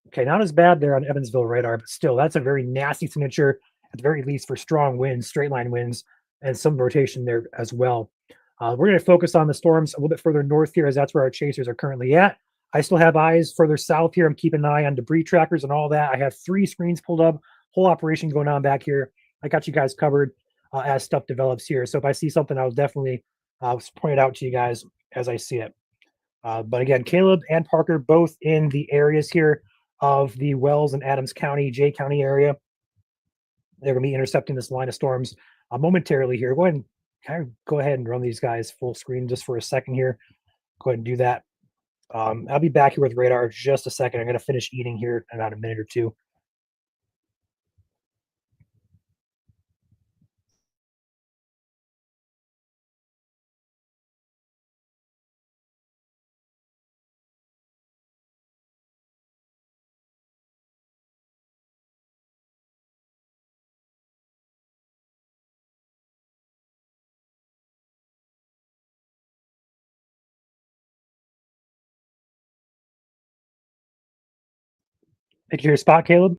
Okay, not as bad there on Evansville radar, but still, that's a very nasty signature, at the very least, for strong winds, straight line winds, and some rotation there as well. We're going to focus on the storms a little bit further north here, as that's where our chasers are currently at. I still have eyes further south here. I'm keeping an eye on debris trackers and all that. I have 3 screens pulled up, whole operation going on back here. I got you guys covered as stuff develops here. So if I see something, I'll definitely point it out to you guys as I see it. But again, Caleb and Parker both in the areas here of the Wells and Adams County, Jay County area. They're going to be intercepting this line of storms momentarily here. Go ahead and run these guys full screen just for a second here. Go ahead and do that. I'll be back here with radar in just a second. I'm going to finish eating here in about a minute or two. Pick your spot, Caleb.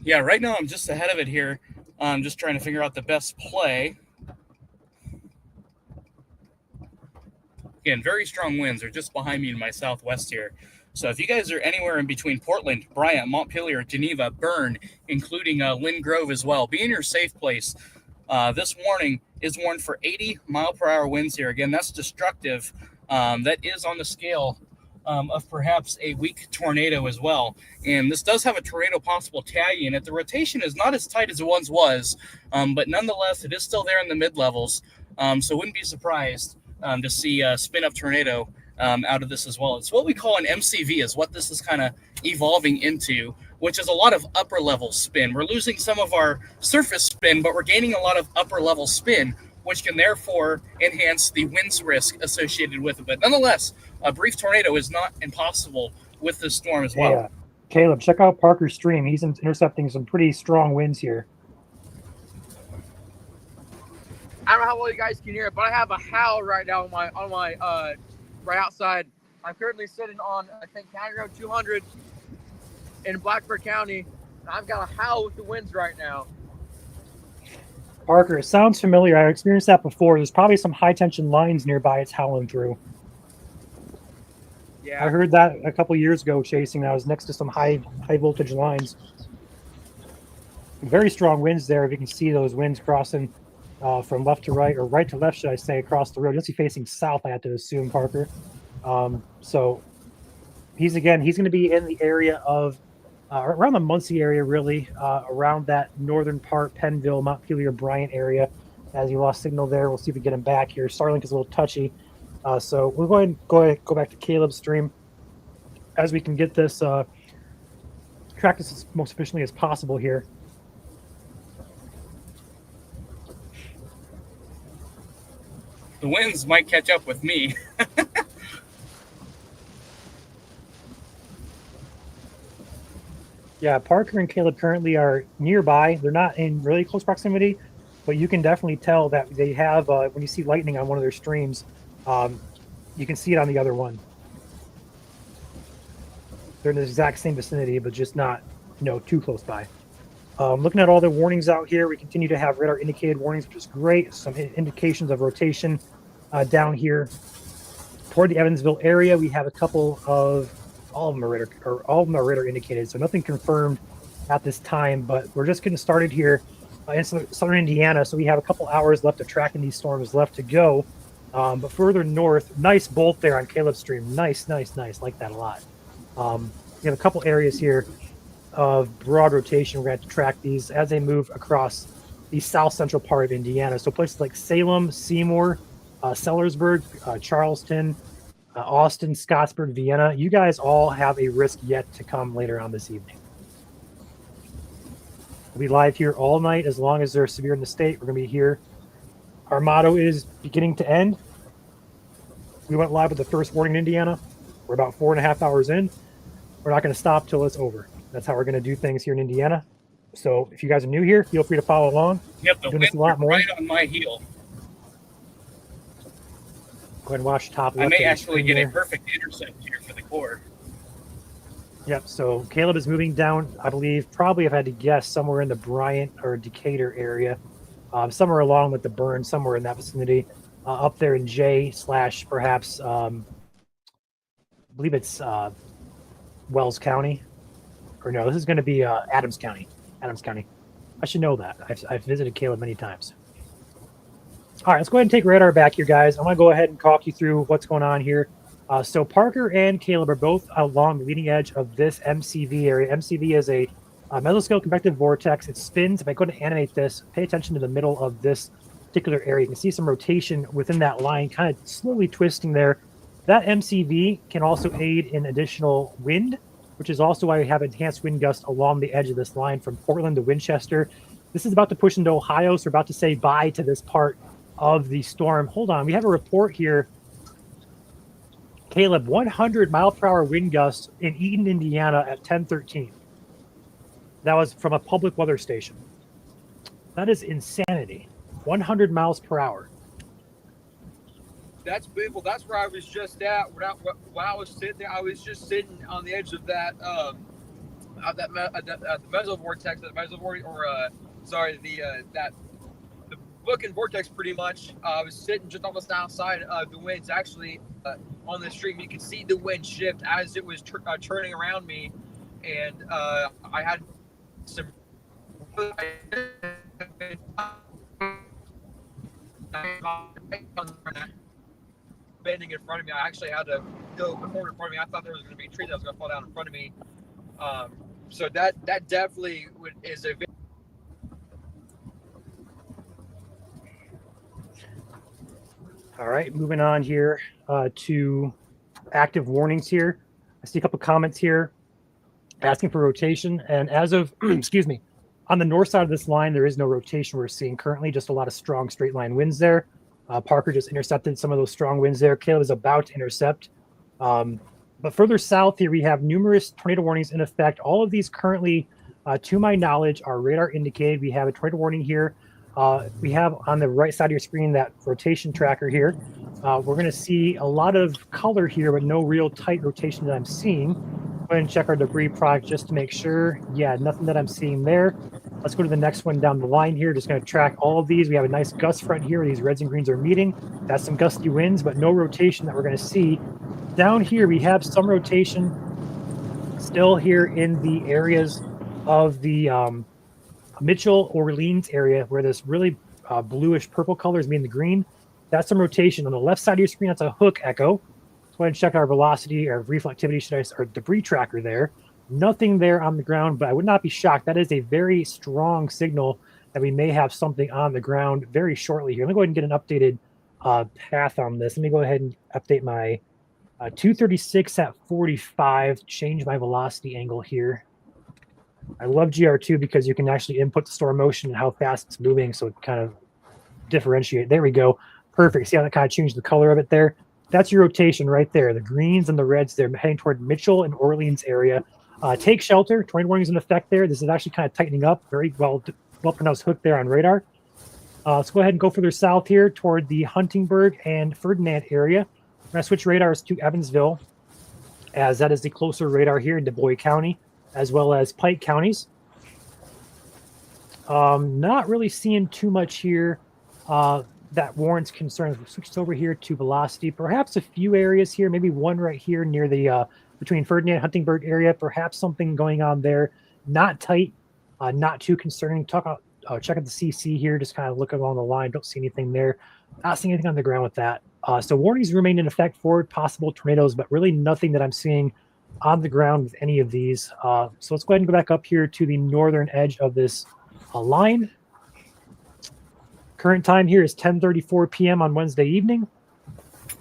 Yeah, right now I'm just ahead of it here. I'm just trying to figure out the best play. Again, very strong winds are just behind me in my southwest here. So if you guys are anywhere in between Portland, Bryant, Montpelier, Geneva, Bern, including Lynn Grove as well, be in your safe place. This warning is warned for 80-mile-per-hour winds here. Again, that's destructive. That is on the scale of perhaps a weak tornado as well. And this does have a tornado possible tag in it. The rotation is not as tight as it once was, but nonetheless, it is still there in the mid-levels. So wouldn't be surprised to see a spin-up tornado out of this as well. It's what we call an MCV is what this is kind of evolving into, which is a lot of upper-level spin. We're losing some of our surface spin, but we're gaining a lot of upper-level spin, which can therefore enhance the winds risk associated with it. But nonetheless, a brief tornado is not impossible with this storm as well. Yeah. Caleb, check out Parker's stream. He's intercepting some pretty strong winds here. I don't know how well you guys can hear it, but I have a howl right now on my right outside I'm currently sitting on, I think, County Road 200 in Blacksburg County. I've got a howl with the winds right now. Parker, it sounds familiar. I experienced that before. There's probably some high tension lines nearby it's howling through. Yeah. I heard that a couple years ago chasing. I was next to some high voltage lines. Very strong winds there. If you can see those winds crossing from left to right, or right to left, should I say, across the road. You'll see facing south, I have to assume, Parker. So he's going to be in the area of around the Muncie area, really, around that northern part, Pennville, Montpelier, Bryant area. As he lost signal there, we'll see if we get him back here. Starlink is a little touchy. So we're going to go back to Caleb's stream as we can get this track this as most efficiently as possible here. The winds might catch up with me. Yeah, Parker and Caleb currently are nearby. They're not in really close proximity, but you can definitely tell that they have, when you see lightning on one of their streams, you can see it on the other one. They're in the exact same vicinity, but just not, too close by. Looking at all the warnings out here, we continue to have radar indicated warnings, which is great. Some indications of rotation down here toward the Evansville area. We have a couple of all of them are radar indicated, so nothing confirmed at this time. But we're just getting started here in southern Indiana, so we have a couple hours left of tracking these storms left to go. But further north, nice bolt there on Caleb's stream. Nice. Like that a lot. We have a couple areas here of broad rotation. We're going to have to track these as they move across the south central part of Indiana. So places like Salem, Seymour, Sellersburg, Charleston, Austin, Scottsburg, Vienna. You guys all have a risk yet to come later on this evening. We'll be live here all night as long as they're severe in the state. We're going to be here. Our motto is beginning to end. We went live with the first warning in Indiana. We're about 4.5 hours in. We're not going to stop till it's over. That's how we're going to do things here in Indiana. So if you guys are new here, feel free to follow along. Yep, the winds are right on my heel. Go ahead and watch top left. I may actually get a perfect intercept here for the core. Yep, so Caleb is moving down, I believe, probably if I had to guess, somewhere in the Bryant or Decatur area. Somewhere along with the Burn, somewhere in that vicinity. Up there in J/ perhaps, I believe it's Wells County. Or no, this is going to be Adams County. I should know that. I've visited Caleb many times. All right, let's go ahead and take radar back here, guys. I want to go ahead and talk you through what's going on here. So Parker and Caleb are both along the leading edge of this MCV area. MCV is a mesoscale convective vortex. It spins. If I go to animate this, pay attention to the middle of this particular area. You can see some rotation within that line, kind of slowly twisting there. That MCV can also aid in additional wind, which is also why we have enhanced wind gusts along the edge of this line from Portland to Winchester. This is about to push into Ohio, so we're about to say bye to this part of the storm. Hold on, we have a report here. Caleb, 100 mile per hour wind gusts in Eaton, Indiana at 10:13. That was from a public weather station. That is insanity. 100 miles per hour. That's beautiful. That's where I was just at. While I was sitting there, I was just sitting on the edge of that, the mesovortex, the booking vortex, pretty much. I was sitting just almost outside the winds. Actually, on the stream, you could see the wind shift as it was turning around me, and I had some. Bending in front of me. I actually had to go forward in front of me. I thought there was going to be a tree that was going to fall down in front of me. So that definitely is a. All right, moving on here to active warnings here. I see a couple comments here asking for rotation. And as of, excuse me, on the north side of this line, there is no rotation we're seeing currently, just a lot of strong straight line winds there. Parker just intercepted some of those strong winds there. Caleb is about to intercept. But further south here, we have numerous tornado warnings in effect. All of these currently, to my knowledge, are radar indicated. We have a tornado warning here. We have on the right side of your screen that rotation tracker here. We're going to see a lot of color here, but no real tight rotation that I'm seeing. Go ahead and check our debris product just to make sure. Yeah, nothing that I'm seeing there. Let's go to the next one down the line here. Just going to track all of these. We have a nice gust front here where these reds and greens are meeting. That's some gusty winds, but no rotation that we're going to see. Down here, we have some rotation still here in the areas of the Mitchell Orleans area where this really bluish purple color is meeting the green. That's some rotation. On the left side of your screen, that's a hook echo. Let's go ahead and check our velocity or reflectivity, our debris tracker there. Nothing there on the ground, but I would not be shocked. That is a very strong signal that we may have something on the ground very shortly here. Let me go ahead and get an updated path on this. Let me go ahead and update my 236 at 45, change my velocity angle here. I love GR2 because you can actually input the storm motion and how fast it's moving, so it kind of differentiate. There we go. Perfect. See how that kind of changed the color of it there? That's your rotation right there. The greens and the reds, they're heading toward Mitchell and Orleans area. Take shelter. Tornado warning is in effect there. This is actually kind of tightening up. Very well pronounced hook there on radar. Let's go ahead and go further south here toward the Huntingburg and Ferdinand area. We're going to switch radars to Evansville, as that is the closer radar here in Du Bois County, as well as Pike counties. Not really seeing too much here that warrants concerns. We'll switch over here to velocity. Perhaps a few areas here, maybe one right here near the between Ferdinand and Huntingburg area. Perhaps something going on there. Not tight, not too concerning. Check out the CC here. Just kind of look along the line. Don't see anything there. Not seeing anything on the ground with that. So warnings remain in effect for possible tornadoes, but really nothing that I'm seeing on the ground with any of these. So let's go ahead and go back up here to the northern edge of this line. Current time here is 10:34 p.m. on Wednesday evening.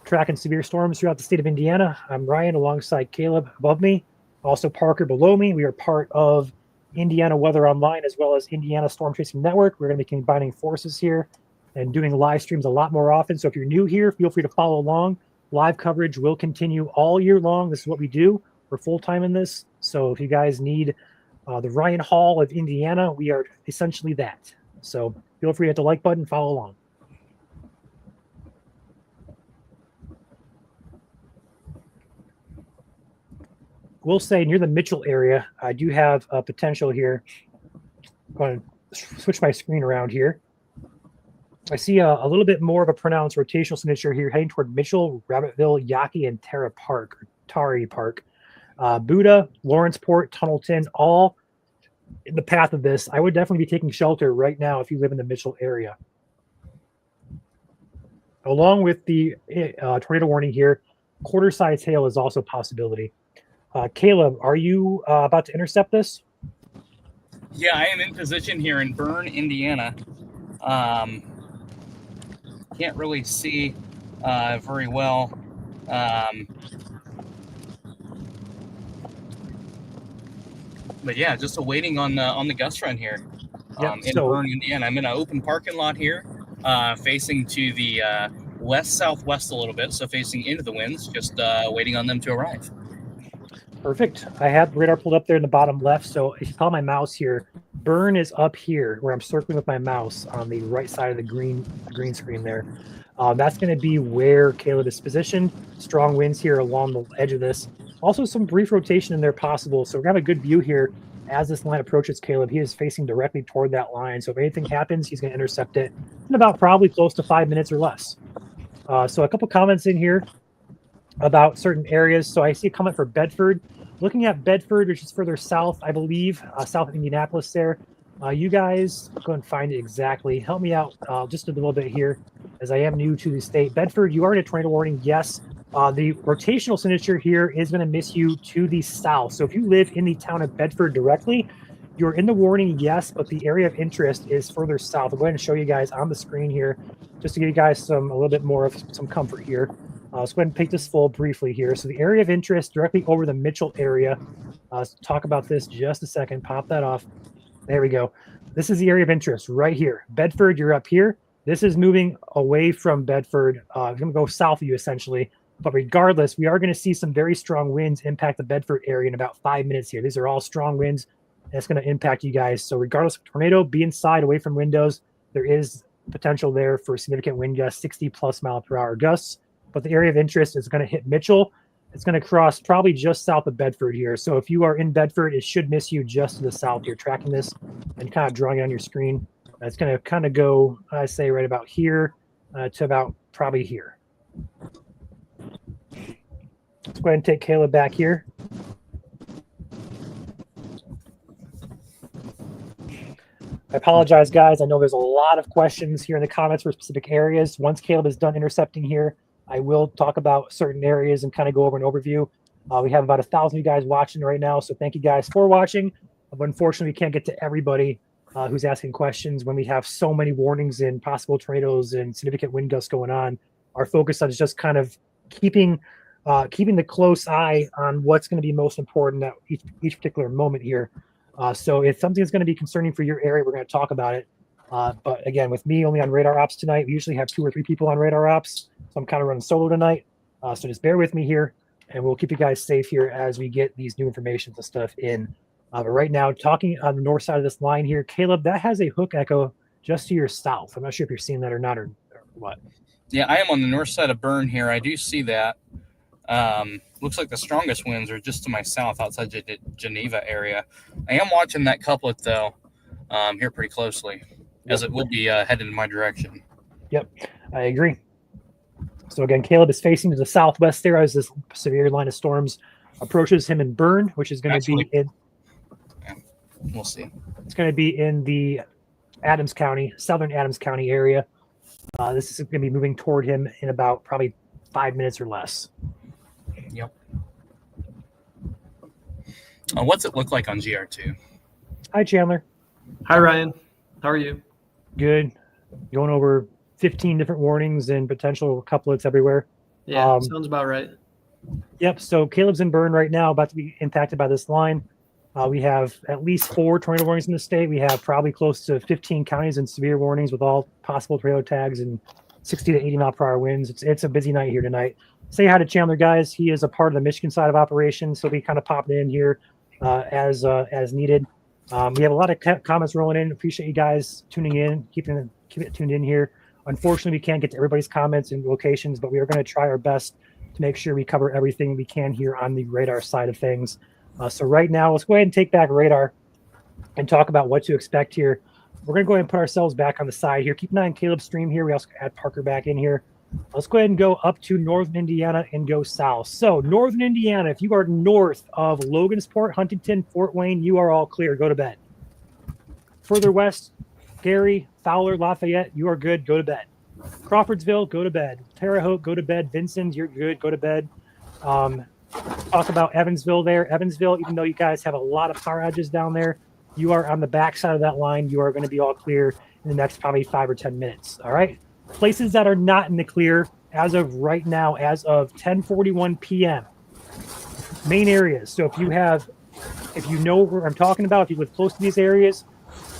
Tracking severe storms throughout the state of Indiana. I'm Ryan alongside Caleb above me. Also Parker below me. We are part of Indiana Weather Online as well as Indiana Storm Chasing Network. We're going to be combining forces here and doing live streams a lot more often. So if you're new here, feel free to follow along. Live coverage will continue all year long. This is what we do. We're full-time in this. So if you guys need the Ryan Hall of Indiana, we are essentially that. So feel free to hit the like button, follow along. We'll say near the Mitchell area, I do have a potential here. I'm going to switch my screen around here. I see a little bit more of a pronounced rotational signature here heading toward Mitchell, Rabbitville, Yaqui, and Tara Park, or Tari Park. Buda, Lawrenceport, Tunnelton, all in the path of this. I would definitely be taking shelter right now if you live in the Mitchell area. Along with the tornado warning here, quarter-size hail is also a possibility. Caleb, are you about to intercept this? Yeah, I am in position here in Bern, Indiana. Can't really see very well. But yeah, just awaiting on the gust front here. In Bern, Indiana. I'm in an open parking lot here, facing to the west-southwest a little bit, so facing into the winds, just waiting on them to arrive. Perfect. I have radar pulled up there in the bottom left, so if you follow my mouse here, Bern is up here where I'm circling with my mouse on the right side of the green screen there. That's going to be where Caleb is positioned. Strong winds here along the edge of this. Also some brief rotation in there possible, so we're going to have a good view here as this line approaches Caleb. He is facing directly toward that line, so if anything happens, he's going to intercept it in about probably close to 5 minutes or less. So a couple comments in here about certain areas. So I see a comment for Bedford. Looking at Bedford, which is further south, I believe, south of Indianapolis there. You guys, go and find it exactly. Help me out just a little bit here, as I am new to the state. Bedford, you are in a tornado warning, yes. The rotational signature here is going to miss you to the south. So if you live in the town of Bedford directly, you're in the warning, yes, but the area of interest is further south. I'll go ahead and show you guys on the screen here, just to give you guys a little bit more of some comfort here. Let's go ahead and take this full briefly here. So the area of interest directly over the Mitchell area. Let's talk about this just a second. Pop that off. There we go. This is the area of interest right here. Bedford, you're up here. This is moving away from Bedford. It's going to go south of you essentially. But regardless, we are going to see some very strong winds impact the Bedford area in about 5 minutes here. These are all strong winds. That's going to impact you guys. So regardless of tornado, be inside, away from windows. There is potential there for significant wind gusts, 60+ mile per hour gusts. but the area of interest is going to hit Mitchell. It's going to cross probably just south of Bedford here. So if you are in Bedford, it should miss you just to the south. You're tracking this and kind of drawing it on your screen. It's going to kind of go, I say, right about here to about probably here. Let's go ahead and take Caleb back here. I apologize, guys. I know there's a lot of questions here in the comments for specific areas. Once Caleb is done intercepting here, I will talk about certain areas and kind of go over an overview. We have about 1,000 of you guys watching right now, so thank you guys for watching. But unfortunately, we can't get to everybody who's asking questions when we have so many warnings and possible tornadoes and significant wind gusts going on. Our focus is just kind of keeping the close eye on what's going to be most important at each particular moment here. So if something is going to be concerning for your area, we're going to talk about it. But again, with me only on radar ops tonight, we usually have 2 or 3 people on radar ops. So I'm kind of running solo tonight. So just bear with me here, and we'll keep you guys safe here as we get these new information and stuff in. But right now, talking on the north side of this line here, Caleb, that has a hook echo just to your south. I'm not sure if you're seeing that or not or what. Yeah, I am on the north side of Bern here. I do see that. Looks like the strongest winds are just to my south outside the Geneva area. I am watching that couplet, though, here pretty closely, as it will be headed in my direction. Yep, I agree. So again, Caleb is facing to the southwest there as this severe line of storms approaches him in Bern, which is going to be in. We'll see. It's going to be in the Adams County, southern Adams County area. This is going to be moving toward him in about probably 5 minutes or less. Yep. What's it look like on GR2? Hi, Chandler. Hi, Ryan. How are you? Good. Going over 15 different warnings and potential couplets everywhere. Yeah, sounds about right. Yep. So Caleb's in Bern right now, about to be impacted by this line. We have at least 4 tornado warnings in the state. We have probably close to 15 counties in severe warnings with all possible tornado tags and 60 to 80 mile per hour winds. It's a busy night here tonight. Say hi to Chandler, guys. He is a part of the Michigan side of operations, so we kind of popped in here as needed. We have a lot of comments rolling in. Appreciate you guys tuning in, keeping it tuned in here. Unfortunately, we can't get to everybody's comments and locations, but we are going to try our best to make sure we cover everything we can here on the radar side of things. So right now, let's go ahead and take back radar and talk about what to expect here. We're going to go ahead and put ourselves back on the side here. Keep an eye on Caleb's stream here. We also add Parker back in here. Let's go ahead and go up to northern Indiana and go south. So northern Indiana, if you are north of Logansport, Huntington, Fort Wayne, you are all clear. Go to bed. Further west, Gary, Fowler, Lafayette, you are good. Go to bed. Crawfordsville, go to bed. Terre Haute, go to bed. Vincennes, you're good. Go to bed. Talk about Evansville there. Evansville, even though you guys have a lot of power outages down there, you are on the back side of that line. You are going to be all clear in the next probably 5 or 10 minutes. All right. Places that are not in the clear as of right now, as of 10:41 p.m. Main areas. So if you know where I'm talking about, if you live close to these areas,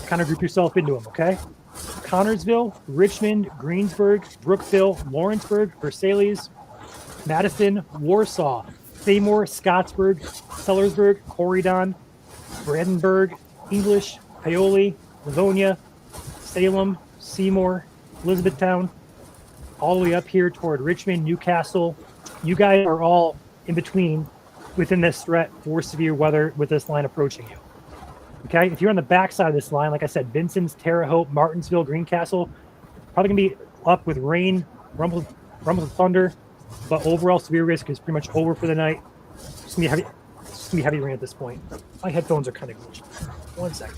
kind of group yourself into them, okay? Connorsville, Richmond, Greensburg, Brookville, Lawrenceburg, Versailles, Madison, Warsaw, Seymour, Scottsburg, Sellersburg, Corydon, Brandenburg, English, Paoli, Livonia, Salem, Seymour, Elizabethtown, all the way up here toward Richmond, Newcastle. You guys are all in between within this threat for severe weather with this line approaching you. Okay, if you're on the back side of this line, like I said, Vincennes, Terre Haute, Martinsville, Greencastle, probably gonna be up with rain, rumbles of thunder, but overall severe risk is pretty much over for the night. It's gonna be heavy rain at this point. My headphones are kind of glitchy. 1 second.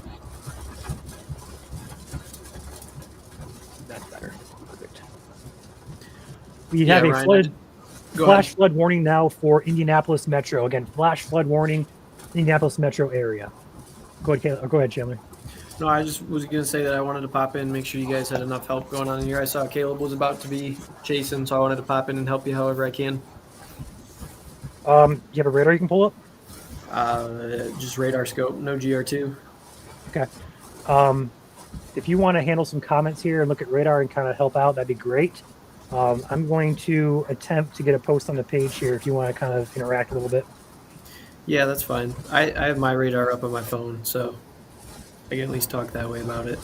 That's better. Perfect. We have a flash flood warning now for Indianapolis Metro. Again, flash flood warning, Indianapolis Metro area. Go ahead, Chandler. No, I just was going to say that I wanted to pop in, make sure you guys had enough help going on in here. I saw Caleb was about to be chasing, so I wanted to pop in and help you however I can. Do you have a radar you can pull up? Just radar scope, no GR2. Okay. If you want to handle some comments here and look at radar and kind of help out, that'd be great. I'm going to attempt to get a post on the page here if you want to kind of interact a little bit. Yeah, that's fine. I have my radar up on my phone, so I can at least talk that way about it.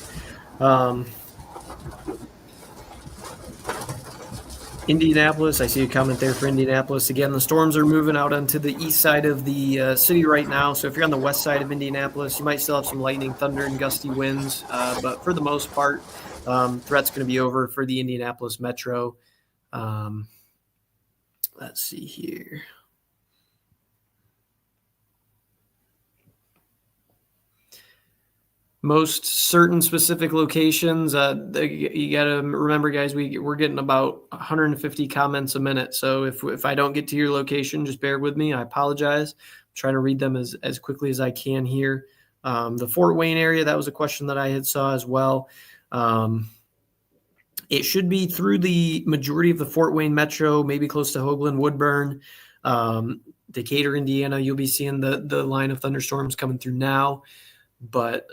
Indianapolis, I see a comment there for Indianapolis. Again, the storms are moving out onto the east side of the city right now. So if you're on the west side of Indianapolis, you might still have some lightning, thunder, and gusty winds. But for the most part, threat's going to be over for the Indianapolis metro. Let's see here. Most certain specific locations, you got to remember, guys, we're getting about 150 comments a minute. So if I don't get to your location, just bear with me. I apologize. I'm trying to read them as quickly as I can here. The Fort Wayne area, that was a question that I had saw as well. It should be through the majority of the Fort Wayne metro, maybe close to Hoagland, Woodburn, Decatur, Indiana. You'll be seeing the line of thunderstorms coming through now. But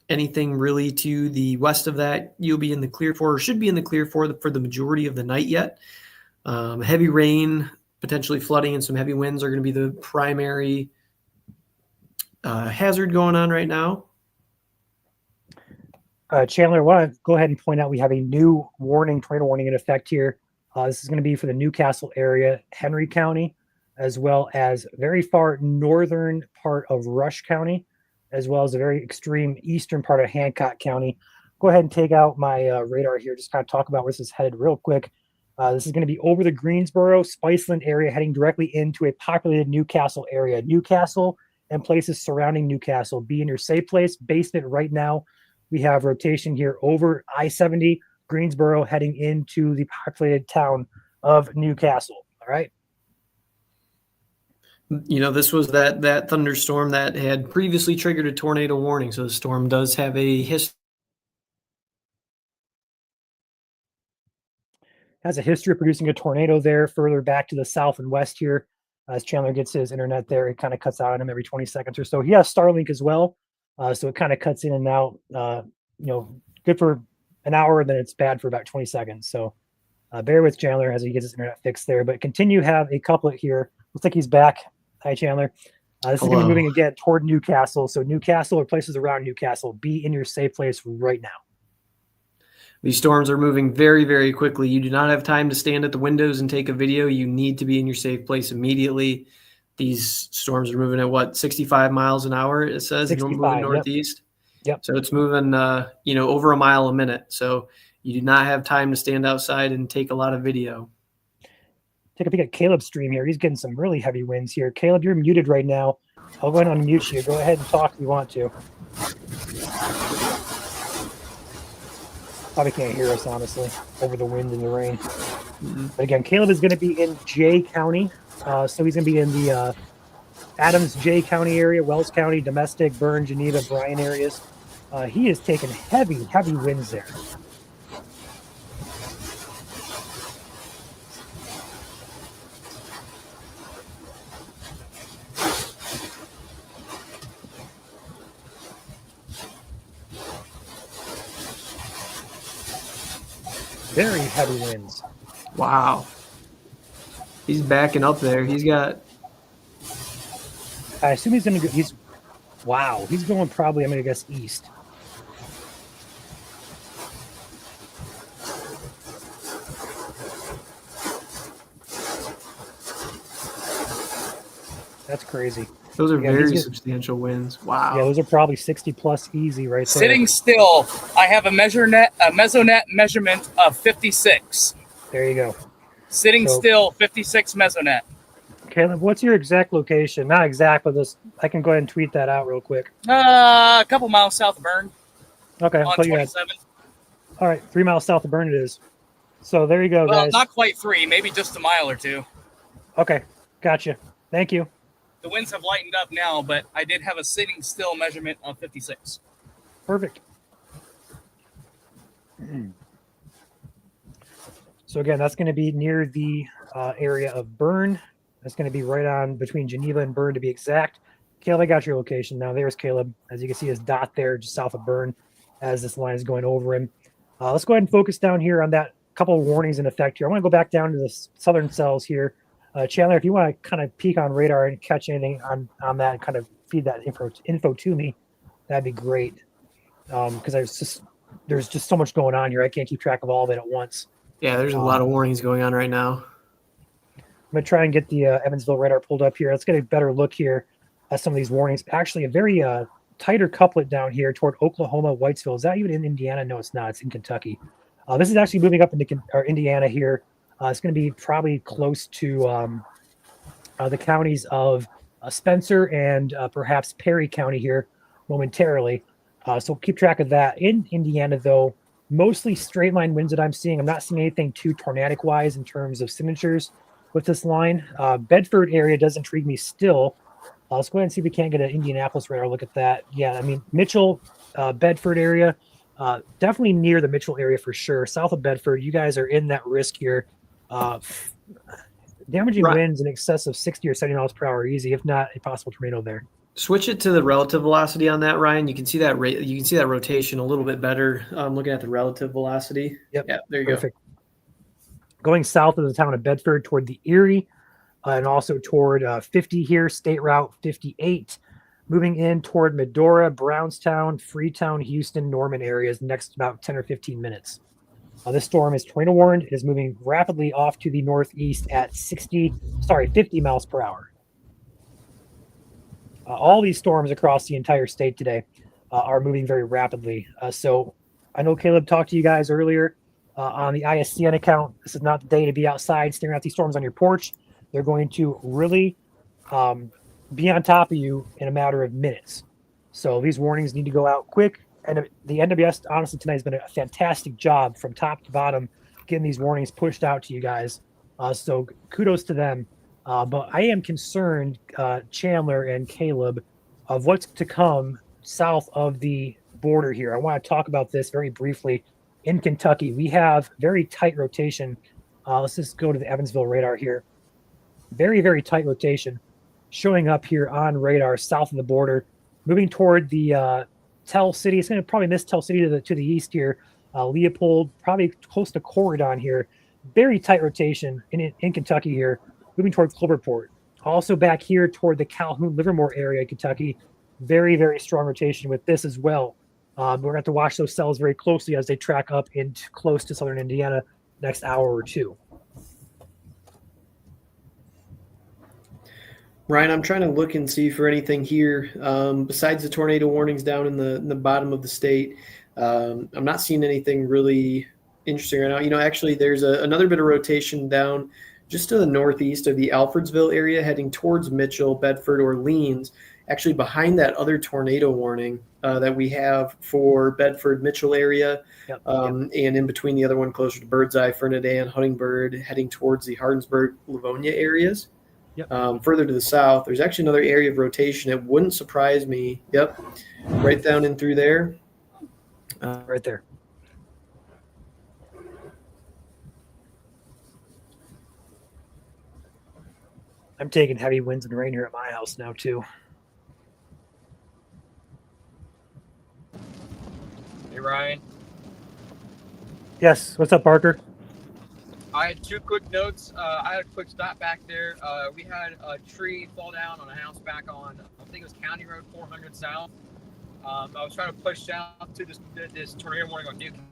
anything really to the west of that, you'll be in the clear for, or should be in the clear for the majority of the night yet. Heavy rain, potentially flooding, and some heavy winds are going to be the primary hazard going on right now. Chandler, I want to go ahead and point out we have a new tornado warning in effect here. This is going to be for the Newcastle area, Henry County, as well as very far northern part of Rush County, as well as the very extreme eastern part of Hancock County. Go ahead and take out my radar here, just kind of talk about where this is headed real quick. This is going to be over the Greensboro, Spiceland area, heading directly into a populated Newcastle area. Newcastle and places surrounding Newcastle, be in your safe place. Basement right now, we have rotation here over I-70, Greensboro, heading into the populated town of Newcastle. All right. You know, this was that thunderstorm that had previously triggered a tornado warning. So the storm does have a history. Has a history of producing a tornado there further back to the south and west here. As Chandler gets his internet there, it kind of cuts out on him every 20 seconds or so. He has Starlink as well. So it kind of cuts in and out, good for an hour, then it's bad for about 20 seconds. So bear with Chandler as he gets his internet fixed there. But continue have a couplet here. Looks like he's back. Hi, Chandler. This is going to be moving again toward Newcastle. So Newcastle or places around Newcastle, be in your safe place right now. These storms are moving very, very quickly. You do not have time to stand at the windows and take a video. You need to be in your safe place immediately. These storms are moving at 65 miles an hour, it says, moving northeast. Yep. So it's moving, over a mile a minute. So you do not have time to stand outside and take a lot of video. Take a peek at Caleb's stream here. He's getting some really heavy winds here. Caleb, you're muted right now. I'll go ahead and unmute you. Go ahead and talk if you want to. Probably can't hear us, honestly, over the wind and the rain. Mm-hmm. But again, Caleb is going to be in Jay County. So he's going to be in the Adams, Jay County area, Wells County, Domestic, Bern, Geneva, Bryan areas. He is taking heavy winds there. Very heavy winds. Wow. He's backing up there. He's got. I assume he's going to go. He's going probably, I'm going to guess, east. That's crazy. Those are very substantial winds. Wow. Yeah, those are probably 60 plus easy right there. Sitting still, I have a mesonet measurement of 56. There you go. Sitting still, 56 mesonet. Caleb, what's your exact location? Not exact, but I can go ahead and tweet that out real quick. A couple miles south of Bern. Okay. On 27. All right, 3 miles south of Bern it is. So there you go, guys. Not quite 3, maybe just a mile or 2. Okay, gotcha. Thank you. The winds have lightened up now, but I did have a sitting still measurement of 56. Perfect. So again, that's going to be near the area of Bern. That's going to be right on between Geneva and Bern to be exact. Caleb, I got your location now. There's Caleb. As you can see, his dot there just south of Bern as this line is going over him. Let's go ahead and focus down here on that couple of warnings in effect here. I want to go back down to the southern cells here. Chandler, if you want to kind of peek on radar and catch anything on that and kind of feed that info to me, that'd be great. Because there's just so much going on here. I can't keep track of all of it at once. Yeah, there's a lot of warnings going on right now. I'm going to try and get the Evansville radar pulled up here. Let's get a better look here at some of these warnings. Actually, a very tighter couplet down here toward Oklahoma, Whitesville. Is that even in Indiana? No, it's not. It's in Kentucky. This is actually moving up into Indiana here. It's going to be probably close to the counties of Spencer and perhaps Perry County here momentarily. So keep track of that. In Indiana, though, mostly straight line winds that I'm seeing. I'm not seeing anything too tornadic-wise in terms of signatures with this line. Bedford area does intrigue me still. Let's go ahead and see if we can't get an Indianapolis radar look at that. Yeah, I mean, Mitchell, Bedford area, definitely near the Mitchell area for sure. South of Bedford, you guys are in that risk here. Damaging winds in excess of 60 or 70 miles per hour easy, if not a possible tornado there. Switch it to the relative velocity on that, Ryan. You can see that you can see that rotation a little bit better. Looking at the relative velocity. Yep. Yeah, there you Perfect. Going south of the town of Bedford toward the Erie, and also toward 50 here, State Route 58. Moving in toward Medora, Brownstown, Freetown, Houston, Norman areas next about 10 or 15 minutes. This storm is tornado warned. It is moving rapidly off to the northeast at 50 miles per hour. All these storms across the entire state today are moving very rapidly. So I know Caleb talked to you guys earlier on the ISCN account. This is not the day to be outside staring at these storms on your porch. They're going to really be on top of you in a matter of minutes. So these warnings need to go out quick. And the NWS, honestly, tonight has been a fantastic job from top to bottom getting these warnings pushed out to you guys. So kudos to them. But I am concerned, Chandler and Caleb, of what's to come south of the border here. I want to talk about this very briefly. In Kentucky, we have very tight rotation. Let's just go to the Evansville radar here. Very, very tight rotation showing up here on radar south of the border, moving toward the Tell City. It's going to probably miss Tell City to the east here. Leopold, probably close to Corridon here. Very tight rotation in Kentucky here, moving toward Cloverport. Also back here toward the Calhoun, Livermore area of Kentucky. Very, very strong rotation with this as well. We're going to have to watch those cells very closely as they track up into close to southern Indiana next hour or two. Ryan, I'm trying to look and see for anything here besides the tornado warnings down in the bottom of the state. I'm not seeing anything really interesting right now. You know, actually, there's another bit of rotation down just to the northeast of the Alfredsville area, heading towards Mitchell, Bedford, Orleans. Actually, behind that other tornado warning that we have for Bedford, Mitchell area, and in between the other one closer to Birdseye, Fernandina, Huntingbird, heading towards the Hardinsburg, Livonia areas. Further to the south, there's actually another area of rotation. It wouldn't surprise me. Right down in through there. Right there. I'm taking heavy winds and rain here at my house now, too. Hey, Ryan. Yes. What's up, Parker? I had two quick notes. I had a quick stop back there. We had a tree fall down on a house back on, I think it was County Road 400 South. I was trying to push down to this tornado warning on Newton.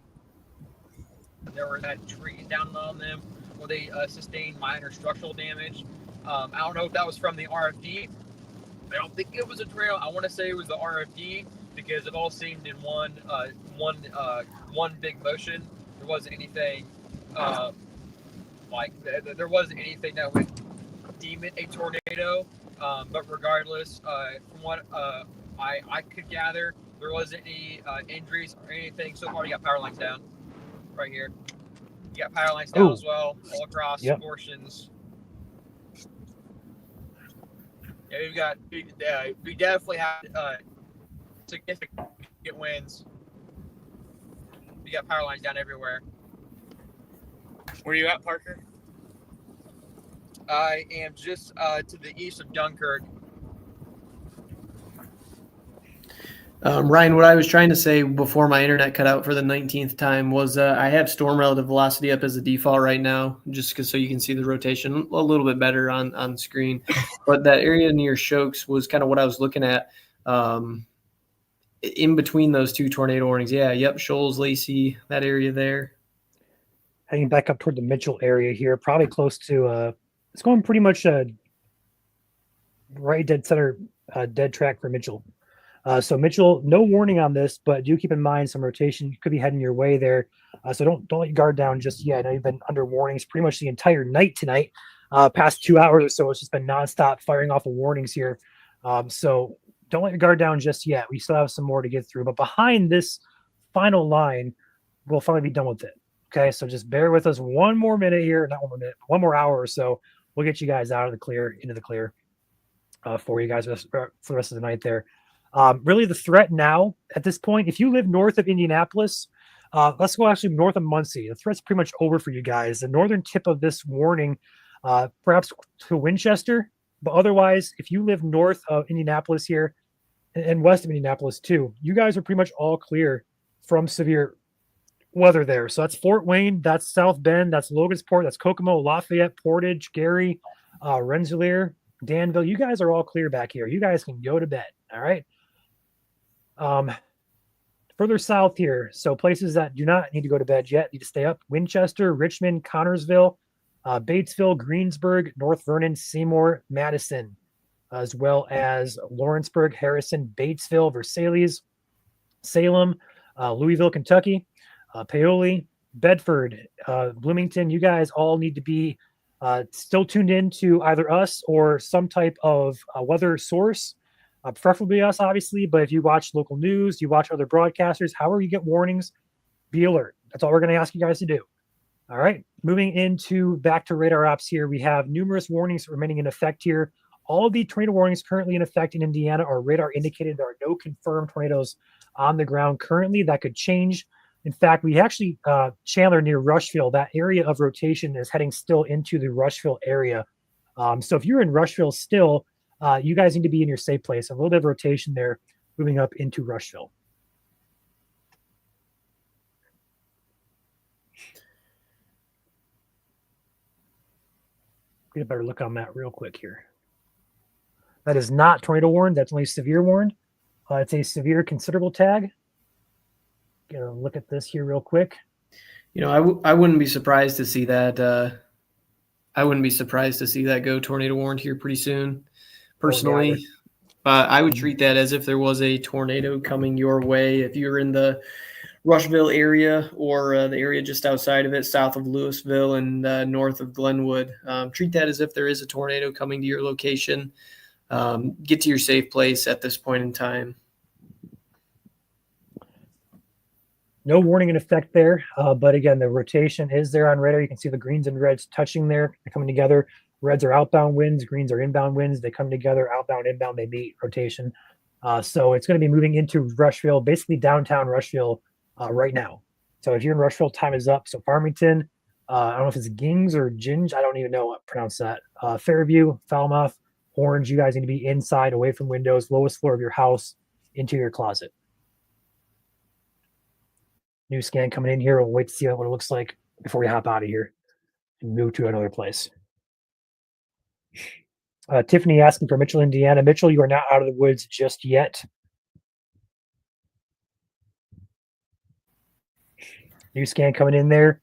There were that trees down on them where they sustained minor structural damage. I don't know if that was from the RFD. I don't think it was a tornado. I want to say it was the RFD because it all seemed in one big motion. There wasn't anything there wasn't anything that would deem it a tornado. But regardless, from what I could gather, there wasn't any injuries or anything. So far, you got power lines down right here. You got power lines down as well, all across portions. Yeah, we definitely had significant winds. We got power lines down everywhere. Where are you at, Parker? I am just to the east of Dunkirk. Ryan, what I was trying to say before my internet cut out for the 19th time was I have storm relative velocity up as a default right now, just so you can see the rotation a little bit better on screen. But that area near Shokes was kind of what I was looking at in between those two tornado warnings. Shoals, Lacey, that area there. Heading back up toward the Mitchell area here, probably close to it's going pretty much right dead center, dead track for Mitchell. So Mitchell, no warning on this, but do keep in mind some rotation could be heading your way there. So don't let your guard down just yet. I know you've been under warnings pretty much the entire night tonight. Past 2 hours or so, it's just been nonstop firing off of warnings here. So don't let your guard down just yet. We still have some more to get through, but behind this final line, we'll finally be done with it. Okay, so just bear with us one more minute here, not 1 more minute, 1 more hour or so. We'll get you guys out of the clear, into the clear for you guys for the rest of the night there. Really, the threat now at this point, if you live north of Indianapolis, let's go actually north of Muncie. The threat's pretty much over for you guys. The northern tip of this warning, perhaps to Winchester, but otherwise, if you live north of Indianapolis here and west of Indianapolis too, you guys are pretty much all clear from severe weather there. So that's Fort Wayne, that's South Bend, that's Logansport, that's Kokomo, Lafayette, Portage, Gary, Rensselaer, Danville. You guys are all clear back here. You guys can go to bed. All right. Further south here, so places that do not need to go to bed yet need to stay up: Winchester, Richmond, Connorsville, Batesville, Greensburg, North Vernon, Seymour, Madison, as well as Lawrenceburg, Harrison, Batesville, Versailles, Salem, Louisville, Kentucky, Paoli, Bedford, Bloomington. You guys all need to be still tuned in to either us or some type of weather source. Preferably us, obviously, but if you watch local news, you watch other broadcasters, however you get warnings, be alert. That's all we're going to ask you guys to do. All right, moving into back to radar ops here, we have numerous warnings remaining in effect here. All of the tornado warnings currently in effect in Indiana are radar indicated. There are no confirmed tornadoes on the ground currently. That could change. In fact, we actually, Chandler near Rushville, that area of rotation is heading still into the Rushville area. So if you're in Rushville still, you guys need to be in your safe place. A little bit of rotation there, moving up into Rushville. Get a better look on that real quick here. That is not tornado warned. That's only severe warned. It's a severe considerable tag. Get a look at this here real quick. You know, I wouldn't be surprised to see that. I wouldn't be surprised to see that go tornado warned here pretty soon. Personally, I would treat that as if there was a tornado coming your way. If you're in the Rushville area or the area just outside of it, south of Louisville and north of Glenwood, treat that as if there is a tornado coming to your location. Get to your safe place at this point in time. No warning in effect there, but again, the rotation is there on radar. You can see the greens and reds touching there. They're coming together. Reds are outbound winds, greens are inbound winds. They come together, outbound, inbound, they meet, rotation. So it's going to be moving into Rushville, basically downtown Rushville right now. So if you're in Rushville, time is up. So Farmington, I don't know if it's Gings or Ginge. I don't even know how to pronounce that. Fairview, Falmouth, Orange, you guys need to be inside, away from windows, lowest floor of your house, into your closet. New scan coming in here. We'll wait to see what it looks like before we hop out of here and move to another place. Tiffany asking for Mitchell, Indiana. Mitchell, you are not out of the woods just yet. New scan coming in there.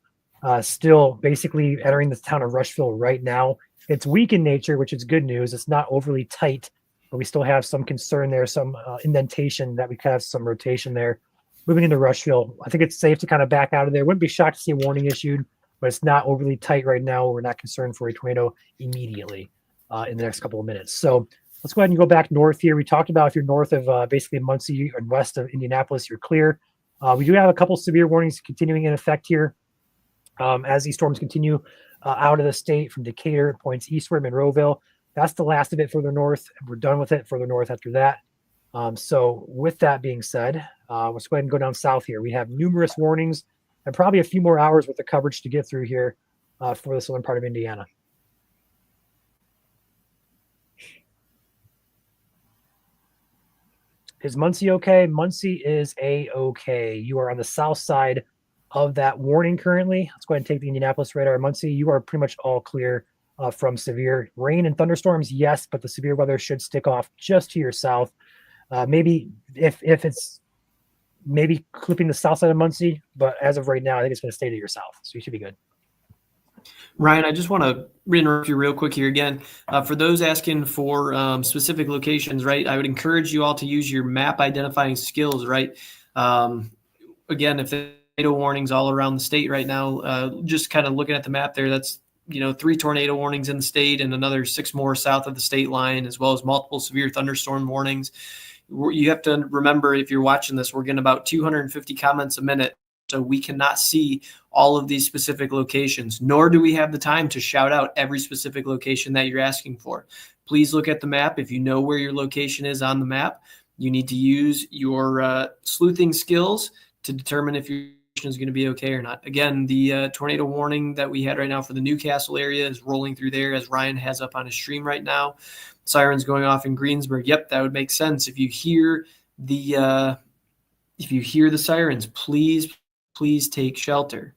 Still basically entering the town of Rushville right now. It's weak in nature, which is good news. It's not overly tight, but we still have some concern there, some indentation that we could have some rotation there. Moving into Rushville, I think it's safe to kind of back out of there. Wouldn't be shocked to see a warning issued, but it's not overly tight right now. We're not concerned for a tornado immediately in the next couple of minutes. So let's go ahead and go back north here. We talked about if you're north of basically Muncie and west of Indianapolis, you're clear. We do have a couple severe warnings continuing in effect here as these storms continue out of the state from Decatur, points eastward, Monroeville. That's the last of it further north. We're done with it further north after that. So with that being said, let's go ahead and go down south here. We have numerous warnings and probably a few more hours worth of coverage to get through here for the southern part of Indiana. Is Muncie okay? Muncie is A-okay. You are on the south side of that warning currently. Let's go ahead and take the Indianapolis radar. Muncie, you are pretty much all clear from severe rain and thunderstorms, yes, but the severe weather should stick off just to your south. Maybe if it's maybe clipping the south side of Muncie, but as of right now, I think it's going to stay to your south, so you should be good. Ryan, I just want to interrupt you real quick here again. For those asking for specific locations, right, I would encourage you all to use your map identifying skills, right? Again, if there's tornado warnings all around the state right now, just kind of looking at the map there, that's 3 tornado warnings in the state and another 6 more south of the state line, as well as multiple severe thunderstorm warnings. You have to remember, if you're watching this, we're getting about 250 comments a minute. So we cannot see all of these specific locations, nor do we have the time to shout out every specific location that you're asking for. Please look at the map. If you know where your location is on the map, you need to use your sleuthing skills to determine if your location is going to be okay or not. Again, the tornado warning that we had right now for the Newcastle area is rolling through there, as Ryan has up on his stream right now. Sirens going off in Greensburg. Yep, that would make sense. If you hear the sirens, please take shelter.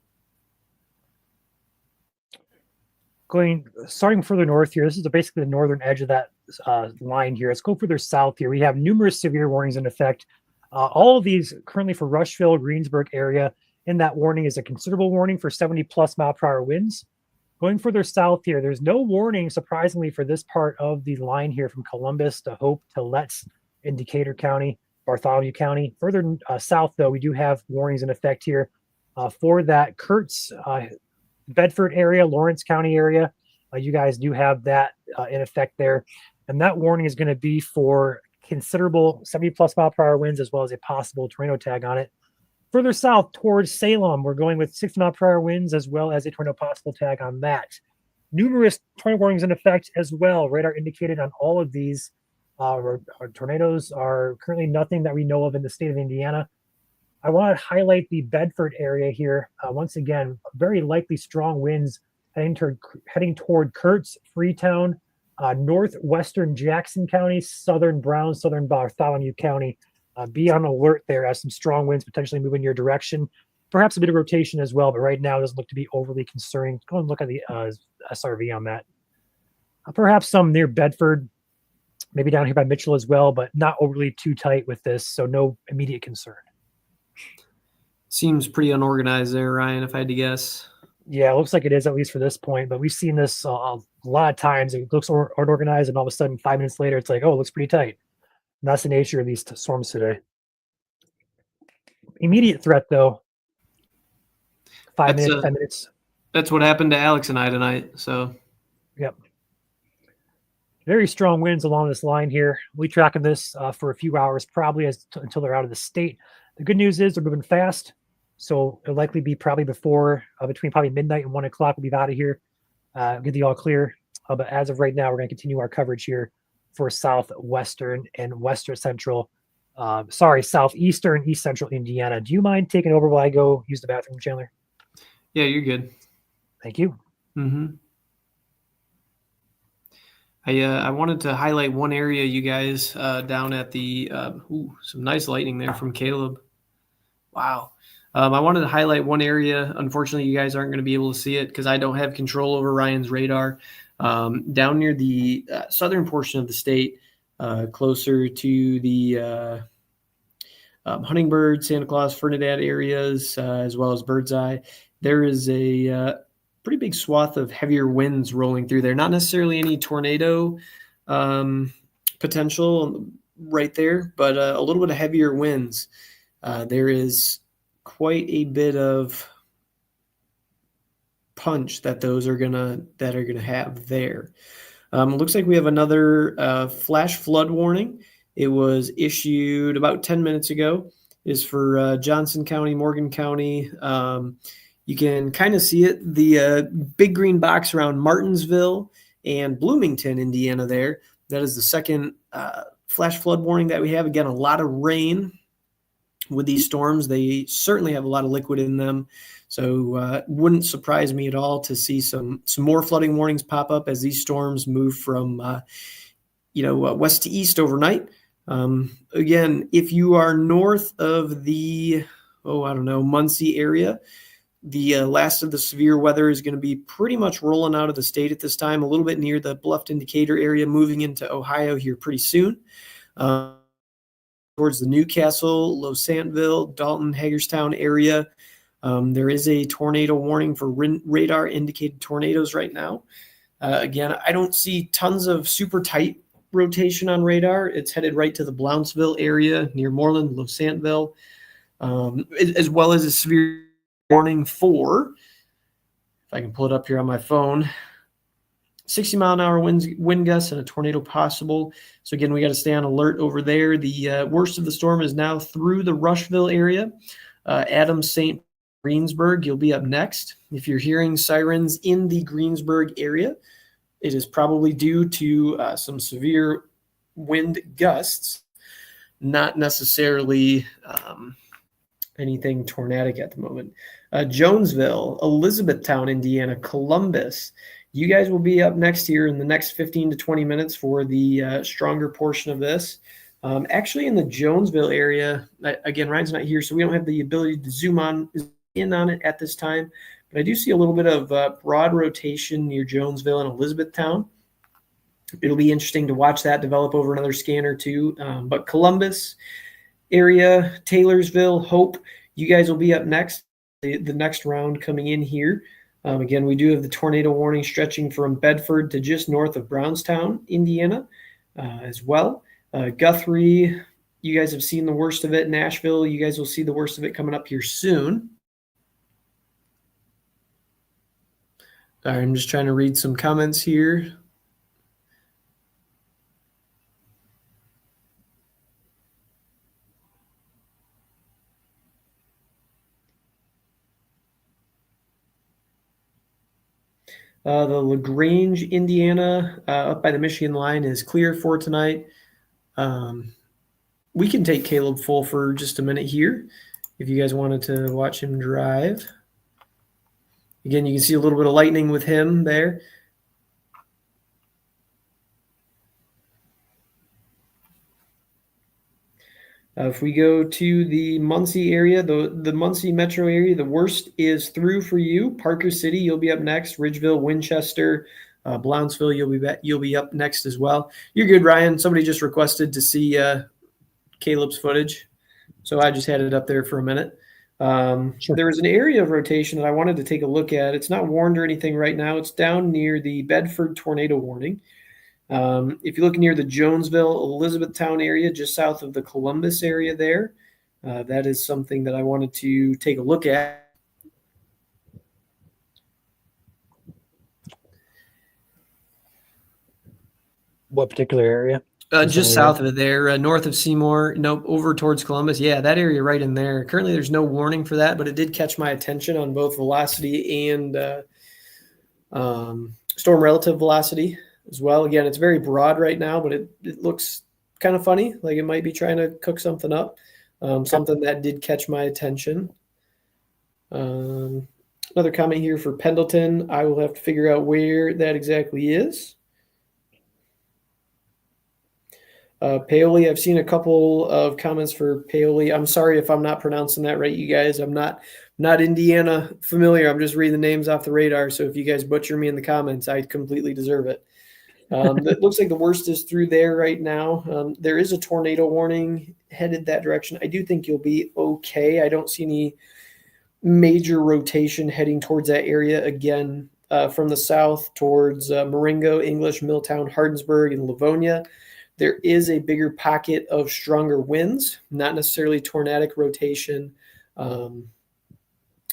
Starting further north here, this is basically the northern edge of that line here. Let's go further south here. We have numerous severe warnings in effect. All of these currently for Rushville, Greensburg area. In that warning is a considerable warning for 70+ mile per hour winds. Going further south here, there's no warning, surprisingly, for this part of the line here from Columbus to Hope to Letts in Decatur County, Bartholomew County. Further south, though, we do have warnings in effect here for that Kurtz, Bedford area, Lawrence County area. You guys do have that in effect there. And that warning is going to be for considerable 70+ mile per hour winds, as well as a possible tornado tag on it. Further south towards Salem, we're going with 60 mile per hour winds, as well as a tornado possible tag on that. Numerous tornado warnings in effect as well. Radar indicated on all of these. Our tornadoes are currently nothing that we know of in the state of Indiana. I want to highlight the Bedford area here. Once again, very likely strong winds heading toward Kurtz, Freetown, northwestern Jackson County, southern Brown, southern Bartholomew County. Be on alert there as some strong winds potentially move in your direction. Perhaps a bit of rotation as well, but right now it doesn't look to be overly concerning. Go and look at the SRV on that. Perhaps some near Bedford, maybe down here by Mitchell as well, but not overly too tight with this, so no immediate concern. Seems pretty unorganized there, Ryan, if I had to guess. Yeah, it looks like it is, at least for this point, but we've seen this a lot of times. It looks unorganized, and all of a sudden, 5 minutes later, it's like, oh, it looks pretty tight. And that's the nature of these storms today. Immediate threat, though. 5 minutes, 10 minutes. That's what happened to Alex and I tonight. So, yep. Very strong winds along this line here. We'll be tracking this for a few hours, probably until they're out of the state. The good news is they're moving fast, so it'll likely be probably before, between probably midnight and 1 o'clock. We'll be out of here, get the all clear. But as of right now, we're going to continue our coverage here for southwestern and southeastern, east central Indiana. Do you mind taking over while I go use the bathroom, Chandler? Yeah, you're good. Thank you. Mm-hmm. I wanted to highlight one area, you guys, down at the some nice lightning there from Caleb. Wow. I wanted to highlight one area. Unfortunately, you guys aren't going to be able to see it because I don't have control over Ryan's radar. Down near the southern portion of the state, closer to the Huntingbird, Santa Claus, Fernandad areas, as well as Birdseye, there is a pretty big swath of heavier winds rolling through there. Not necessarily any tornado potential right there, but a little bit of heavier winds. There is quite a bit of punch that those are gonna have there. Looks like we have another flash flood warning. It was issued about 10 minutes ago. Is for Johnson County, Morgan County. You can kind of see it, the big green box around Martinsville and Bloomington, Indiana there. That is the second flash flood warning that we have. Again, a lot of rain with these storms. They certainly have a lot of liquid in them. So it wouldn't surprise me at all to see some more flooding warnings pop up as these storms move from west to east overnight. Again, if you are north of the, Muncie area, the last of the severe weather is going to be pretty much rolling out of the state at this time, a little bit near the Bluffton Decatur area, moving into Ohio here pretty soon. Towards the Newcastle, Losantville, Dalton, Hagerstown area. There is a tornado warning for radar indicated tornadoes right now. Again, I don't see tons of super tight rotation on radar. It's headed right to the Blounsville area near Moreland, Losantville, as well as a severe warning for, if I can pull it up here on my phone, 60-mile-an-hour wind gusts and a tornado possible. So again, we got to stay on alert over there. The worst of the storm is now through the Rushville area. Adams, St. Greensburg, you'll be up next. If you're hearing sirens in the Greensburg area, it is probably due to some severe wind gusts, not necessarily anything tornadic at the moment. Jonesville, Elizabethtown, Indiana, Columbus. You guys will be up next here in the next 15 to 20 minutes for the stronger portion of this. Actually, in the Jonesville area, again, Ryan's not here, so we don't have the ability to zoom in on it at this time. But I do see a little bit of broad rotation near Jonesville and Elizabethtown. It'll be interesting to watch that develop over another scan or two. But Columbus area, Taylorsville, Hope, you guys will be up next, the next round coming in here. Again, we do have the tornado warning stretching from Bedford to just north of Brownstown, Indiana, as well. Guthrie, you guys have seen the worst of it. Nashville, you guys will see the worst of it coming up here soon. All right, I'm just trying to read some comments here. The LaGrange, Indiana, up by the Michigan line is clear for tonight. We can take Caleb full for just a minute here if you guys wanted to watch him drive. Again, you can see a little bit of lightning with him there. If we go to the Muncie area, the Muncie metro area, the worst is through for you. Parker City, you'll be up next. Ridgeville, Winchester, Blounsville, you'll be up next as well. You're good, Ryan. Somebody just requested to see Caleb's footage, so I just had it up there for a minute. Sure. There was an area of rotation that I wanted to take a look at. It's not warned or anything right now. It's down near the Bedford tornado warning. If you look near the Jonesville, Elizabethtown area, just south of the Columbus area there, that is something that I wanted to take a look at. What particular area? Just south of it there, north of Seymour, over towards Columbus. Yeah, that area right in there. Currently, there's no warning for that, but it did catch my attention on both velocity and storm relative velocity as well. Again, it's very broad right now, but it looks kind of funny, like it might be trying to cook something up. Something that did catch my attention. Another comment here for Pendleton. I will have to figure out where that exactly is. Paoli, I've seen a couple of comments for Paoli. I'm sorry if I'm not pronouncing that right, you guys. I'm not Indiana familiar. I'm just reading the names off the radar. So if you guys butcher me in the comments, I completely deserve it. It looks like the worst is through there right now. There is a tornado warning headed that direction. I do think you'll be okay. I don't see any major rotation heading towards that area again from the south towards Marengo, English, Milltown, Hardinsburg, and Livonia. There is a bigger pocket of stronger winds, not necessarily tornadic rotation,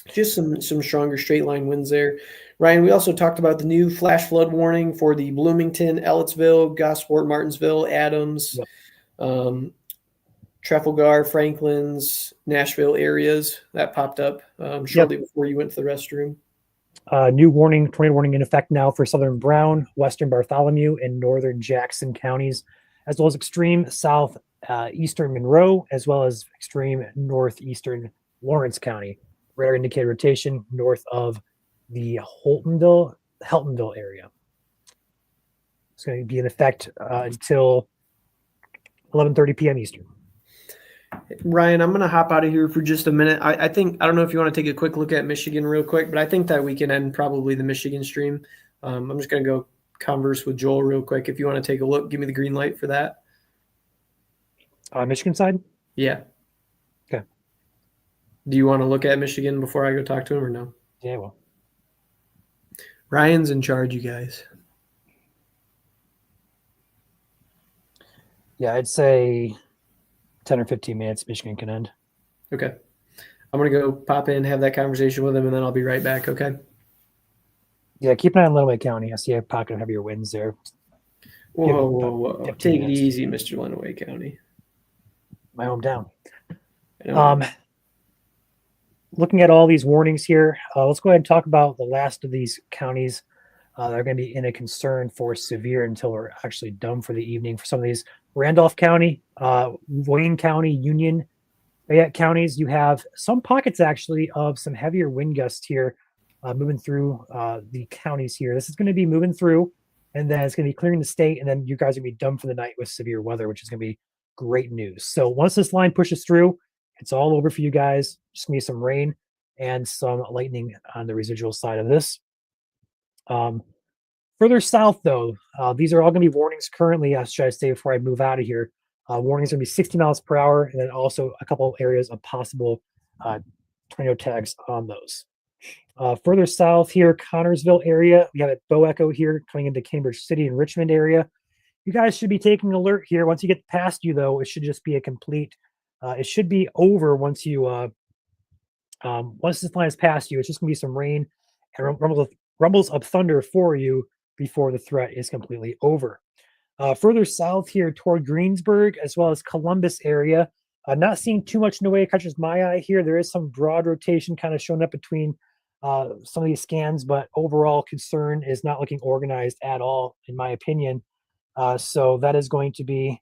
just some stronger straight line winds there. Ryan, we also talked about the new flash flood warning for the Bloomington, Ellettsville, Gosport, Martinsville, Adams, Trafalgar, Franklin's, Nashville areas. That popped up shortly before you went to the restroom. New tornado warning in effect now for southern Brown, western Bartholomew, and northern Jackson counties, as well as extreme eastern Monroe, as well as extreme northeastern Lawrence County. Radar indicated rotation north of the Heltonville area. It's going to be in effect until 11:30 p.m. Eastern. Ryan, I'm going to hop out of here for just a minute. I don't know if you want to take a quick look at Michigan real quick, but I think that we can end probably the Michigan stream. I'm just going to go converse with Joel real quick. If you want to take a look, give me the green light for that. Michigan side? Yeah. Okay. Do you want to look at Michigan before I go talk to him or no? Yeah, well, Ryan's in charge, you guys. yeah, I'd say 10 or 15 minutes, Michigan can end. Okay. I'm going to go pop in, have that conversation with him, and then I'll be right back, okay? Yeah, keep an eye on Lenawee County. I see a pocket of heavier winds there. Whoa, whoa, whoa. 15 Take minutes. it easy, Mr. Lenawee County. My hometown. I know. Looking at all these warnings here, let's go ahead and talk about the last of these counties that are going to be in a concern for severe until we're actually done for the evening. For some of these, Randolph County, Wayne County, Union, Fayette counties, you have some pockets actually of some heavier wind gusts here moving through the counties here. This is going to be moving through, and then it's going to be clearing the state, and then you guys are going to be done for the night with severe weather, which is going to be great news. So once this line pushes through, it's all over for you guys. Just going to be some rain and some lightning on the residual side of this. Further south, though, these are all going to be warnings currently, should I say, before I move out of here. Warnings are going to be 60 miles per hour, and then also a couple areas of possible tornado tags on those. Further south here, Connorsville area, we have a Bow Echo here coming into Cambridge City and Richmond area. You guys should be taking an alert here. Once you get past you, though, it should just be a complete. It should be over once you once this line is past you. It's just going to be some rain and rumbles of thunder for you before the threat is completely over. Further south here toward Greensburg as well as Columbus area, not seeing too much in the way it catches my eye here. There is some broad rotation kind of showing up between some of these scans, but overall concern is not looking organized at all, in my opinion. So that is going to be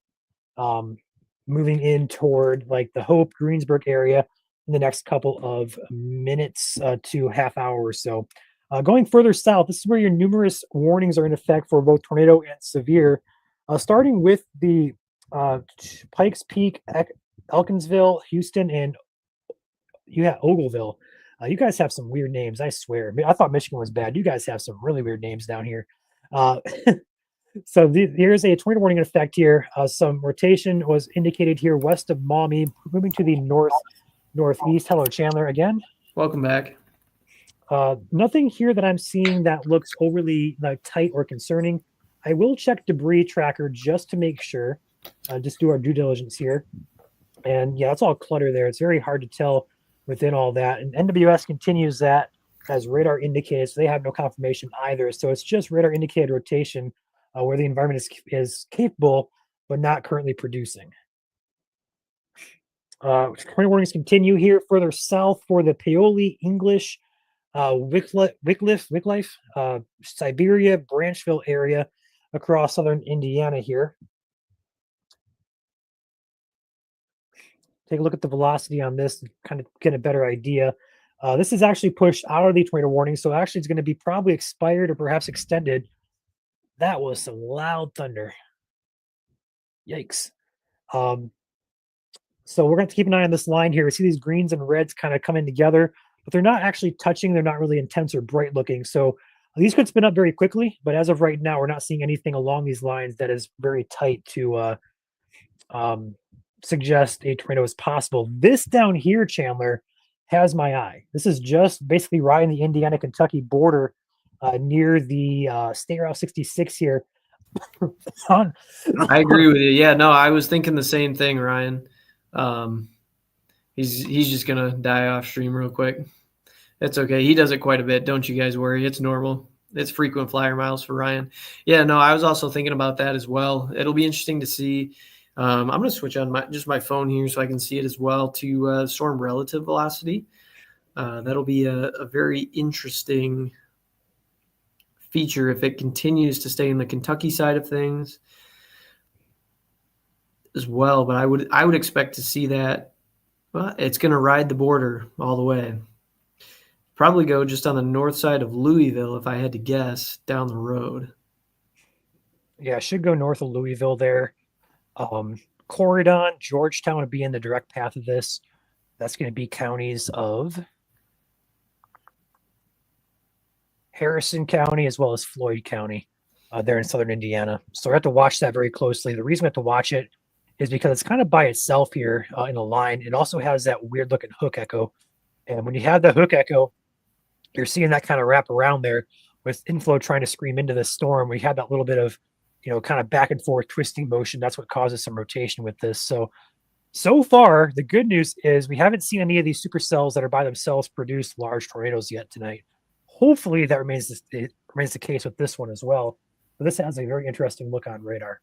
moving in toward like the Hope, Greensburg area in the next couple of minutes to half hour or so. Going further south, this is where your numerous warnings are in effect for both tornado and severe. Starting with the Pikes Peak, Elkinsville, Houston, and Ogleville. You guys have some weird names, I swear. I thought Michigan was bad. You guys have some really weird names down here. So there's a tornado warning in effect here. Some rotation was indicated here west of Maumee, moving to the northeast. Hello, Chandler, again. Welcome back. Nothing here that I'm seeing that looks overly tight or concerning. I will check debris tracker just to make sure. Just do our due diligence here. And yeah, it's all clutter there. It's very hard to tell within all that. And NWS continues that as radar indicated, so they have no confirmation either. So it's just radar indicated rotation where the environment is capable but not currently producing. Tornado warnings continue here further south for the Paoli, English, Wycliffe, Siberia, Branchville area across southern Indiana here. Take a look at the velocity on this and kind of get a better idea. This is actually pushed out of the tornado warning, so actually it's going to be probably expired or perhaps extended. That was some loud thunder. Yikes. So we're going to keep an eye on this line here. We see these greens and reds kind of coming together, but they're not actually touching. They're not really intense or bright looking. So these could spin up very quickly, but as of right now, we're not seeing anything along these lines that is very tight to suggest a tornado is possible. This down here, Chandler, has my eye. This is just basically right in the Indiana-Kentucky border near the State Route 66 here. I agree with you. Yeah, no, I was thinking the same thing, Ryan. He's just gonna die off stream real quick. It's okay. He does it quite a bit. Don't you guys worry. It's normal. It's frequent flyer miles for Ryan. Yeah, no, I was also thinking about that as well. It'll be interesting to see. I'm going to switch on my phone here so I can see it as well to storm relative velocity. That'll be a very interesting feature if it continues to stay in the Kentucky side of things as well. But I would expect to see that. Well, it's going to ride the border all the way. Probably go just on the north side of Louisville, if I had to guess, down the road. Yeah, I should go north of Louisville there. Corydon, Georgetown would be in the direct path of this. That's going to be counties of Harrison County as well as Floyd County there in southern Indiana. So we have to watch that very closely. The reason we have to watch it is because it's kind of by itself here in a line. It also has that weird looking hook echo And when you have the hook echo, you're seeing that kind of wrap around there with inflow trying to scream into the storm. We had that little bit of, kind of back and forth twisting motion. That's what causes some rotation with this. So far, the good news is we haven't seen any of these supercells that are by themselves produce large tornadoes yet tonight. Hopefully that remains the case with this one as well. But this has a very interesting look on radar.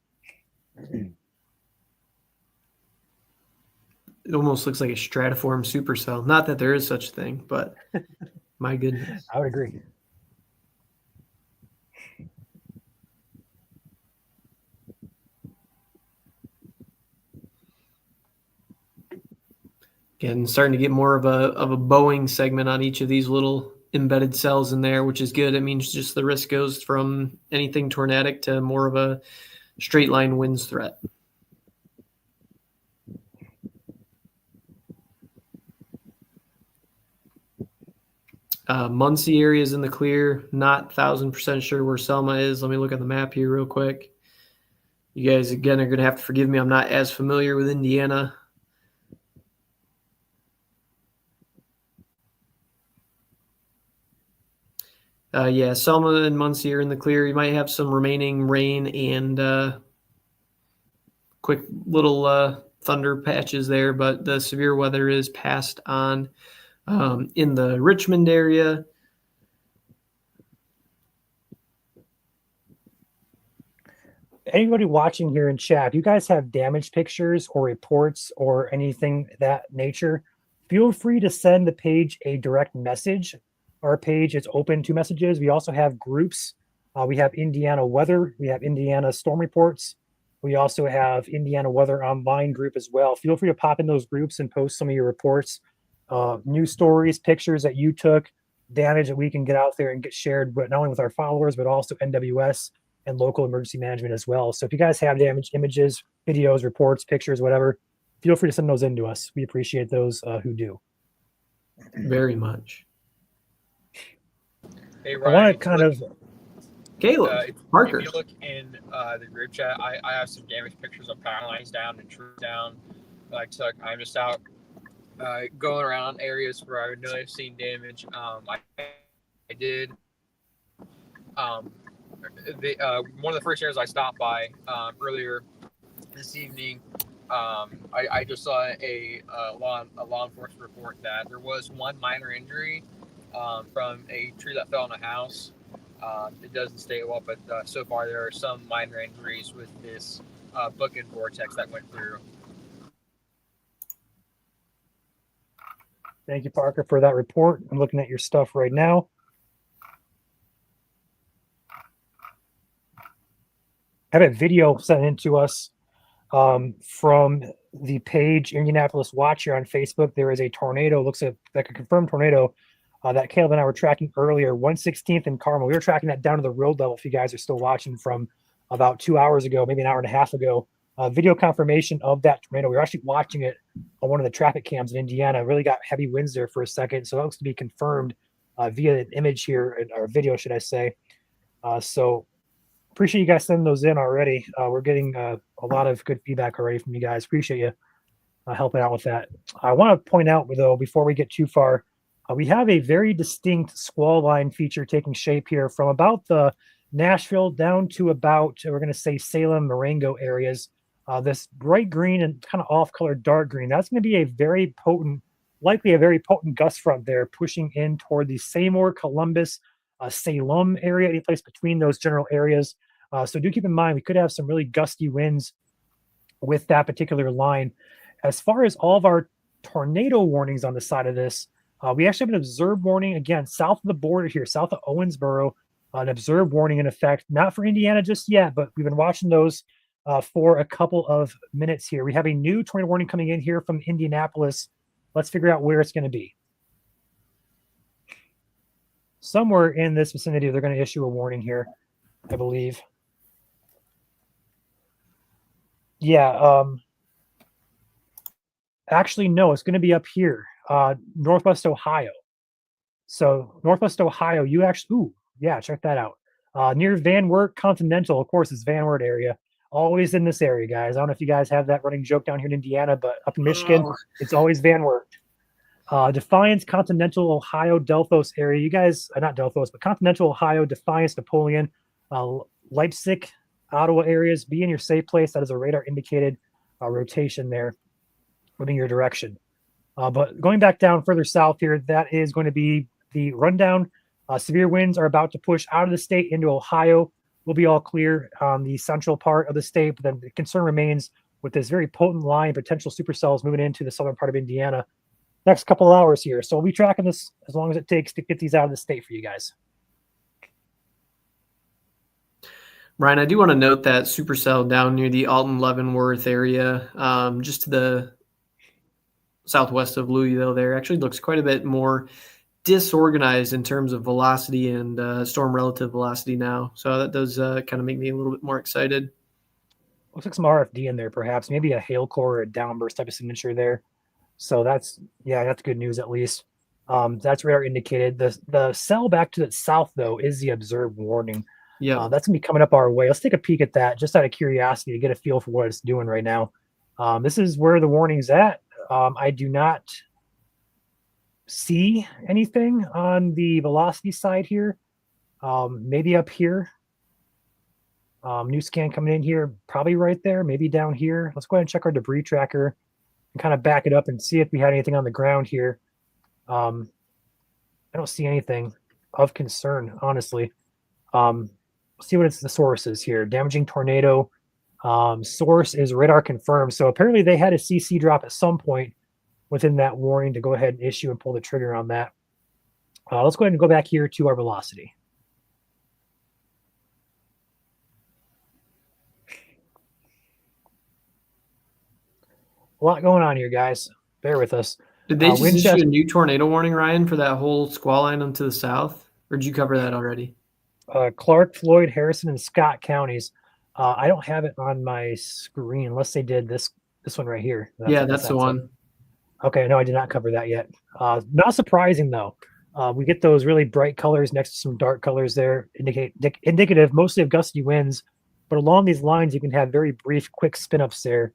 It almost looks like a stratiform supercell. Not that there is such a thing, but my goodness. I would agree. Again, starting to get more of a Boeing segment on each of these little embedded cells in there, which is good. It means just the risk goes from anything tornadic to more of a straight line winds threat. Muncie area is in the clear. Not 1,000% sure where Selma is. Let me look at the map here real quick. You guys, again, are going to have to forgive me. I'm not as familiar with Indiana. Yeah, Selma and Muncie are in the clear. You might have some remaining rain and quick little thunder patches there, but the severe weather is passed on. In the Richmond area, anybody watching here in chat, if you guys have damage pictures or reports or anything that nature, feel free to send the page a direct message. Our page is open to messages. We also have groups. We have Indiana weather. We have Indiana storm reports. We also have Indiana weather online group as well. Feel free to pop in those groups and post some of your reports, news stories, pictures that you took, damage that we can get out there and get shared, but not only with our followers, but also NWS and local emergency management as well. So if you guys have damage images, videos, reports, pictures, whatever, feel free to send those in to us. We appreciate those who do. very much. Hey, I Ryan, want to kind of, Caleb, Parker. If you look in the group chat, I have some damage pictures of power lines down and trees down. I'm just out going around areas where I would know I've seen damage. I did. One of the first areas I stopped by earlier this evening, I just saw a law enforcement report that there was one minor injury from a tree that fell on a house. It doesn't state well, but so far there are some minor injuries with this bookend vortex that went through. thank you, Parker, for that report. I'm looking at your stuff right now. I have a video sent in to us from the page Indianapolis Watch here on Facebook. There is a tornado, looks like a confirmed tornado that Caleb and I were tracking earlier, 116th in Carmel. We were tracking that down to the road level if you guys are still watching from about 2 hours ago, maybe an hour and a half ago. Video confirmation of that tornado. We were actually watching it on one of the traffic cams in Indiana. Really got heavy winds there for a second. So that looks to be confirmed via an image here, or video, should I say. So appreciate you guys sending those in already. We're getting a lot of good feedback already from you guys. Appreciate you helping out with that. I want to point out, though, before we get too far, we have a very distinct squall line feature taking shape here from about the Nashville down to about, we're going to say, Salem, Marengo areas. This bright green and kind of off-colored dark green, that's going to be a very potent, likely a very potent gust front there pushing in toward the Seymour, Columbus, Salem area, any place between those general areas. So do keep in mind, we could have some really gusty winds with that particular line. As far as all of our tornado warnings on the side of this, we actually have an observed warning, again, south of the border here, south of Owensboro, an observed warning in effect, not for Indiana just yet, but we've been watching those for a couple of minutes here. We have a new tornado warning coming in here from Indianapolis. Let's figure out where it's going to be. Somewhere in this vicinity, they're going to issue a warning here, I believe. Yeah. Actually, no, it's going to be up here, Northwest Ohio. So Northwest Ohio, you actually, check that out. Near Van Wert Continental, of course, it's Van Wert area. Always in this area, guys. I don't know if you guys have that running joke down here in Indiana, but up in Michigan, it's always Van Wert. Defiance, Continental Ohio, Delphos area. You guys, not Delphos, but Continental Ohio, Defiance, Napoleon, Leipzig, Ottawa areas. Be in your safe place. That is a radar indicated rotation there moving your direction. But going back down further south here, that is going to be the rundown. Severe winds are about to push out of the state into Ohio. We'll be all clear on the central part of the state, but then the concern remains with this very potent line, potential supercells moving into the southern part of Indiana next couple of hours here. So we'll be tracking this as long as it takes to get these out of the state for you guys. Brian, I do want to note that supercell down near the Alton Leavenworth area, just to the southwest of Louisville there, actually looks quite a bit more disorganized in terms of velocity and storm relative velocity now. So that does kind of make me a little bit more excited. Looks like some RFD in there, perhaps maybe a hail core or a downburst type of signature there. So that's good news at least. That's radar indicated. The cell back to the south though is the observed warning. Yeah, that's gonna be coming up our way. Let's take a peek at that just out of curiosity to get a feel for what it's doing right now. This is where the warning's at. I do not see anything on the velocity side here. Maybe up here. New scan coming in here, probably right there, maybe down here. Let's go ahead and check our debris tracker and kind of back it up and see if we had anything on the ground here. I don't see anything of concern, honestly. See what the source is here. Damaging tornado. Source is radar confirmed. So apparently they had a CC drop at some point within that warning to go ahead and issue and pull the trigger on that. Let's go ahead and go back here to our velocity. A lot going on here, guys. Bear with us. Did they just issue a new tornado warning, Ryan, for that whole squall line to the south? Or did you cover that already? Clark, Floyd, Harrison, and Scott counties. I don't have it on my screen unless they did this one right here. That's the one. Okay, no, I did not cover that yet. Not surprising though. We get those really bright colors next to some dark colors there, indicative mostly of gusty winds. But along these lines, you can have very brief, quick spin-ups there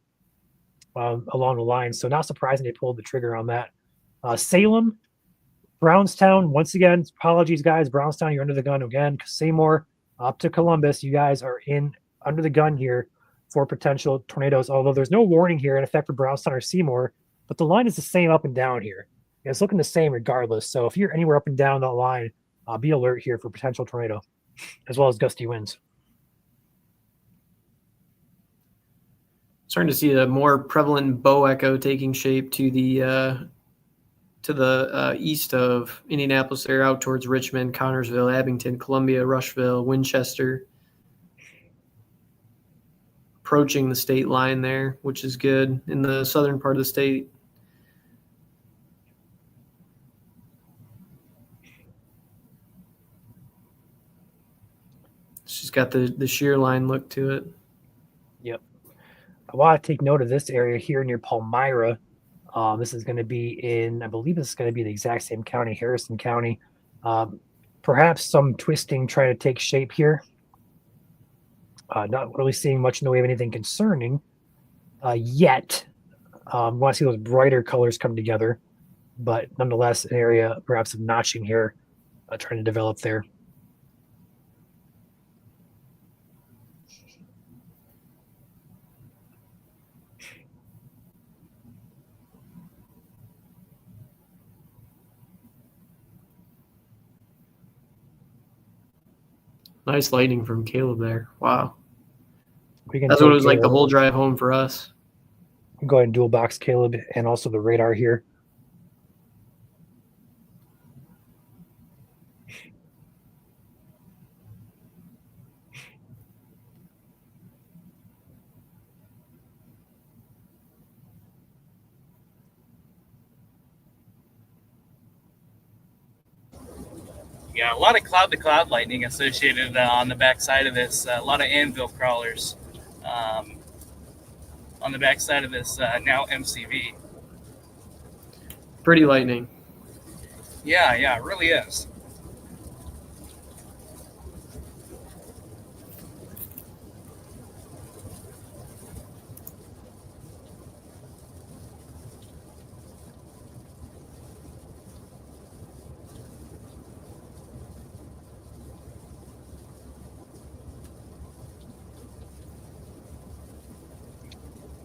along the line. So not surprising they pulled the trigger on that. Salem, Brownstown, once again, apologies, guys. Brownstown, you're under the gun again. Seymour, up to Columbus, you guys are under the gun here for potential tornadoes, although there's no warning here in effect for Brownstown or Seymour, but the line is the same up and down here. It's looking the same regardless. So if you're anywhere up and down that line, be alert here for potential tornado, as well as gusty winds. Starting to see a more prevalent bow echo taking shape to the east of Indianapolis there, out towards Richmond, Connorsville, Abington, Columbia, Rushville, Winchester. Approaching the state line there, which is good in the southern part of the state. She's got the shear line look to it. Yep. I want to take note of this area here near Palmyra. This is going to be I believe this is going to be the exact same county, Harrison County. Perhaps some twisting trying to take shape here. Not really seeing much in the way of anything concerning yet. Want to see those brighter colors come together, but nonetheless, an area perhaps of notching here trying to develop there. Nice lightning from Caleb there. Wow. That's what it was like the whole drive home for us. Go ahead and dual box Caleb and also the radar here. Yeah, a lot of cloud-to-cloud lightning associated on the backside of this. A lot of anvil crawlers on the backside of this now MCV. Pretty lightning. Yeah, it really is.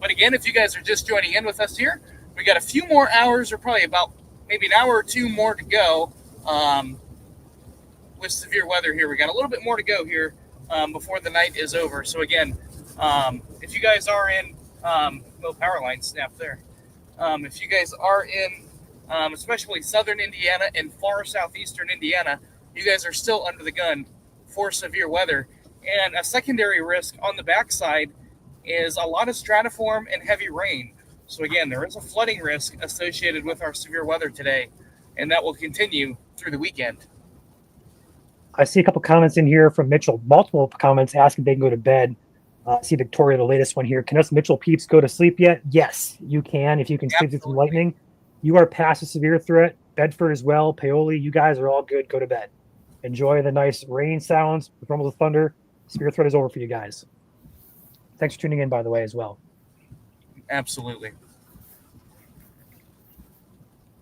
But again, if you guys are just joining in with us here, we got a few more hours, or probably about maybe an hour or two more to go with severe weather here. We got a little bit more to go here before the night is over. So again, if you guys are in, no power line snap there. If you guys are in, especially southern Indiana and far southeastern Indiana, you guys are still under the gun for severe weather. And a secondary risk on the backside is a lot of stratiform and heavy rain. So again, there is a flooding risk associated with our severe weather today, and that will continue through the weekend. I see a couple comments in here from Mitchell, multiple comments asking if they can go to bed. I see Victoria, the latest one here. Can us Mitchell peeps go to sleep yet? Yes, you can. If you can sleep through some lightning, you are past a severe threat. Bedford as well. Paoli, you guys are all good. Go to bed. Enjoy the nice rain sounds, the rumble of thunder. Severe threat is over for you guys. Thanks for tuning in, by the way, as well. Absolutely.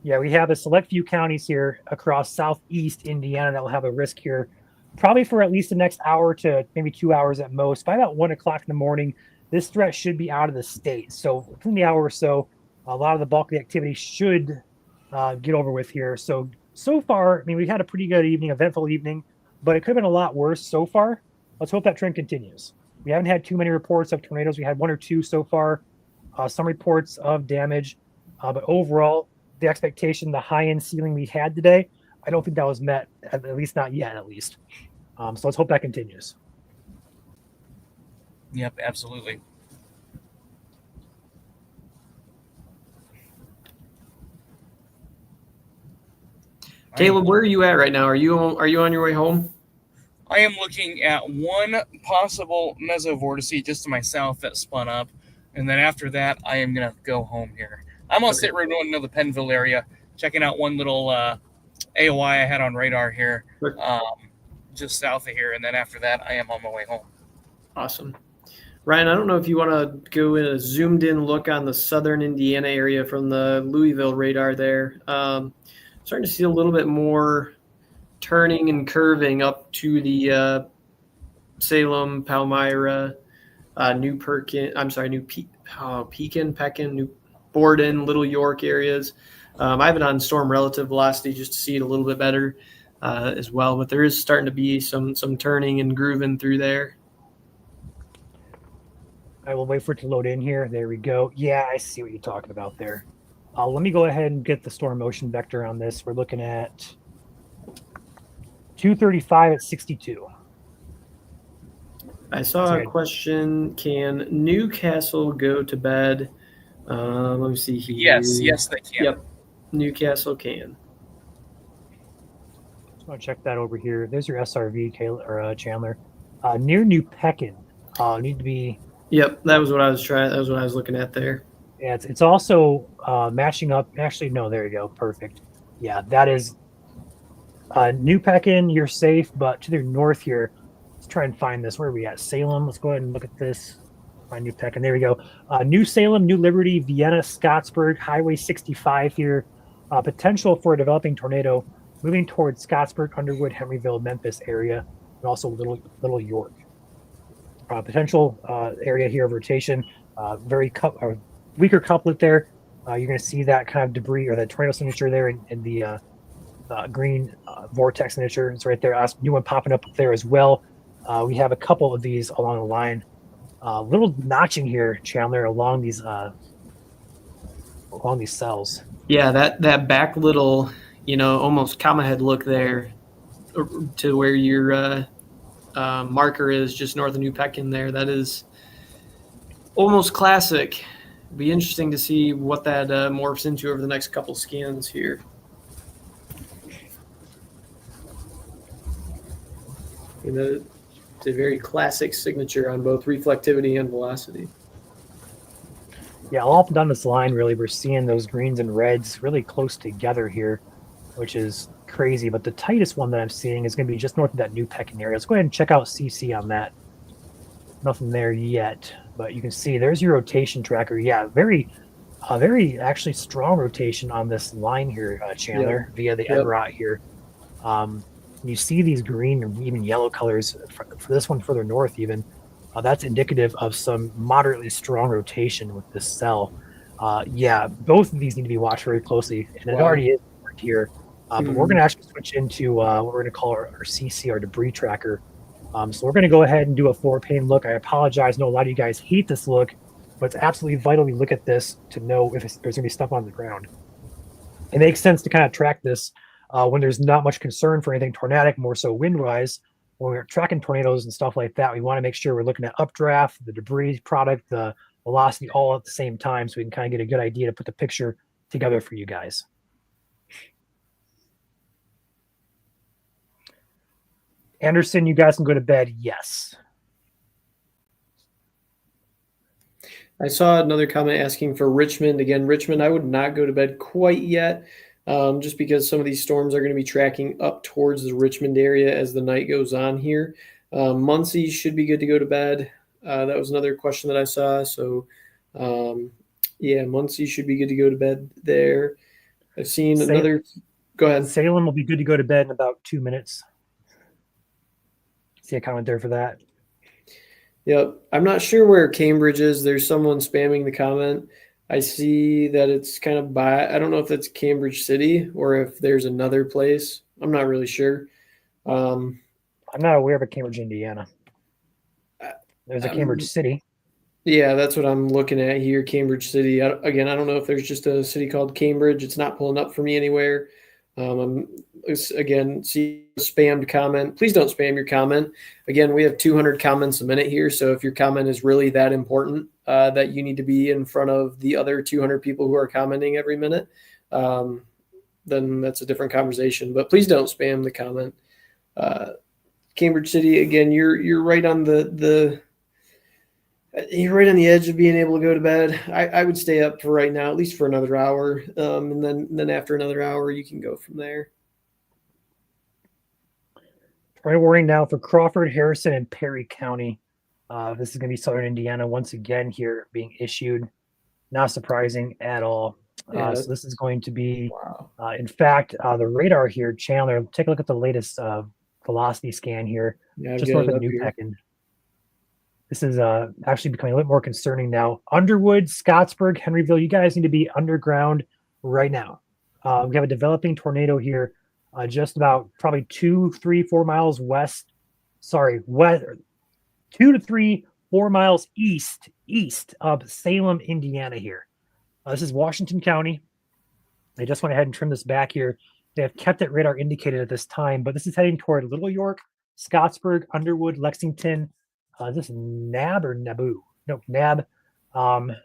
Yeah, we have a select few counties here across southeast Indiana that will have a risk here, probably for at least the next hour to maybe 2 hours at most. By about 1 o'clock in the morning, this threat should be out of the state. So within the hour or so, a lot of the bulk of the activity should get over with here. So far, I mean, we had a pretty good evening, eventful evening, but it could have been a lot worse so far. Let's hope that trend continues. We haven't had too many reports of tornadoes. We had 1 or 2 so far. Some reports of damage, but overall, the expectation, the high-end ceiling we had today, I don't think that was met, at least not yet, at least. So let's hope that continues. Yep, absolutely. Caleb, where are you at right now? Are you on your way home? I am looking at one possible mesovortice just to my south that spun up, and then after that, I am going to go home here. I'm on State Road 1 in the Pennville area, checking out one little AOI I had on radar here, just south of here, and then after that, I am on my way home. Awesome. Ryan, I don't know if you want to go in a zoomed-in look on the southern Indiana area from the Louisville radar there. Starting to see a little bit more turning and curving up to the Salem, Palmyra, Pekin, New Borden, Little York areas. I have it on storm relative velocity just to see it a little bit better as well. But there is starting to be some turning and grooving through there. I will wait for it to load in here. There we go. Yeah, I see what you're talking about there. Let me go ahead and get the storm motion vector on this. We're looking at 235 at 62. I saw a question, can Newcastle go to bed? Let me see here. Yes, they can. Yep, Newcastle can. Just want to check that over here. There's your SRV, Chandler. Near New Pekin. Need to be. Yep, that was what I was trying. That was what I was looking at there. Yeah, it's also matching up. Actually, no, there you go. Perfect. Yeah, that is New Pekin. You're safe, but to the north here, let's try and find this. Where are we at? Salem. Let's go ahead and look at this. Find New Pekin. There we go. New Salem, New Liberty, Vienna, Scottsburg, Highway 65 here. Potential for a developing tornado moving towards Scottsburg, Underwood, Henryville, Memphis area, and also Little York. Potential area here of rotation. Weaker couplet there. You're going to see that kind of debris or the tornado signature there in the green vortex signature. It's right there. New one popping up there as well. We have a couple of these along the line. Little notching here, Chandler, along these cells. Yeah, that back little, almost comma head look there to where your marker is just north of New Pekin there. That is almost classic. Be interesting to see what that morphs into over the next couple scans here. It's a very classic signature on both reflectivity and velocity. Yeah, all up and down this line, really, we're seeing those greens and reds really close together here, which is crazy. But the tightest one that I'm seeing is going to be just north of that New Pekin area. Let's go ahead and check out CC on that. Nothing there yet, but you can see there's your rotation tracker. Yeah, very actually strong rotation on this line here, Chandler, via the NROT here. You see these green and even yellow colors for this one further north even. That's indicative of some moderately strong rotation with this cell. Yeah, both of these need to be watched very closely, and it Wow. already is here. But we're going to actually switch into what we're going to call our CC, our debris tracker. So we're going to go ahead and do a floor pane look. I apologize. I know a lot of you guys hate this look, but it's absolutely vital we look at this to know if there's going to be stuff on the ground. It makes sense to kind of track this when there's not much concern for anything tornadic, more so wind-wise. When we're tracking tornadoes and stuff like that, we want to make sure we're looking at updraft, the debris product, the velocity all at the same time, so we can kind of get a good idea to put the picture together for you guys. Anderson, you guys can go to bed. Yes. I saw another comment asking for Richmond. Again, Richmond, I would not go to bed quite yet, just because some of these storms are going to be tracking up towards the Richmond area as the night goes on here. Muncie should be good to go to bed. That was another question that I saw. So, yeah, Muncie should be good to go to bed there. I've seen another. Go ahead. Salem will be good to go to bed in about 2 minutes. See a comment there for that. Yep. I'm not sure where Cambridge is. There's someone spamming the comment. I see that it's kind of by, I don't know if that's Cambridge City or if there's another place. I'm not really sure. I'm not aware of a Cambridge, Indiana. There's a Cambridge City. Yeah, that's what I'm looking at here, Cambridge City. Again, I don't know if there's just a city called Cambridge. It's not pulling up for me anywhere. Again, see spammed comment. Please don't spam your comment. Again, we have 200 comments a minute here. So if your comment is really that important that you need to be in front of the other 200 people who are commenting every minute, then that's a different conversation. But please don't spam the comment. Cambridge City, again, you're right on you're right on the edge of being able to go to bed. I would stay up for right now, at least for another hour. And then after another hour, you can go from there. Tornado warning now for Crawford, Harrison, and Perry County. This is going to be southern Indiana once again here being issued. Not surprising at all. So this is going to be, in fact, the radar here, Chandler, take a look at the latest velocity scan here, just north of New Pekin. This is actually becoming a little more concerning now. Underwood, Scottsburg, Henryville, you guys need to be underground right now. We have a developing tornado here just about probably 2, 3, 4 miles west. Sorry, west, 2 to 3, 4 miles east of Salem, Indiana here. This is Washington County. They just went ahead and trimmed this back here. They have kept it radar indicated at this time, but this is heading toward Little York, Scottsburg, Underwood, Lexington. Is this Nab or Nabu? No, Nab. And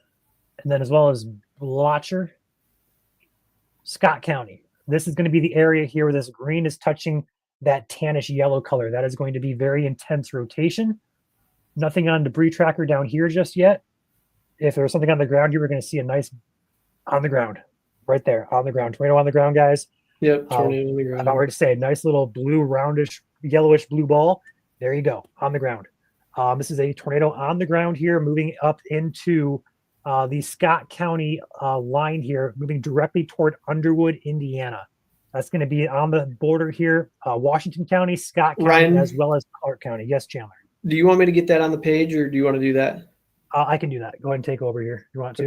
then as well as Blocher, Scott County. This is going to be the area here where this green is touching that tannish yellow color. That is going to be very intense rotation. Nothing on debris tracker down here just yet. If there was something on the ground, you were going to see a nice on the ground, right there, on the ground. Tornado on the ground, guys. Yep, tornado on the ground. I'm about ready to say a nice little blue, roundish, yellowish blue ball. There you go, on the ground. This is a tornado on the ground here, moving up into the Scott County line here, moving directly toward Underwood, Indiana. That's going to be on the border here, Washington County, Scott County, Ryan, as well as Clark County. Yes, Chandler. Do you want me to get that on the page, or do you want to do that? I can do that. Go ahead and take over here. You want to?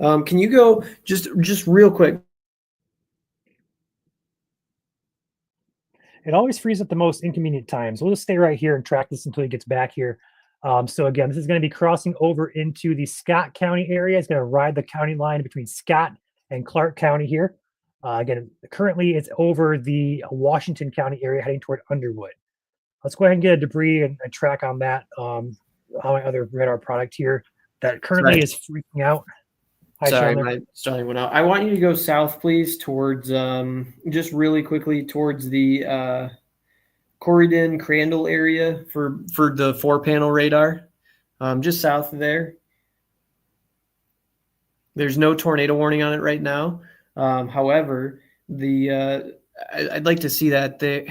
Okay. Can you go just real quick? It always frees up the most inconvenient times. We'll just stay right here and track this until he gets back here. So again, this is going to be crossing over into the Scott County area. It's going to ride the county line between Scott and Clark County here. Again, currently it's over the Washington County area heading toward Underwood. Let's go ahead and get a debris and track on that. On my other radar product here that currently is freaking out. Sorry, my starting went out. I want you to go south, please, towards just really quickly towards the Corridon Crandall area for the 4-panel radar, just south of there. There's no tornado warning on it right now. However, I'd like to see that there.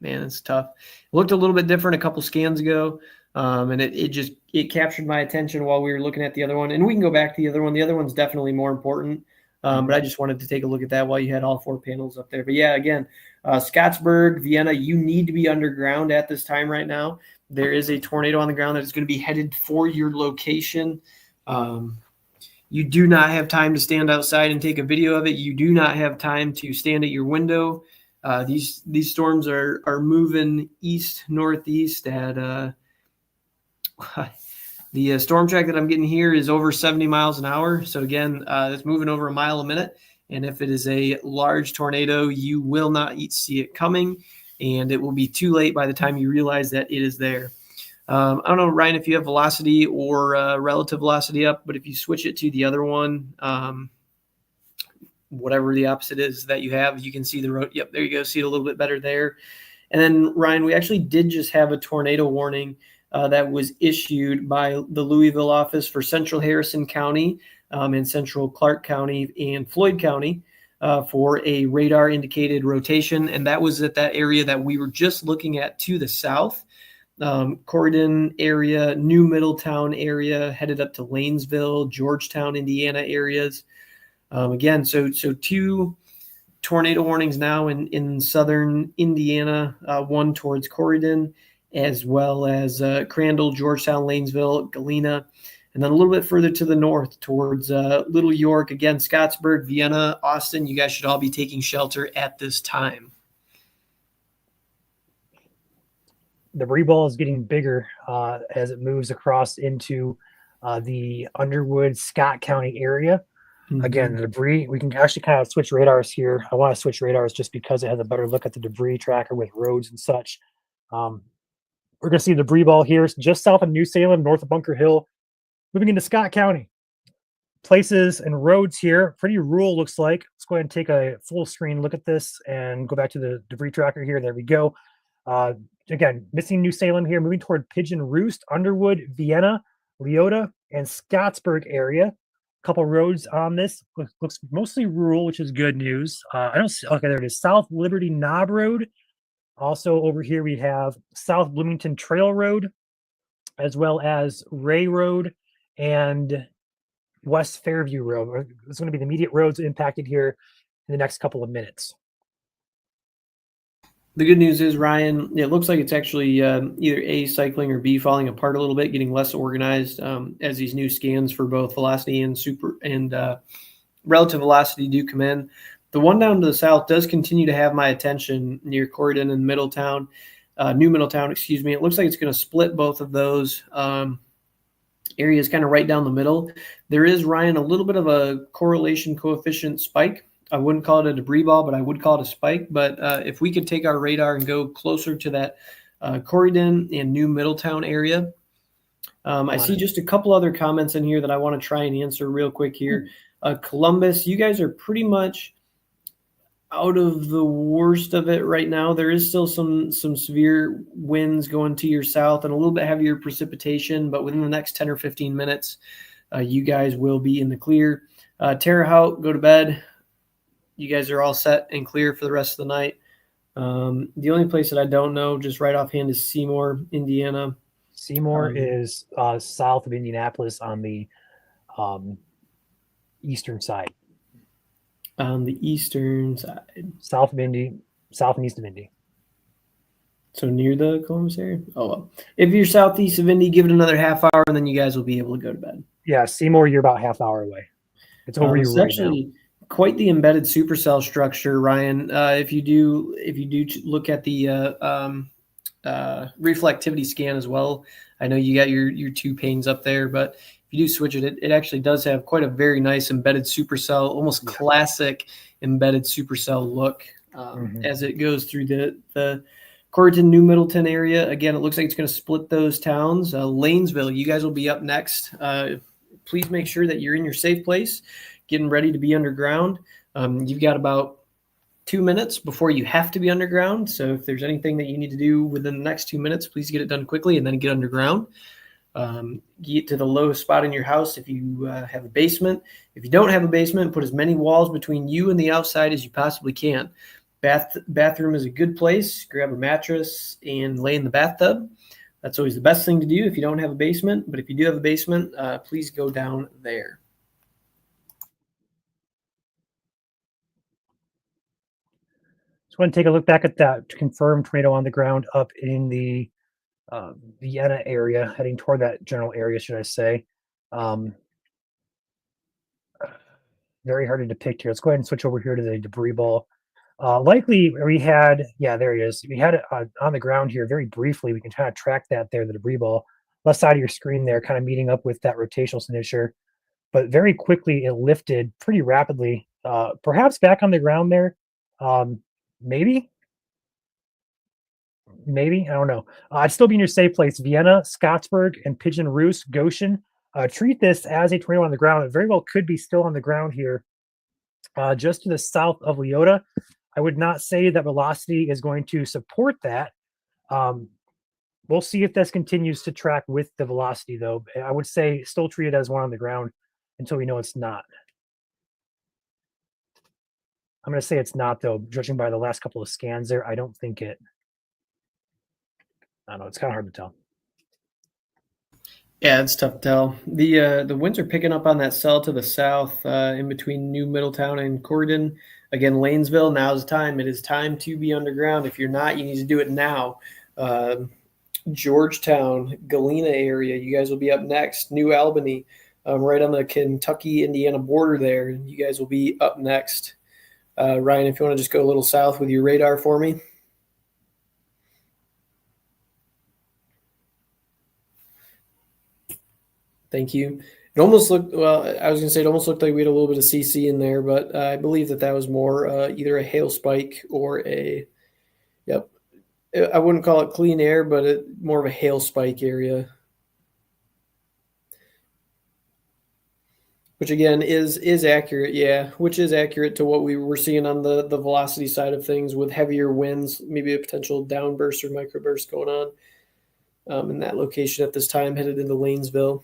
Man, it's tough. It looked a little bit different a couple scans ago, and it captured my attention while we were looking at the other one. And we can go back to the other one. The other one's definitely more important. But I just wanted to take a look at that while you had all 4 panels up there. But yeah, again, Scottsburg, Vienna, you need to be underground at this time right now. There is a tornado on the ground that is going to be headed for your location. You do not have time to stand outside and take a video of it. You do not have time to stand at your window. These storms are moving east northeast at the storm track that I'm getting here is over 70 miles an hour. So again, it's moving over a mile a minute. And if it is a large tornado, you will not see it coming, and it will be too late by the time you realize that it is there. I don't know, Ryan, if you have velocity or relative velocity up, but if you switch it to the other one, whatever the opposite is that you have, you can see the road. Yep, there you go. See it a little bit better there. And then, Ryan, we actually did just have a tornado warning that was issued by the Louisville office for Central Harrison County and Central Clark County and Floyd County for a radar indicated rotation. And that was at that area that we were just looking at to the south. Corydon area, New Middletown area, headed up to Lanesville, Georgetown, Indiana areas. Again, so 2 tornado warnings now in southern Indiana, one towards Corydon, as well as Crandall, Georgetown, Lanesville, Galena, and then a little bit further to the north towards Little York, again, Scottsburg, Vienna, Austin. You guys should all be taking shelter at this time. The debris ball is getting bigger as it moves across into the Underwood, Scott County area. Mm-hmm. Again, the debris, we can actually kind of switch radars here. I want to switch radars just because it has a better look at the debris tracker with roads and such. We're going to see the debris ball here just south of New Salem, north of Bunker Hill, moving into Scott County. Places and roads here, pretty rural looks like. Let's go ahead and take a full screen look at this and go back to the debris tracker here. There we go. Again, missing New Salem here, moving toward Pigeon Roost, Underwood, Vienna, Leota, and Scottsburg area. A couple roads on this. Looks mostly rural, which is good news. I don't see, okay, there it is. South Liberty Knob Road. Also over here we have South Bloomington Trail Road, as well as Ray Road and West Fairview Road. It's going to be the immediate roads impacted here in the next couple of minutes. The good news is, Ryan, it looks like it's actually either A, cycling, or B, falling apart a little bit, getting less organized as these new scans for both velocity and relative velocity do come in. The one down to the south does continue to have my attention near Corydon and Middletown, New Middletown, excuse me. It looks like it's going to split both of those areas kind of right down the middle. There is, Ryan, a little bit of a correlation coefficient spike. I wouldn't call it a debris ball, but I would call it a spike. But if we could take our radar and go closer to that Corydon and New Middletown area, I see just a couple other comments in here that I want to try and answer real quick here. Columbus, you guys are pretty much out of the worst of it right now. There is still some severe winds going to your south and a little bit heavier precipitation, but within the next 10 or 15 minutes, you guys will be in the clear. Terre Haute, go to bed. You guys are all set and clear for the rest of the night. The only place that I don't know just right offhand is Seymour, Indiana. Seymour is south of Indianapolis on the eastern side. On the eastern side. South and east of Indy. So near the Columbus area? Oh, well. If you're southeast of Indy, give it another half hour, and then you guys will be able to go to bed. Yeah, Seymour, you're about half hour away. It's over you right now. Quite the embedded supercell structure, Ryan. If you do look at the reflectivity scan as well, I know you got your 2 panes up there, but if you do switch it, it actually does have quite a very nice embedded supercell, almost classic embedded supercell look as it goes through the Corydon, New Middleton area. Again, it looks like it's going to split those towns. Lanesville, you guys will be up next. Please make sure that you're in your safe place, getting ready to be underground. You've got about 2 minutes before you have to be underground. So if there's anything that you need to do within the next 2 minutes, please get it done quickly and then get underground. Get to the lowest spot in your house if you have a basement. If you don't have a basement, put as many walls between you and the outside as you possibly can. Bathroom is a good place. Grab a mattress and lay in the bathtub. That's always the best thing to do if you don't have a basement. But if you do have a basement, please go down there. Just want to take a look back at that confirmed tornado on the ground up in the Vienna area, heading toward that general area, should I say. Um, very hard to depict here. Let's go ahead and switch over here to the debris ball. Likely we had, yeah, there he is. We had it on the ground here very briefly. We can kind of track that there, the debris ball. Left side of your screen there, kind of meeting up with that rotational signature. But very quickly it lifted pretty rapidly, perhaps back on the ground there. Maybe, I don't know. I'd still be in your safe place. Vienna, Scottsburg, and Pigeon Roost, Goshen. Treat this as a tornado on the ground. It very well could be still on the ground here, just to the south of Leota. I would not say that velocity is going to support that. We'll see if this continues to track with the velocity, though. I would say still treat it as one on the ground until we know it's not. I'm going to say it's not, though, judging by the last couple of scans there. I don't think it. I don't know. It's kind of hard to tell. Yeah, it's tough to tell. The winds are picking up on that cell to the south, in between New Middletown and Corydon. Again, Lanesville, now's the time. It is time to be underground. If you're not, you need to do it now. Georgetown, Galena area, you guys will be up next. New Albany, right on the Kentucky-Indiana border there. You guys will be up next. Ryan, if you want to just go a little south with your radar for me. Thank you. It almost looked, well, I was going to say it almost looked like we had a little bit of CC in there, but I believe that was more either a hail spike or yep. I wouldn't call it clean air, but more of a hail spike area. Which again is accurate, yeah, which is accurate to what we were seeing on the velocity side of things with heavier winds, maybe a potential downburst or microburst going on in that location at this time, headed into Lanesville.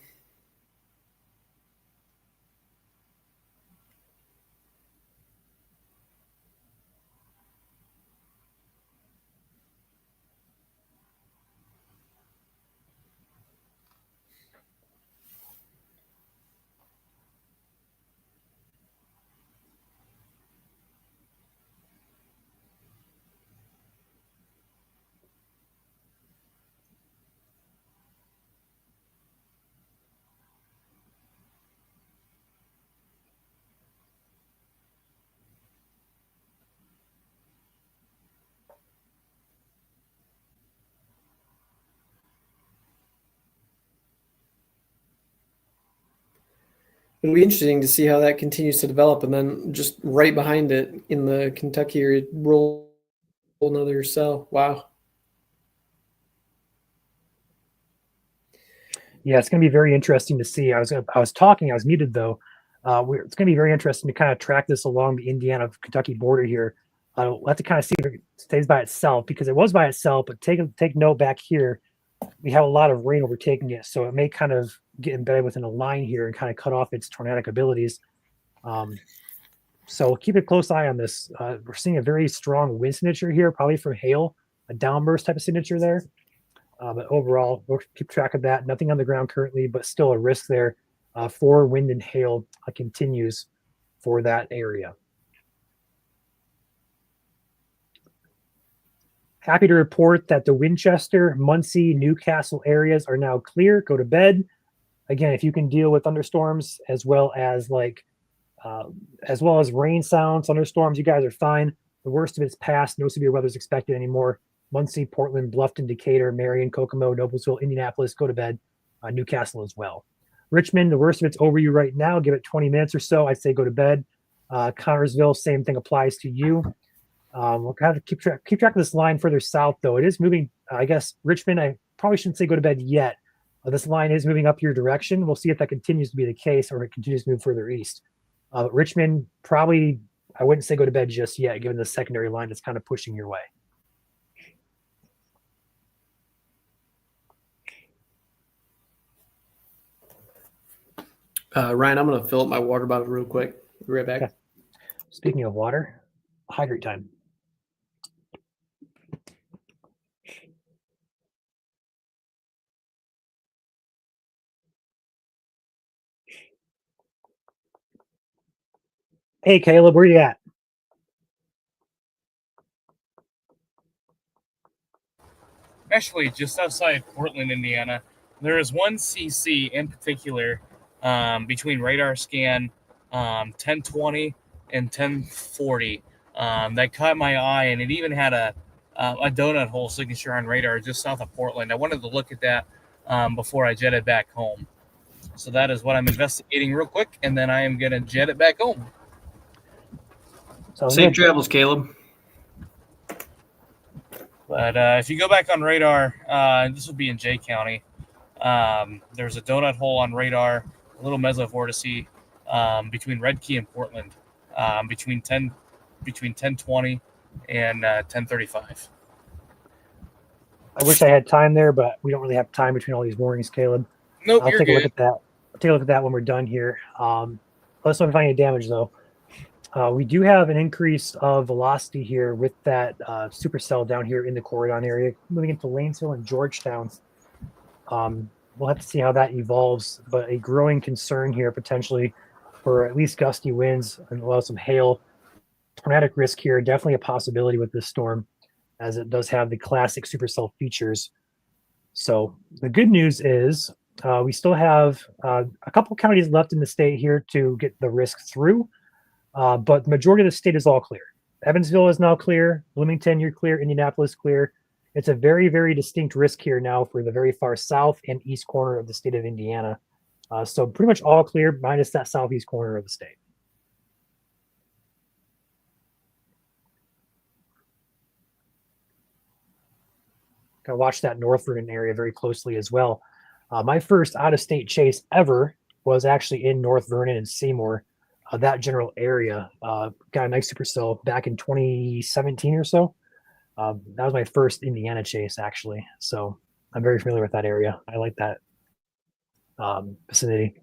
It'll be interesting to see how that continues to develop, and then just right behind it in the Kentucky area, roll another cell. Wow. Yeah, it's going to be very interesting to see. I was muted though. It's going to be very interesting to kind of track this along the Indiana-Kentucky border here. We'll have to kind of see if it stays by itself, because it was by itself, but take note back here. We have a lot of rain overtaking it, so it may kind of get embedded within a line here and kind of cut off its tornadic abilities. So keep a close eye on this. We're seeing a very strong wind signature here, probably from hail, a downburst type of signature there. But overall, we'll keep track of that. Nothing on the ground currently, but still a risk there for wind and hail continues for that area. Happy to report that the Winchester, Muncie, Newcastle areas are now clear. Go to bed. Again, if you can deal with thunderstorms as well as rain sounds, thunderstorms, you guys are fine. The worst of it's past. No severe weather is expected anymore. Muncie, Portland, Bluffton, Decatur, Marion, Kokomo, Noblesville, Indianapolis, go to bed. Newcastle as well. Richmond, the worst of it's over you right now. Give it 20 minutes or so. I'd say go to bed. Connorsville, same thing applies to you. We'll have to keep track of this line further south, though. It is moving. I guess Richmond, I probably shouldn't say go to bed yet. This line is moving up your direction. We'll see if that continues to be the case or it continues to move further east. Richmond, probably, I wouldn't say go to bed just yet, given the secondary line that's kind of pushing your way. Ryan, I'm going to fill up my water bottle real quick. Be right back. Okay. Speaking of water, hydrate time. Hey, Caleb, where you at? actually just outside Portland, Indiana. There is one CC in particular between radar scan 1020 and 1040 that caught my eye, and it even had a donut hole signature on radar just south of Portland. I wanted to look at that before I jetted back home. So that is what I'm investigating real quick, and then I am going to jet it back home. Sounds Safe good. travels, Caleb. But if you go back on radar, this would be in Jay County. There's a donut hole on radar, a little mesovortice between Red Key and Portland, between 1020 and 1035. I wish I had time there, but we don't really have time between all these warnings, Caleb. Nope, I'll you're take a look good. at that. I'll take a look at that when we're done here. Let's not find any damage though. We do have an increase of velocity here with that supercell down here in the Corridon area, moving into Lanesville and Georgetown. We'll have to see how that evolves, but a growing concern here potentially for at least gusty winds and allow some hail. Tornadic risk here, definitely a possibility with this storm, as it does have the classic supercell features. So the good news is we still have a couple counties left in the state here to get the risk through, but the majority of the state is all clear. Evansville is now clear. Bloomington, you're clear. Indianapolis, clear. It's a very, very distinct risk here now for the very far south and east corner of the state of Indiana. So pretty much all clear, minus that southeast corner of the state. Gotta watch that North Vernon area very closely as well. My first out-of-state chase ever was actually in North Vernon and Seymour, that general area. Got a nice supercell back in 2017 or so. That was my first Indiana chase, actually. So I'm very familiar with that area. I like that vicinity.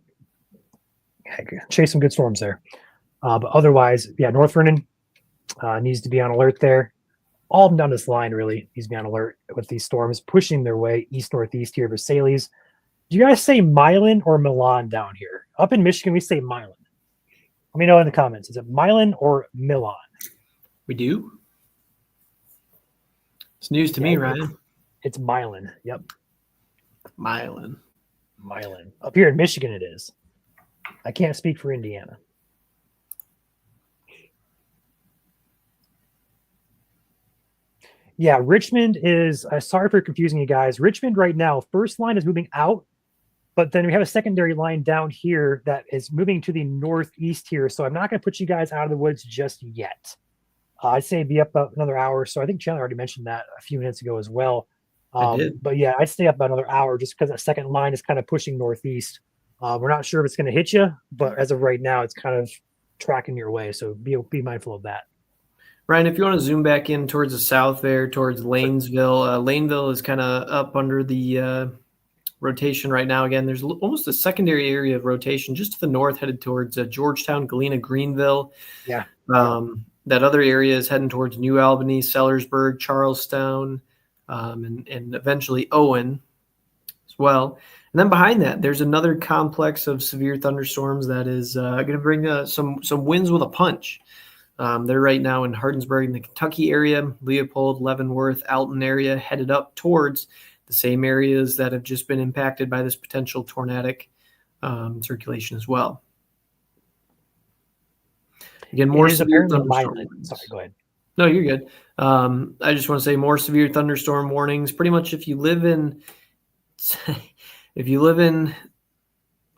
Chase some good storms there. But otherwise, yeah, North Vernon needs to be on alert there. All of them down this line really needs to be on alert with these storms pushing their way east-northeast here. Versailles. Do you guys say Milan or Milan down here? Up in Michigan, we say Milan. Let me know in the comments. Is it Milan or Milan? We do. It's news to me, Ryan. It's Milan. Yep. Milan. Up here in Michigan, it is. I can't speak for Indiana. Yeah, Richmond is, sorry for confusing you guys. Richmond right now, first line is moving out, but then we have a secondary line down here that is moving to the northeast here. So I'm not going to put you guys out of the woods just yet. I'd say be up about another hour. So I think Chandler already mentioned that a few minutes ago as well. I did. But yeah, I'd stay up about another hour just because that second line is kind of pushing northeast. We're not sure if it's going to hit you, but as of right now, it's kind of tracking your way. So be mindful of that. Ryan, if you want to zoom back in towards the south there, towards Lanesville, Laneville is kind of up under the rotation right now. Again, there's almost a secondary area of rotation just to the north, headed towards Georgetown, Galena, Greenville. Yeah. That other area is heading towards New Albany, Sellersburg, Charlestown, and eventually Owen as well. And then behind that, there's another complex of severe thunderstorms that is going to bring some winds with a punch. They're right now in Hardensburg in the Kentucky area, Leopold, Leavenworth, Alton area, headed up towards the same areas that have just been impacted by this potential tornadic circulation as well. Again, more severe thunderstorm. Sorry, go ahead. No, you're good. I just want to say more severe thunderstorm warnings. Pretty much if you live in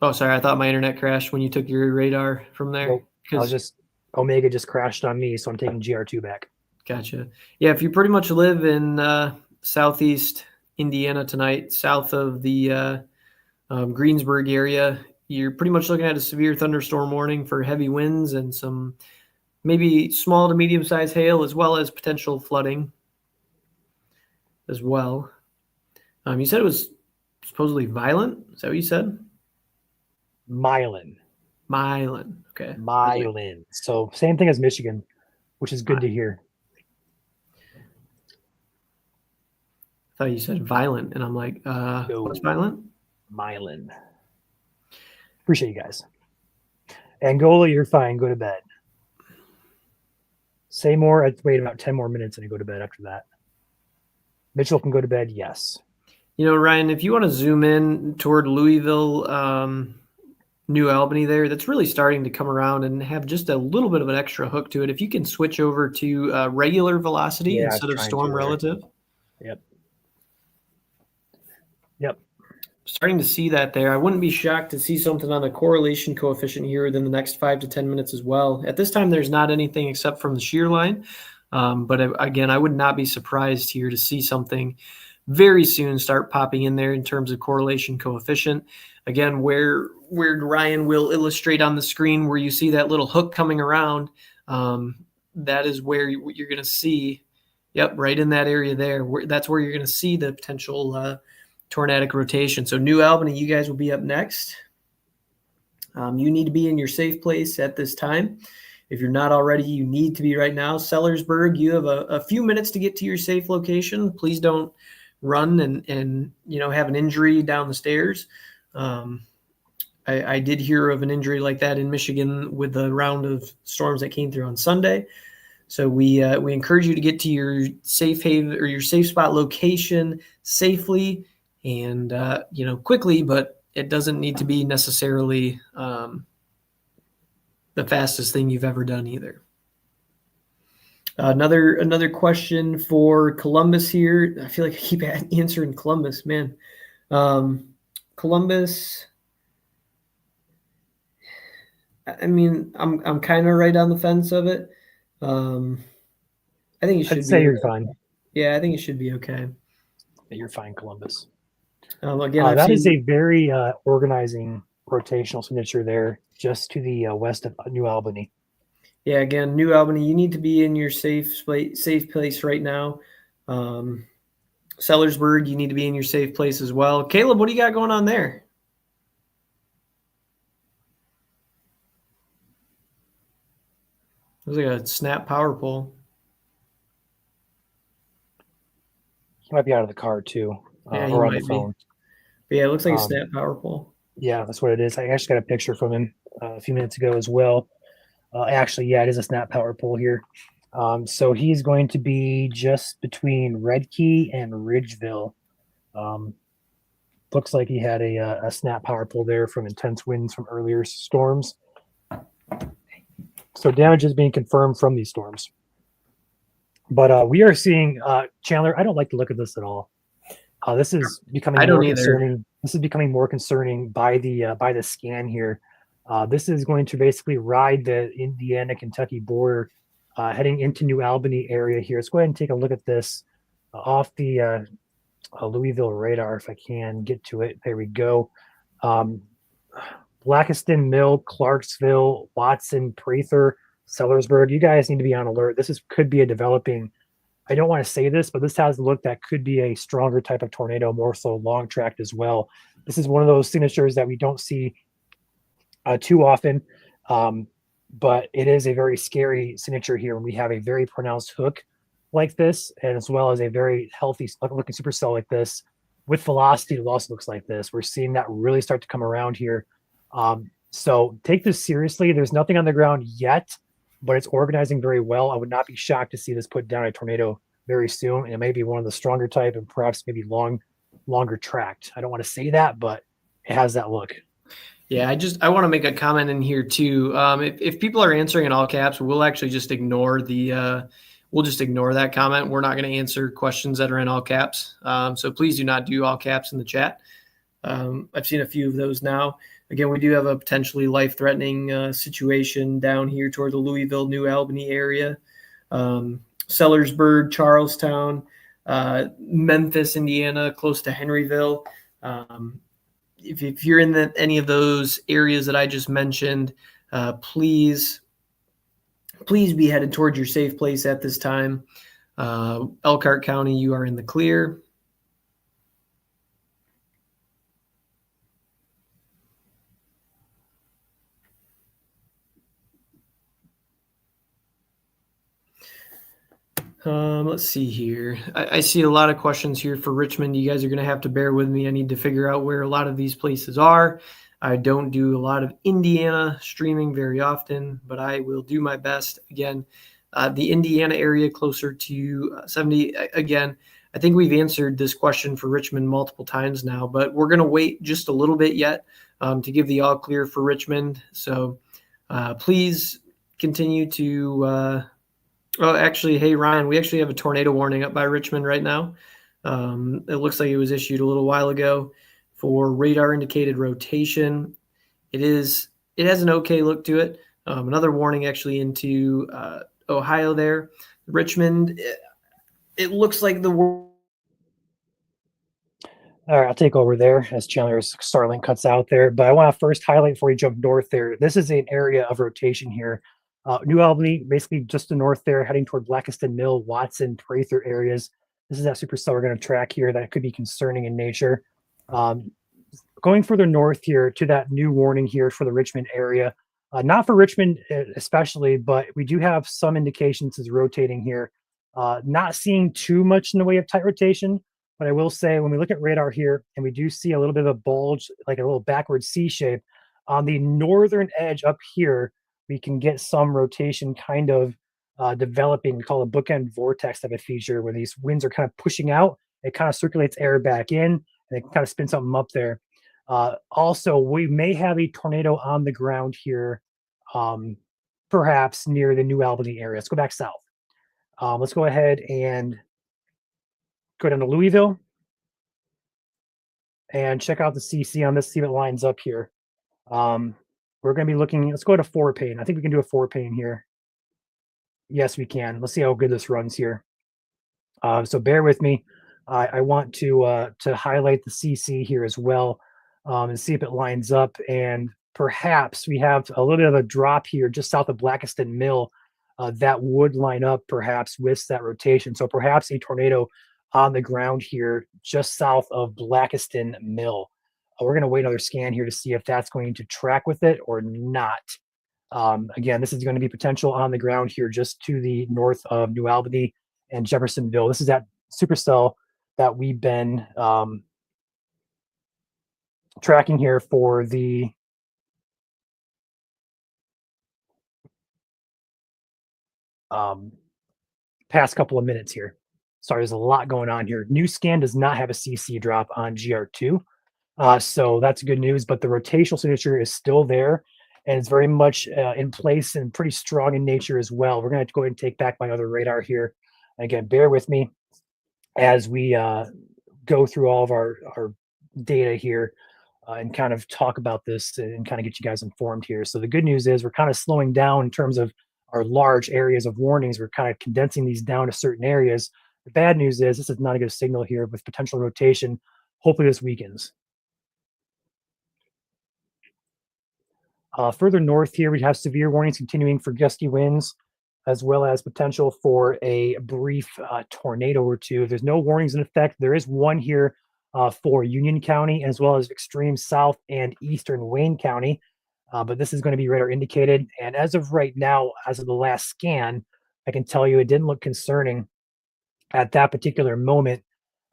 oh, sorry, I thought my internet crashed when you took your radar from there. Nope. Omega just crashed on me, so I'm taking GR2 back. Gotcha. Yeah, if you pretty much live in southeast Indiana tonight, south of the Greensburg area, you're pretty much looking at a severe thunderstorm warning for heavy winds and some maybe small to medium-sized hail, as well as potential flooding as well. You said it was supposedly violent? Is that what you said? Milan. Okay. Milan. So same thing as Michigan, which is good to hear. I thought you said violent, and I'm like, no. What's violent? Milan. Appreciate you guys. Angola, you're fine. Go to bed. Say more. I'd wait about 10 more minutes and I go to bed after that. Mitchell can go to bed, yes. Ryan, if you want to zoom in toward Louisville, New Albany there, that's really starting to come around and have just a little bit of an extra hook to it. If you can switch over to regular velocity Yeah, I was instead of trying storm to there. relative. Yep. Starting to see that there. I wouldn't be shocked to see something on the correlation coefficient here within the next 5 to 10 minutes as well. At this time, there's not anything except from the shear line. But again, I would not be surprised here to see something very soon start popping in there in terms of correlation coefficient. Again, where Ryan will illustrate on the screen where you see that little hook coming around, that is where you're going to see, right in that area there. That's where you're going to see the potential tornadic rotation. So New Albany, you guys will be up next. You need to be in your safe place at this time. If you're not already, you need to be right now. Sellersburg, you have a few minutes to get to your safe location. Please don't run and have an injury down the stairs. I did hear of an injury like that in Michigan with the round of storms that came through on Sunday. So we encourage you to get to your safe haven or your safe spot location safely and quickly, but it doesn't need to be necessarily the fastest thing you've ever done either. Another question for Columbus here. I feel like I keep answering Columbus, man. Columbus. I mean, I'm kind of right on the fence of it. I think you should I'd say you're fine. Yeah, I think it should be okay. You're fine, Columbus. Again, that is a very organizing rotational signature there, just to the west of New Albany. Yeah, again, New Albany, you need to be in your safe place right now. Sellersburg, you need to be in your safe place as well. Caleb, what do you got going on there? Looks like a snap power pole. He might be out of the car too, or on the phone. But yeah, it looks like a snap power pole. Yeah, that's what it is. I actually got a picture from him a few minutes ago as well. It is a snap power pole here. So he's going to be just between Red Key and Ridgeville. Looks like he had a snap power pole there from intense winds from earlier storms. So damage is being confirmed from these storms. But we are seeing Chandler. I don't like the look of this at all. This is becoming more concerning. This is becoming more concerning by the scan here. This is going to basically ride the Indiana-Kentucky border, heading into New Albany area here. Let's go ahead and take a look at this off the Louisville radar if I can get to it. There we go. Blackiston, Mill, Clarksville, Watson, Prather, Sellersburg. You guys need to be on alert. This could be a developing. I don't want to say this, but this has the look that could be a stronger type of tornado, more so long tracked as well. This is one of those signatures that we don't see too often, but it is a very scary signature here when we have a very pronounced hook like this, and as well as a very healthy looking supercell like this with velocity that also looks like this. We're seeing that really start to come around here. So take this seriously. There's nothing on the ground yet, but it's organizing very well. I would not be shocked to see this put down a tornado very soon, and it may be one of the stronger type and perhaps maybe longer tracked. I don't want to say that, but it has that look. Yeah, I want to make a comment in here too. If people are answering in all caps, we'll actually just ignore that comment. We're not going to answer questions that are in all caps. So please do not do all caps in the chat. I've seen a few of those now. Again, we do have a potentially life-threatening situation down here toward the Louisville, New Albany area. Sellersburg, Charlestown, Memphis, Indiana, close to Henryville. If you're in any of those areas that I just mentioned, please be headed towards your safe place at this time. Elkhart County, you are in the clear. Let's see here. I see a lot of questions here for Richmond. You guys are going to have to bear with me. I need to figure out where a lot of these places are. I don't do a lot of Indiana streaming very often, but I will do my best. Again, the Indiana area closer to 70. Again, I think we've answered this question for Richmond multiple times now, but we're going to wait just a little bit yet to give the all clear for Richmond. So please continue to. Oh, actually, hey, Ryan, we actually have a tornado warning up by Richmond right now. It looks like it was issued a little while ago for radar indicated rotation. It has an okay look to it. Another warning actually into Ohio there. Richmond, it looks like the. All right, I'll take over there as Chandler's Starlink cuts out there. But I want to first highlight before we jump north there. This is an area of rotation here. New Albany, basically just to north there, heading toward Blackiston Mill, Watson, Prather areas. This is that supercell we're going to track here that could be concerning in nature. Going further north here to that new warning here for the Richmond area. Not for Richmond especially, but we do have some indications it's rotating here. Not seeing too much in the way of tight rotation, but I will say when we look at radar here and we do see a little bit of a bulge, like a little backward C shape on the northern edge up here, we can get some rotation kind of developing. We call a bookend vortex type of feature where these winds are kind of pushing out. It kind of circulates air back in and it kind of spins something up there. Also, we may have a tornado on the ground here, perhaps near the New Albany area. Let's go back south. Let's go ahead and go down to Louisville and check out the CC on this, see if it lines up here. We're going to be looking, let's go to 4 pane. I think we can do a 4 pane here. Yes, we can. Let's see how good this runs here. So bear with me. I want to highlight the CC here as well and see if it lines up. And perhaps we have a little bit of a drop here just south of Blackiston Mill that would line up perhaps with that rotation. So perhaps a tornado on the ground here just south of Blackiston Mill. We're going to wait another scan here to see if that's going to track with it or not. Again, this is going to be potential on the ground here just to the north of New Albany and Jeffersonville. This is that supercell that we've been tracking here for the past couple of minutes here. Sorry, there's a lot going on here. New scan does not have a CC drop on GR2. So that's good news, but the rotational signature is still there and it's very much in place and pretty strong in nature as well. We're going to go ahead and take back my other radar here. Again, bear with me as we go through all of our data here and kind of talk about this and kind of get you guys informed here. So the good news is we're kind of slowing down in terms of our large areas of warnings. We're kind of condensing these down to certain areas. The bad news is this is not a good signal here with potential rotation. Hopefully this weakens. Further north here, we have severe warnings continuing for gusty winds, as well as potential for a brief tornado or two. There's no warnings in effect. There is one here for Union County, as well as extreme south and eastern Wayne County. But this is going to be radar indicated. And as of right now, as of the last scan, I can tell you it didn't look concerning at that particular moment.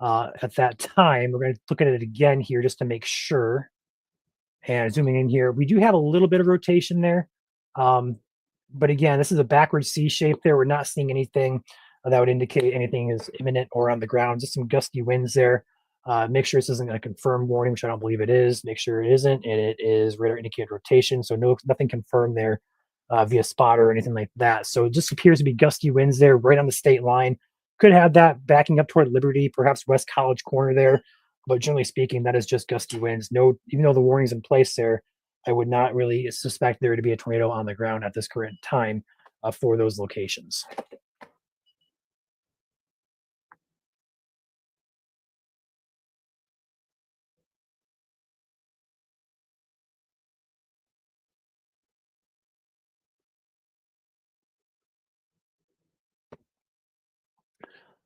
At that time, we're going to look at it again here just to make sure. And zooming in here, we do have a little bit of rotation there. But again, this is a backward C shape there. We're not seeing anything that would indicate anything is imminent or on the ground. Just some gusty winds there. Make sure this isn't a confirmed warning, which I don't believe it is. Make sure it isn't, and it is radar indicated rotation. So nothing confirmed there via spotter or anything like that. So it just appears to be gusty winds there right on the state line. Could have that backing up toward Liberty, perhaps West College corner there. But generally speaking, that is just gusty winds. No, even though the warning's in place there, I would not really suspect there to be a tornado on the ground at this current time for those locations.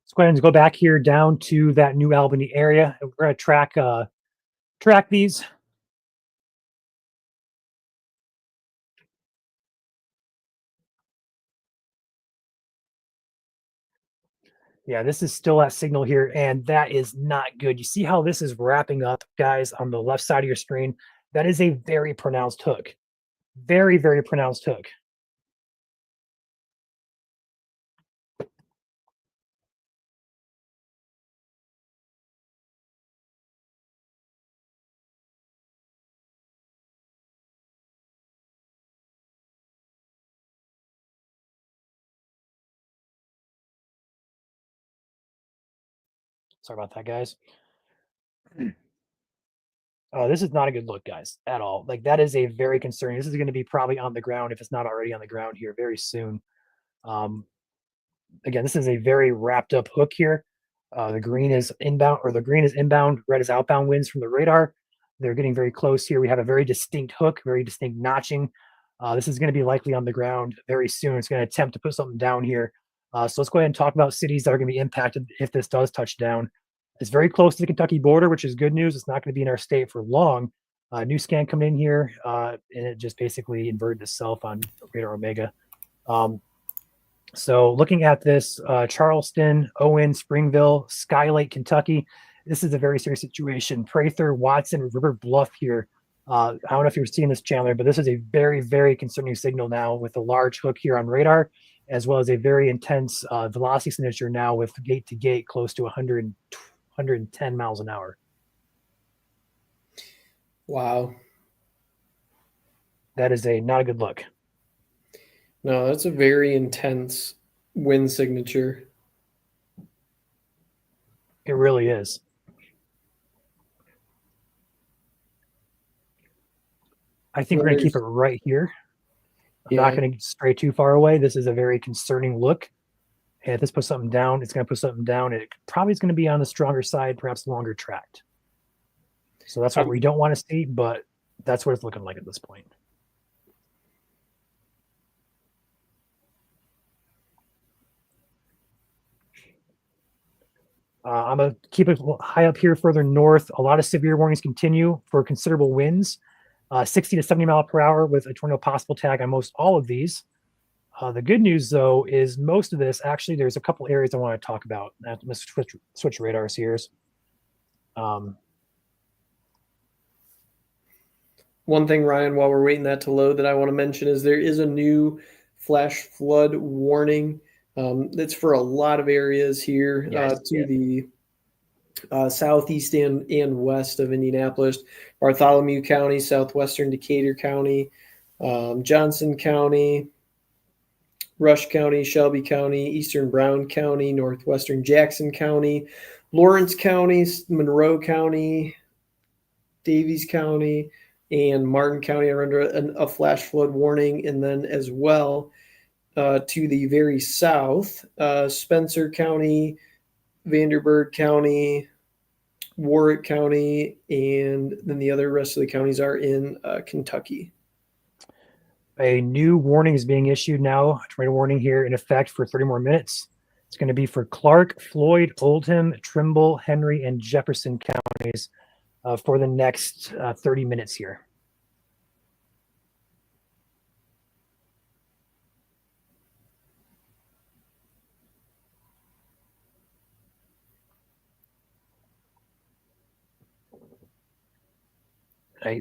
Let's go ahead and go back here down to that New Albany area. We're going to track these. Yeah, this is still that signal here, and that is not good. You see how this is wrapping up, guys, on the left side of your screen? That is a very pronounced hook. Very, very pronounced hook. Sorry about that, guys. This is not a good look, guys, at all. Like, that is a very concerning. This is going to be probably on the ground if it's not already on the ground here very soon. Um, Again, this is a very wrapped up hook here. The green is inbound, or the green is inbound, red is outbound winds from the radar. They're getting very close here. We have a very distinct hook, very distinct notching. This is going to be likely on the ground very soon. It's going to attempt to put something down here. So let's go ahead and talk about cities that are going to be impacted if this does touch down. It's very close to the Kentucky border, which is good news. It's not going to be in our state for long. New scan coming in here, and it just basically inverted itself on Radar Omega. So looking at this, Charleston, Owen, Springville, Skylight, Kentucky, this is a very serious situation. Prather, Watson, River Bluff here. I don't know if you're seeing this, Chandler, but this is a very, very concerning signal now with a large hook here on radar, as well as a very intense velocity signature now with gate to gate close to 110 miles an hour. Wow. That is not a good look. No, that's a very intense wind signature. It really is. I think we're going to keep it right here. I'm not going to stray too far away. This is a very concerning look. And if this puts something down, it's going to put something down. It probably is going to be on the stronger side, perhaps longer tracked. So that's what we don't want to see, but that's what it's looking like at this point. I'm going to keep it high up here further north. A lot of severe warnings continue for considerable winds, 60 to 70 mile per hour with a tornado possible tag on most all of these. The good news, though, is most of this, actually, there's a couple areas I want to talk about. Let's switch radars here. One thing, Ryan, while we're waiting that to load, that I want to mention is there is a new flash flood warning. That's for a lot of areas here the southeast and west of Indianapolis, Bartholomew County, southwestern Decatur County, Johnson County, Rush County, Shelby County, eastern Brown County, northwestern Jackson County, Lawrence County, Monroe County, Davies County, and Martin County are under a flash flood warning. And then as well, to the very south, Spencer County, Vanderburgh County, Warwick County, and then the other rest of the counties are in Kentucky. A new warning is being issued now, a tornado warning here in effect for 30 more minutes. It's going to be for Clark, Floyd, Oldham, Trimble, Henry, and Jefferson counties for the next 30 minutes here.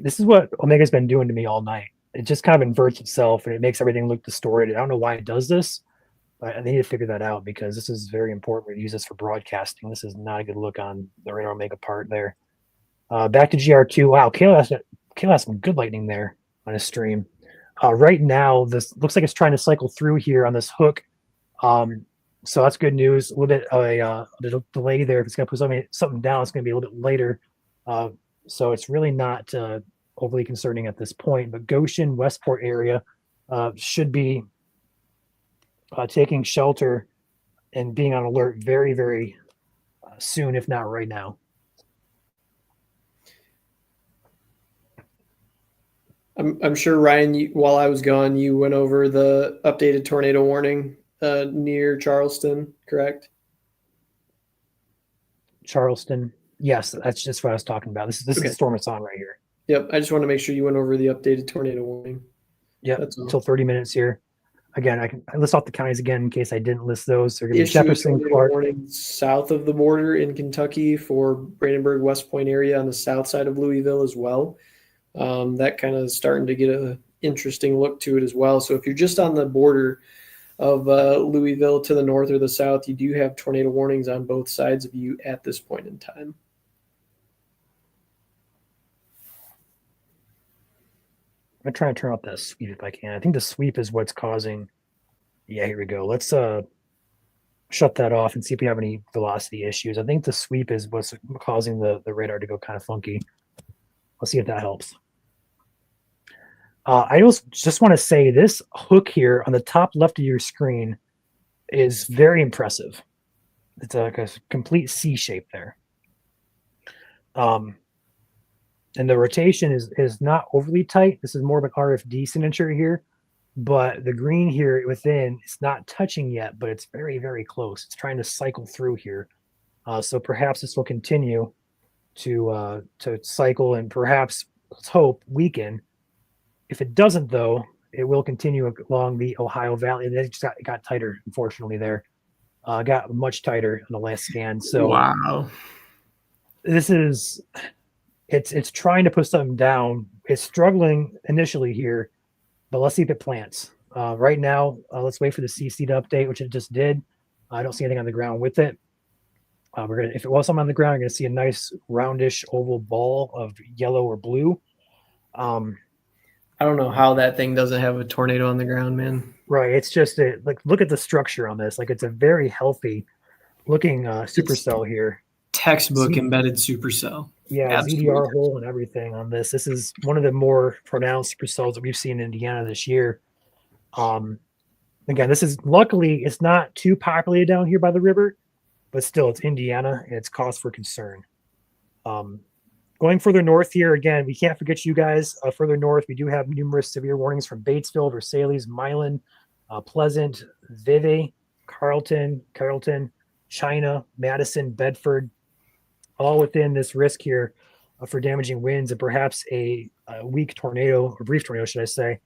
This is what Omega's been doing to me all night. It just kind of inverts itself and it makes everything look distorted. I don't know why it does this, but I need to figure that out because this is very important. We use this for broadcasting. This is not a good look on the Radar Omega part there. Back to GR2. Wow, Kayla has some good lightning there on his stream. Right now, this looks like it's trying to cycle through here on this hook. So that's good news. A little bit of a delay there. If it's going to put something down, it's going to be a little bit later. So it's really not overly concerning at this point. But Goshen, Westport area should be taking shelter and being on alert very, very soon, if not right now. I'm sure, Ryan, while I was gone, you went over the updated tornado warning near Charleston, correct? Charleston. Yes, that's just what I was talking about. This is the storm it's on right here. Yep. I just want to make sure you went over the updated tornado warning. Yep. Until 30 minutes here. Again, I list off the counties again in case I didn't list those. They're going to be Jefferson, Clark. Warning south of the border in Kentucky for Brandenburg, West Point area on the south side of Louisville as well. That kind of starting to get an interesting look to it as well. So if you're just on the border of Louisville to the north or the south, you do have tornado warnings on both sides of you at this point in time. I'm going to try and turn off that sweep if I can. I think the sweep is what's causing. Yeah, here we go. Let's try shut that off and see if we have any velocity issues. I think the sweep is what's causing the radar to go kind of funky. Let's see if that helps. I just want to say this hook here on the top left of your screen is very impressive. It's like a complete C shape there. And the rotation is not overly tight. This is more of an RFD signature here, but the green here within, it's not touching yet, but it's very, very close. It's trying to cycle through here. So perhaps this will continue to cycle and perhaps, let's hope, weaken. If it doesn't, though, it will continue along the Ohio Valley. And it just got tighter, unfortunately, there. Got much tighter on the last scan. So wow, this is it's trying to put something down. It's struggling initially here, but let's see if it plants. Right now, let's wait for the CC to update, which it just did. I don't see anything on the ground with it. If it was something on the ground, you're gonna see a nice roundish oval ball of yellow or blue. I don't know how that thing doesn't have a tornado on the ground, man. Right. It's just look at the structure on this. Like it's a very healthy looking supercell here. Textbook embedded supercell. Yeah, Absolutely. ZDR hole and everything on this. This is one of the more pronounced supercells that we've seen in Indiana this year. Again, this is luckily it's not too populated down here by the river, but still it's Indiana and it's cause for concern. Going further north here, again, we can't forget you guys. Further north, we do have numerous severe warnings from Batesville, Versailles, Milan, Pleasant, Vevey, Carlton, China, Madison, Bedford, all within this risk here for damaging winds and perhaps a weak tornado, or brief tornado, should I say,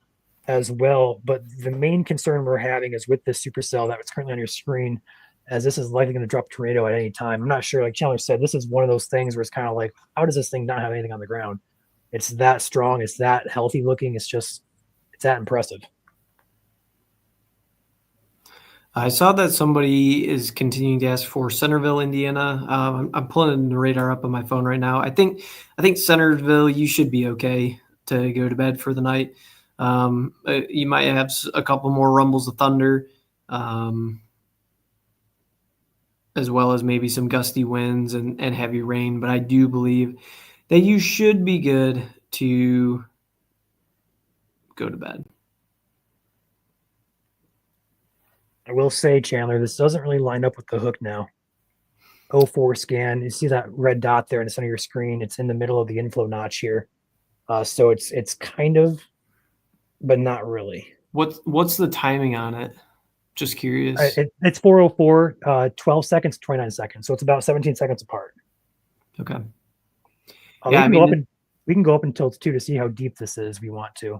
as well. But the main concern we're having is with this supercell that's currently on your screen, as this is likely going to drop a tornado at any time. I'm not sure, like Chandler said, this is one of those things where it's kind of like, how does this thing not have anything on the ground? It's that strong. It's that healthy looking. It's that impressive. I saw that somebody is continuing to ask for Centerville, Indiana. I'm pulling the radar up on my phone right now. I think Centerville, you should be okay to go to bed for the night. You might have a couple more rumbles of thunder, as well as maybe some gusty winds and heavy rain. But I do believe that you should be good to go to bed. I will say, Chandler, this doesn't really line up with the hook now. 04 scan. You see that red dot there in the center of your screen. It's in the middle of the inflow notch here. So it's kind of, but not really. What's the timing on it? Just curious. It's 404, 12 seconds, 29 seconds. So it's about 17 seconds apart. Okay. Yeah, we can go up until it's 2 to see how deep this is if we want to.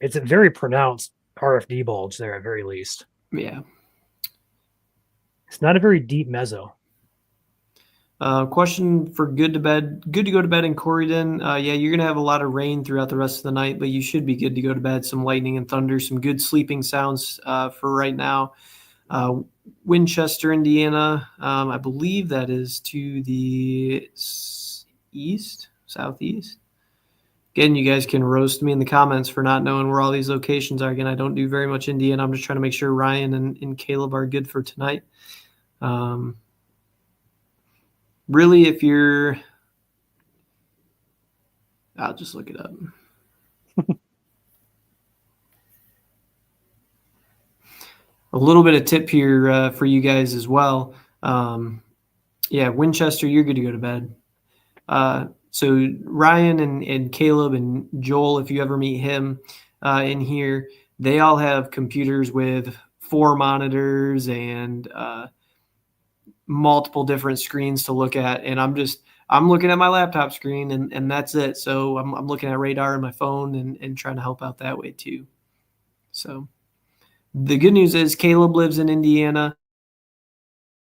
It's a very pronounced RFD bulge there at very least. Yeah. It's not a very deep meso. Question for good to go to bed in Corydon. Yeah, you're going to have a lot of rain throughout the rest of the night, but you should be good to go to bed. Some lightning and thunder, some good sleeping sounds for right now. Winchester, Indiana, I believe that is to the southeast. Again, you guys can roast me in the comments for not knowing where all these locations are. Again, I don't do very much Indiana. I'm just trying to make sure Ryan and Caleb are good for tonight. Really, I'll just look it up. A little bit of tip here for you guys as well. Yeah, Winchester, you're good to go to bed. So Ryan and Caleb and Joel, if you ever meet him in here, they all have computers with 4 monitors and multiple different screens to look at. And I'm looking at my laptop screen and that's it. So I'm looking at radar on my phone and trying to help out that way too. So the good news is Caleb lives in Indiana.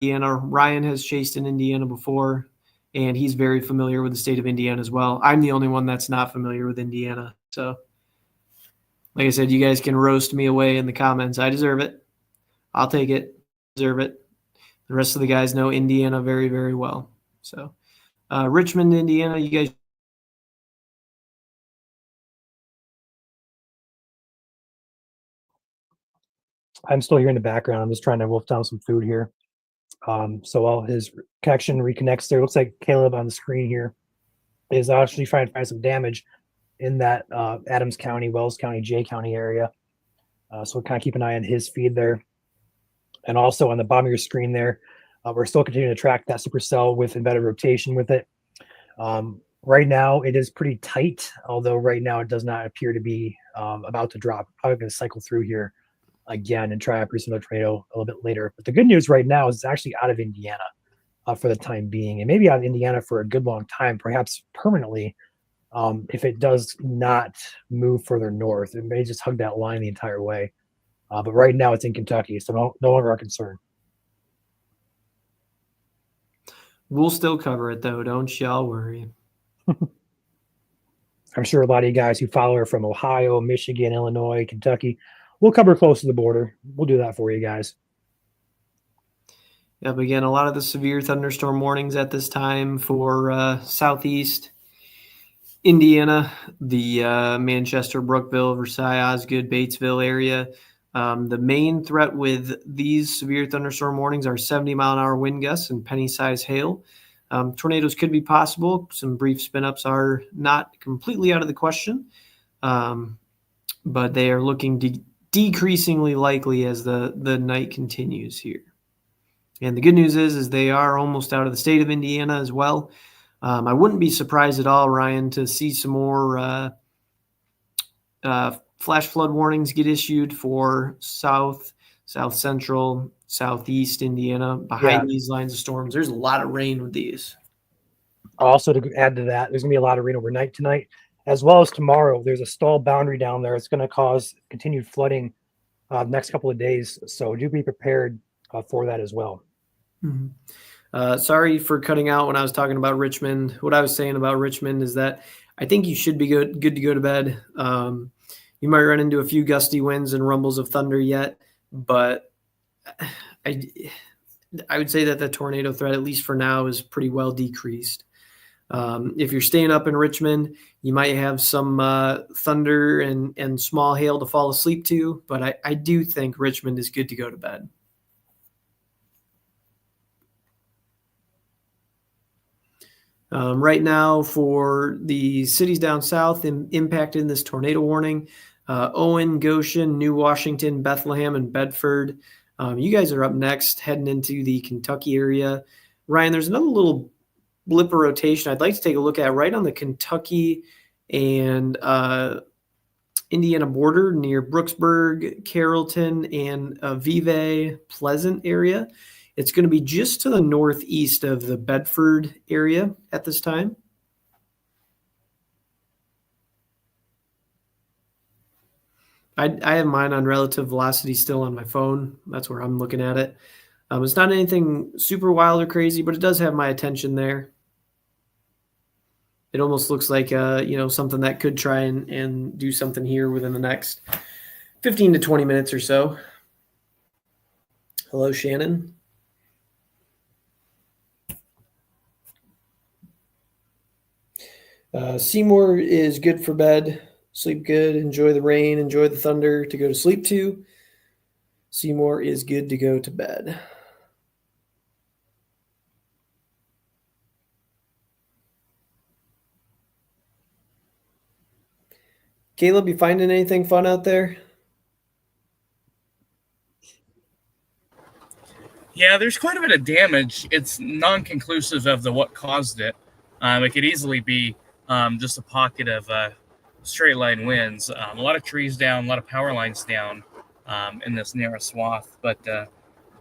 Ryan has chased in Indiana before. And he's very familiar with the state of Indiana as well. I'm the only one that's not familiar with Indiana. So, like I said, you guys can roast me away in the comments. I deserve it. I'll take it. Deserve it. The rest of the guys know Indiana very, very well. So, Richmond, Indiana, you guys. I'm still here in the background. I'm just trying to wolf down some food here. So while his connection reconnects there, looks like Caleb on the screen here is actually trying to find some damage in that Adams County, Wells County, Jay County area. So we'll kind of keep an eye on his feed there. And also on the bottom of your screen there, we're still continuing to track that supercell with embedded rotation with it. Right now, it is pretty tight, although right now it does not appear to be about to drop. Probably going to cycle through here again and try to produce another tornado a little bit later. But the good news right now is it's actually out of Indiana for the time being, and maybe out of Indiana for a good long time, perhaps permanently. If it does not move further north, it may just hug that line the entire way. But right now it's in Kentucky, so no longer our concern. We'll still cover it, though. Don't y'all worry. I'm sure a lot of you guys who follow her from Ohio, Michigan, Illinois, Kentucky, we'll cover close to the border. We'll do that for you guys. Yeah, but again, a lot of the severe thunderstorm warnings at this time for southeast Indiana, the Manchester, Brookville, Versailles, Osgood, Batesville area. The main threat with these severe thunderstorm warnings are 70-mile-an-hour wind gusts and penny-size hail. Tornadoes could be possible. Some brief spin-ups are not completely out of the question, but they are looking decreasingly likely as the night continues here. And the good news is they are almost out of the state of Indiana as well. I wouldn't be surprised at all, Ryan, to see some more flash flood warnings get issued for south central, southeast Indiana behind these lines of storms. There's a lot of rain with these. Also, to add to that, there's going to be a lot of rain overnight tonight, as well as tomorrow. There's a stall boundary down there. It's going to cause continued flooding next couple of days. So do be prepared for that as well. Mm-hmm. Sorry for cutting out when I was talking about Richmond. What I was saying about Richmond is that I think you should be good to go to bed. You might run into a few gusty winds and rumbles of thunder yet, but I would say that the tornado threat, at least for now, is pretty well decreased. If you're staying up in Richmond, you might have some thunder and small hail to fall asleep to, but I do think Richmond is good to go to bed. Right now, for the cities down south impacted in this tornado warning, Owen, Goshen, New Washington, Bethlehem, and Bedford. You guys are up next, heading into the Kentucky area. Ryan, there's another little blip of rotation I'd like to take a look at right on the Kentucky and Indiana border near Brooksburg, Carrollton, and Vevey, Pleasant area. It's going to be just to the northeast of the Bedford area at this time. I have mine on relative velocity still on my phone. That's where I'm looking at it. It's not anything super wild or crazy, but it does have my attention there. It almost looks like something that could try and do something here within the next 15 to 20 minutes or so. Hello, Shannon. Seymour is good for bed. Sleep good. Enjoy the rain. Enjoy the thunder to go to sleep to. Seymour is good to go to bed. Caleb, you finding anything fun out there? Yeah, there's quite a bit of damage. It's non-conclusive of what caused it. It could easily be just a pocket of straight line winds. A lot of trees down, a lot of power lines down in this narrow swath, but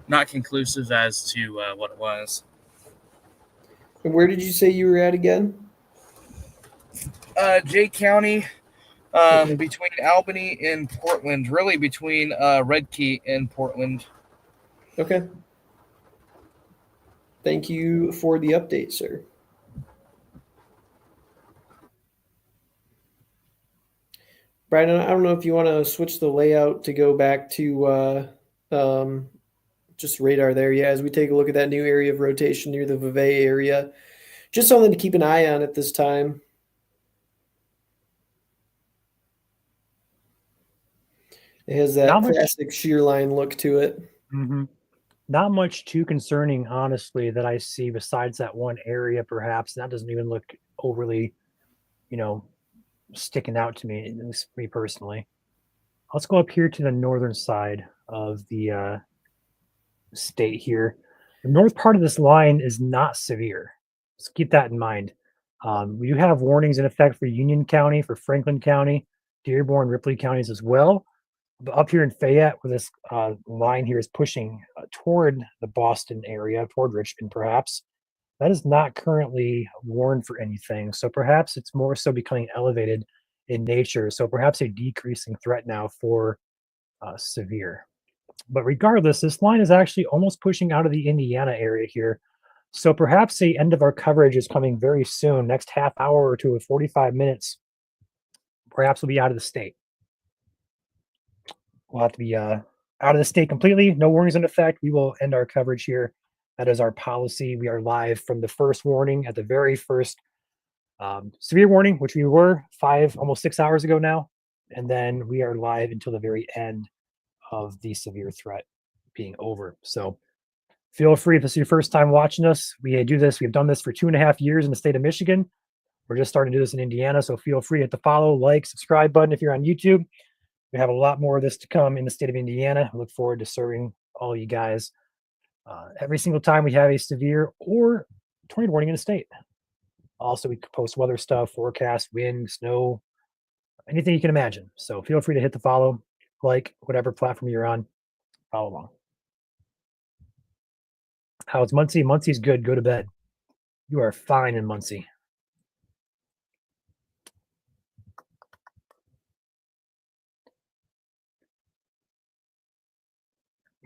not conclusive as to what it was. And where did you say you were at again? Jay County, between Albany and Portland, really between Red Key and Portland. Okay. Thank you for the update, sir. Brian, I don't know if you want to switch the layout to go back to just radar there. Yeah, as we take a look at that new area of rotation near the Vevey area. Just something to keep an eye on at this time. It has that Not much. classic shear line look to it. Mm-hmm. Not much too concerning, honestly, that I see besides that one area, perhaps. That doesn't even look overly, you know, sticking out to me, at least me personally. Let's go up here to the northern side of the state here. The north part of this line is not severe. So keep that in mind. We do have warnings in effect for Union County, for Franklin County, Dearborn, Ripley counties as well. But up here in Fayette, where this line here is pushing toward the Boston area, toward Richmond, perhaps, that is not currently warned for anything. So perhaps it's more so becoming elevated in nature. So perhaps a decreasing threat now for severe. But regardless, this line is actually almost pushing out of the Indiana area here. So perhaps the end of our coverage is coming very soon, next half hour or two or 45 minutes. Perhaps we'll be out of the state. We'll have to be out of the state completely. No warnings in effect. We will end our coverage here. That is our policy. We are live from the first warning at the very first severe warning, which we were almost 6 hours ago now. And then we are live until the very end of the severe threat being over. So feel free, if this is your first time watching us, we do this. We've done this for 2.5 years in the state of Michigan. We're just starting to do this in Indiana. So feel free to hit the follow, like, subscribe button if you're on YouTube. We have a lot more of this to come in the state of Indiana. I look forward to serving all you guys every single time we have a severe or tornado warning in the state. Also, we post weather stuff, forecast, wind, snow, anything you can imagine. So feel free to hit the follow, like, whatever platform you're on, follow along. How's Muncie? Muncie's good. Go to bed. You are fine in Muncie.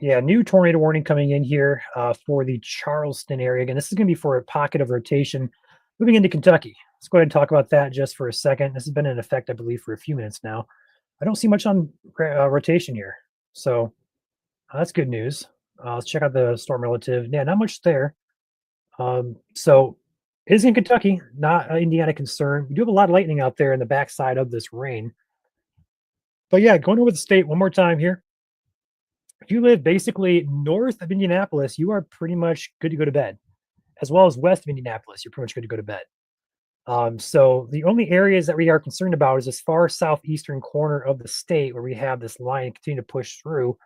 Yeah, new tornado warning coming in here for the Charleston area. Again, this is going to be for a pocket of rotation moving into Kentucky. Let's go ahead and talk about that just for a second. This has been in effect, I believe, for a few minutes now. I don't see much on rotation here. So that's good news. Let's check out the storm relative. Yeah, not much there. So it is in Kentucky, not Indiana concern. We do have a lot of lightning out there in the backside of this rain. But yeah, going over the state one more time here. If you live basically north of Indianapolis, you are pretty much good to go to bed. As well as west of Indianapolis, you're pretty much good to go to bed. So the only areas that we are concerned about is this far southeastern corner of the state where we have this line continue to push through.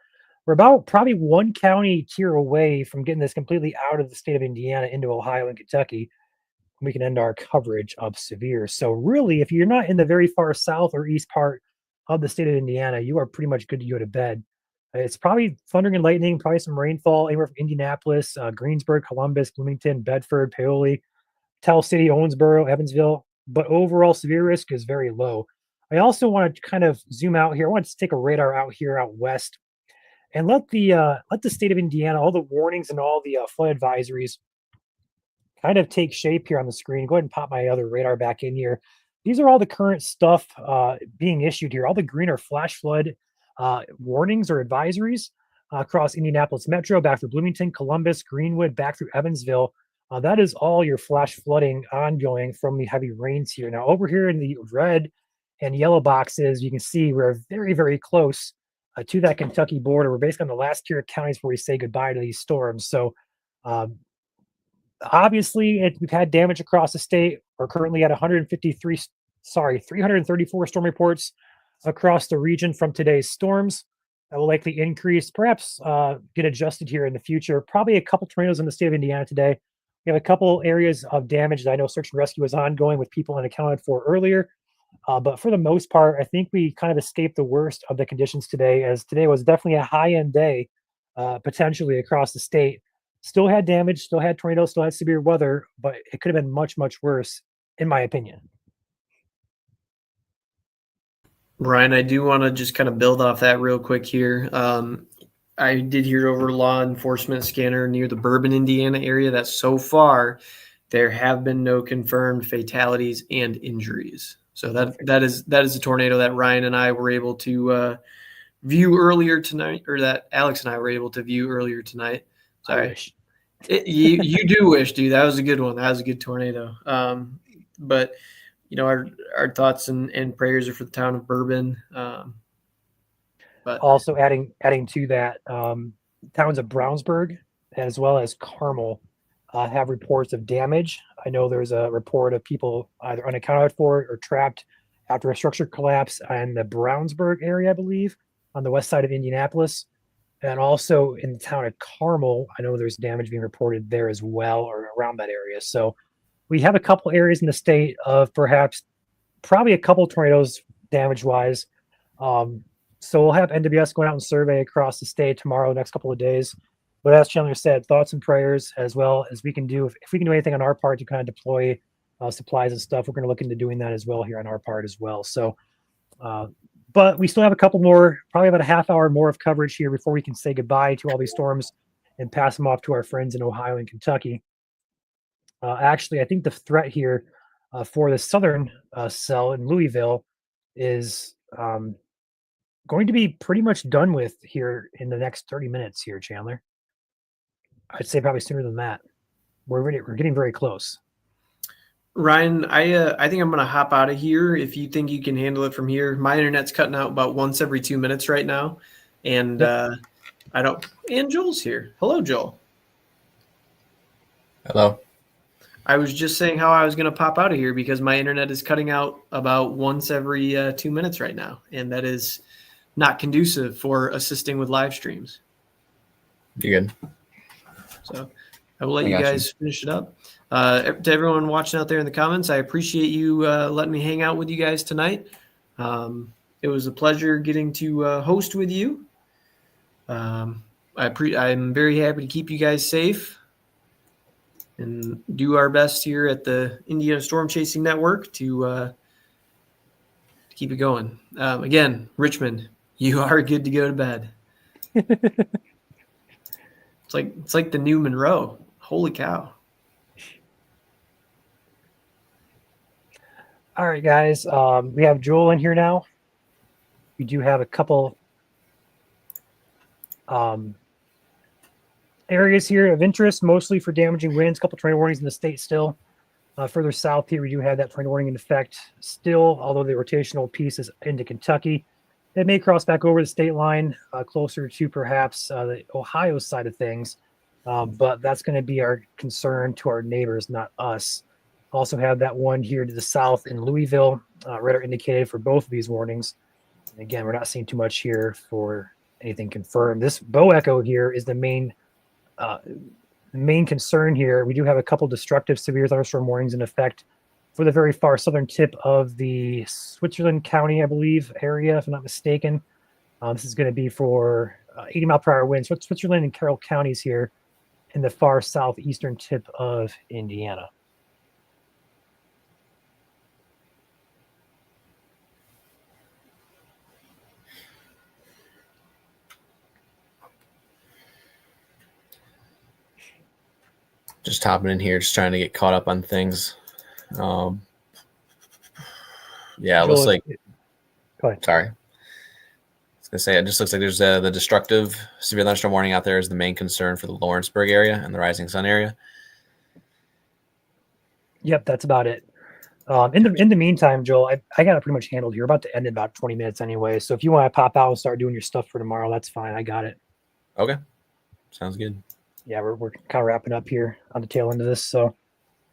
We're about probably one county tier away from getting this completely out of the state of Indiana into Ohio and Kentucky. We can end our coverage of severe. So really, if you're not in the very far south or east part of the state of Indiana, you are pretty much good to go to bed. It's probably thundering and lightning, probably some rainfall anywhere from Indianapolis, Greensburg, Columbus, Bloomington, Bedford, Paoli, Tell City, Owensboro, Evansville. But overall, severe risk is very low. I also want to kind of zoom out here. I want to take a radar out here out west and let the state of Indiana, all the warnings and all the flood advisories kind of take shape here on the screen. Go ahead and pop my other radar back in here. These are all the current stuff being issued here. All the green are flash flood warnings or advisories across Indianapolis Metro, back through Bloomington, Columbus, Greenwood, back through Evansville. That is all your flash flooding ongoing from the heavy rains here. Now, over here in the red and yellow boxes, you can see we're very, very close to that Kentucky border. We're basically on the last tier of counties where we say goodbye to these storms. So, obviously, we've had damage across the state. We're currently at 334 storm reports across the region from today's storms. That will likely increase, perhaps get adjusted here in the future. Probably a couple tornadoes in the state of Indiana today. We have a couple areas of damage that I know search and rescue is ongoing with people unaccounted for earlier. But for the most part, I think we kind of escaped the worst of the conditions today, as today was definitely a high-end day, potentially across the state. Still had damage, still had tornadoes, still had severe weather, but it could have been much, much worse, in my opinion. Brian, I do want to just kind of build off that real quick here. I did hear over law enforcement scanner near the Bourbon, Indiana area that so far there have been no confirmed fatalities and injuries. So that is a tornado that Ryan and I were able to view earlier tonight, or that Alex and I were able to view earlier tonight. Sorry. You do wish, dude. That was a good one. That was a good tornado. But you know, our thoughts and prayers are for the town of Bourbon. But Also adding to that, towns of Brownsburg as well as Carmel have reports of damage. I know there's a report of people either unaccounted for or trapped after a structure collapse in the Brownsburg area, I believe, on the west side of Indianapolis. And also in the town of Carmel, I know there's damage being reported there as well, or around that area. So we have a couple areas in the state of probably a couple tornadoes damage wise. So we'll have NWS going out and survey across the state tomorrow, the next couple of days. But as Chandler said, thoughts and prayers as well as we can do. If we can do anything on our part to kind of deploy supplies and stuff, we're going to look into doing that as well here on our part as well. So, but we still have a couple more, probably about a half hour more of coverage here before we can say goodbye to all these storms and pass them off to our friends in Ohio and Kentucky. Actually, I think the threat here for the southern cell in Louisville is going to be pretty much done with here in the next 30 minutes here, Chandler. I'd say probably sooner than that. We're getting very close. Ryan, I think I'm going to hop out of here if you think you can handle it from here. My internet's cutting out about once every 2 minutes right now. And I don't. And Joel's here. Hello, Joel. Hello. I was just saying how I was going to pop out of here because my internet is cutting out about once every 2 minutes right now. And that is not conducive for assisting with live streams. You're good. So I will let you guys finish it up. To everyone watching out there in the comments, I appreciate you letting me hang out with you guys tonight. It was a pleasure getting to host with you. I'm very happy to keep you guys safe and do our best here at the Indiana Storm Chasing Network to keep it going. Again, Richmond, you are good to go to bed. It's like the new Monroe. Holy cow. All right, guys. We have Joel in here now. We do have a couple areas here of interest, mostly for damaging winds. A couple tornado warnings in the state still. Further south here, we do have that tornado warning in effect still, although the rotational piece is into Kentucky. It may cross back over the state line, closer to perhaps the Ohio side of things. But that's going to be our concern to our neighbors, not us. Also have that one here to the south in Louisville, radar indicated for both of these warnings. And again, we're not seeing too much here for anything confirmed. This bow echo here is the main concern here. We do have a couple destructive severe thunderstorm warnings in effect for the very far southern tip of the Switzerland County, I believe, area, if I'm not mistaken. This is going to be for 80 mile per hour winds. Switzerland and Carroll counties here in the far southeastern tip of Indiana. Just hopping in here, just trying to get caught up on things. Yeah, it looks like. Go ahead. Sorry. I was gonna say it just looks like there's the destructive severe thunderstorm warning out there is the main concern for the Lawrenceburg area and the Rising Sun area. Yep, that's about it. In the meantime, Joel, I got it pretty much handled here. We're about to end in about 20 minutes anyway. So if you want to pop out and start doing your stuff for tomorrow, that's fine. I got it. Okay, sounds good. Yeah, we're kind of wrapping up here on the tail end of this. So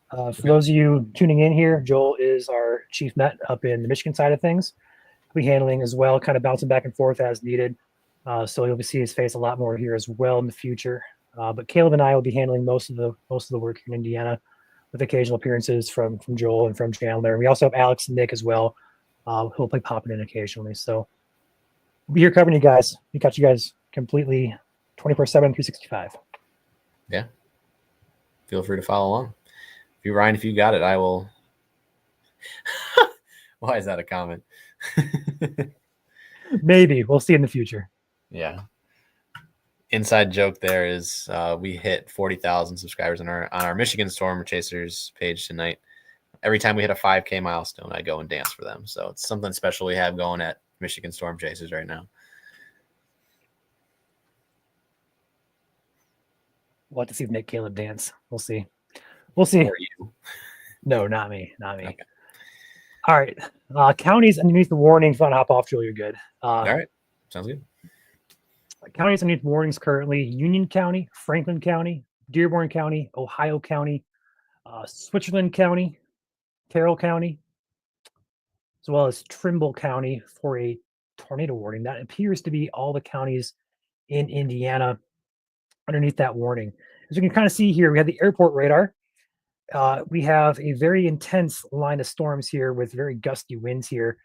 for those of you tuning in here, Joel is our chief met up in the Michigan side of things. He'll be handling as well, kind of bouncing back and forth as needed. So you'll be seeing his face a lot more here as well in the future. But Caleb and I will be handling most of the work here in Indiana, with occasional appearances from Joel and from Chandler. We also have Alex and Nick as well, who'll be popping in occasionally. So we'll be here covering you guys. We got you guys completely 24/7, 365. Yeah. Feel free to follow along. Ryan, if you got it, I will. Why is that a comment? Maybe. We'll see in the future. Yeah. Inside joke there is we hit 40,000 subscribers on our Michigan Storm Chasers page tonight. Every time we hit a 5K milestone, I go and dance for them. So it's something special we have going at Michigan Storm Chasers right now. We'll have to see if Nick Caleb dance. We'll see. We'll see. Or you. No, not me. Not me. Okay. All right. Counties underneath the warnings. Want to hop off, Joel? You're good. All right. Sounds good. Counties underneath warnings currently: Union County, Franklin County, Dearborn County, Ohio County, Switzerland County, Carroll County, as well as Trimble County for a tornado warning. That appears to be all the counties in Indiana underneath that warning. As you can kind of see here, we have the airport radar. We have a very intense line of storms here with very gusty winds here,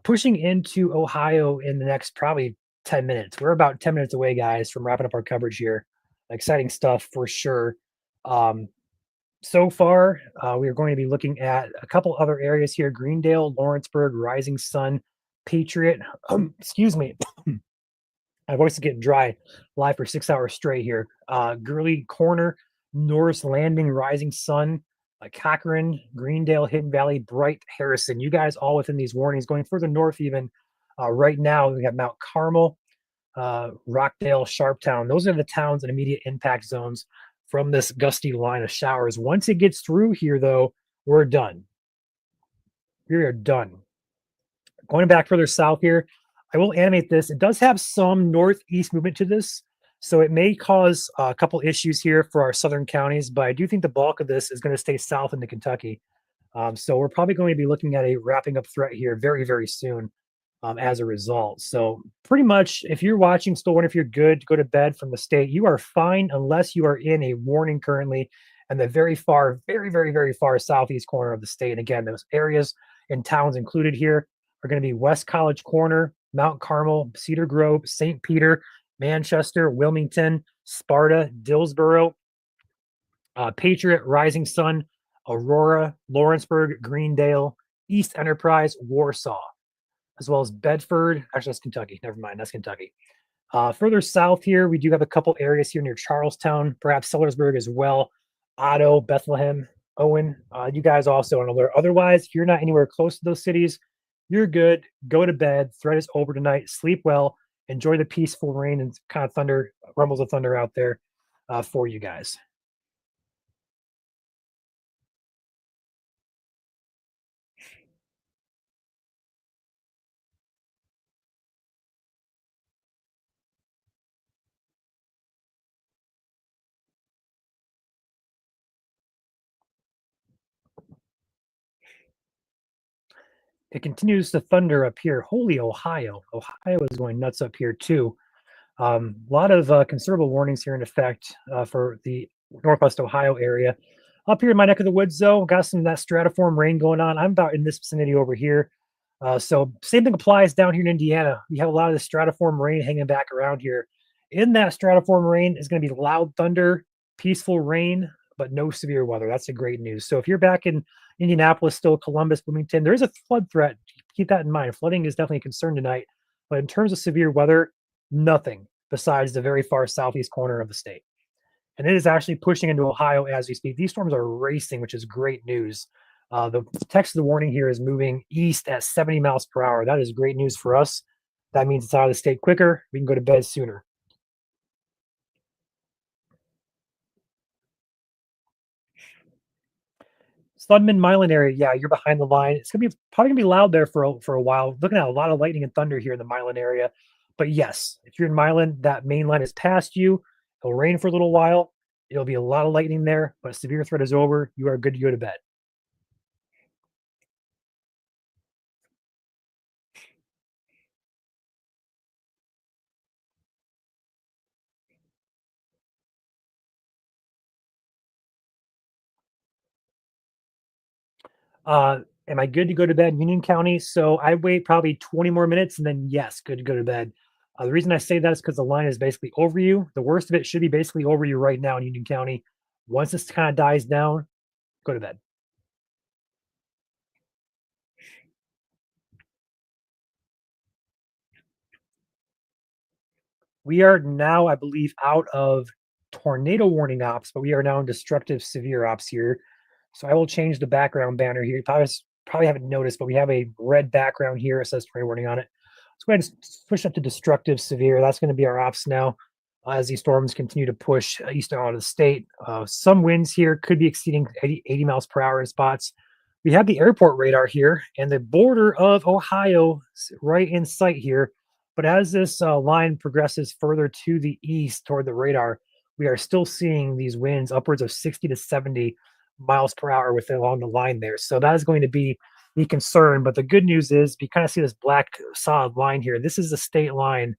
pushing into Ohio in the next probably 10 minutes. We're about 10 minutes away, guys, from wrapping up our coverage here. Exciting stuff for sure. So far, we are going to be looking at a couple other areas here: Greendale, Lawrenceburg, Rising Sun, Patriot. Excuse me. My voice is getting dry live for 6 hours straight here. Gurley Corner, Norris Landing, Rising Sun, Cochrane, Greendale, Hidden Valley, Bright, Harrison. You guys all within these warnings. Going further north even, right now we have Mount Carmel, Rockdale, Sharptown. Those are the towns and immediate impact zones from this gusty line of showers. Once it gets through here, though, we're done. We are done. Going back further south here, I will animate this. It does have some northeast movement to this, so it may cause a couple issues here for our southern counties, but I do think the bulk of this is going to stay south into Kentucky. So we're probably going to be looking at a wrapping up threat here very, very soon as a result. So pretty much, if you're watching, still wondering if you're good to go to bed from the state, you are fine unless you are in a warning currently in the very far, very, very, very far southeast corner of the state. And again, those areas and towns included here are going to be West College Corner, Mount Carmel, Cedar Grove, St. Peter, Manchester, Wilmington, Sparta, Dillsboro, Patriot, Rising Sun, Aurora, Lawrenceburg, Greendale, East Enterprise, Warsaw, as well as Bedford. Actually, that's Kentucky. Never mind. That's Kentucky. Further south here, we do have a couple areas here near Charlestown, perhaps Sellersburg as well, Otto, Bethlehem, Owen. You guys also on alert. Otherwise, if you're not anywhere close to those cities, you're good. Go to bed. Threat is over tonight. Sleep well. Enjoy the peaceful rain and kind of thunder, rumbles of thunder out there for you guys. It continues to thunder up here. Holy Ohio. Ohio is going nuts up here too. A lot of considerable warnings here in effect for the Northwest Ohio area. Up here in my neck of the woods, though, got some of that stratiform rain going on. I'm about in this vicinity over here. So same thing applies down here in Indiana. We have a lot of the stratiform rain hanging back around here. In that stratiform rain is going to be loud thunder, peaceful rain, but no severe weather. That's the great news. So if you're back in Indianapolis, still Columbus, Bloomington, there is a flood threat. Keep that in mind. Flooding is definitely a concern tonight. But in terms of severe weather, nothing besides the very far southeast corner of the state. And it is actually pushing into Ohio as we speak. These storms are racing, which is great news. The text of the warning here is moving east at 70 miles per hour. That is great news for us. That means it's out of the state quicker. We can go to bed sooner. Studman Milan area, yeah, you're behind the line. It's gonna be probably gonna be loud there for a while. Looking at a lot of lightning and thunder here in the Milan area. But yes, if you're in Milan, that main line is past you. It'll rain for a little while. It'll be a lot of lightning there, but severe threat is over. You are good to go to bed. Am I good to go to bed in Union County? So I wait probably 20 more minutes and then yes, good to go to bed. The reason I say that is because the line is basically over you. The worst of it should be basically over you right now in Union County. Once this kind of dies down, go to bed. We are now, I believe, out of tornado warning ops, but we are now in destructive severe ops here. So I will change the background banner here. You probably haven't noticed, but we have a red background here. It says tornado warning on it. Let's go ahead and push up to destructive severe. That's going to be our ops now as these storms continue to push east and out of the state. Some winds here could be exceeding 80 miles per hour in spots. We have the airport radar here and the border of Ohio right in sight here. But as this line progresses further to the east toward the radar, we are still seeing these winds upwards of 60 to 70 miles per hour along the line there. So that is going to be the concern. But the good news is you kind of see this black solid line here. This is the state line.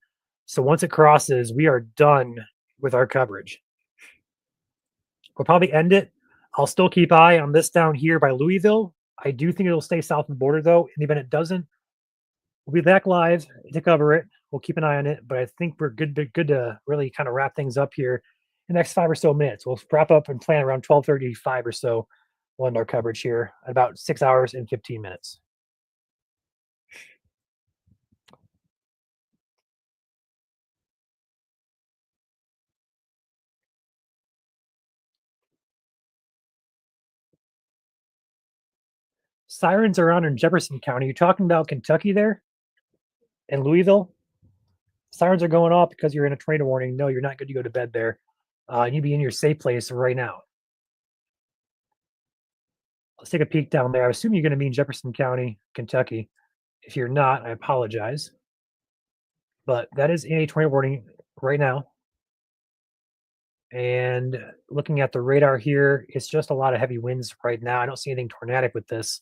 So once it crosses, we are done with our coverage. We'll probably end it. I'll still keep eye on this down here by Louisville. I do think it'll stay south of the border, though. In the event it doesn't, we'll be back live to cover it. We'll keep an eye on it, but I think we're good to really kind of wrap things up here in the next 5 or so minutes. We'll wrap up and plan around 12:35 or so. We'll end our coverage here at about 6 hours and 15 minutes. Sirens are on in Jefferson County. You're talking about Kentucky there and Louisville? Sirens are going off because you're in a tornado warning. No, you're not good to go to bed there. You need to be in your safe place right now. Let's take a peek down there. I assume you're going to mean Jefferson County, Kentucky. If you're not, I apologize. But that is in a tornado warning right now. And looking at the radar here, it's just a lot of heavy winds right now. I don't see anything tornadic with this.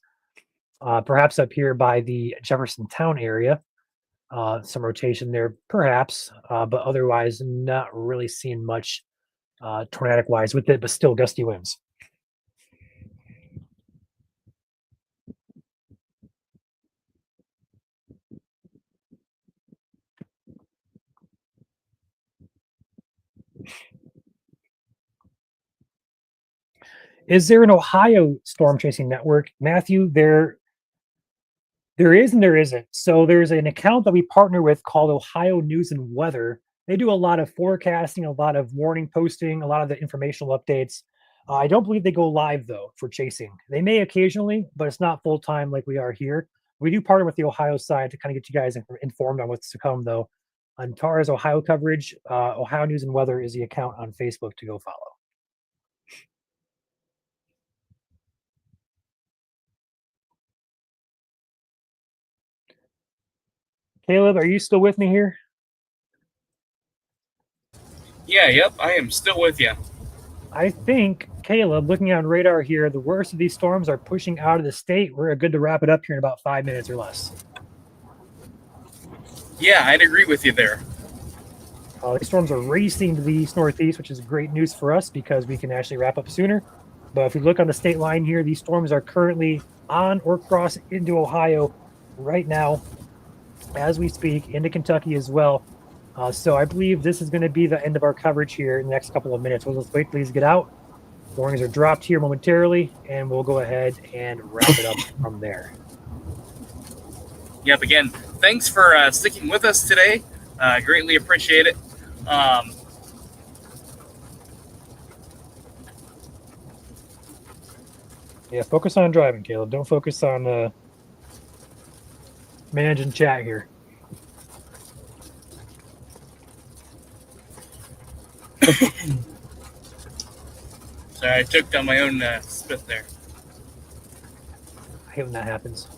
Perhaps up here by the Jefferson Town area, some rotation there, perhaps, but otherwise not really seeing much tornadic-wise with it, but still gusty winds. Is there an Ohio storm chasing network? Matthew, there is and there isn't. So there's an account that we partner with called Ohio News and Weather. They do a lot of forecasting, a lot of warning posting, a lot of the informational updates. I don't believe they go live, though, for chasing. They may occasionally, but it's not full-time like we are here. We do partner with the Ohio side to kind of get you guys informed on what's to come, though. On far as Ohio coverage, Ohio News and Weather is the account on Facebook to go follow. Caleb, are you still with me here? Yeah, yep, I am still with you. I think, Caleb, looking on radar here, the worst of these storms are pushing out of the state. We're good to wrap it up here in about 5 minutes or less. Yeah, I'd agree with you there. These storms are racing to the east-northeast, which is great news for us because we can actually wrap up sooner. But if we look on the state line here, these storms are currently on or crossing into Ohio right now as we speak, into Kentucky as well. So I believe this is going to be the end of our coverage here in the next couple of minutes. We'll just wait till these get out. Warnings are dropped here momentarily, and we'll go ahead and wrap it up from there. Yep, again, thanks for sticking with us today. Greatly appreciate it. Yeah, focus on driving, Caleb. Don't focus on managing chat here. Sorry, I choked on my own spit there. I hate when that happens.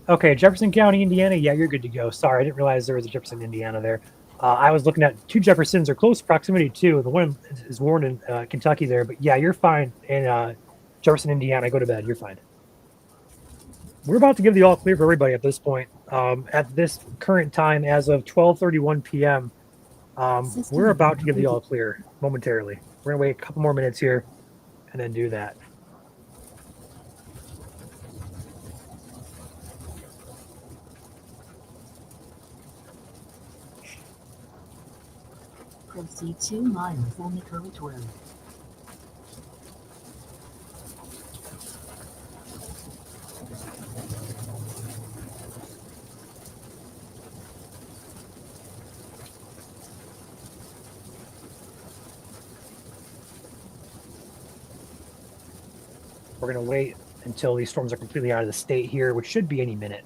Okay, Jefferson County, Indiana. Yeah, you're good to go. Sorry, I didn't realize there was a Jefferson, Indiana there. I was looking at two Jeffersons or close proximity too. The one is warned in Kentucky there, but yeah, you're fine in Jefferson, Indiana. Go to bed. You're fine. We're about to give the all clear for everybody at this point. At this current time, as of 12:31 p.m., we're about to give the all clear momentarily. We're going to wait a couple more minutes here and then do that. Proceed 2 miles on the Coach Road. We're going to wait until these storms are completely out of the state here, which should be any minute.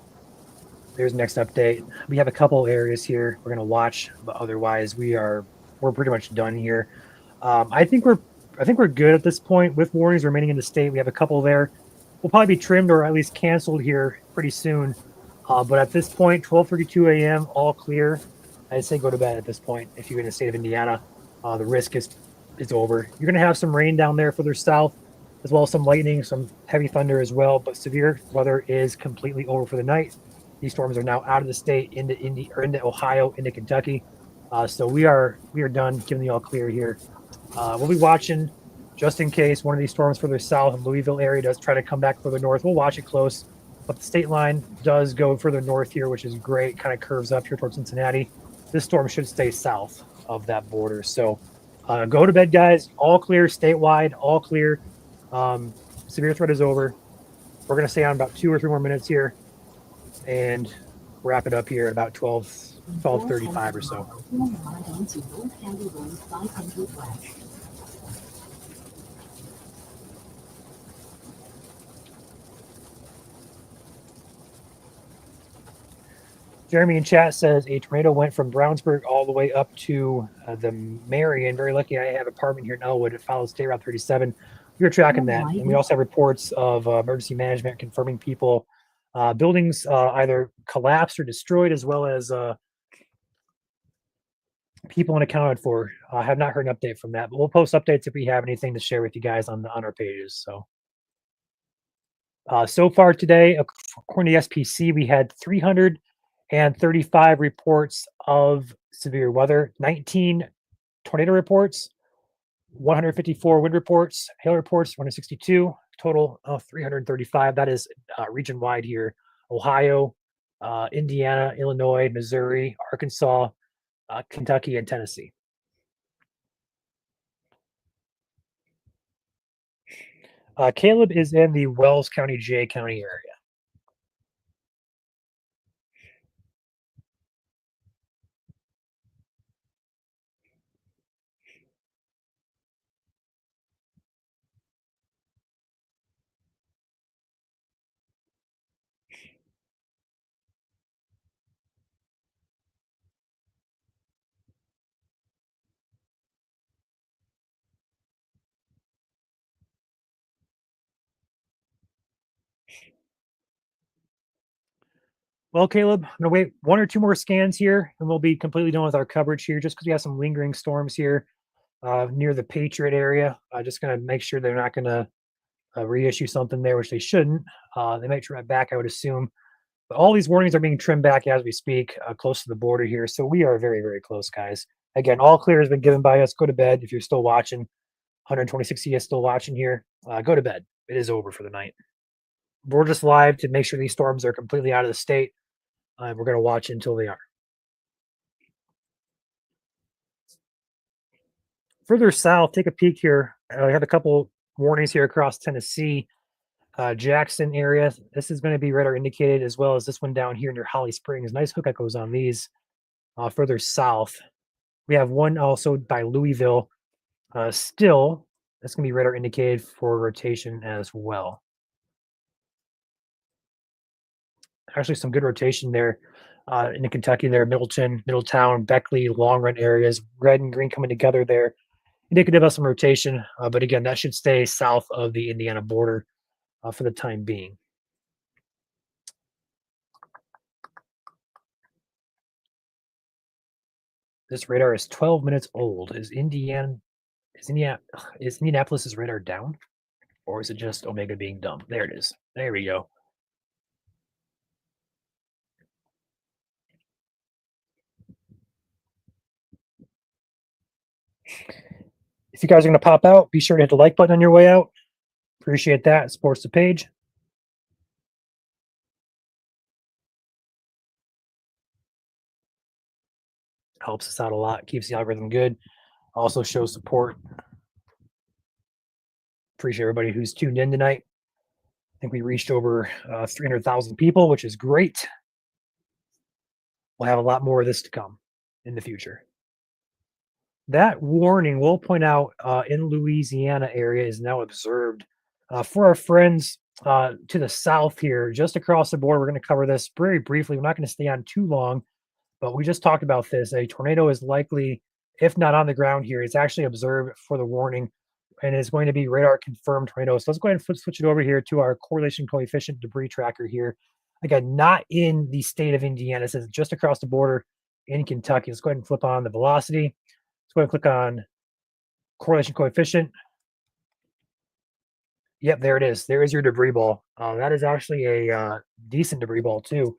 There's the next update. We have a couple areas here we're going to watch, but otherwise we're pretty much done here. I think we're good at this point with warnings remaining in the state. We have a couple there. We'll probably be trimmed or at least canceled here pretty soon. But at this point, 12:32 a.m., all clear. I'd say go to bed at this point. If you're in the state of Indiana, the risk is over. You're going to have some rain down there further south, as well as some lightning, some heavy thunder as well. But severe weather is completely over for the night. These storms are now out of the state into Ohio, into Kentucky. So we are done giving the all clear here. We'll be watching just in case one of these storms further south in Louisville area does try to come back further north. We'll watch it close. But the state line does go further north here, which is great. Kind of curves up here towards Cincinnati. This storm should stay south of that border. So go to bed, guys. All clear statewide. All clear. Severe threat is over. We're going to stay on about 2 or 3 more minutes here and wrap it up here at about 12:35 or so. Jeremy in chat says a tornado went from Brownsburg all the way up to the Marion. Very lucky I have an apartment here in Elwood. It follows State Route 37. We were tracking that. And we also have reports of emergency management confirming buildings either collapsed or destroyed, as well as people unaccounted for. I have not heard an update from that, but we'll post updates if we have anything to share with you guys on our pages. So far today, according to SPC, we had 335 reports of severe weather, 19 tornado reports, 154 wind reports, hail reports, 162, total of 335. That is region wide here: Ohio, Indiana, Illinois, Missouri, Arkansas, Kentucky, and Tennessee. Caleb is in the Wells County, Jay County area. Well, Caleb, I'm going to wait 1 or 2 more scans here, and we'll be completely done with our coverage here, just because we have some lingering storms here near the Patriot area. Just going to make sure they're not going to reissue something there, which they shouldn't. They might trim it back, I would assume. But all these warnings are being trimmed back as we speak, close to the border here. So we are very, very close, guys. Again, all clear has been given by us. Go to bed if you're still watching. 126 is still watching here. Go to bed. It is over for the night. We're just live to make sure these storms are completely out of the state. We're going to watch until they are. Further south, take a peek here. I have a couple warnings here across Tennessee. Jackson area. This is going to be radar indicated, as well as this one down here near Holly Springs. Nice hook echoes on these. Further south, we have one also by Louisville. Still, that's going to be radar indicated for rotation as well. Actually, some good rotation there in Kentucky there. Middleton, Middletown, Beckley, Long Run areas. Red and green coming together there. Indicative of some rotation. But again, that should stay south of the Indiana border for the time being. This radar is 12 minutes old. Is Indianapolis's radar down? Or is it just Omega being dumb? There it is. There we go. If you guys are going to pop out, be sure to hit the like button on your way out. Appreciate that. It supports the page. Helps us out a lot. Keeps the algorithm good. Also shows support. Appreciate everybody who's tuned in tonight. I think we reached over 300,000 people, which is great. We'll have a lot more of this to come in the future. That warning, we'll point out, in Louisiana area is now observed. For our friends to the south here, just across the border, we're going to cover this very briefly. We're not going to stay on too long, but we just talked about this. A tornado is likely, if not on the ground here, it's actually observed for the warning, and it's going to be radar confirmed tornado. So let's go ahead and switch it over here to our correlation coefficient debris tracker here. Again, not in the state of Indiana. It says just across the border in Kentucky. Let's go ahead and flip on the velocity. Let's go ahead and click on correlation coefficient. Yep, there it is. There is your debris ball. That is actually a decent debris ball too.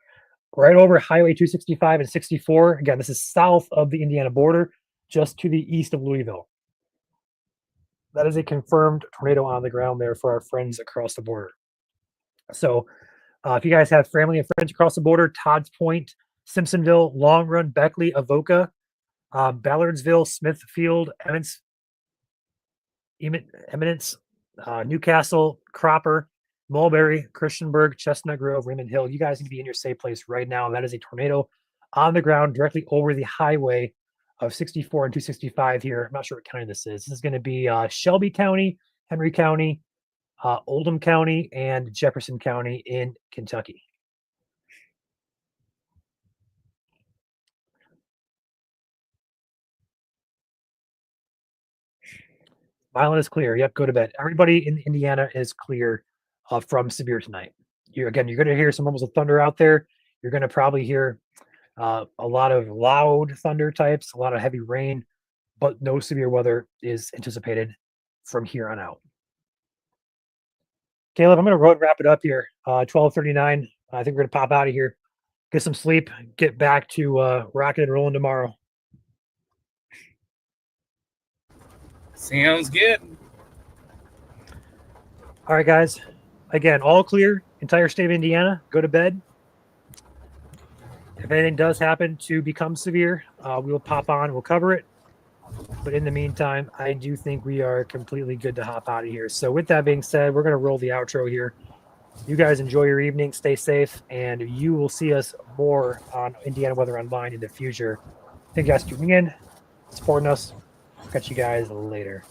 Right over Highway 265 and 64. Again, this is south of the Indiana border, just to the east of Louisville. That is a confirmed tornado on the ground there for our friends across the border. So if you guys have family and friends across the border, Todd's Point, Simpsonville, Long Run, Beckley, Avoca, Ballardsville, Smithfield, Eminence, Newcastle, Cropper, Mulberry, Christiansburg, Chestnut Grove, Raymond Hill. You guys need to be in your safe place right now. That is a tornado on the ground directly over the highway of 64 and 265 here. I'm not sure what county this is. This is going to be Shelby County, Henry County, Oldham County, and Jefferson County in Kentucky. Island is clear. Yep, go to bed. Everybody in Indiana is clear from severe tonight. You're going to hear some rumbles of thunder out there. You're going to probably hear a lot of loud thunder types, a lot of heavy rain, but no severe weather is anticipated from here on out. Caleb, I'm going to go ahead and wrap it up here. 12:39. I think we're going to pop out of here, get some sleep, get back to rocking and rolling tomorrow. Sounds good. All right, guys. Again, all clear. Entire state of Indiana. Go to bed. If anything does happen to become severe, we will pop on. We'll cover it. But in the meantime, I do think we are completely good to hop out of here. So with that being said, we're going to roll the outro here. You guys enjoy your evening. Stay safe. And you will see us more on Indiana Weather Online in the future. Thank you guys for tuning in, supporting us. Catch you guys later.